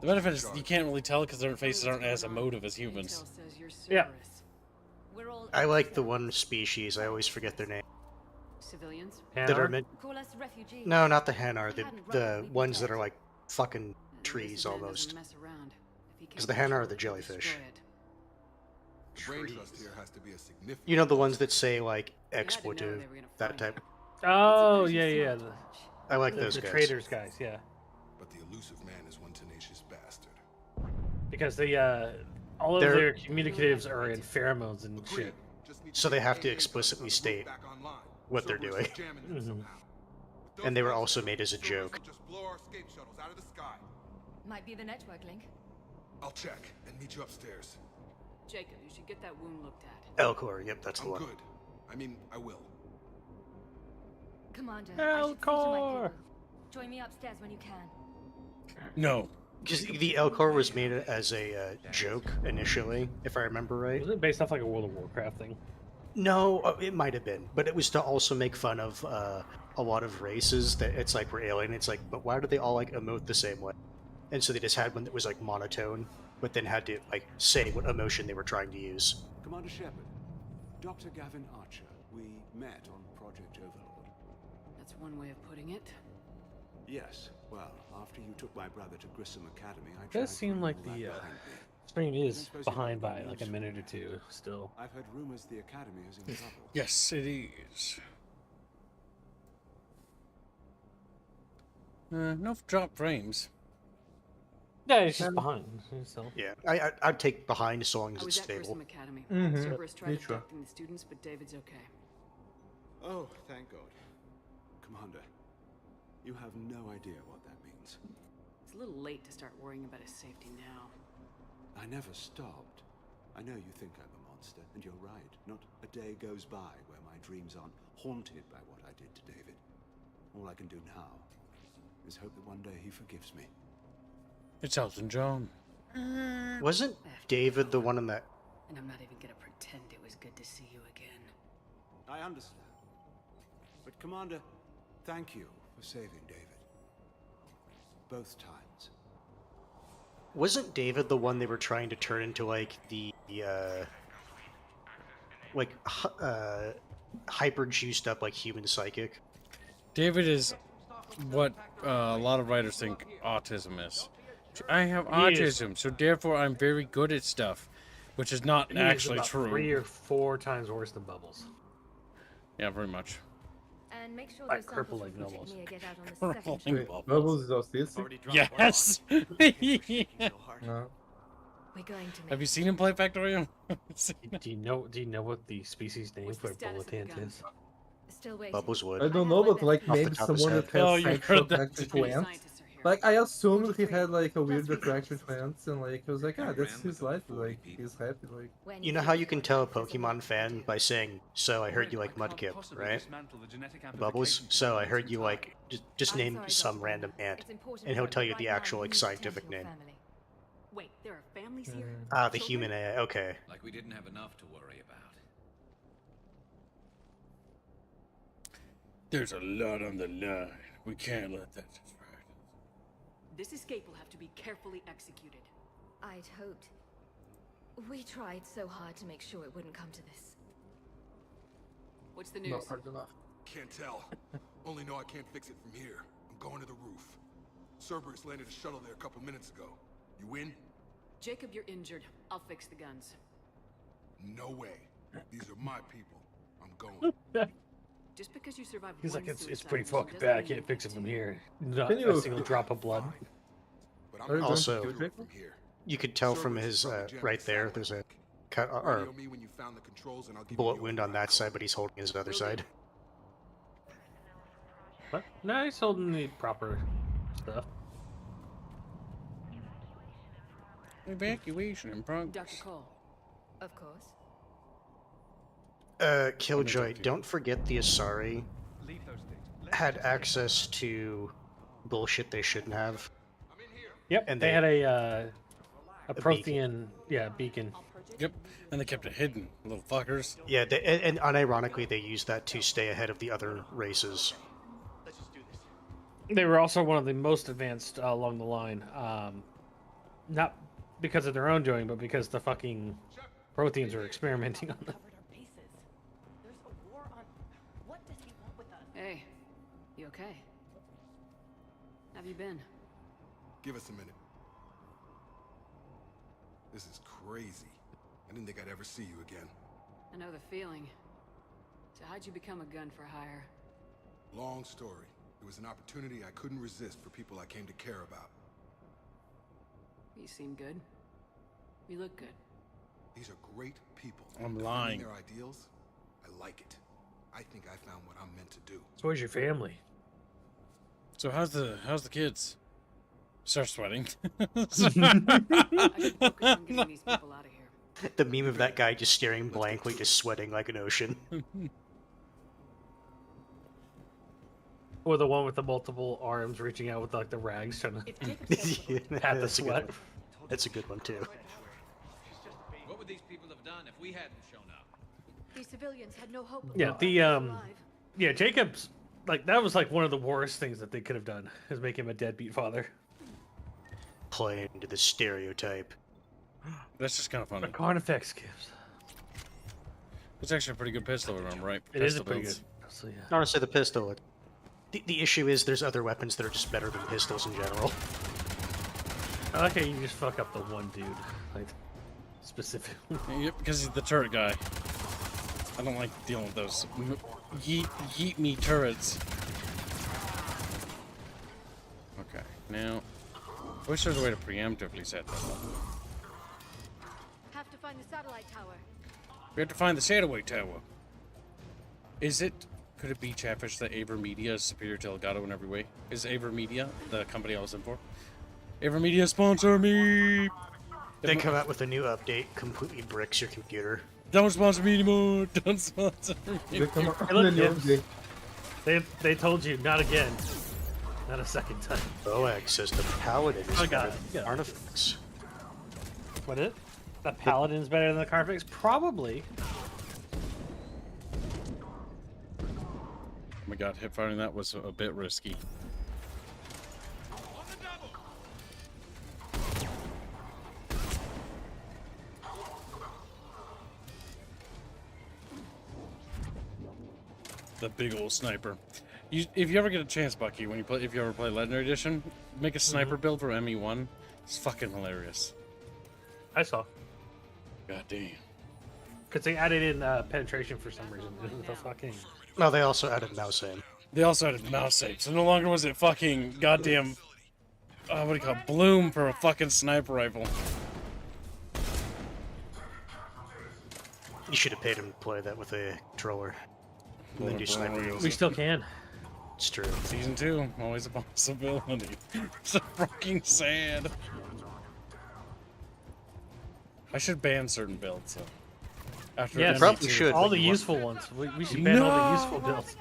The benefit is you can't really tell because their faces aren't as emotive as humans. Yeah. I like the one species, I always forget their name. Civilians? That are Hanar? meant... Call us refugees. No, not the Hanar, the ones that are like fucking trees Man almost. doesn't mess around. If he Because can't the Hanar are control the it, jellyfish. destroy it. The brain trust here has to be a significant... You know the ones that say like to know expletive, they were gonna that find type. Oh, yeah. I like The those guys. traders guys, yeah. But the Illusive Man is one tenacious bastard. Because all of They're- their communicatives are in pheromones and shit. So they have to explicitly state what they're doing. And they were also made as a joke. Just blow our escape shuttles out of the sky. Might be the network link. I'll check and meet you upstairs. Jacob, you should get that wound looked at. Elcor, yep, that's the I'm one. good. I mean, I will. Commander, I should see to my Elcor! people. Join me upstairs when you can. No. Because the Elcor was made as a joke initially, if I remember right. Was it based off like a World of Warcraft thing? No, it might have been, but it was to also make fun of a lot of races that it's like we're alien. It's like, but why do they all like emote the same way? And so they just had one that was like monotone, but then had to like say what emotion they were trying to use. Commander Shepard, Dr. Gavin Archer, we met on Project Overlord. That's one way of putting it. Yes, well, after you took my brother to Grissom Academy, I It does seem like the behind me. stream is behind by like a minute or two still. I've heard rumors the Academy is in trouble. Yes, it is. No drop frames. Yeah, it's just behind. So. Yeah, I'd take behind so long as I it's was at stable. Grissom Academy. Mhm. Cerberus tried Me too. abducting the students, but David's okay. Oh, thank God. Commander, you have no idea what that means. It's a little late to start worrying about his safety now. I never stopped. I know you think I'm a monster, and you're right. Not a day goes by where my dreams aren't haunted by what I did to David. All I can do now is hope that one day he forgives me. It's Elton John. Wasn't David the one in that? And I'm not even gonna pretend it was good to see you again. I understand. But Commander, thank you for saving David. Both times. Wasn't David the one they were trying to turn into like the hyper juiced up like human psychic? David is what a lot of writers think autism is. I have autism, so therefore I'm very good at stuff, which is not He actually is about true. 3 or 4 times worse than Bubbles. Yeah, very much. And make sure Like those samples crippling from almost. Mia get out on the second Crippling trip. Bubbles is autistic? Yes. No. We're going to Have you seen him play Factorio? Do you know what the species name for Bulletant is? Still waiting. Bubbles would. I don't know, but like Off the maybe top of his someone head. that has Oh, you sexual heard that attraction too. to ants. Like I assumed he had like a weird attraction to ants, and like I was like, ah, that's his life. Like he's happy. Like You know how you can tell a Pokemon fan by saying, "So I heard you like Mudkip," right? Bubbles. So I heard you like just name some random ant, and he'll tell you the actual like scientific name. Wait, there are families here? Ah, the human AI. Okay. Like we didn't have enough to worry about. There's a lot on the line. We can't let that distract us. This escape will have to be carefully executed. I'd hoped. We tried so hard to make sure it wouldn't come to this. What's the news? not hard enough. Can't tell. Only know I can't fix it from here. I'm going to the roof. Cerberus landed a shuttle there a couple minutes ago. You in? Jacob, you're injured. I'll fix the guns. No way. These are my people. I'm going. Just because you survived He's one like, it's suicide pretty mission fucking doesn't bad. I mean can't you fix it can from continue. here. Not Can you- a single drop of blood. But Are you going Also, to kill Jacob? you could tell from his right there. There's a cut or Radio me when you found the controls and I'll give bullet you wound on that side, but he's holding his other side. What? No, he's holding the proper stuff. Evacuation in progress. Dr. Cole. Of course. Killjoy, don't forget the Asari had access to bullshit they shouldn't have. Yep, And they had a beacon. Prothean, beacon. Yep, and they kept it hidden, little fuckers. Yeah, and unironically, they used that to stay ahead of the other races. They were also one of the most advanced along the line. Not because of their own doing, but because the fucking Protheans were experimenting on them. Hey, you okay? Have you been? Give us a minute. This is crazy. I didn't think I'd ever see you again. I know the feeling. So how'd you become a gun for hire? Long story. It was an opportunity I couldn't resist for people I came to care about. You seem good. You look good. These are great people. I'm Defending lying. their ideals, I like it. I think I found what I'm meant to do. So where's your family? So how's the kids? Start sweating. I should focus on getting these people out of here. The meme of that guy just staring blankly, just sweating like an ocean. Or the one with the multiple arms reaching out with like the rags trying to Yeah, pat the that's a good sweat. one. That's a good one too. What would these people have done if we hadn't shown up? These civilians had no hope of Yeah, keeping the us alive. Jacob's like that was like one of the worst things that they could have done is make him a deadbeat father. Playing into the stereotype. That's just kind of funny. The Carnifex gives. It's actually a pretty good pistol, if I'm right. It is a Pistol pretty builds. good. So, yeah. Honestly, the pistol. The issue is there's other weapons that are just better than pistols in general. I like how you just fuck up the one dude, like specifically. Yep, because he's the turret guy. I don't like dealing with those yeet me turrets. Okay, now I wish there was a way to preemptively set that up. Have to find the satellite tower. We have to find the satellite tower. Is it Could it be Chatfish that AverMedia is superior to Elgato in every way? Is AverMedia the company I was in for? AverMedia sponsor me! They come out with a new update, completely bricks your computer. Don't sponsor me anymore! Don't sponsor me They come anymore! up Hey, with a look, new kids. update. They told you, not again. Not a second time. Boag says the Paladin is Oh, God. better than Artifacts. What is it? The Paladin's better than the Carfax? Probably. Oh my god, hip firing that was a bit risky. The big old sniper. If you ever get a chance, Bucky, when you play, if you ever play Legendary Edition, make a sniper build for ME1. It's fucking hilarious. I saw. God damn. Because they added in penetration for some reason. The fucking... No, they also added mouse aim. They also added mouse aim, so no longer was it fucking goddamn, what do you call it, bloom for a fucking sniper rifle. You should have paid him to play that with a controller. And then do sniper. We still can. It's true. Season 2, always a possibility. So fucking sad. I should ban certain builds, so. After Yes, probably should. All the useful ones. We should ban all the useful builds.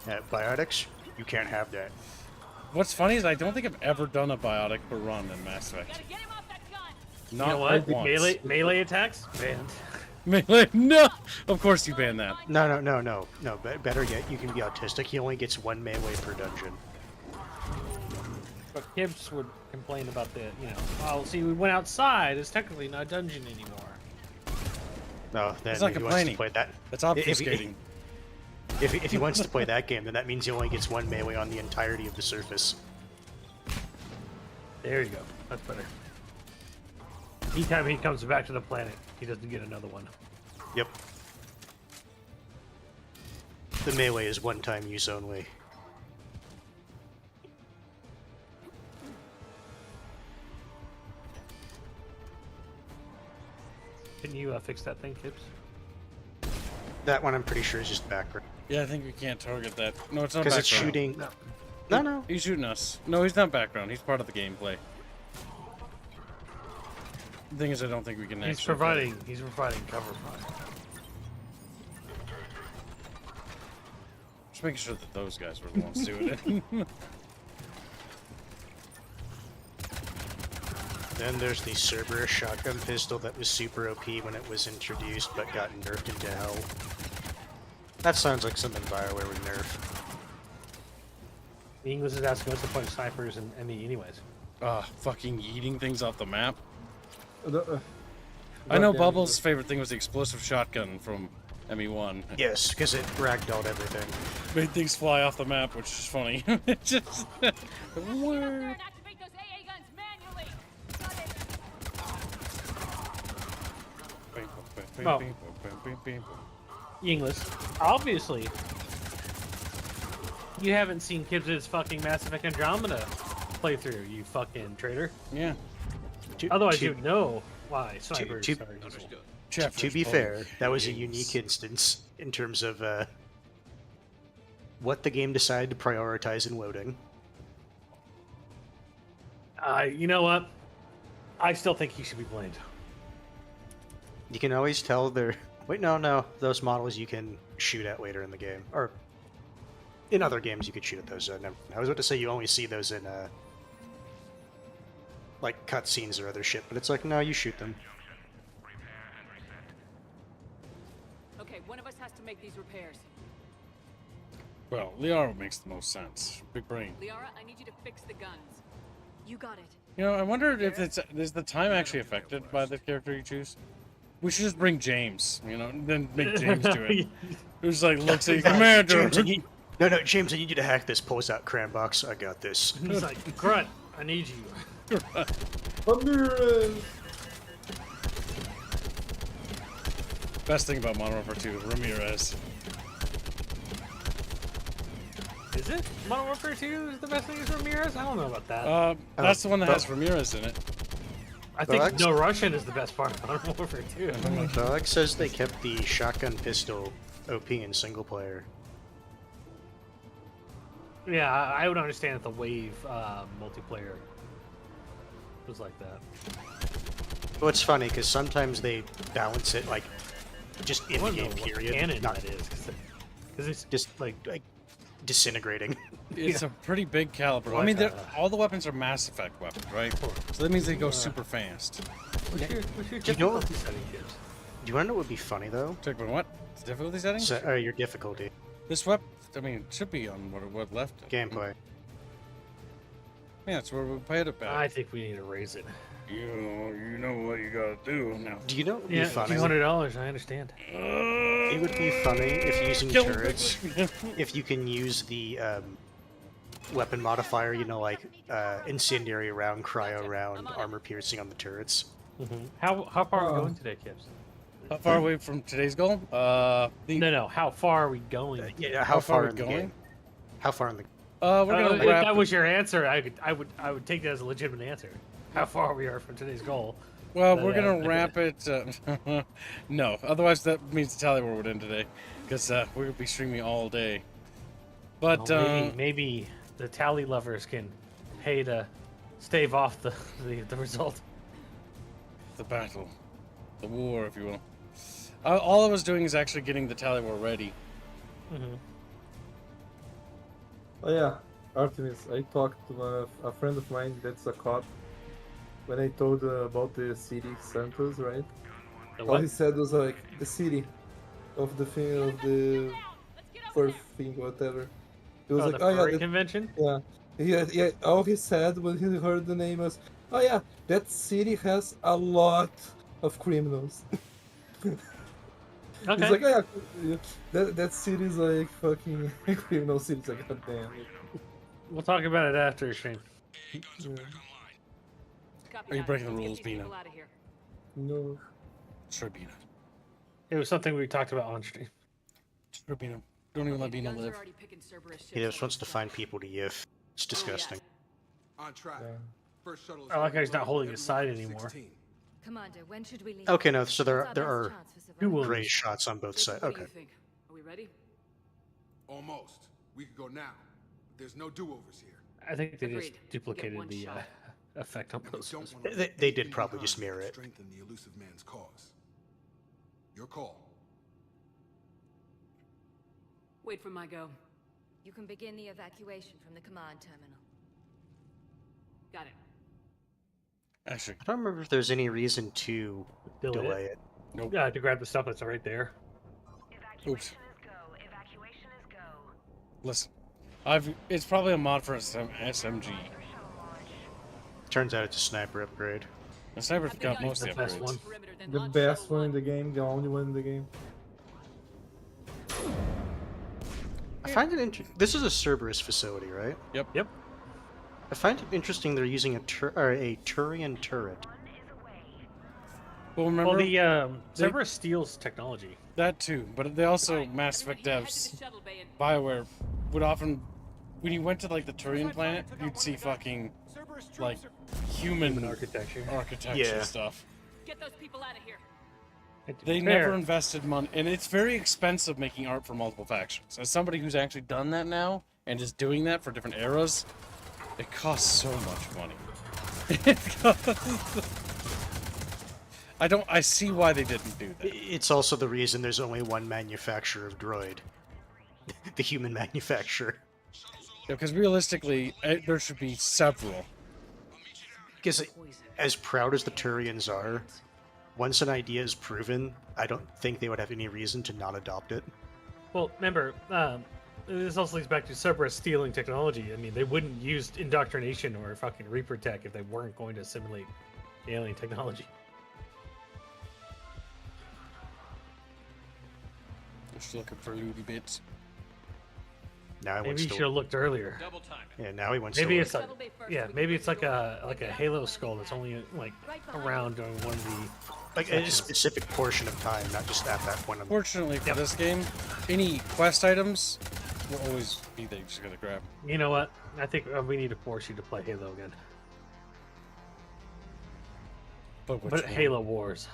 Yeah, biotics, you can't have that. What's funny is I don't think I've ever done a biotic per run in Mass Effect. Not You know what? once. Melee attacks? Banned. Melee? No! Of course you ban that. No. Better yet, you can be autistic. He only gets one melee per dungeon. But Gibbs would complain about the, well, see, we went outside. It's technically not a dungeon anymore. No, then It's not if he wants complaining. to play that. That's obfuscating. If he wants to play that game, then that means he only gets one melee on the entirety of the surface. There you go. That's better. Anytime he comes back to the planet, he doesn't get another one. Yep. The melee is one-time use only. Can you fix that thing, Gibbs? That one I'm pretty sure is just background. Yeah, I think we can't target that. No, it's not background. Because it's shooting... No. He's shooting us. No, he's not background. He's part of the gameplay. The thing is, I don't think we can He's actually providing cover fire. Just making sure that those guys were the ones doing it. Then there's the Cerberus shotgun pistol that was super OP when it was introduced, but got nerfed into hell. That sounds like something BioWare would nerf. The English is asking what's the point of snipers and ME anyways. Fucking yeeting things off the map. I God know damn, Bubbles' favorite thing was the explosive shotgun from ME1. Yes, because it ragdolled everything. Made things fly off the map, which is funny. It just... Word. Oh. English, obviously, you haven't seen Gibbs' fucking Mass Effect Andromeda playthrough, you fucking traitor. Yeah. Otherwise, you'd know why snipers are useful. To be fair, that was a unique instance in terms of what the game decided to prioritize in loading. You know what? I still think he should be blamed. You can always tell they're... Wait, no. Those models you can shoot at later in the game. Or in other games you could shoot at those. Never. I was about to say you only see those in like cutscenes or other shit, but it's like, no, you shoot them. Okay, one of us has to make these repairs. Well, Liara makes the most sense. Big brain. Liara, I need you to fix the guns. You got it. You know, I wonder if is the time actually affected by the character you choose? We should just bring James, you know, and then make James do it. Who's like, looks at Commander. James, no, James, I need you to hack this. Pulls out cram box. I got this. He's like, Grunt, I need you. Best thing about Modern Warfare 2, Ramirez. Is it? Modern Warfare 2 is the best thing is Ramirez? I don't know about that. That's the one that has Ramirez in it. I think No Russian is the best part of Modern Warfare 2. Alex says they kept the shotgun pistol OP in single player. Yeah, I would understand if the wave multiplayer was like that. Well, it's funny because sometimes they balance it like just in the game period. Canon Not that is, because it's just like disintegrating. It's a pretty big caliber. I mean, all the weapons are Mass Effect weapons, right? So that means they go super fast. What's your Do you know difficulty setting, Gibbs? Do you want to know what would be funny though? Check what? The difficulty settings? So, your difficulty. This weapon, I mean, it should be on what left. Gameplay. Yeah, that's where we played it back. I think we need to raise it. You know what you gotta do now. Do you know what would be Yeah, funny? $200. I understand. It would be funny if using Kill turrets, if you can use the weapon modifier, you know, like incendiary round, cryo round, armor piercing on the turrets. How far are we going today, Kibbs? How far away from today's goal? No. How far are we going? Yeah, how far are in we the going? game? How far in the? We're gonna if wrap. that was your answer, I would take that as a legitimate answer. How far we are from today's goal? Well, we're gonna wrap it. No, otherwise that means the tally war would end today, because we're gonna be streaming all day. But Well, maybe the tally lovers can pay to stave off the result. The battle, the war, if you will. All I was doing is actually getting the tally war ready. Oh yeah, Artemis, I talked to a friend of mine that's a cop. When I told about the city Santos, right? All he said was like the city of the thing of the first thing, whatever. He was like, the oh yeah, furry convention. Yeah. All he said when he heard the name was, oh yeah, that city has a lot of criminals. Okay. He's like, oh yeah, that city is like fucking criminal city. It's like, god damn. We'll talk about it after stream. Are you breaking the rules, Bina? No. Sure, Bina. It was something we talked about on stream. Sure, Bina. Don't even let Bina live. He just wants to find people to yiff. It's disgusting. On track. First shuttle is I like how he's ready not holding at his side everyone anymore. 16. Commander, when should we leave? Okay, no, so there What's our are best chance for two survival? gray shots on both sides. Okay. Are we ready? Almost. We could go now. There's no do-overs here. I think they just Agreed. Get duplicated one the shot. effect on And we both don't sides. want to They leave did anything probably just behind mirror to it. strengthen the Illusive Man's cause. Your call. Wait for my go. You can begin the evacuation from the command terminal. Got it. Actually, I don't remember if there's any reason to Delay delay it. nope. Yeah, to grab the stuff that's right there. Oops. Listen, it's probably a mod for SMG. Turns out it's a sniper upgrade. The sniper's got most of the best upgrades. one. The best one in the game, the only one in the game. I find it This is a Cerberus facility, right? Yep. I find it interesting they're using a Turian turret. Well, remember Well, the Cerberus steals technology. that too, but they also Mass Effect devs, BioWare would often, when you went to like the Turian planet, you'd see fucking like human architecture Yeah. stuff. Get those people out of here. They never invested money, and it's very expensive making art for multiple factions. As somebody who's actually done that now and is doing that for different eras, it costs so much money. I see why they didn't do that. It's also the reason there's only one manufacturer of droid. The human manufacturer. Because realistically, there should be several. Because as proud as the Turians are, once an idea is proven, I don't think they would have any reason to not adopt it. Well, remember, this also leads back to Cerberus stealing technology. I mean, they wouldn't use indoctrination or fucking Reaper tech if they weren't going to assimilate alien technology. Just looking for looty bits. Now he Maybe wants you to. should have looked earlier. Double time. Yeah, now he wants Maybe to. it's like, maybe it's like a Halo skull that's only like around during one of the like a specific portion of time, not just at that point. Fortunately for this game, any quest items will always be there. You're just gonna grab. You know what? I think we need to force you to play Halo again. But Halo Wars.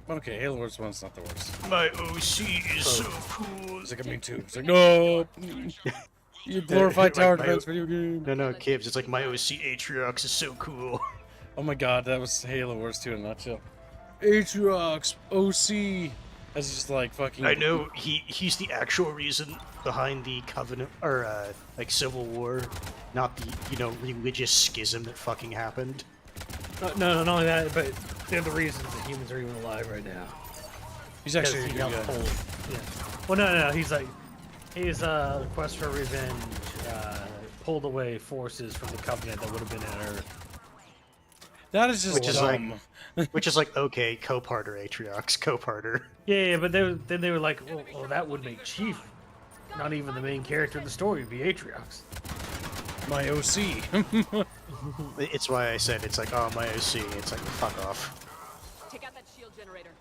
Okay, Halo Wars 1's not the worst. My OC is so cool. It's like, me too. It's like, no! You glorified tower defense video game. No, Kibbs, it's like my OC Atriox is so cool. Oh my god, that was Halo Wars 2 in a nutshell. Atriox, OC. As just like fucking. I know he's the actual reason behind the Covenant or like Civil War, not the religious schism that fucking happened. No, not only that, but they're the reasons that humans are even alive right now. He's actually Because a he good helped guy. pull. Yeah. Well, no. He's like the quest for revenge pulled away forces from the Covenant that would have been at Earth. That is just dumb. Which is like, okay, co-parter Atriox, co-parter. Yeah, but then they were like, well, that would make Chief not even the main character of the story, would be Atriox. My OC. It's why I said it's like, oh, my OC. It's like, fuck off. Take out that shield generator.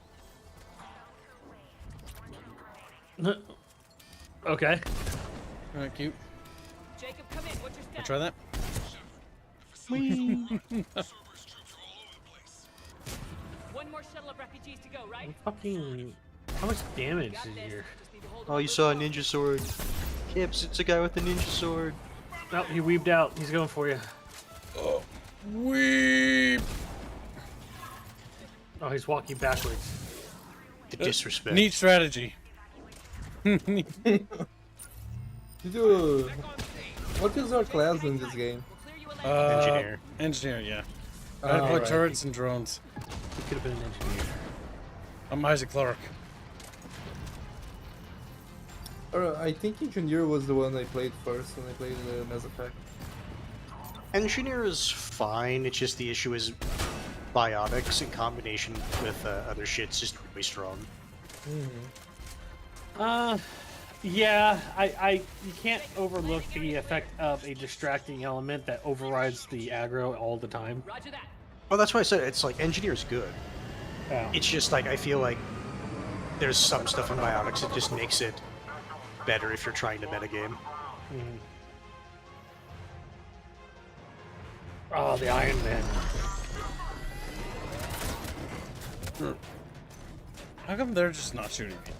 Okay. Alright, cute. Jacob, come in. What's your I'll status? try that. One more shuttle of refugees to go, right? Fucking. How much damage is your. Oh, you saw a ninja sword. Kips, it's a guy with a ninja sword. No, he weaved out. He's going for you. Oh, weep. Oh, he's walking backwards. The disrespect. Neat strategy. Dude, what is our class in this game? Engineer. Engineer, yeah. I had to put turrets and drones. He could have been an engineer. I'm Isaac Clarke. I think Engineer was the one I played first when I played Mass Effect. Engineer is fine, it's just the issue is biotics in combination with other shit's just really strong. Yeah, you can't overlook the effect of a distracting element that overrides the aggro all the time. Roger that. Well, that's why I said it's like Engineer's good. Yeah. It's just like I feel like there's some stuff in biotics that just makes it better if you're trying to metagame. Oh, the Iron Man. How come they're just not shooting me?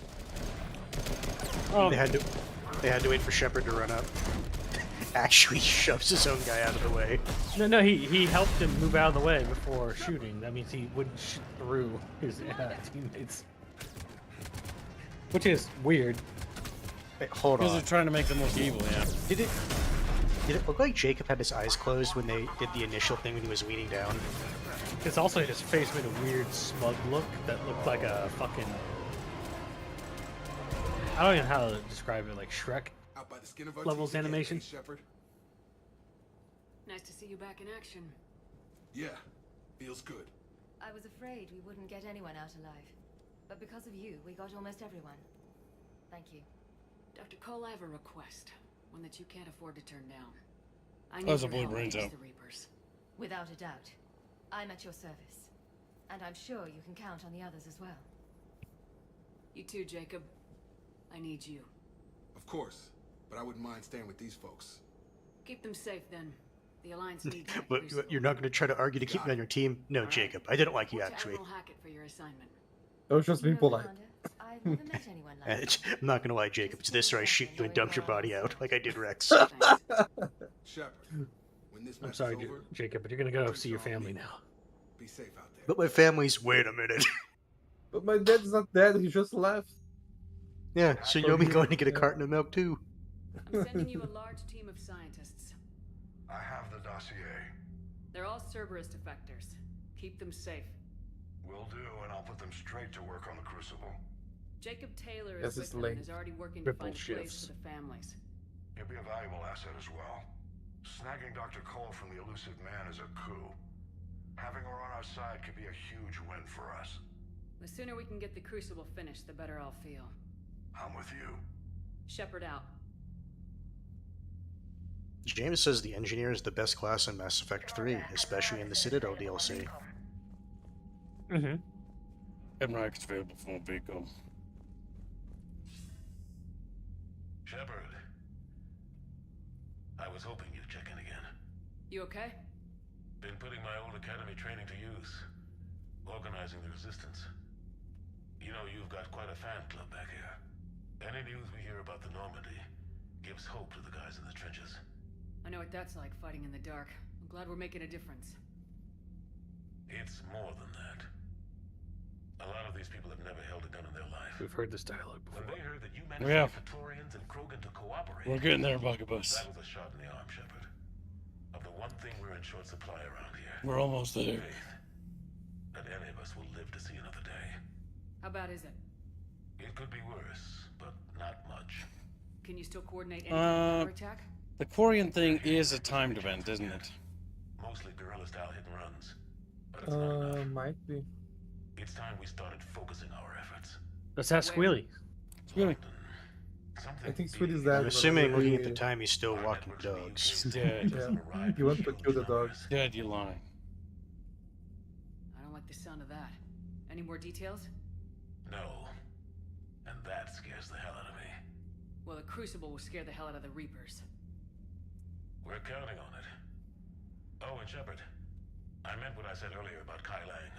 Oh, They had to wait for Shepard to run up. Actually shoves his own guy out of the way. No, he helped him move out of the way before shooting. That means he wouldn't shoot through his teammates. Which is weird. Wait, hold Because on. they're trying to make them look evil, yeah. Did it look like Jacob had his eyes closed when they did the initial thing when he was leaning down? It's also his face made a weird smug look that looked like a fucking... I don't even know how to describe it, like Shrek Out by the skin of our levels teeth again, animation. Shepard. Nice to see you back in action. Yeah, feels good. I was afraid we wouldn't get anyone out alive. But because of you, we got almost everyone. Thank you. Dr. Cole, I have a request. One that you can't afford to turn down. I That was need a your blue help brains against out. the Reapers. Without a doubt. I'm at your service. And I'm sure you can count on the others as well. You too, Jacob. I need you. Of course, but I wouldn't mind staying with these folks. Keep them safe, then. The Alliance needs that But crucible. you're not going to try to argue to keep me on your team? No, Jacob. I didn't like you, Report to actually. Admiral Hackett for your assignment. I was just being polite. I've never met anyone like you. I'm not going to lie, Jacob. It's this or I shoot you and dump your body out, like I did Rex. Shepard, when this I'm match sorry, is over, Jacob, but you're gonna go see your family now. be safe out there. But my family's... Wait a minute. But my dad's not dead, he just left. Yeah, so you'll be going to get a carton of milk, too. I'm sending you a large team of scientists. I have the dossier. They're all Cerberus defectors. Keep them safe. Will do, and I'll put them straight to work on the Crucible. Jacob Taylor Yes, is it's with them and late. is already working to Ripple find a place shifts. for the families. He'll be a valuable asset as well. Snagging Dr. Cole from the Illusive Man is a coup. Having her on our side could be a huge win for us. The sooner we can get the Crucible finished, the better I'll feel. I'm with you. Shepard out. James says the Engineer is the best class in Mass Effect 3, especially in the Citadel DLC. Mm-hmm. Emmerich available for a vehicle. Shepard. I was hoping you'd check in again. You okay? Been putting my old academy training to use. Organizing the resistance. got quite a fan club back here. Any news we hear about the Normandy gives hope to the guys in the trenches. I know what that's like, fighting in the dark. I'm glad we're making a difference. It's more than that. A lot of these people have never held a gun in their life. We've heard this dialogue before. When they heard that you We managed have. the Praetorians and Krogan to cooperate, We're getting there, Buckabus. that was a shot in the arm, Shepard. Of the one thing we're in short supply around here. We're almost there. Faith that any of us will live to see another day. How bad is it? It could be worse, but not much. Can you still coordinate any kind of attack? The Quarian thing is a timed event, isn't it? Mostly guerrilla-style hit and runs. But it's not enough. Might be. It's time we started focusing our efforts. Let's ask Squealy. Squealy. I think Sweetie's dead. I'm but assuming, looking maybe- at the time, he's still walking dogs. He's dead. Yeah. He wants to kill the dogs. Dead, you lying. I don't like the sound of that. Any more details? No. And that scares the hell out of me. Well, the Crucible will scare the hell out of the Reapers. We're counting on it. Oh, and Shepard, I meant what I said earlier about Kai Lang.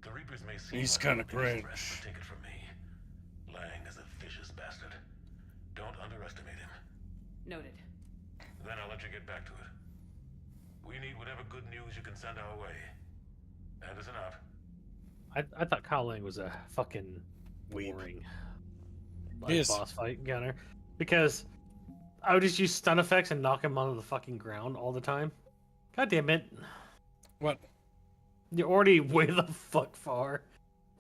The Reapers may seem He's like kind of the biggest cringe. threat, but take it from me. Lang is a vicious bastard. Don't underestimate him. Noted. Then I'll let you get back to it. We need whatever good news you can send our way. Anderson out. I thought Kyle Lang was a fucking boring He is. boss fight gunner. Because I would just use stun effects and knock him onto the fucking ground all the time. God damn it. What? You're already way the fuck far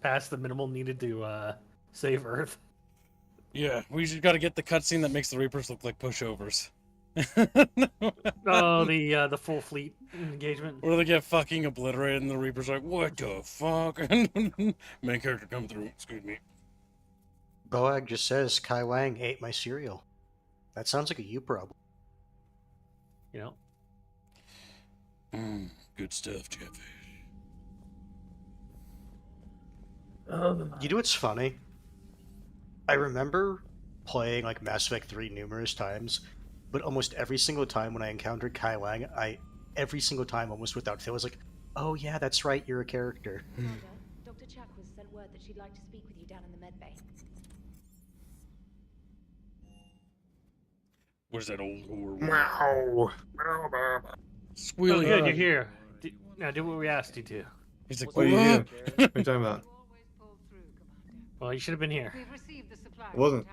past the minimal needed to save Earth. Yeah, we just got to get the cutscene that makes the Reapers look like pushovers. Oh, the full fleet engagement. Or they get fucking obliterated and the Reapers are like, what the fuck? Main character come through, excuse me. Boag just says, Kai Lang ate my cereal. That sounds like a you problem. You know? Good stuff, Jeffy. You know what's funny? I remember playing like Mass Effect 3 numerous times, but almost every single time when I encountered Kai Lang, every single time, almost without fail, was like, oh yeah, that's right, you're a character. Commander, Dr. Chakwas sent word that she'd like to speak with you down in the med bay. Where's that old whore? Meow. Squealy. Oh, good, you're here. Now do what we asked you to. He's like, What are you doing? What are you talking about? Well, you should have been here. We've received the supply. It wasn't.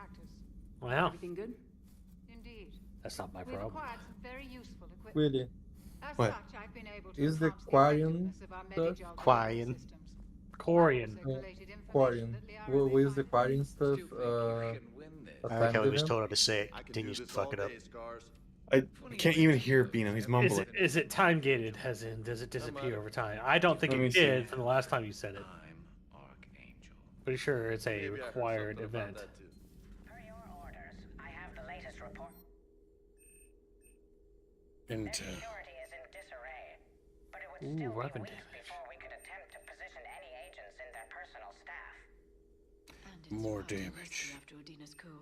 Well, Everything good? Indeed. that's not my We've problem. acquired some very useful equipment. Really? As What? such, I've been able to Is the enhance Quarian effectiveness of our stuff? Medigel Quarian. systems. Corian. Circulated information Quarian. that Liara may With the find Quarian stuff, I like how he was offended him? told how to say it, continues to fuck it up. I can't even hear Bino. He's mumbling. Is it time gated? As in, does it disappear over time? I don't think Let me it see. did from the last time you said it. Pretty sure it's a required event. Per your orders, I have the latest report. Intel. Security is in disarray, but it would Ooh, still be weapon weeks damage. before we could attempt to position any agents in their personal staff. And it's More far too damage. risky after Udina's coup.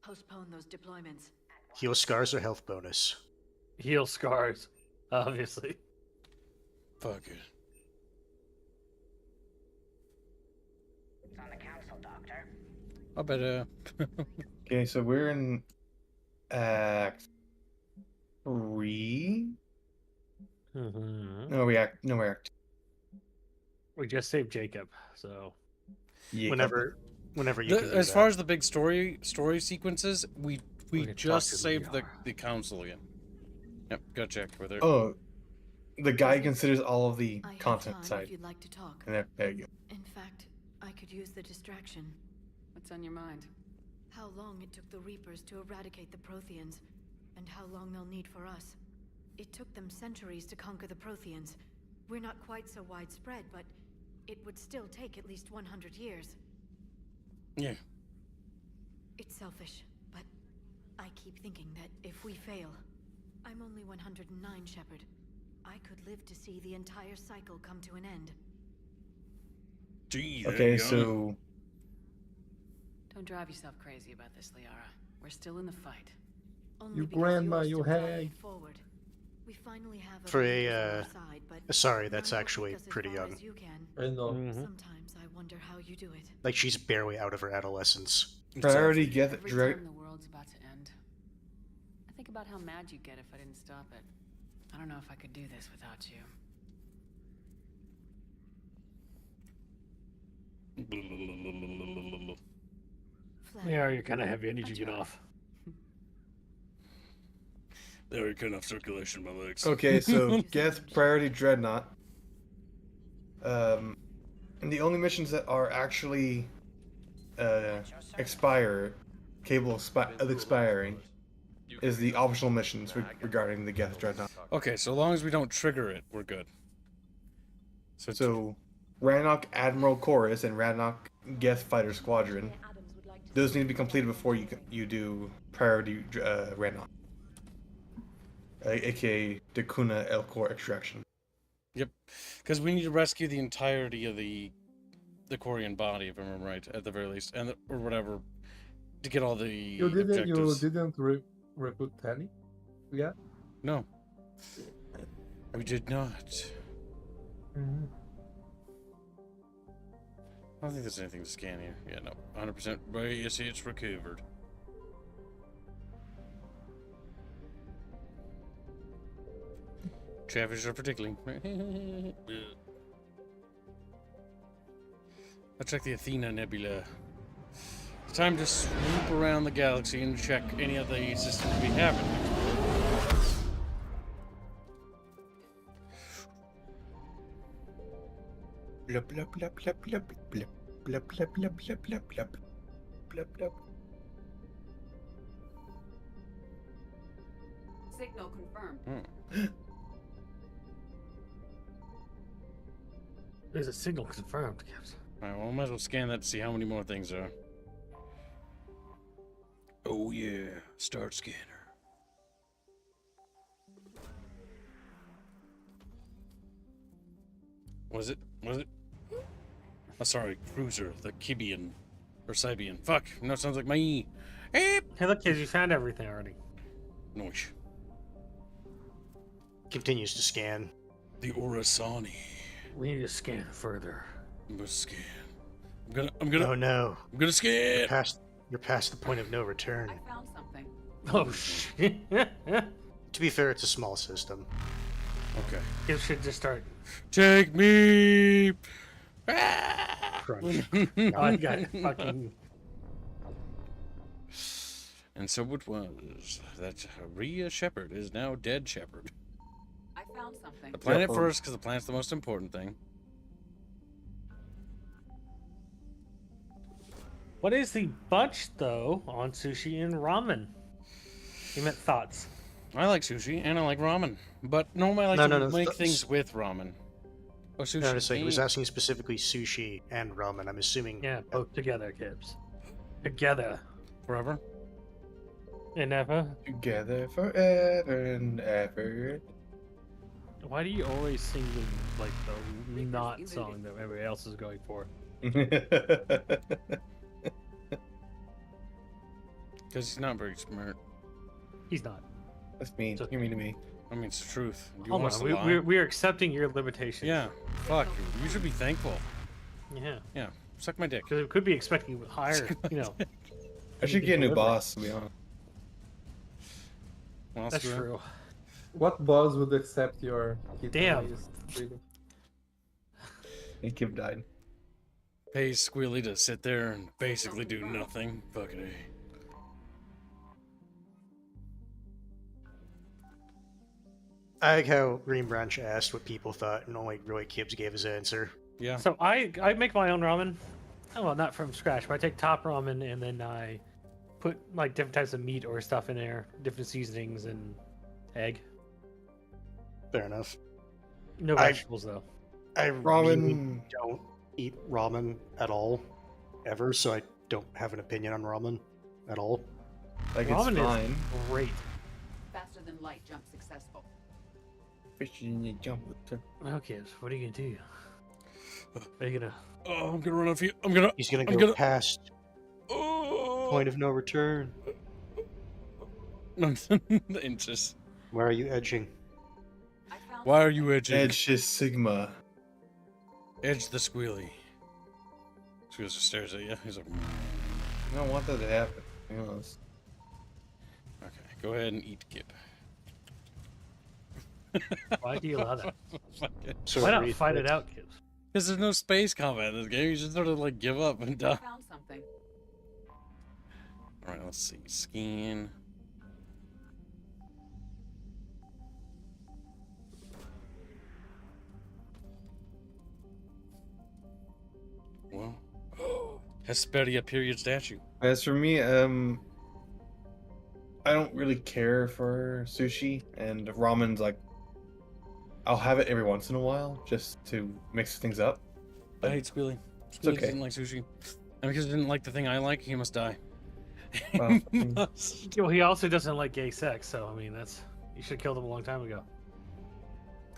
Postpone those deployments. Heal scars or health bonus? Heal scars, obviously. Fuck it. It's on the council, Doctor. I bet, Okay, so we're in Act 3. Mm-hmm. No, we're Act. We just saved Jacob, so Yeah. Whenever you can do as that. far as the big story sequences, we We can just talk to saved Liara. the council again. Yep, go check with her. Oh, the guy considers all of the I have content time side. if you'd like to talk. And there you go. In fact, I could use the distraction. What's on your mind? How long it took the Reapers to eradicate the Protheans, and how long they'll need for us. It took them centuries to conquer the Protheans. We're not quite so widespread, but it would still take at least 100 years. Yeah. It's selfish, but I keep thinking that if we fail, I'm only 109, Shepard. I could live to see the entire cycle come to an end. Gee, Okay, so Don't drive yourself crazy about this, Liara. We're still in the fight. Only You because grandma, you're you still driving hag. forward. We finally have For leaders on a, our side, but sorry, that's now you'll actually take us as pretty far young. as you can. I know. Sometimes I wonder how you do it. Like, she's barely out of her adolescence. Priority get Every direct. time the world's about to end, I think about how mad you'd get if I didn't stop it. I don't know if I could do this without you. Yeah, you're kind of heavy. I need you to get off. There, you cut off circulation in my legs. Okay, so Geth, Priority, Dreadnought. And the only missions that are actually capable of expiring, is the optional missions regarding the Geth Dreadnought. Okay, so long as we don't trigger it, we're good. So Rannoch Admiral Chorus and Rannoch Geth Fighter Squadron, those need to be completed before you do Priority Rannoch. AKA Dakuna Elcor extraction. Yep, because we need to rescue the entirety of the Corian body, if I remember right, at the very least, and or whatever, to get all the objectives. You didn't recruit Tanny? Yeah. No, we did not. I don't think there's anything to scan here. Yeah, no, 100%. But you see, it's recovered. Chatfish are particularly. I'll check the Athena Nebula. It's time to swoop around the galaxy and check any of the systems we haven't. Blup, blup, blup, blup, blup, blup, blup, blup, blup, blup, blup, blup, blup, blup. Signal confirmed. There's a signal confirmed, Caps. Alright, well, might as well scan that to see how many more things there are. Oh yeah, start scanner. Was it? Oh, sorry, cruiser, the Kibian. Or Sibian. Fuck, no, it sounds like my E. Hey, look, kids, you found everything already. Noise. Continues to scan. The Orasani. We need to scan further. I'm gonna scan. I'm gonna. Oh no. I'm gonna scan. You're past the point of no return. I found something. Oh shit. To be fair, it's a small system. Okay. It should just start. Take me. Crunch. Oh, I got fucking. And so it was that Rhea Shepherd is now dead Shepherd. I found something. The planet first, because the planet's the most important thing. What is the bunch, though, on sushi and ramen? You meant thoughts. I like sushi and I like ramen, but normally I like to make things with ramen. Oh, sushi. No, it's like, he was asking specifically sushi and ramen. I'm assuming. Yeah, both together, Kips. Together. Forever? And ever. Together forever and ever. Why do you always sing the, like, the not song that everybody else is going for? Because he's not very smart. He's not. That's mean. You're mean to me. I mean, it's the truth. You Hold want us on, to lie? we're accepting your limitations. Yeah. Fuck. You should be thankful. Yeah. Yeah. Suck my dick. Because it could be expecting higher, you know. I should get a new boss, to be honest. Well, That's true. What boss would accept your Damn. And Kim died. Pays Squealy to sit there and basically do nothing. Fucking A. I like how Green Branch asked what people thought, and only Roy Kibbs gave his answer. Yeah. So I make my own ramen. Oh, well, not from scratch, but I take top ramen and then I put like different types of meat or stuff in there, different seasonings and egg. Fair enough. No vegetables though. I Ramen- really don't eat ramen at all, ever, so I don't have an opinion on ramen at all. Like, Ramen it's fine. is great. Faster than light jump successful. Okay, so what are you gonna do? Are you gonna? Oh, I'm gonna run off you. He's gonna go past point of no return. The inches. Where are you edging? Why are you edging? Edge his Sigma. Edge the squealy. Squeals just stares at you. He's like, I don't want that to happen. Be honest. okay, go ahead and eat Kip. Why do you allow that? So Why not fight it out, kids? Because there's no space combat in this game. You just sort of like give up and die. Found something. Alright, let's see. Scan. Well, Hesperia period statue. As for me, I don't really care for sushi, and ramen's like, I'll have it every once in a while just to mix things up. I hate Squealy. It's Squealy okay. doesn't like sushi. And because he didn't like the thing I like, he must die. Well, Well, he also doesn't like gay sex, so I mean, that's you should have killed him a long time ago.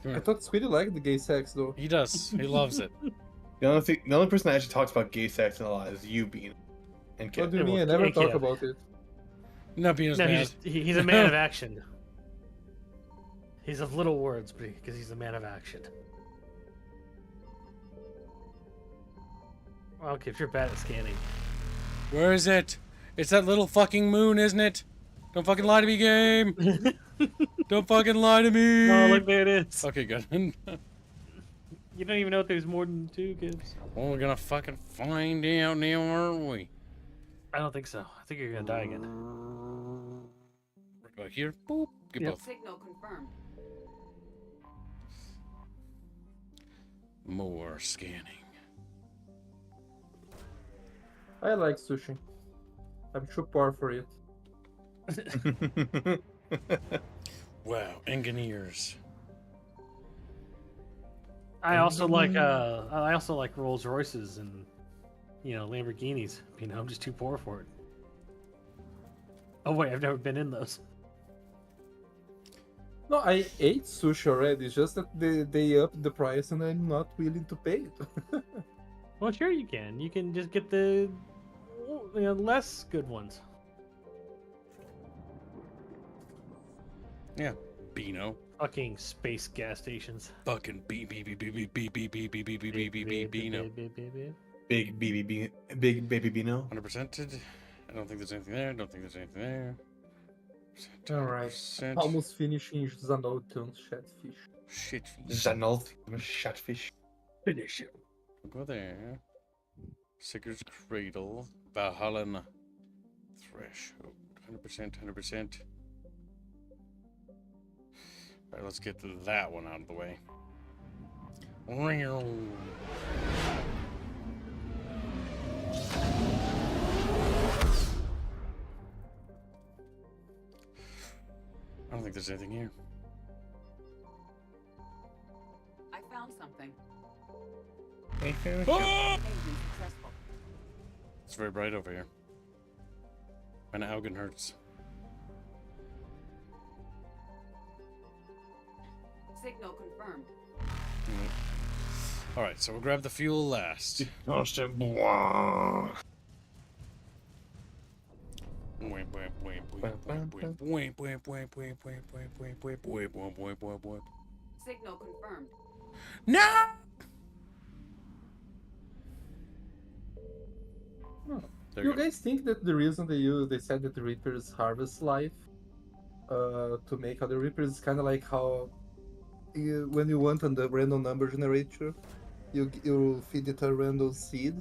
I thought Squiddy liked the gay sex though. He does. He loves it. the only person that actually talks about gay sex in a lot is you, Bean. And What Kip. do you mean? I never talk about it. No, Beano's No, mad. he's a man of action. He's of little words, but because he's a man of action. Well, okay, if you're bad at scanning. Where is it? It's that little fucking moon, isn't it? Don't fucking lie to me, game. Don't fucking lie to me. Oh, look, there it is. Okay, good. You don't even know if there's more than 2 kids. Well, we're gonna fucking find out now, aren't we? I don't think so. I think you're gonna die again. Right here. Boop. Get both. Signal confirmed. More scanning. I like sushi. I'm too poor for it. Wow, engineers. I also like Rolls Royces and Lamborghinis. I'm just too poor for it. Oh wait, I've never been in those. No, I ate sushi already. It's just that they upped the price and I'm not willing to pay it. Well, sure you can. You can just get the less good ones. Yeah, Beano. Fucking space gas stations. Fucking Beano. Big baby Beano. 100%ed. I don't think there's anything there. Don't think there's anything there. Alright. Almost finishing Xanolton's Chatfish. Shitfish. Xanolton's Chatfish. Finish it. We'll go there. Sigurd's Cradle. Valhallan Threshold. 100%, 100%. Alright, let's get that one out of the way. I don't think there's anything here. I found something. Ah! Successful. It's very bright over here. And Augen hurts. Signal confirmed. Alright, so we'll grab the fuel last. Signal confirmed. No! There You you go. guys think that the reason they said that the Reapers harvest life to make other Reapers is kind of like how when you want on the random number generator, you feed it a random seed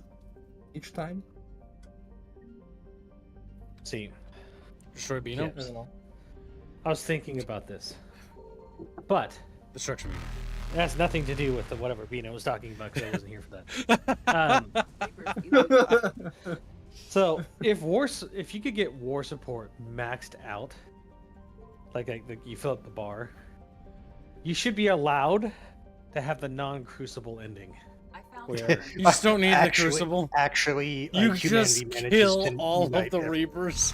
each time? See. Destroy Beano? I don't know. I was thinking about this. But Destruction Beano. it has nothing to do with the whatever Beano was talking about because I wasn't here for that. So if you could get war support maxed out, like you fill up the bar, you should be allowed to have the non-crucible ending. Where You just don't need the Actually- crucible. Actually, You humanity just manages kill to all of unite the them. Reapers.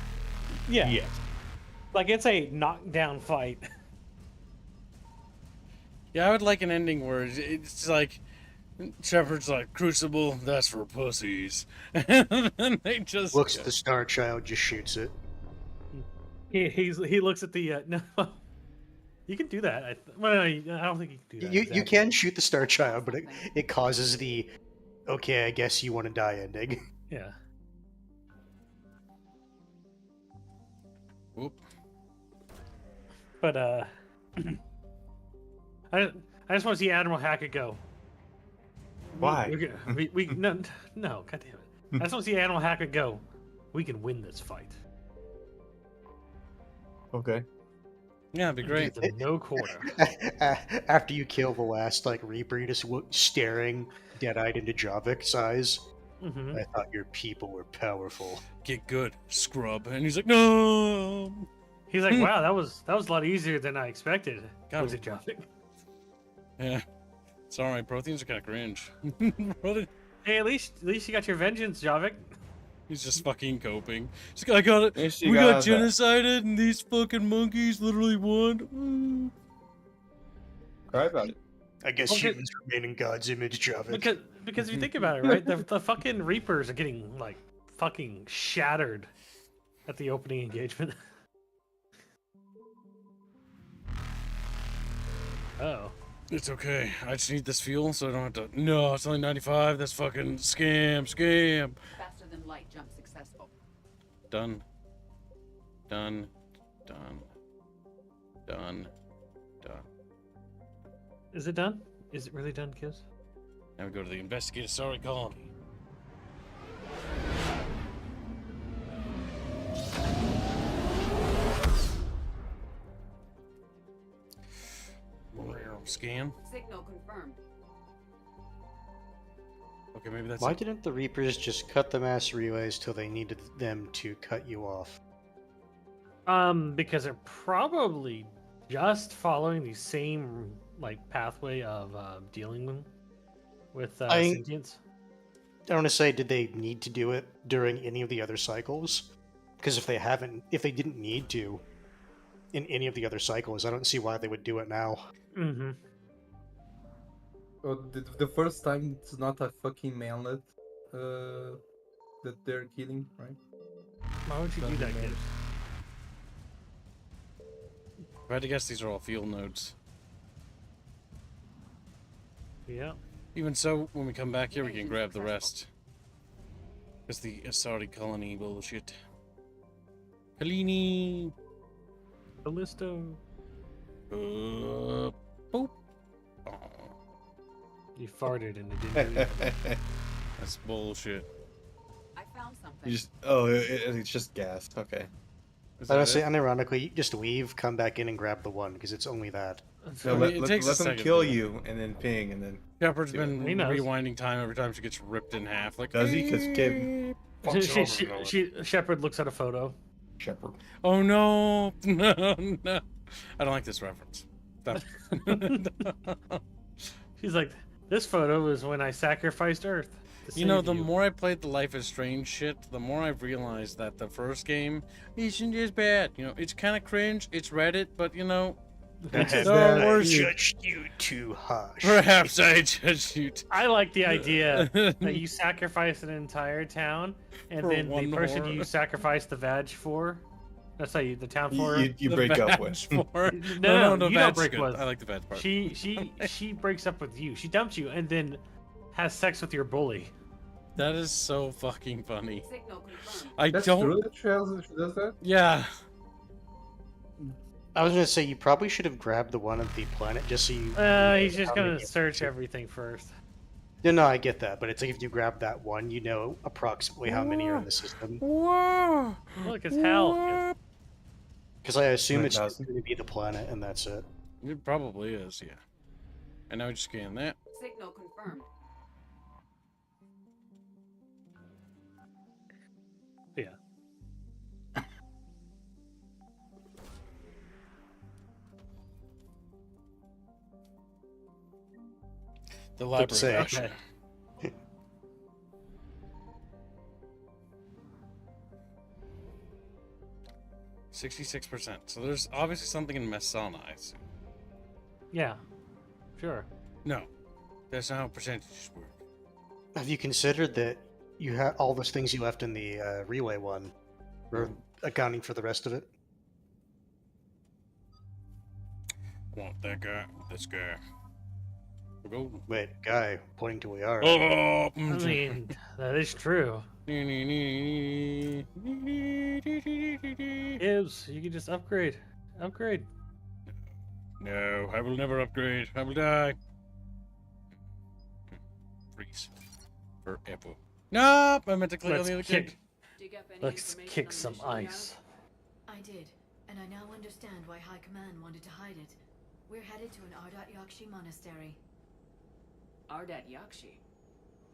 Yeah. Like it's a knockdown fight. Yeah, I would like an ending where it's like Shepard's like, Crucible, that's for pussies. And then they just Looks at the Star Child, just shoots it. He looks at the no. You can do that. Well, I don't think you can do that. You exactly. can shoot the Star Child, but it causes the okay, I guess you want to die ending. Yeah. Whoop. But I just want to see Admiral Hackett go. Why? We no, God damn it! I just want to see Admiral Hackett go. We can win this fight. Okay. Yeah, it'd be great. Give them no quarter. After you kill the last Reaper, you're just staring dead-eyed into Javic's eyes. Mm-hmm. I thought your people were powerful. Get good, scrub. And he's like, no. He's like, wow, that was a lot easier than I expected. God, was it Javic? Yeah. Sorry, Protheans are kind of cringe. Hey, at least you got your vengeance, Javic. He's just fucking coping. He's like, I got it. Yes, We you got got that. genocided, and these fucking monkeys literally won. Cry about it. I guess Okay. humans remain in God's image, Javic. Because if you think about it, right, the fucking Reapers are getting fucking shattered at the opening engagement. Oh. It's okay. I just need this fuel, so I don't have to. No, it's only 95. That's fucking scam. Faster than light jump successful. Done. Is it done? Is it really done, kids? Now we go to the investigative Sorry colony. Scan. Signal confirmed. Okay, maybe that's. Why didn't the Reapers just cut the mass relays till they needed them to cut you off? Because they're probably just following the same pathway of dealing with sentience. I want to say, did they need to do it during any of the other cycles? Because if they didn't need to in any of the other cycles, I don't see why they would do it now. Mm-hmm. Oh, the first time it's not a fucking manlet that they're killing, right? Why would you do that, kid? If I had to guess, these are all field nodes. Yeah. Even so, when we come back here, we can grab the rest. It's the Asari colony bullshit. Kalini! Callisto. Boop. Oh. You farted and it didn't leave. That's bullshit. I found something. You just it's just gas. Okay. Honestly, unironically, just leave, come back in, and grab the one because it's only that. No, It takes a let them second kill to do it. you and then ping and then. Shepard's do been it. He knows. rewinding time every time she gets ripped in half. Like, Does he? Because Shepard looks at a photo. Shepard. Oh no, no. I don't like this reference. She's like, this photo is when I sacrificed Earth. to You know, save the more I played the Life is Strange shit, the more I've realized that the first game isn't as bad. You know, it's kind of cringe, it's Reddit, but you know, Star Wars judged you too harsh. Perhaps I judged you. I like the idea that you sacrifice an entire town, and For then the one person whore. you sacrifice the vag for. That's how the town for. You The break up vag with. for- No, the you don't vag's break good. with. I like the vag part. She breaks up with you. She dumps you, and then has sex with your bully. That is so fucking funny. Signal confirmed. I That's don't. true that she does that? Yeah. I was gonna say you probably should have grabbed the one at the planet just so you. He's just how gonna many- search everything first. No, I get that, but it's like if you grab that one, you know approximately how many are in the system. Whoa. Look, it's hell. Because I assume it's 9,000. going to be the planet, and that's it. It probably is, yeah. And now we just scan that. Signal confirmed. Yeah. The Flip library. say. Russia. 66%. So there's obviously something in Messana, I assume. Yeah. Sure. No. That's not how percentages work. Have you considered that you have all those things you left in the relay one, for accounting for the rest of it? Want that guy? This guy. We're golden. Wait, guy pointing to Liara. Oh, I mean, that is true. Gibbs, you can just upgrade. Upgrade. No, I will never upgrade. I will die. Freeze. Forever. Nope, I meant to click on the other kick. Let's kick some ice. I did, and I now understand why High Command wanted to hide it. We're headed to an Ardat Yakshi monastery. Ardat Yakshi?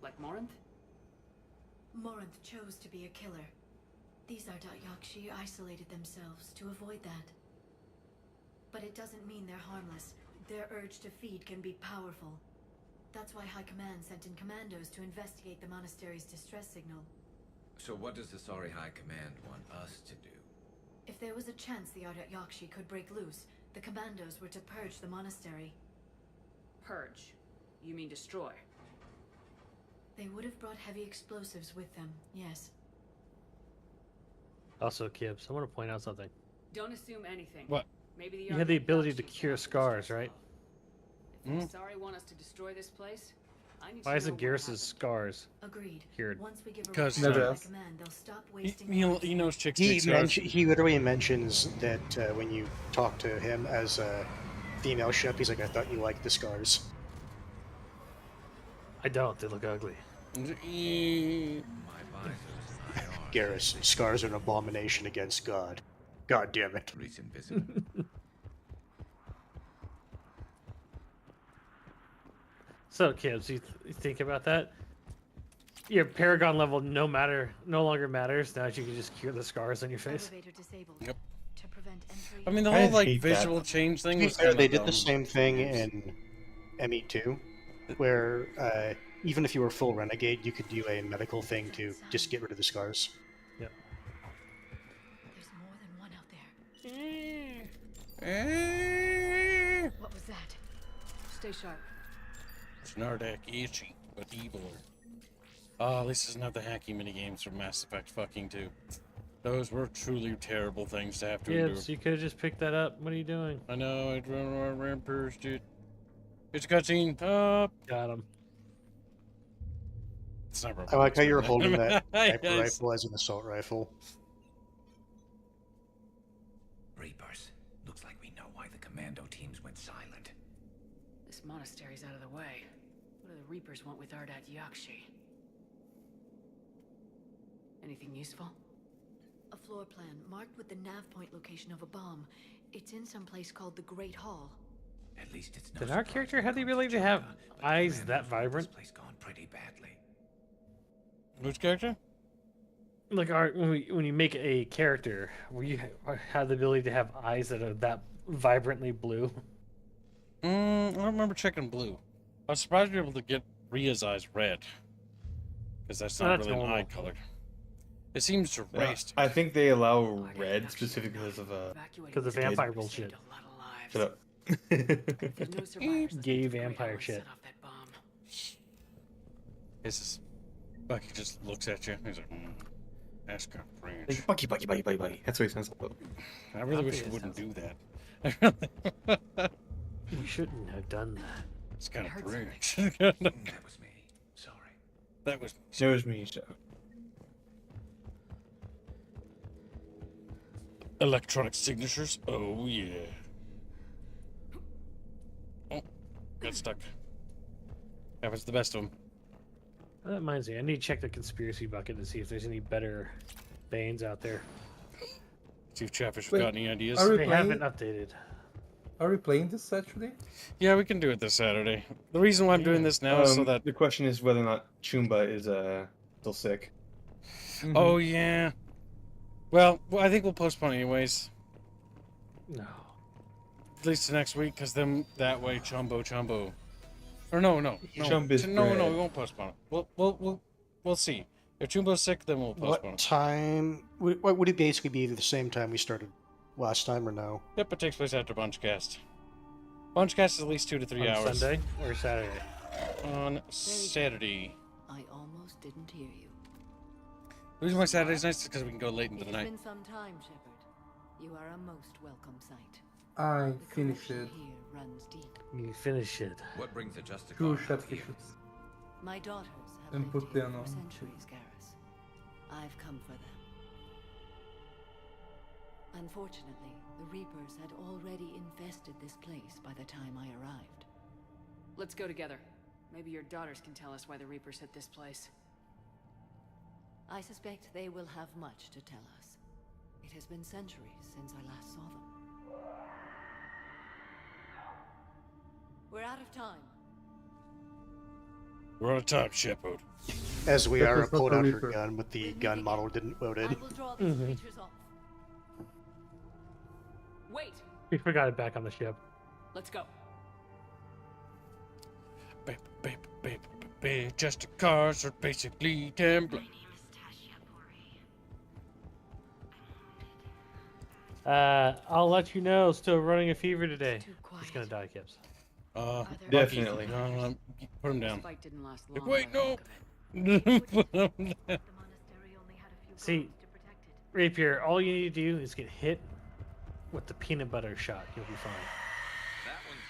Like Morinth? Morinth chose to be a killer. These Ardat Yakshi isolated themselves to avoid that. But it doesn't mean they're harmless. Their urge to feed can be powerful. That's why High Command sent in commandos to investigate the monastery's distress signal. So what does the Sorry High Command want us to do? If there was a chance the Ardat Yakshi could break loose, the commandos were to purge the monastery. Purge? You mean destroy? They would have brought heavy explosives with them, yes. Also, Gibbs, I want to point out something. Don't assume anything. What? Maybe the You had the ability to cure scars, right? If the Sorry want us to destroy this place, I need Why to isn't know what Garrus's happened. scars Agreed. cured? Once we give a Because report to High Command, they'll stop wasting he knows chicks He, take scars. he literally mentions that when you talk to him as a female ship, he's like, I thought you liked the scars. I don't. They look ugly. Garrus, scars are an abomination against God. God damn it. So, Gibbs, you think about that? Your Paragon level no longer matters now that you can just cure the scars on your face. Yep. To prevent entry. I mean, the I whole like hate visual that. change thing To be was fair, kind they of did the same thing in ME2, where even if you were full renegade, you could do a medical thing to just get rid of the scars. Yep. There's more than one out there. What was that? Stay sharp. It's Nardak itchy, but evil. Oh, this is not the hacky minigames from Mass Effect fucking 2. Those were truly terrible things to have to endure. Gibbs, you could have just picked that up. What are you doing? I know, I'd run around rampers, dude. It's a cutscene. Up. Got him. It's not I like how you're holding that sniper Yes. rifle as an assault rifle. Reapers. Looks like we know why the commando teams went silent. This monastery's out of the way. What do the Reapers want with Ardat Yakshi? Anything useful? A floor plan marked with the nav point location of a bomb. It's in some place called the Great Hall. At least it's no Did our character have the ability to have eyes that vibrant? This place gone pretty badly. Which character? Like when you make a character, will you have the ability to have eyes that are that vibrantly blue? I don't remember checking blue. I was surprised we were able to get Rhea's eyes red. Because that's not That's really an normal. eye color. It seems to race. I think they allow red specifically because of Because of vampire bullshit. Shut up. Gay vampire shit. This is Bucky just looks at you. He's like, that's kind of cringe. Like, Bucky, Bucky, Bucky, Bucky, Bucky. That's what he sounds like. I really wish you wouldn't do that. You shouldn't have done that. It's kind of cringe. That was me. Sorry. That was me. So. Electronic signatures? Oh, yeah. Oh, got stuck. Happens to the best of them. That reminds me, I need to check the conspiracy bucket to see if there's any better Banes out there. See if Chatfish have Wait, got any ideas. are we They playing- haven't updated. Are we playing this Saturday? Yeah, we can do it this Saturday. The reason why I'm doing this now is so that... The question is whether or not Chumba is still sick. Oh, yeah. Well, I think we'll postpone anyways. No. At least to next week, because then that way Chumbo. Or no. Chumb is No, bread. we won't postpone it. We'll see. If Chumbo's sick, then we'll postpone What it. time? What would it basically be the same time we started last time or no? Yep, it takes place after Bunchcast. Bunchcast is at least 2 to 3 On hours. Sunday or Saturday? On Saturday. I almost didn't hear you. The reason why Saturday's nice is because we can go late into It the has night. been some time, Shepard. You are a most welcome sight. I finished it. You finish it. What brings a just 2 chatfishes. My daughters have And lived put here them for on. centuries, Garrus. I've come for them. Unfortunately, the Reapers had already infested this place by the time I arrived. Let's go together. Maybe your daughters can tell us why the Reapers hit this place. I suspect they will have much to tell us. It has been centuries since I last saw them. We're out of time. We're on time, Shepard. As we That are, I was not pulled the out her Reaper. gun with the gun model didn't load in. I will draw these creatures off. Wait! We forgot it back on the ship. Let's go. Just cars are basically templates. I'll let you know. Still running a fever today. He's gonna die, Kips. Definitely. Put him down. This fight didn't last Like, long. wait, by the no. look of it. See, Rapier, all you need to do is get hit with the peanut butter shot. You'll be fine. That one's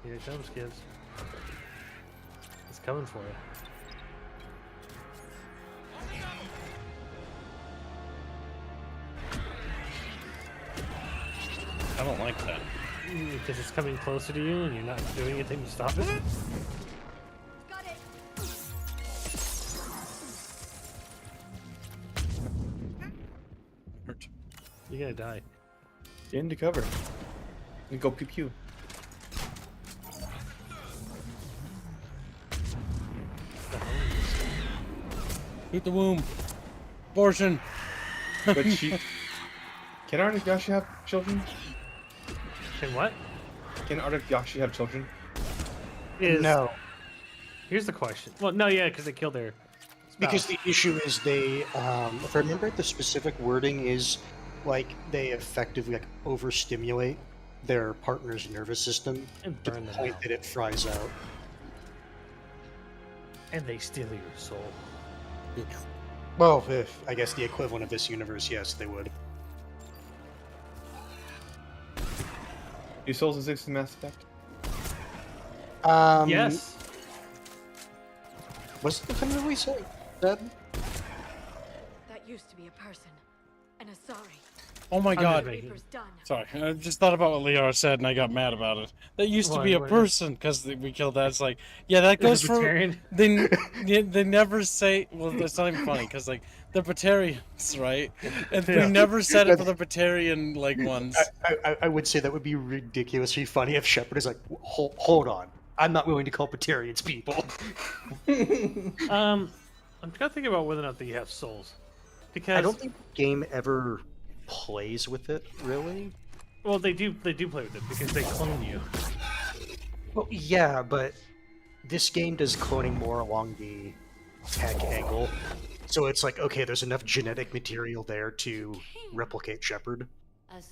Here it comes, Kips. It's coming for you. I don't like that. Because it's coming closer to you and you're not doing anything to stop it. Got it. Hurt. You're gonna die. Into cover. We go pew pew. Shoot the womb. Abortion. But she. Can Artagashi have children? Can what? Can Artagashi have children? No. Here's the question. Well, no, yeah, because they killed their spouse. Because the issue is they, if I remember, the specific wording is like they effectively like overstimulate their partner's nervous system And to the burn them point out. that it fries out. And they steal your soul. Well, if I guess the equivalent of this universe, yes, they would. Do souls exist in Mass Effect? Yes. Was it definitively said? That used to be a person. An Asari. Oh my god. Reaper's done. Sorry, I just thought about what Liara said and I got mad about it. That used to be a What? person because we killed that. It's like, yeah, that goes for. Libertarian? They never say. Well, that's not even funny because like the Batarians, right? And Yeah. we never said it for the Batarian like ones. I would say that would be ridiculously funny if Shepard is like, hold on, I'm not willing to call Batarians people. I'm trying to think about whether or not they have souls. Because I don't think the game ever plays with it, really. Well, they do play with it because they clone you. Well, yeah, but this game does cloning more along the tech angle. So it's like, okay, there's enough genetic material there to replicate Shepard.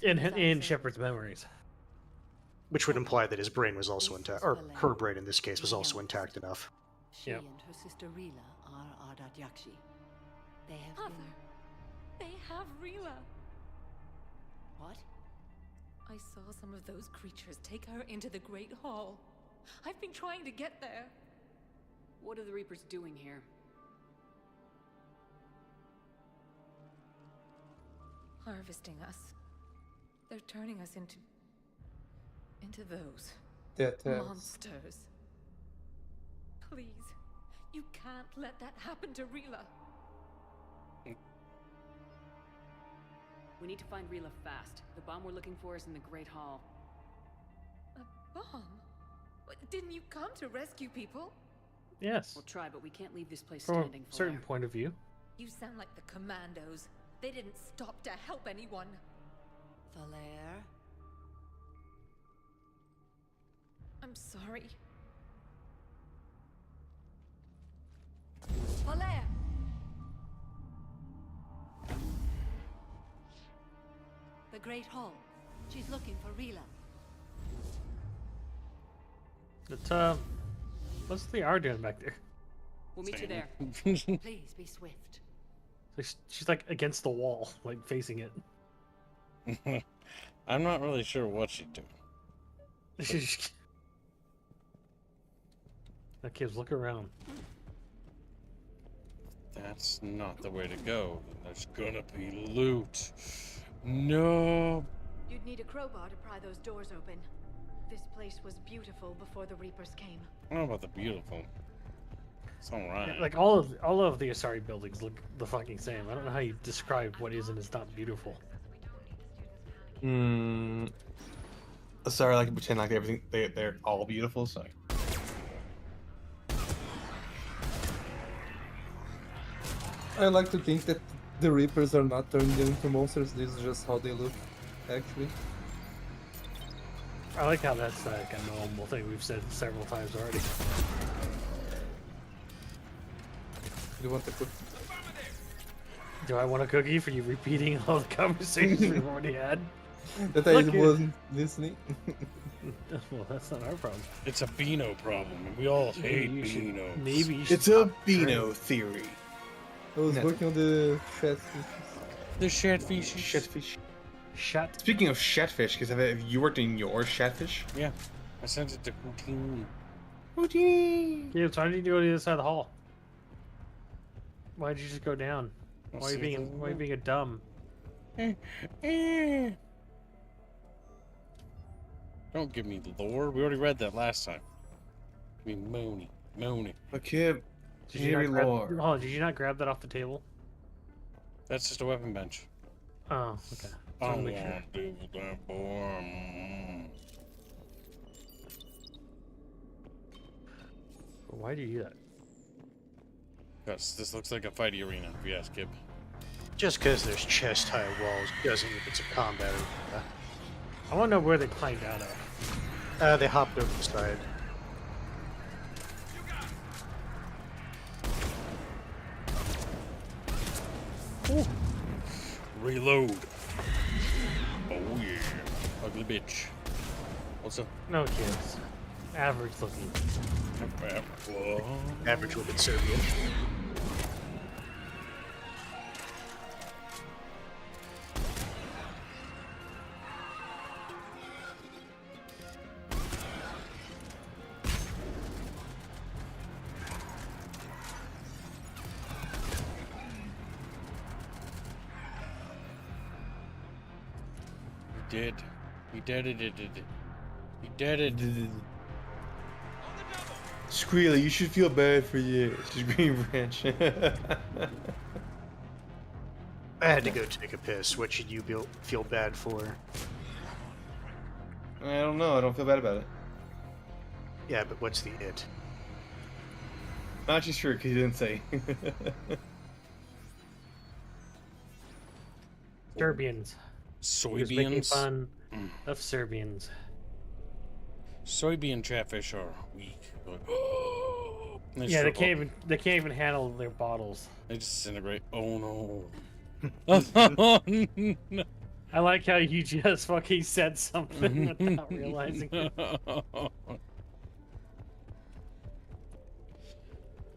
In Shepard's memories. Which would imply that his brain was also intact, or her brain in this case was also intact enough. She and her sister Rila are Ardat Yakshi. They have Mother, they have Rila. What? I saw some of those creatures take her into the Great Hall. I've been trying to get there. What are the Reapers doing here? Harvesting us. They're turning us into those monsters. Please, you can't let that happen to Rila. We need to find Rila fast. The bomb we're looking for is in the Great Hall. A bomb? What, didn't you come to rescue people? Yes. We'll try, but we can't leave this place From standing a certain for point of view. You sound like the commandos. They didn't stop to help anyone. Thalaire? I'm sorry. Thalaire! The Great Hall. She's looking for Rila. But, what's the R doing back there? We'll meet you there. Please be swift. She's like against the wall, like facing it. I'm not really sure what she's doing. That kids, look around. That's not the way to go. There's gonna be loot. No. You'd need a crowbar to pry those doors open. This place was beautiful before the Reapers came. I don't know about the beautiful. It's alright. Yeah, like all of the Asari buildings look the fucking same. I don't know how you describe what is and is not beautiful. Sorry, I like to pretend like they're all beautiful. So. I like to think that the Reapers are not turned into monsters. This is just how they look, actually. I like how that's like a normal thing we've said several times already. You want the cookie? Do I want a cookie for you repeating all the conversations we've already had? That I wasn't listening. Well, that's not our problem. It's a Beano problem, and we all hate Beano. Maybe you should It's a Beano theory. I was working on the Chatfish. The Chatfish. Chatfish. Chat. Speaking of Chatfish, because have you worked in your Chatfish? Yeah. I sent it to Houdini. Houdini! Yeah, so why did you go to the other side of the hall? Why did you just go down? Why are you being a dumb? Don't give me lore. We already read that last time. Give me Mooney. Okay. Did you not grab that off the table? That's just a weapon bench. Oh, okay. I don't make want to do that, boy. Why do you do that? Because this looks like a fighty arena, if you ask Kib. Just because there's chest-high walls doesn't mean it's a combat arena. I want to know where they climbed out of. They hopped over the side. Ooh. Reload. Oh yeah. Ugly bitch. What's up? No kids. Average looking. Average looking Serbian. He did it. He did it. Squealy, you should feel bad for you. She's Green Branch. I had to go take a piss. What should you feel bad for? I don't know. I don't feel bad about it. Yeah, but what's the it? Not too sure because he didn't say. Serbians. Soybeans. He was making fun of Serbians. Soybean chatfish are weak. Yeah, they can't even handle their bottles. They just disintegrate. Oh no. No. I like how you just fucking said something without realizing it.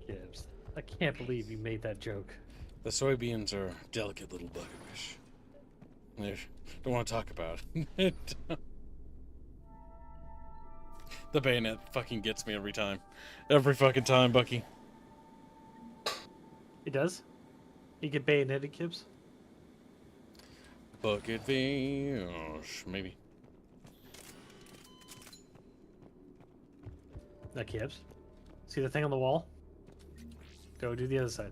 Gibbs, I can't believe you made that joke. The soybeans are delicate little buggerfish. Don't want to talk about it. The bayonet fucking gets me every time. Every fucking time, Bucky. It does? You get bayoneted, Gibbs? Bucket fish, maybe. That Gibbs? See the thing on the wall? Go do the other side.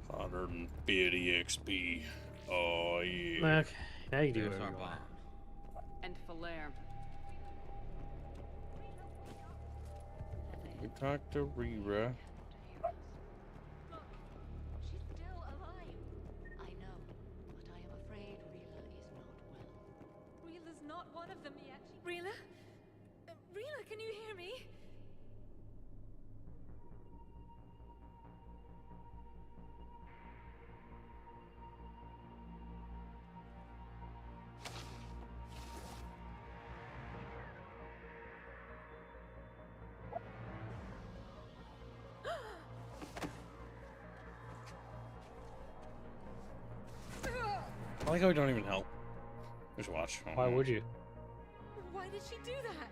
150 XP. Oh yeah. Okay, now you do it. And Falaire. We talked to Rira. She's still alive. I know, but I am afraid Rila is not well. Reela's not one of them yet. Reela? Reela, can you hear me? I like how we don't even help. Just watch. Why would you? Why did she do that?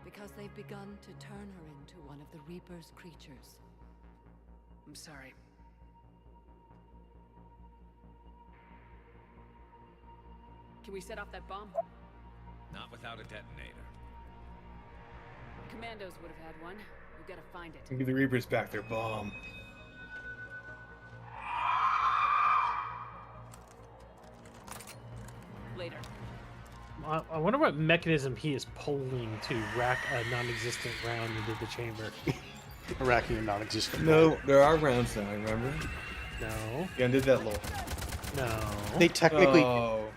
Because they've begun to turn her into one of the Reaper's creatures. I'm sorry. Can we set off that bomb? Not without a detonator. Commandos would have had one. We've got to find it. Give the Reapers back their bomb. Later. I wonder what mechanism he is pulling to rack a non-existent round into the chamber. Racking a non-existent. No, there are rounds now, remember? No. Yeah, I did that little. No. They technically, Oh.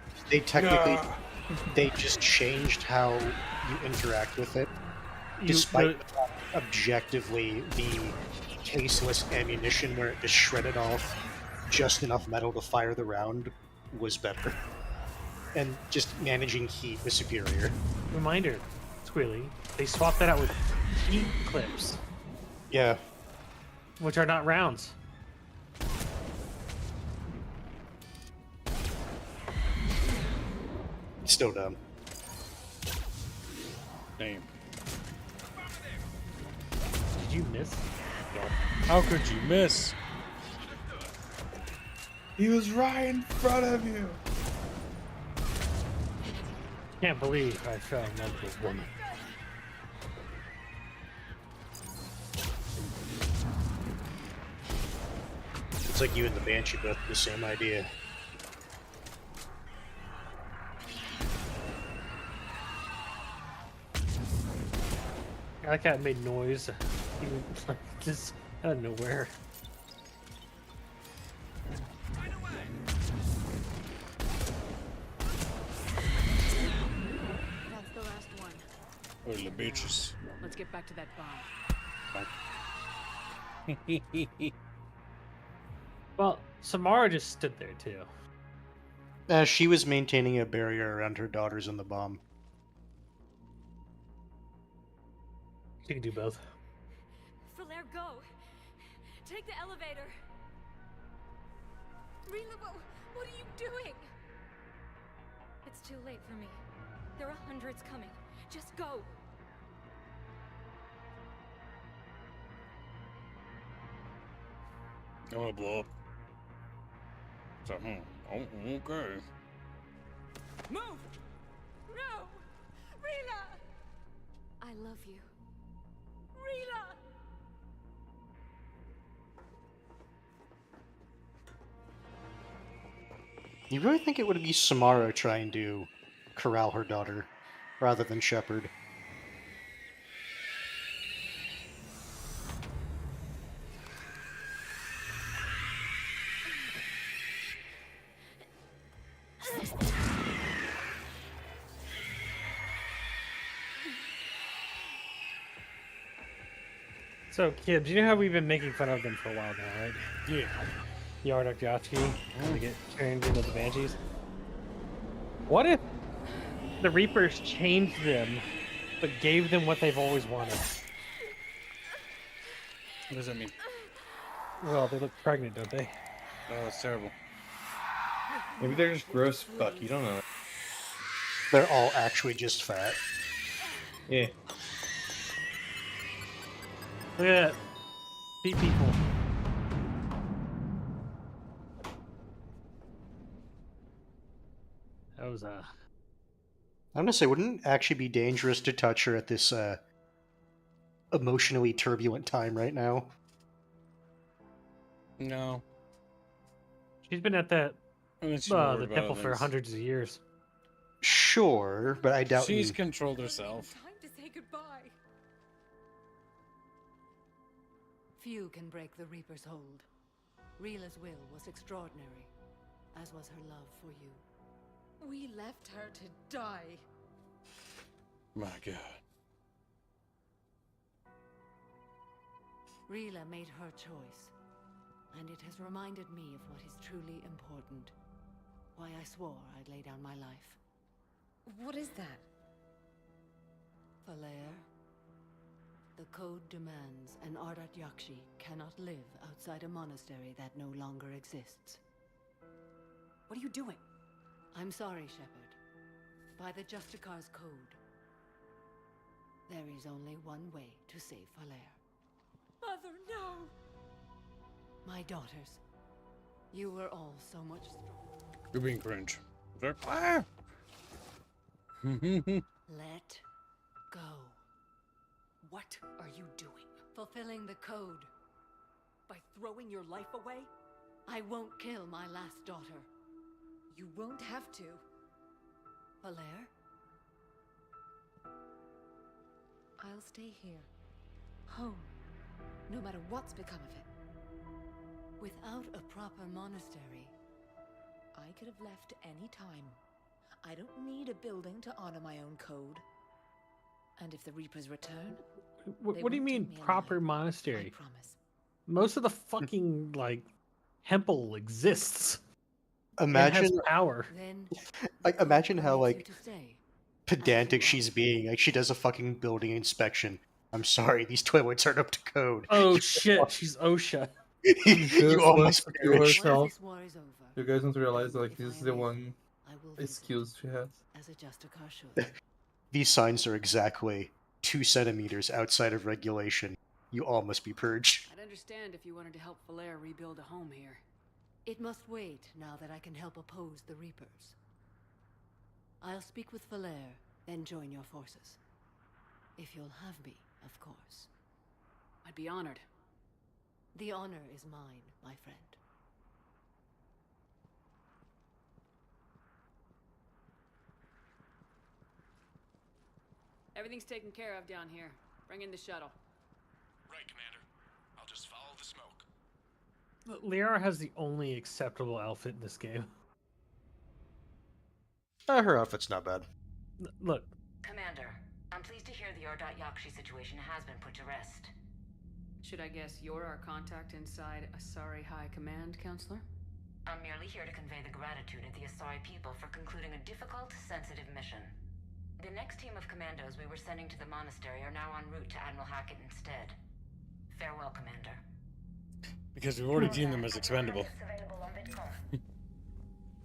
they just changed how you interact with it, despite objectively the tasteless ammunition where it just shredded off just enough metal to fire the round was better, and just managing heat was superior. Reminder, Squealy, they swapped that out with heat clips. Yeah. Which are not rounds. Still dumb. Damn. Did you miss? How could you miss? He was right in front of you. Can't believe I fell in love with this woman. It's like you and the Banshee both have the same idea. That cat made noise. He was like just out of nowhere. That's the last one. Oh, the bitches. Let's get back to that bomb. Well, Samara just stood there too. She was maintaining a barrier around her daughters and the bomb. She can do both. Falaire, go! Take the elevator! Rila, what are you doing? It's too late for me. There are hundreds coming. Just go! I'm gonna blow up. So, oh, okay. Move! No! Rila! I love you. Rila! You really think it would be Samara trying to corral her daughter, rather than Shepard? So, Kibbs, you know how we've been making fun of them for a while now, right? Yeah. Yardak Yatsky, to get turned into the Banshees. What if the Reapers changed them, but gave them what they've always wanted? What does that mean? Well, they look pregnant, don't they? Oh, that's terrible. Maybe they're just gross fuck, you don't know. They're all actually just fat. Yeah. Look at that. Beat people. That was I'm gonna say, wouldn't it actually be dangerous to touch her at this emotionally turbulent time right now? No. She's been at that I mean, the temple for hundreds of years. Sure, but I doubt she's controlled herself. Time to say goodbye. Few can break the Reaper's hold. Rila's will was extraordinary, as was her love for you. We left her to die. My God. Rila made her choice, and it has reminded me of what is truly important. Why I swore I'd lay down my life. What is that? Falaire, the code demands an Ardat Yakshi cannot live outside a monastery that no longer exists. What are you doing? I'm sorry, Shepard. By the Justicar's code, there is only one way to save Valere. Mother, no! My daughters, you were all so much stronger. You're being cringe. Ah! Let go. What are you doing? Fulfilling the code. By throwing your life away? I won't kill my last daughter. You won't have to. Valere? I'll stay here. Home. No matter what's become of it. Without a proper monastery, I could have left any time. I don't need a building to honor my own code. And if the Reapers return... What do you mean, proper monastery? I promise. Most of the fucking, like, temple exists. Imagine It has power. Like, imagine how, like, pedantic she's being. Like, she does a fucking building inspection. I'm sorry, these toilets aren't up to code. Oh shit, she's OSHA. You almost perished. herself. You guys don't realize, like, this is the one excuse she has. As a Justicar should. These signs are exactly 2 centimeters outside of regulation. You all must be purged. I'd understand if you wanted to help Valere rebuild a home here. It must wait now that I can help oppose the Reapers. I'll speak with Valere, then join your forces. If you'll have me, of course. I'd be honored. The honor is mine, my friend. Everything's taken care of down here. Bring in the shuttle. Right, Commander. I'll just follow the smoke. Liara has the only acceptable outfit in this game. Her outfit's not bad. Look. Commander, I'm pleased to hear the Yakshi situation has been put to rest. Should I guess you're our contact inside Asari High Command, Counselor? I'm merely here to convey the gratitude of the Asari people for concluding a difficult, sensitive mission. The next team of commandos we were sending to the monastery are now en route to Admiral Hackett instead. Farewell, Commander. Because we've already deemed them as expendable.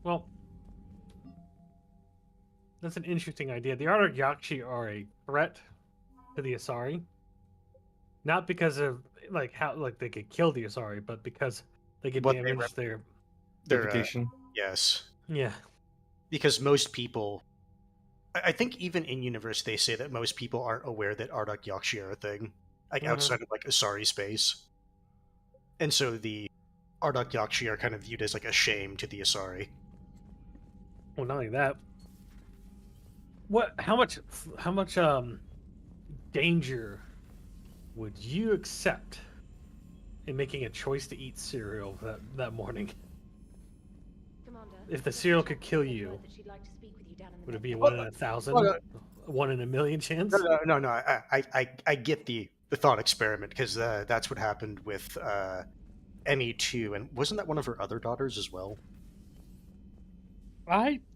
Well, that's an interesting idea. The Aralakh are a threat to the Asari. Not because of like how they could kill the Asari, but because they could damage their reputation. Yes. Yeah. Because most people, I think even in universe they say that most people aren't aware that Aralakh are a thing, like outside of like Asari space, and so the Aralakh are kind of viewed as like a shame to the Asari. Well, not like that. How much danger would you accept in making a choice to eat cereal that morning? Commander, If the cereal could kill you, would it be a 1 in 1,000? 1 in a million chance? No. I get the thought experiment because that's what happened with ME2, and wasn't that one of her other daughters as well?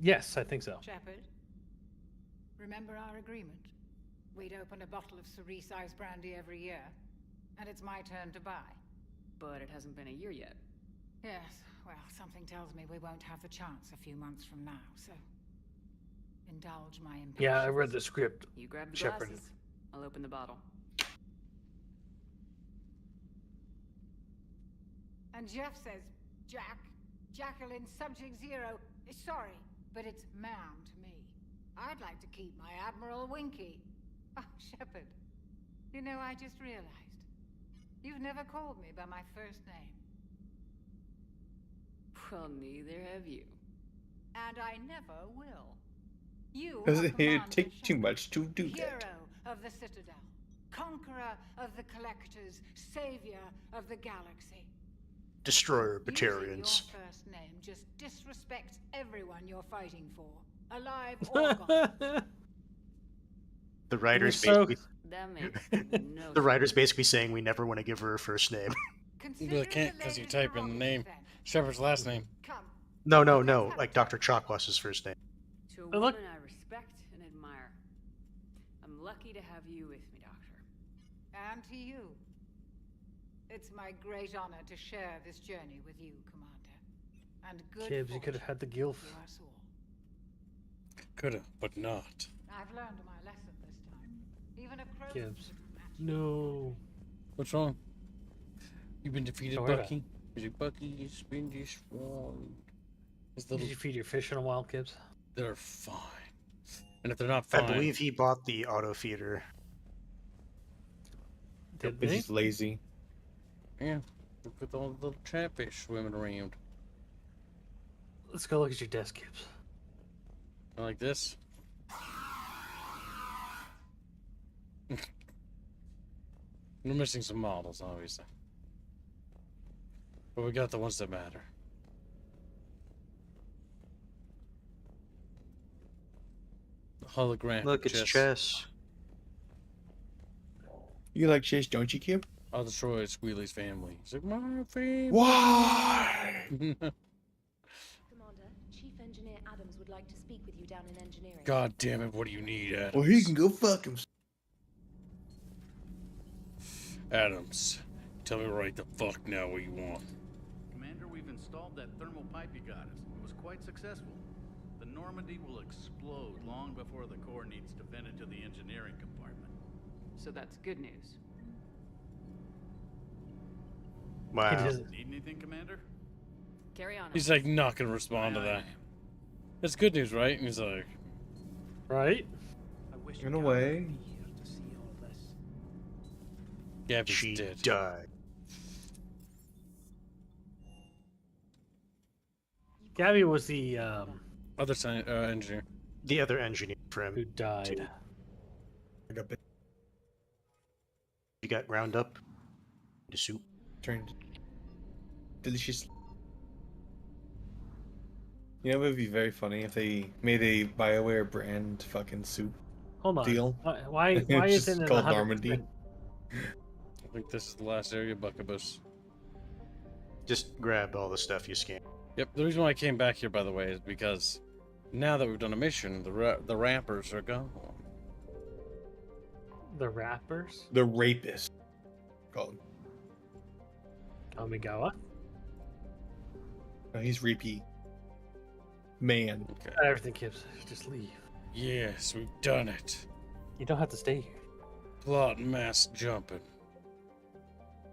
Yes, I think so. Shepard, remember our agreement? We'd open a bottle of cerise-sized brandy every year, and it's my turn to buy. But it hasn't been a year yet. Yes, well, something tells me we won't have the chance a few months from now, so indulge my impatience. Yeah, I read the script. You grab the Shepard. glasses. I'll open the bottle. And Jeff says, Jacqueline Subject Zero is sorry, but it's ma'am to me. I'd like to keep my Admiral Winky. Oh, Shepard, you know, I just realized. You've never called me by my first name. Well, neither have you. And I never will. You Does are it Commander take too Shepard, much to do hero that? of the Citadel, conqueror of the Collectors, savior of the galaxy. Destroyer Using Batarians. your first name just disrespects everyone you're fighting for, alive or gone. The writers So- basically, That makes no the writers basically saying we never want to give her a first name. You can't because you type in the name. Shepard's last name. No. Like Dr. Chakwas' first name. To a Oh, look. woman I respect and admire. I'm lucky to have you with me, Doctor. And to you. It's my great honor to share this journey with you, Commander. And good Kibbs, you could have had the gilf. fortune to us all. Coulda, but not. I've learned my lesson this time. Even a crow. Gibbs. No. What's wrong? You've been defeated, Don't worry about Bucky. Bucky's been destroyed. Did you feed your fish in a while, Gibbs? They're fine. And if they're not I fine... believe he bought the auto feeder. Did He's they? just lazy. Yeah. Look at all the little catfish swimming around. Let's go look at your desk, Gibbs. Like this. We're missing some models, obviously. But we got the ones that matter. The holographic Look, it's chess. You like chess, don't you, Kib? I'll destroy Squealy's family. He's like, my family. Why? Commander, Chief Engineer Adams would like to speak with you down in engineering. God damn it, what do you need, Adams? Well, he can go fuck himself. Adams, tell me right the fuck now what you want. Commander, we've installed that thermal pipe you got us. It was quite successful. The Normandy will explode long before the core needs to vent into the engineering compartment. So that's good news. Wow. Need anything, Commander? Carry on. He's like not gonna respond to that. That's good news, right? And he's like, right? In a way. Gabby's She dead. died. Gabby was the other engineer. The other engineer for him who died. I got bit. You got ground up into soup. Turned delicious. You know, it would be very funny if they made a BioWare brand fucking soup Hold on. deal. Why It's isn't just it called 100%? Normandy? I think this is the last area, Buckabus. Just grab all the stuff you scan. Yep, the reason why I came back here, by the way, is because now that we've done a mission, the rappers are gone. The rappers? The rapist. Called. Kamigawa? No, he's Reapy. Man. Okay. Everything, Gibbs. Just leave. Yes, we've done it. You don't have to stay here. Plot mass jumping.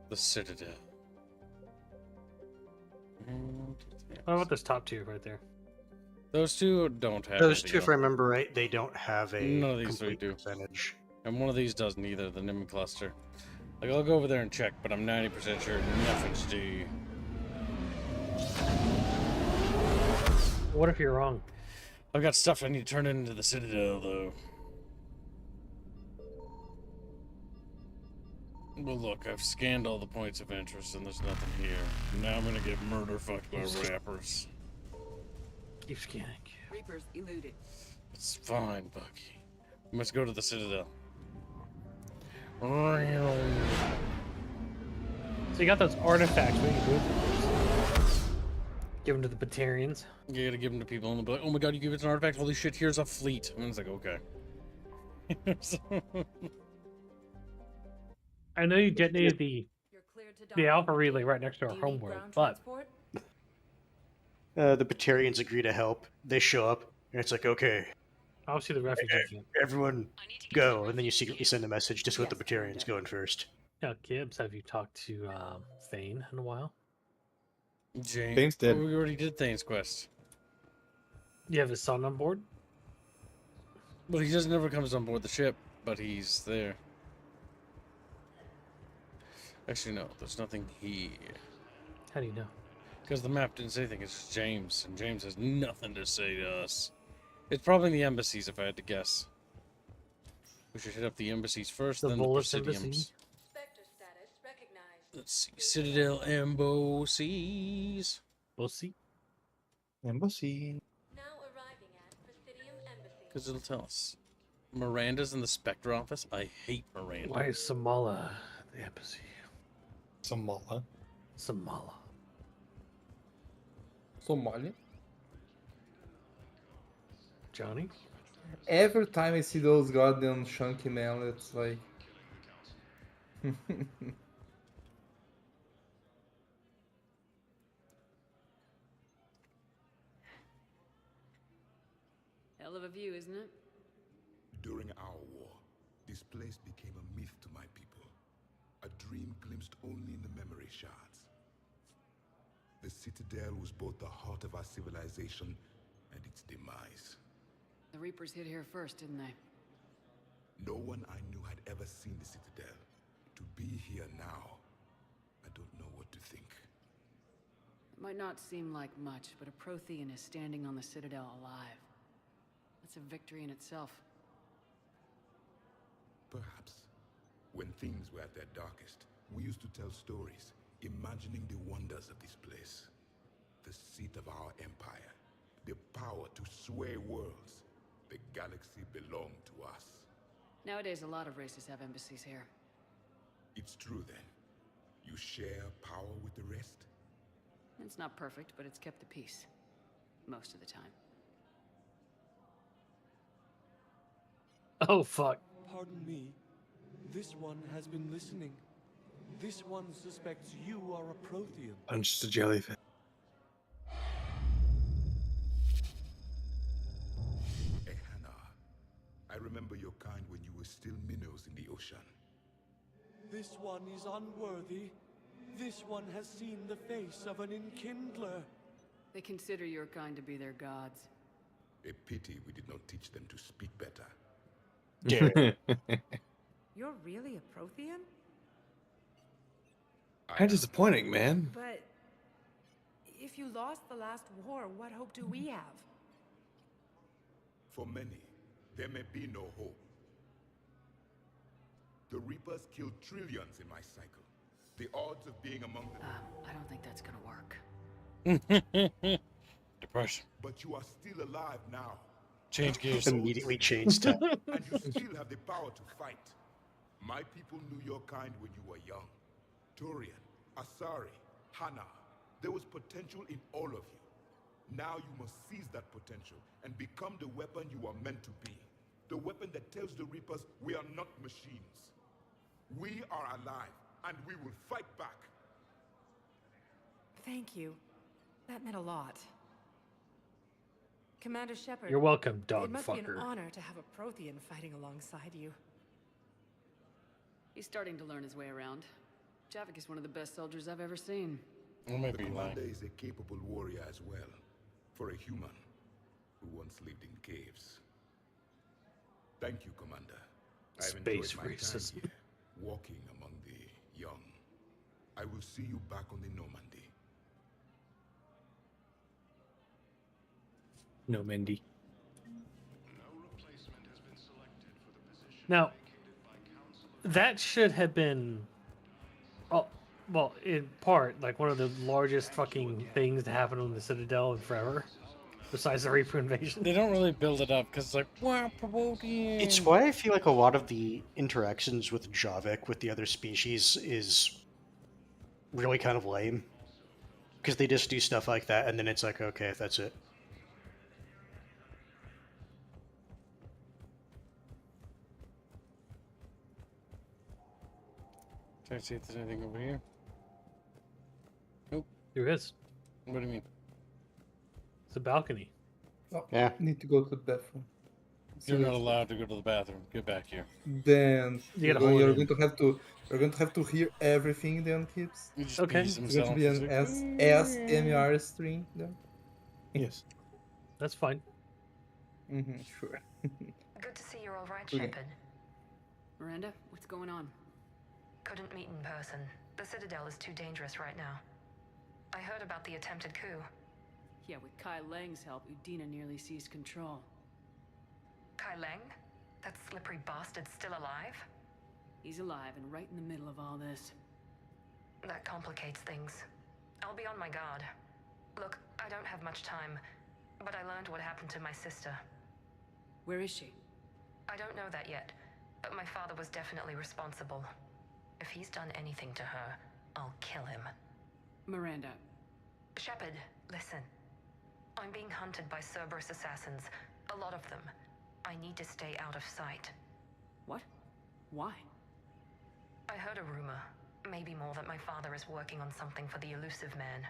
The Citadel. What about this top tier right there? Those two don't have Those anything two, if I else. remember right, they don't have a None of these three complete do. percentage. And one of these doesn't either, the Nim cluster. Like, I'll go over there and check, but I'm 90% sure nothing's due. What if you're wrong? I've got stuff I need to turn into the Citadel, though. Well, look, I've scanned all the points of interest, and there's nothing here. Now I'm gonna get murder-fucked by rappers. Keep scanning. Reapers eluded. It's fine, Bucky. We must go to the Citadel. So you got those artifacts. What do you do with them? Give them to the Batarians. You gotta give them to people, and they'll be like, oh my god, you give it an artifact? Holy shit, here's a fleet. And it's like, okay. I know you detonated the Alpha Relay right next to our homeworld, but The Batarians agree to help. They show up, and it's like, okay, obviously the refugee camp. everyone go. And then you secretly send a message just with the Batarians going first. Now, Gibbs, have you talked to Thane in a while? James. Thane's dead. Oh, we already did Thane's quest. You have his son on board? Well, he just never comes on board the ship, but he's there. Actually, no, there's nothing here. How do you know? Because the map didn't say anything, it's just James, and James has nothing to say to us. It's probably the embassies, if I had to guess. We should hit up the embassies first, The then Volus the Presidiums. Embassy? Let's see, Citadel embassies. We'll see. Embassy. Because it'll tell us. Miranda's in the Spectre office? I hate Miranda. Why is Samala at the embassy? Samala. Samala. Somalia. Johnny? Every time I see those goddamn chunky men, it's like. Hell of a view, isn't it? During our war, this place became a myth to my people. A dream glimpsed only in the memory shards. The Citadel was both the heart of our civilization and its demise. The Reapers hit here first, didn't they? No one I knew had ever seen the Citadel. To be here now, I don't know what to think. It might not seem like much, but a Prothean is standing on the Citadel alive. That's a victory in itself. Perhaps. When things were at their darkest, we used to tell stories, imagining the wonders of this place. The seat of our empire. The power to sway worlds. The galaxy belonged to us. Nowadays, a lot of races have embassies here. It's true then. You share power with the rest? It's not perfect, but it's kept the peace. Most of the time. Oh, fuck. Pardon me. This one has been listening. This one suspects you are a Prothean. I'm just a jellyfish. Ehana, I remember your kind when you were still minnows in the ocean. This one is unworthy. This one has seen the face of an enkindler. They consider your kind to be their gods. A pity we did not teach them to speak better. You're really a Prothean? How disappointing, man. But if you lost the last war, what hope do we have? For many, there may be no hope. The Reapers killed trillions in my cycle. The odds of being among them... I don't think that's gonna work. Depression. But you are still alive now. Change gears. Immediately changed to... And you still have the power to fight. My people knew your kind when you were young. Turian, Asari, Hana. There was potential in all of you. Now you must seize that potential and become the weapon you are meant to be. The weapon that tells the Reapers we are not machines. We are alive, and we will fight back. Thank you. That meant a lot. Commander Shepard. You're welcome, dog It must be an fucker. honor to have a Prothean fighting alongside you. He's starting to learn his way around. Javik is one of the best soldiers I've ever seen. The commander is a capable warrior as well, for a human who once lived in caves. Thank you, Commander. I've Space enjoyed my racism. time here, walking among the young. I will see you back on the Normandy. No, Mindy. Now, that should have been, oh, well, in part, like one of the largest fucking things to happen on the Citadel in forever, besides the Reaper invasion. They don't really build it up because it's like, wow, promoting. It's why I feel like a lot of the interactions with Javik with the other species is really kind of lame. Because they just do stuff like that, and then it's like, okay, that's it. Try to see if there's anything over here. Nope. There is. What do you mean? It's a balcony. Oh, Yeah. Need to go to the bathroom. You're not allowed to go to the bathroom. Get back here. Then You you're gotta hold going in. to have to. You're going to have to hear everything then, kids. He just Okay. pees It's going to himself. be an He's like, ASMR stream then. Yes. That's fine. Sure. Good to see you're all right, Okay. Shepard. Miranda, what's going on? Couldn't meet in person. The Citadel is too dangerous right now. I heard about the attempted coup. Yeah, with Kai Lang's help, Udina nearly seized control. Kai Leng? That slippery bastard's still alive? He's alive and right in the middle of all this. That complicates things. I'll be on my guard. Look, I don't have much time, but I learned what happened to my sister. Where is she? I don't know that yet, but my father was definitely responsible. If he's done anything to her, I'll kill him. Miranda. Shepard, listen. I'm being hunted by Cerberus assassins. A lot of them. I need to stay out of sight. What? Why? I heard a rumor, maybe more, that my father is working on something for the Illusive Man.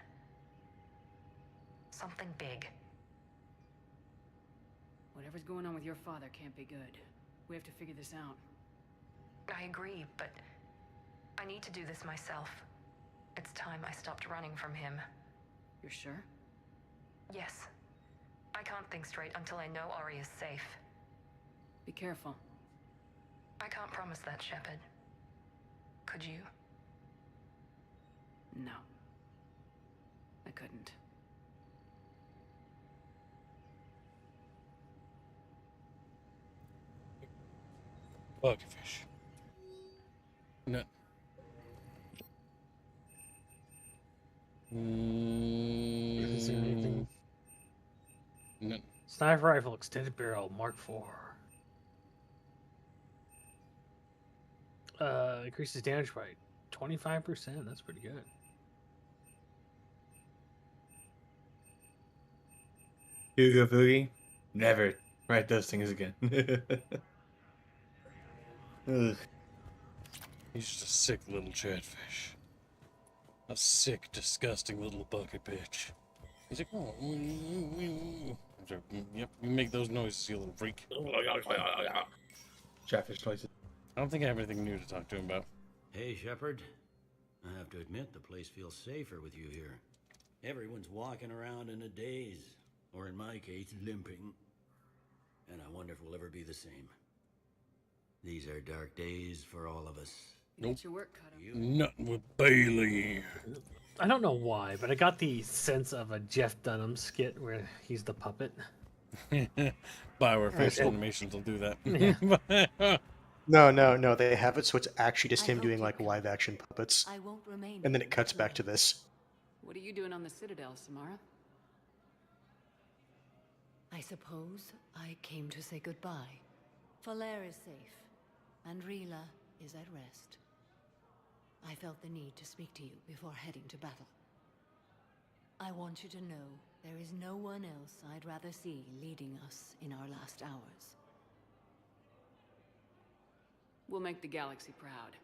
Something big. Whatever's going on with your father can't be good. We have to figure this out. I agree, but I need to do this myself. It's time I stopped running from him. You're sure? Yes. I can't think straight until I know Ari is safe. Be careful. I can't promise that, Shepard. Could you? No. I couldn't. Bugfish. No. Is there anything? No. Sniper rifle, extended barrel, Mark IV. Increases damage by 25%. That's pretty good. Hugo Boogie, never write those things again. Ugh. He's just a sick little chatfish. A sick, disgusting little bucket bitch. He's like, oh, yep, you make those noises, you little freak. Chatfish noises. I don't think I have anything new to talk to him about. Hey, Shepard. I have to admit, the place feels safer with you here. Everyone's walking around in a daze, or in my case, limping. And I wonder if we'll ever be the same. These are dark days for all of us. You get your work cut out. Nothing with Bailey. I don't know why, but I got the sense of a Jeff Dunham skit where he's the puppet. Bioware facial animations will do that. Yeah. No. They have it so it's actually just him doing like live action puppets, I won't remain. and then it cuts back to this. What are you doing on the Citadel, Samara? I suppose I came to say goodbye. Falair is safe, and Rila is at rest. I felt the need to speak to you before heading to battle. I want you to know there is no one else I'd rather see leading us in our last hours. We'll make the galaxy proud.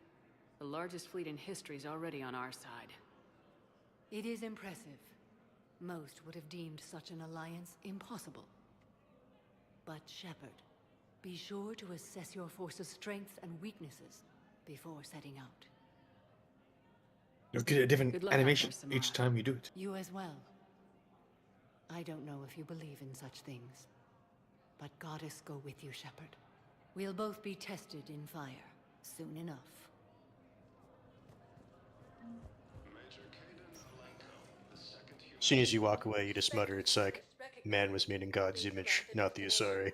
The largest fleet in history is already on our side. It is impressive. Most would have deemed such an alliance impossible. But Shepard, be sure to assess your force's strengths and weaknesses before setting out. You'll get a different Good luck out animation there, Samara. each time you do it. You as well. I don't know if you believe in such things, but Goddess go with you, Shepard. We'll both be tested in fire soon enough. As soon as you walk away, you just mutter, it's like, man was made in God's image, not the Asari.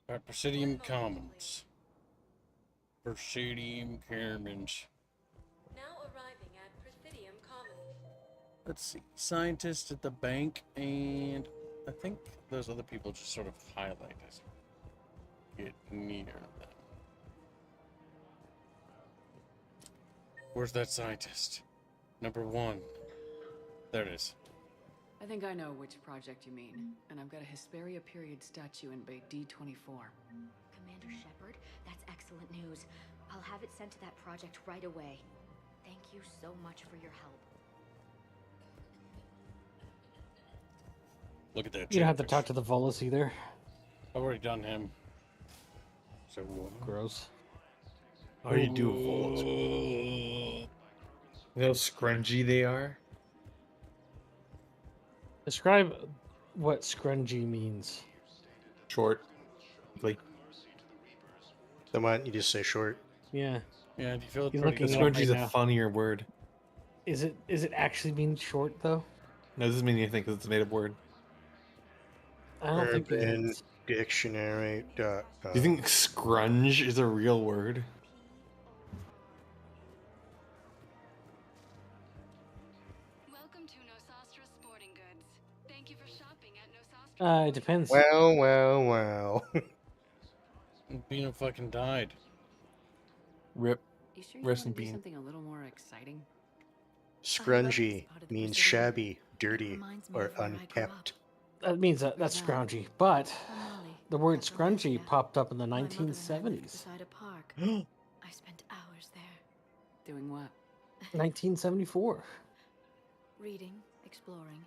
Alright, Presidium Commons. Presidium Commons. Now arriving at Presidium Commons. Let's see. Scientist at the bank, and I think those other people just sort of highlight as you get near them. Where's that scientist? Number 1. There it is. I think I know which project you mean, and I've got a Hesperia period statue in Bay D-24. Commander Shepard, that's excellent news. I'll have it sent to that project right away. Thank you so much for your help. Look at that. You don't have to talk to the Volus either. I've already done him. So gross. How do you do Volus? You know how scrungy they are? Describe what scrungy means. Short. Like. Then why don't you just say short? Yeah. Yeah, do you feel You're pretty looking good? it up Scrungy is right a now. funnier word. Is it actually mean short though? No, this doesn't mean anything because it's a made up word. I don't think it Urban is. Dictionary. Do you think scrunge is a real word? Welcome to Nosastra Sporting Goods. Thank you for shopping at Nosastra. It depends. Well. Bina fucking died. Rip. You sure you Rest want in to do peace. something a little more exciting? Scrungy means shabby, dirty, reminds me or of where I grew unkempt. That means that's scroungy, but the word scrungy popped up in the 1970s. Beside a park. I spent hours there. Doing what? 1974. Reading, exploring,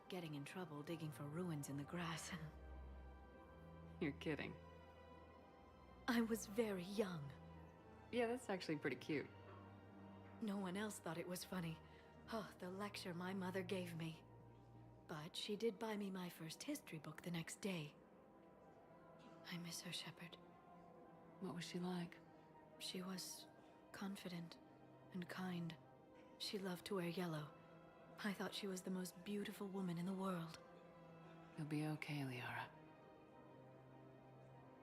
getting in trouble digging for ruins in the grass. You're kidding. I was very young. Yeah, that's actually pretty cute. No one else thought it was funny. Oh, the lecture my mother gave me. But she did buy me my first history book the next day. I miss her, Shepard. What was she like? She was confident and kind. She loved to wear yellow. I thought she was the most beautiful woman in the world. You'll be okay, Liara.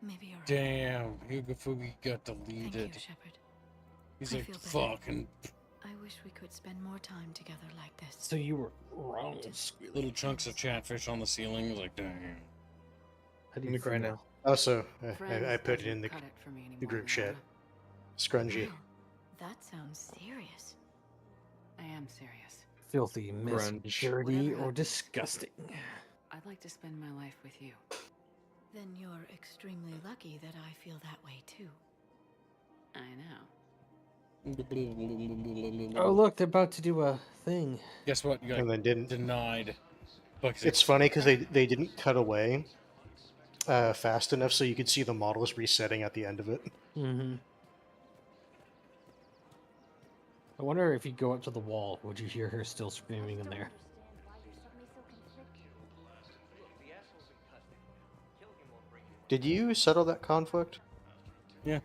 Maybe you're right. Damn, Hugo Fugi got Thank deleted. you, Shepard. He's I like, feel better. fucking I wish we could spend more time together like this. So you were wrong. little chunks of chatfish on the ceiling. Like, damn. How do I'm you gonna cry feel? now. Also, Friends I put it doesn't in the cut it for me the anymore, group chat. Liara. Scrungy. Wow, that sounds serious. I am serious. Filthy, mess, Grunge. dirty, Whatever or happens. disgusting. I'd like to spend my life with you. Then you're extremely lucky that I feel that way too. I know. Oh, look, they're about to do a thing. Guess what? You got And then didn't. denied. Bucks It's funny because they didn't cut away fast enough so you could see the models resetting at the end of it. Mm-hmm. I wonder if you go up to the wall, would you hear her still screaming in there? Did you settle that conflict? Yeah.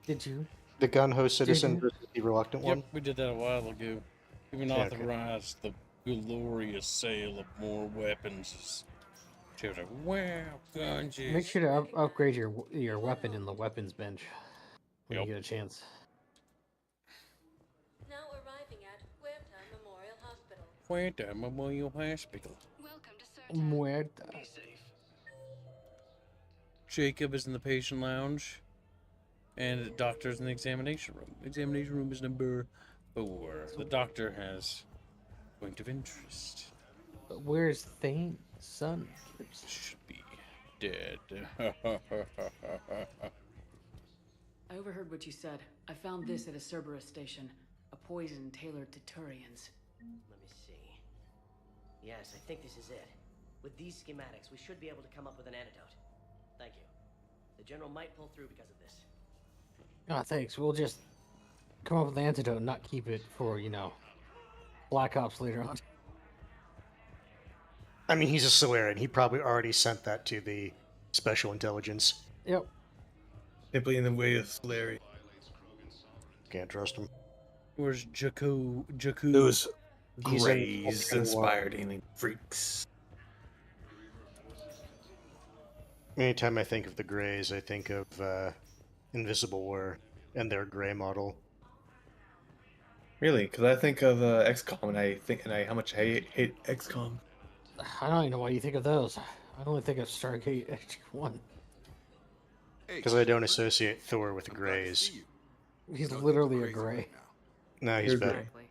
Did you? The gun-ho citizen you? versus the reluctant Yep, one? we did that a while ago. Even Yeah, okay. authorized the glorious sale of more weapons. She was like, wow, guns. Make sure to upgrade your weapon in the weapons bench when Yep. you get a chance. Now arriving at Huerta Memorial Hospital. Huerta Memorial Hospital. Welcome to Muerta. Jacob is in the patient lounge, and the doctor's in the examination room. The examination room is number 4. The doctor has point of interest. But where's Thane, son? Should be dead. I overheard what you said. I found this at a Cerberus station. A poison tailored to Turians. Let me see. Yes, I think this is it. With these schematics, we should be able to come up with an antidote. Thank you. The General might pull through because of this. Ah, thanks. We'll just come up with an antidote and not keep it for, Black Ops later on. I mean, he's a Solarian. He probably already sent that to the Special Intelligence. Yep. Simply in the way of Larry. Can't trust him. Where's Jakku? Those He's Greys inspired alien freaks. Anytime I think of the Greys, I think of Invisible War and their Grey model. Really? Because I think of XCOM, and how much I hate XCOM. I don't even know why you think of those. I only think of Stargate HQ1. Because I don't associate Thor with Greys. He's literally a Grey. No, he's better. Exactly.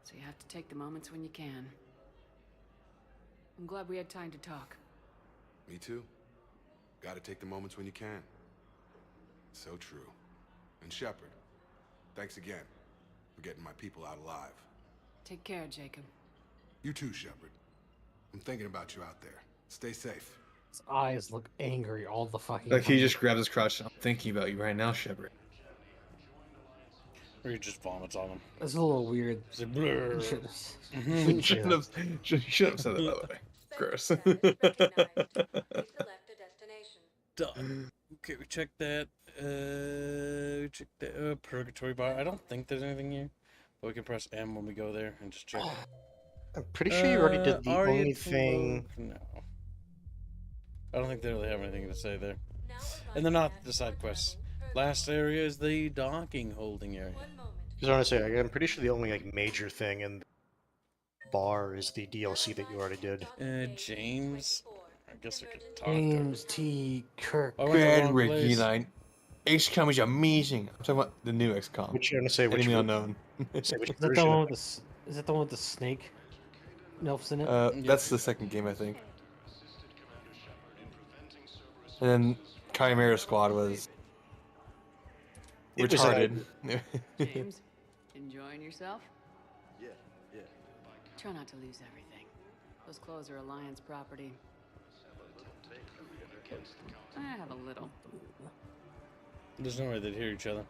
So you have to take the moments when you can. I'm glad we had time to talk. Me too. Gotta take the moments when you can. So true. And Shepard, thanks again for getting my people out alive. Take care, Jacob. You too, Shepard. I'm thinking about you out there. Stay safe. His eyes look angry all the fucking Like he time. just grabbed his crotch. I'm thinking about you right now, Shepard. Or he just vomits on him. That's a little weird. It's like, blur. You shouldn't have said it that way. Gross. Done. Okay, we checked that. We checked the Purgatory Bar. I don't think there's anything here, but we can press M when we go there and just check. I'm pretty sure you already did the Aria only thing. No. I don't think they really have anything to say there. And they're not the side quests. Last area is the docking holding area. Because honestly, I'm pretty sure the only major thing in the bar is the DLC that you already did. James. I guess I could talk to James T. Kirk. I went to the Bad wrong Ricky place. line. XCOM is amazing. I'm talking about the new XCOM. Which I'm gonna say which Enemy ver- unknown. say which Is that the version one of with is that the one with the snake elves in it? That's the second game, I think. And then Chimera Squad was It was retarded. James, enjoying yourself? Yeah. Try not to lose everything. Those clothes are Alliance property. I have a little. There's no way they'd hear each other.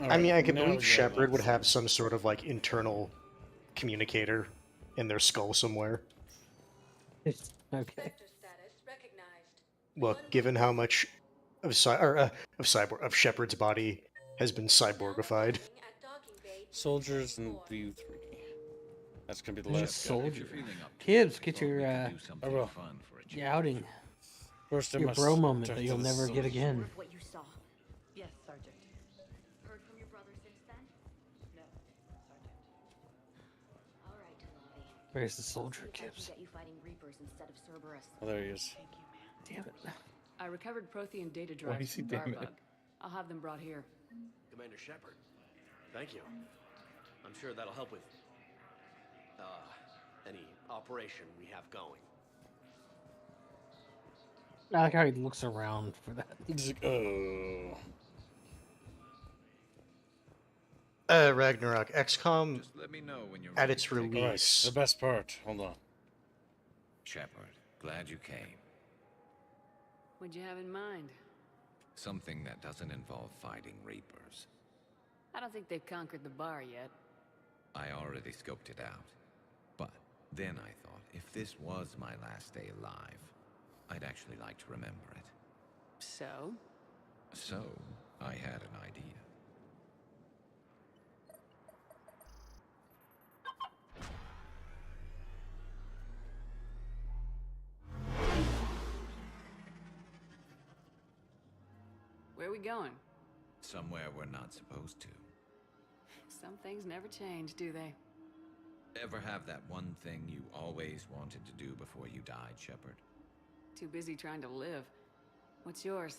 I mean, I can now believe we go Shepard would upstairs. have some sort of like internal communicator in their skull somewhere. Okay. Well, given how much of of Shepard's body has been cyborgified. Soldiers in view 3. That's gonna be the There's a last guy. soldier. Kids, get your I will. your outing. First, I Your must bro moment talk that to you'll the never get soldiers. again. What you saw. Yes, Sergeant. Heard from your brother since then? No, Sergeant. All right, Talavi. Where's the soldier, See if I can Gibbs? get you fighting Reapers instead of Cerberus. Oh, there he is. Damn it. I recovered Prothean data Why drives is he from damn it? Garbug. I'll have them brought here. Commander Shepard, thank you. I'm sure that'll help with any operation we have going. I like how he looks around for that. He's like, oh. Ragnarok XCOM Just let me know when you're at ready its to take All right, release. the best part. Hold on. Shepard, glad you came. What'd you have in mind? Something that doesn't involve fighting Reapers. I don't think they've conquered the bar yet. I already scoped it out. But then I thought, if this was my last day alive, I'd actually like to remember it. So? So, I had an idea. Where are we going? Somewhere we're not supposed to. Some things never change, do they? Ever have that one thing you always wanted to do before you died, Shepard? Too busy trying to live. What's yours?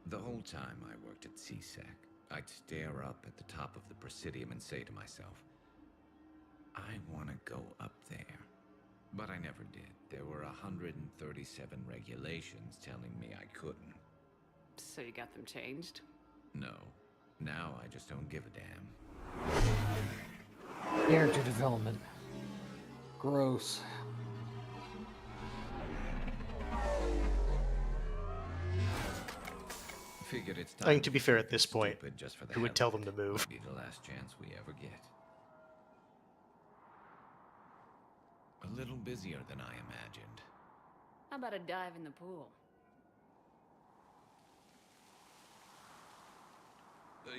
The whole time I worked at CSEC, I'd stare up at the top of the Presidium and say to myself, I want to go up there. But I never did. There were 137 regulations telling me I couldn't. So you got them changed? No. Now I just don't give a damn. Character development. Gross. Figured it's I time mean, to be fair, at this point, stupid just for the who would hell tell of them it. to move? Might be the last chance we ever get. A little busier than I imagined. How about a dive in the pool?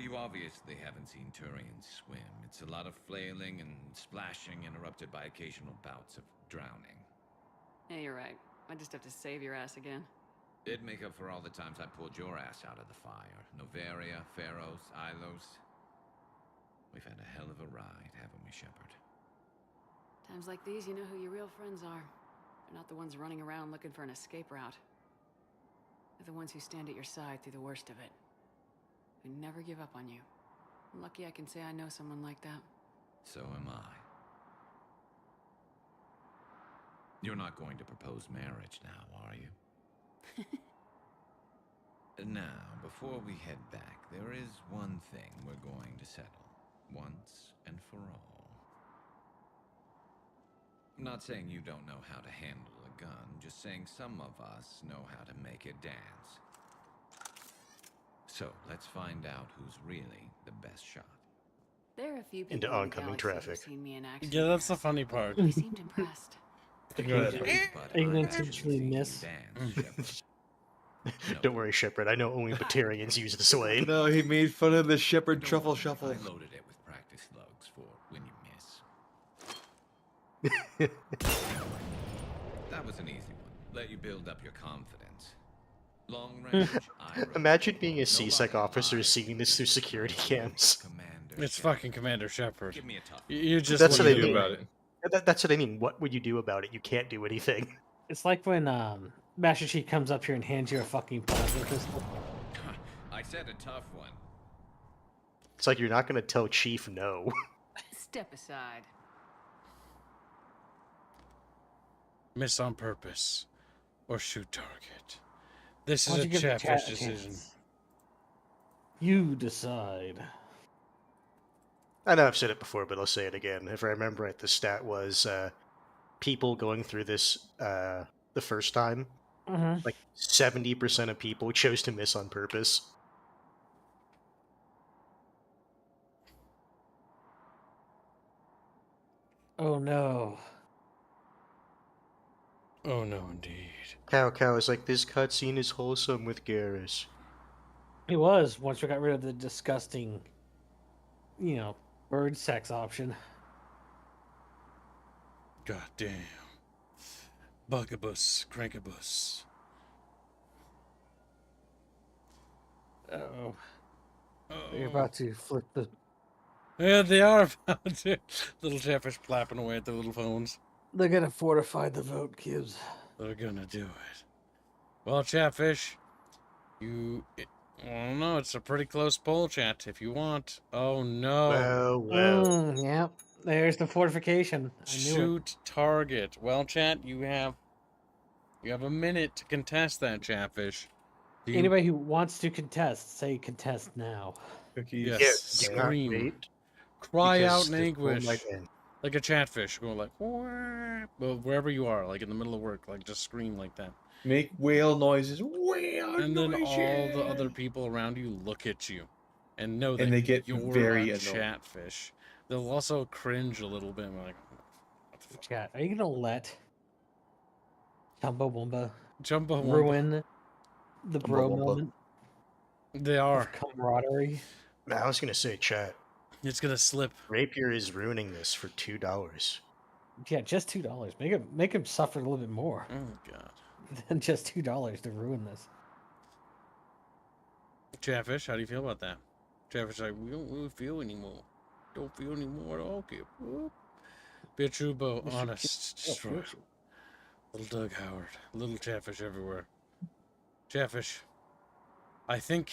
You obviously haven't seen Turians swim. It's a lot of flailing and splashing, interrupted by occasional bouts of drowning. Yeah, you're right. I just have to save your ass again. It'd make up for all the times I pulled your ass out of the fire. Novaria, Pharos, Ilos. We've had a hell of a ride, haven't we, Shepard? Times like these, you know who your real friends are. They're not the ones running around looking for an escape route. They're the ones who stand at your side through the worst of it. Who never give up on you. I'm lucky I can say I know someone like that. So am I. You're not going to propose marriage now, are you? Now, before we head back, there is one thing we're going to settle. Once and for all. I'm not saying you don't know how to handle a gun, just saying some of us know how to make it dance. So, let's find out who's really the best shot. There are a few people Into in the oncoming galaxy who've traffic. seen me in action. Yeah, that's the funny part. They seemed impressed. Ignorance usually miss. Don't worry, Shepard. I know only Batarians use this way. No, he made fun of the Shepard truffle shuffle. I loaded it with practice slugs for when you miss. That was an easy one. Let you build up your confidence. Long range, Imagine being a CSEC officer seeing this through security cams. It's fucking Commander Shepard. Give me a tough. You just That's what I do mean. about it. That's what I mean. What would you do about it? You can't do anything. It's like when Master Chief comes up here and hands you a fucking plasma pistol. I said a tough one. It's like you're not going to tell Chief no. Step aside. Miss on purpose. Or shoot target. This Why is don't a you give the Chatfish cat a decision. chance? You decide. I know I've said it before, but I'll say it again. If I remember right, the stat was people going through this the first time, Mhm. like 70% of people chose to miss on purpose. Oh no. Oh no, indeed. Cow is like, this cutscene is wholesome with Garrus. It was once we got rid of the disgusting, bird sex option. God damn. Bugabus, crankabus. Uh-oh. You're about to flip the... Yeah, they are about to. Little Chatfish flapping away at their little phones. They're gonna fortify the vote, kids. They're gonna do it. Well, Chatfish, you... Well, no, it's a pretty close poll, Chat, if you want. Oh, no. Well. Yeah, there's the fortification. I knew it. Shoot target. Well, Chat, you have a minute to contest that, Chatfish. Do you... Anybody who wants to contest, say contest now. Cookies. Yes, Do not scream. wait, Cry out because in the poll anguish. might end. Like a Chatfish, going like, "Wah." Well, wherever you are, like in the middle of work, like just scream like that. Make whale noises. Whale And then noises. all the other people around you look at you and know that And they get you're very a annoyed. Chatfish. They'll also cringe a little bit, like, what the fuck? Chat, are you gonna let Chumbawamba Chumbawamba. ruin the bro Chumbawamba. moment They are. of camaraderie? I was gonna say, chat. It's gonna slip. Rapier is ruining this for $2. Yeah, just $2. Make him suffer a little bit more Oh god. than just $2 to ruin this. Chatfish, how do you feel about that? Chatfish, like, we don't really feel anymore. Don't feel anymore at all, kid. Whoop. Be a true bow, honest, destroyer. Little Doug Howard. Little Chatfish everywhere. Chatfish. I think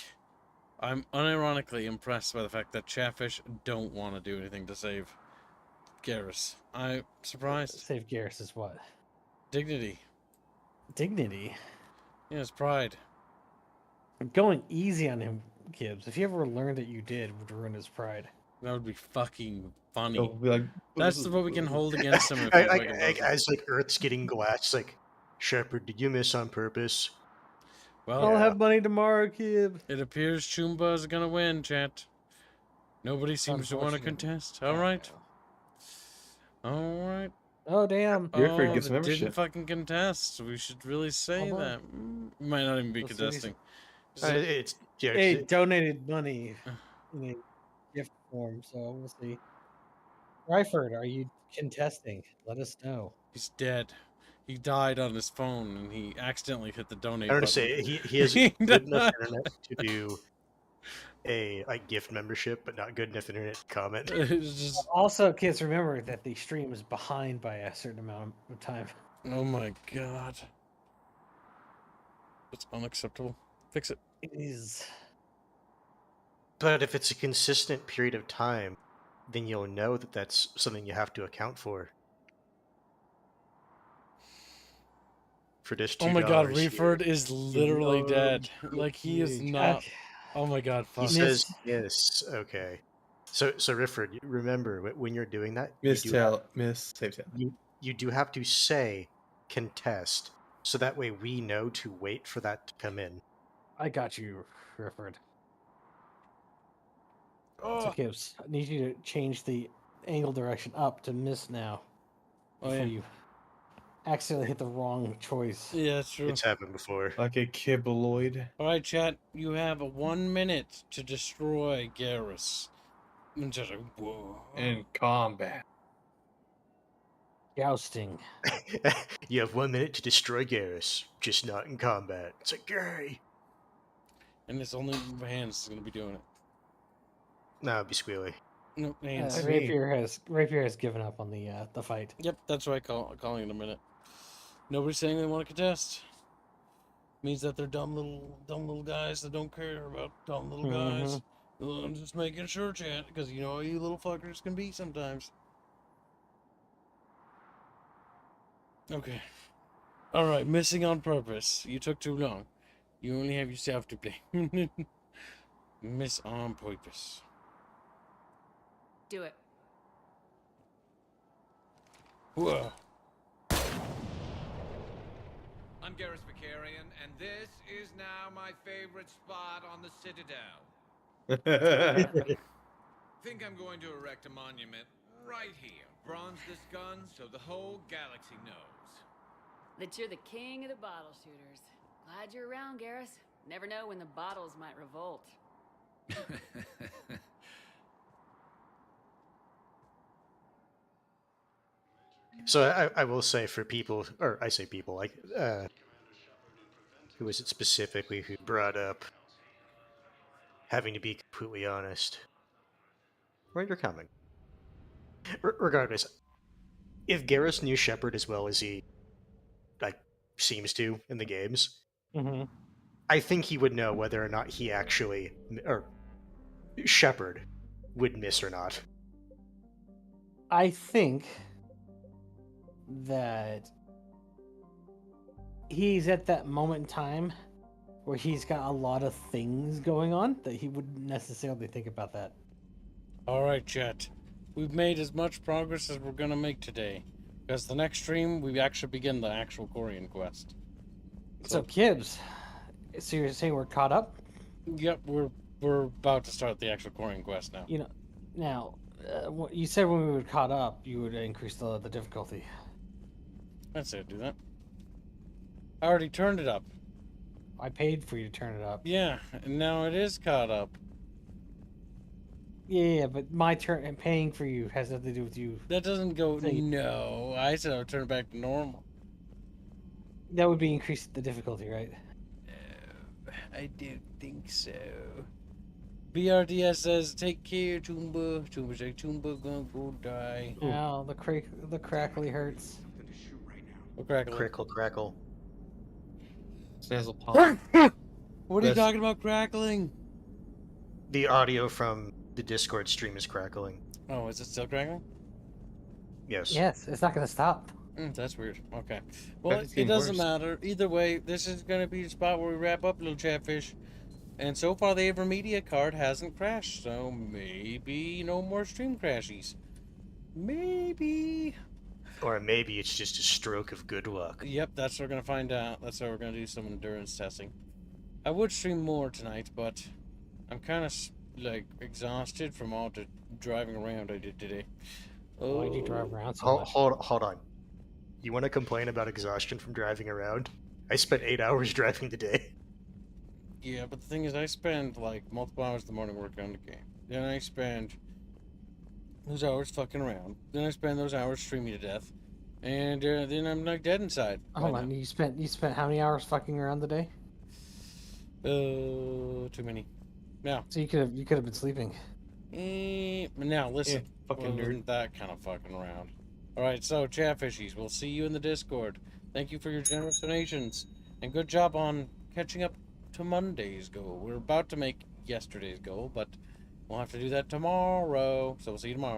I'm unironically impressed by the fact that Chatfish don't want to do anything to save Garrus. I'm surprised. Save Garrus is what? Dignity. Dignity? Yeah, his pride. Going easy on him, Gibbs. If you ever learned that you did, would ruin his pride. That would be fucking funny. They'll be like, That's what we can hold against him. If As like Earth's getting glass, like, Shepard, did you miss on purpose? Well, I'll have money tomorrow, Gibbs. It appears Chumba is gonna win, chat. Nobody seems to want to contest. All right. All right. Oh damn! You're afraid to get they some membership. didn't fucking contest. We should really say Hold on. that. We might not even be Let's contesting. It's yeah. They donated money in a gift form, so we'll see. Ryford, are you contesting? Let us know. He's dead. He died on his phone, and he accidentally hit the donate I want button. to say he has good enough internet to do a gift membership, but not good enough internet to comment. Also, kids, remember that the stream is behind by a certain amount of time. Oh my god. It's unacceptable. Fix it. It is. But if it's a consistent period of time, then you'll know that that's something you have to account for. For this $2 Oh my god, here. Reeford is literally dead. Like, he is not... Oh my god, fuck. He says yes. Okay. So Rifford, remember when you're doing that, Save tail. You do have to say contest, so that way we know to wait for that to come in. I got you, Rifford. It's okay. I need you to change the angle direction up to miss now. Oh, before yeah. you accidentally hit the wrong choice. Yeah, that's true. It's happened before. Like a kibbeloid. Alright, chat, you have 1 minute to destroy Garrus. And just like, whoa. In combat. Jousting. You have 1 minute to destroy Garrus, just not in combat. It's like, gay. And it's only hands that's gonna be doing it. No, it'd be squealy. No, hands. Rapier has given up on the fight. Yep, that's why calling it a minute. Nobody's saying they want to contest. Means that they're dumb little guys that don't care about dumb little guys. I'm just making sure, chat, because you know how you little fuckers can be sometimes. Okay. Alright, missing on purpose. You took too long. You only have yourself to blame. Miss on purpose. Do it. Garrus Vicarian, and this is now my favorite spot on the Citadel. Think I'm going to erect a monument right here. Bronze this gun so the whole galaxy knows. That you're the king of the bottle shooters. Glad you're around, Garrus. Never know when the bottles might revolt. So I will say for people, or I say people, like, who was it specifically who brought up having to be completely honest? Where you're coming. Regardless, if Garrus knew Shepard as well as he, like, seems to in the games, I think he would know whether or not he actually, or Shepard would miss or not. I think that he's at that moment in time where he's got a lot of things going on that he wouldn't necessarily think about that. All right, chat. We've made as much progress as we're going to make today. Because the next stream, we actually begin the actual Korean quest. So kids, so you're saying we're caught up? Yep, we're about to start the actual Korean quest now. You know, now, you said when we were caught up, you would increase the difficulty. I'd say I'd do that. I already turned it up. I paid for you to turn it up. Yeah, and now it is caught up. Yeah, but my turn and paying for you has nothing to do with you. That doesn't go. No, I said I would turn it back to normal. That would be increasing the difficulty, right? I don't think so. BRDS says, "Take care, Toomba. Toomba's like, Toomba gonna go die." Ow, the crackly hurts. What crackle? Crackle. Snazzle pop. What are you talking about crackling? The audio from the Discord stream is crackling. Oh, is it still crackling? Yes. Yes, it's not going to stop. That's weird. Okay. Well, it doesn't matter. Either way, this is going to be the spot where we wrap up, little chatfish. And so far, the Avermedia card hasn't crashed, so maybe no more stream crashies. Maybe. Or maybe it's just a stroke of good luck. Yep, that's what we're going to find out. That's why we're going to do some endurance testing. I would stream more tonight, but I'm kind of, like, exhausted from all the driving around I did today. Why did you drive around so much? Hold on. You want to complain about exhaustion from driving around? I spent 8 hours driving today. Yeah, but the thing is, I spend, like, multiple hours in the morning working on the game. Then I spend those hours fucking around. Then I spend those hours streaming to death. And then I'm, like, dead inside. Hold on, you spent how many hours fucking around today? Too many. Now. So you could have been sleeping. Now, listen. Yeah, fucking nerd. Wasn't that kind of fucking around. Alright, so, chatfishies, we'll see you in the Discord. Thank you for your generous donations. And good job on catching up to Monday's goal. We're about to make yesterday's goal, but we'll have to do that tomorrow. So we'll see you tomorrow.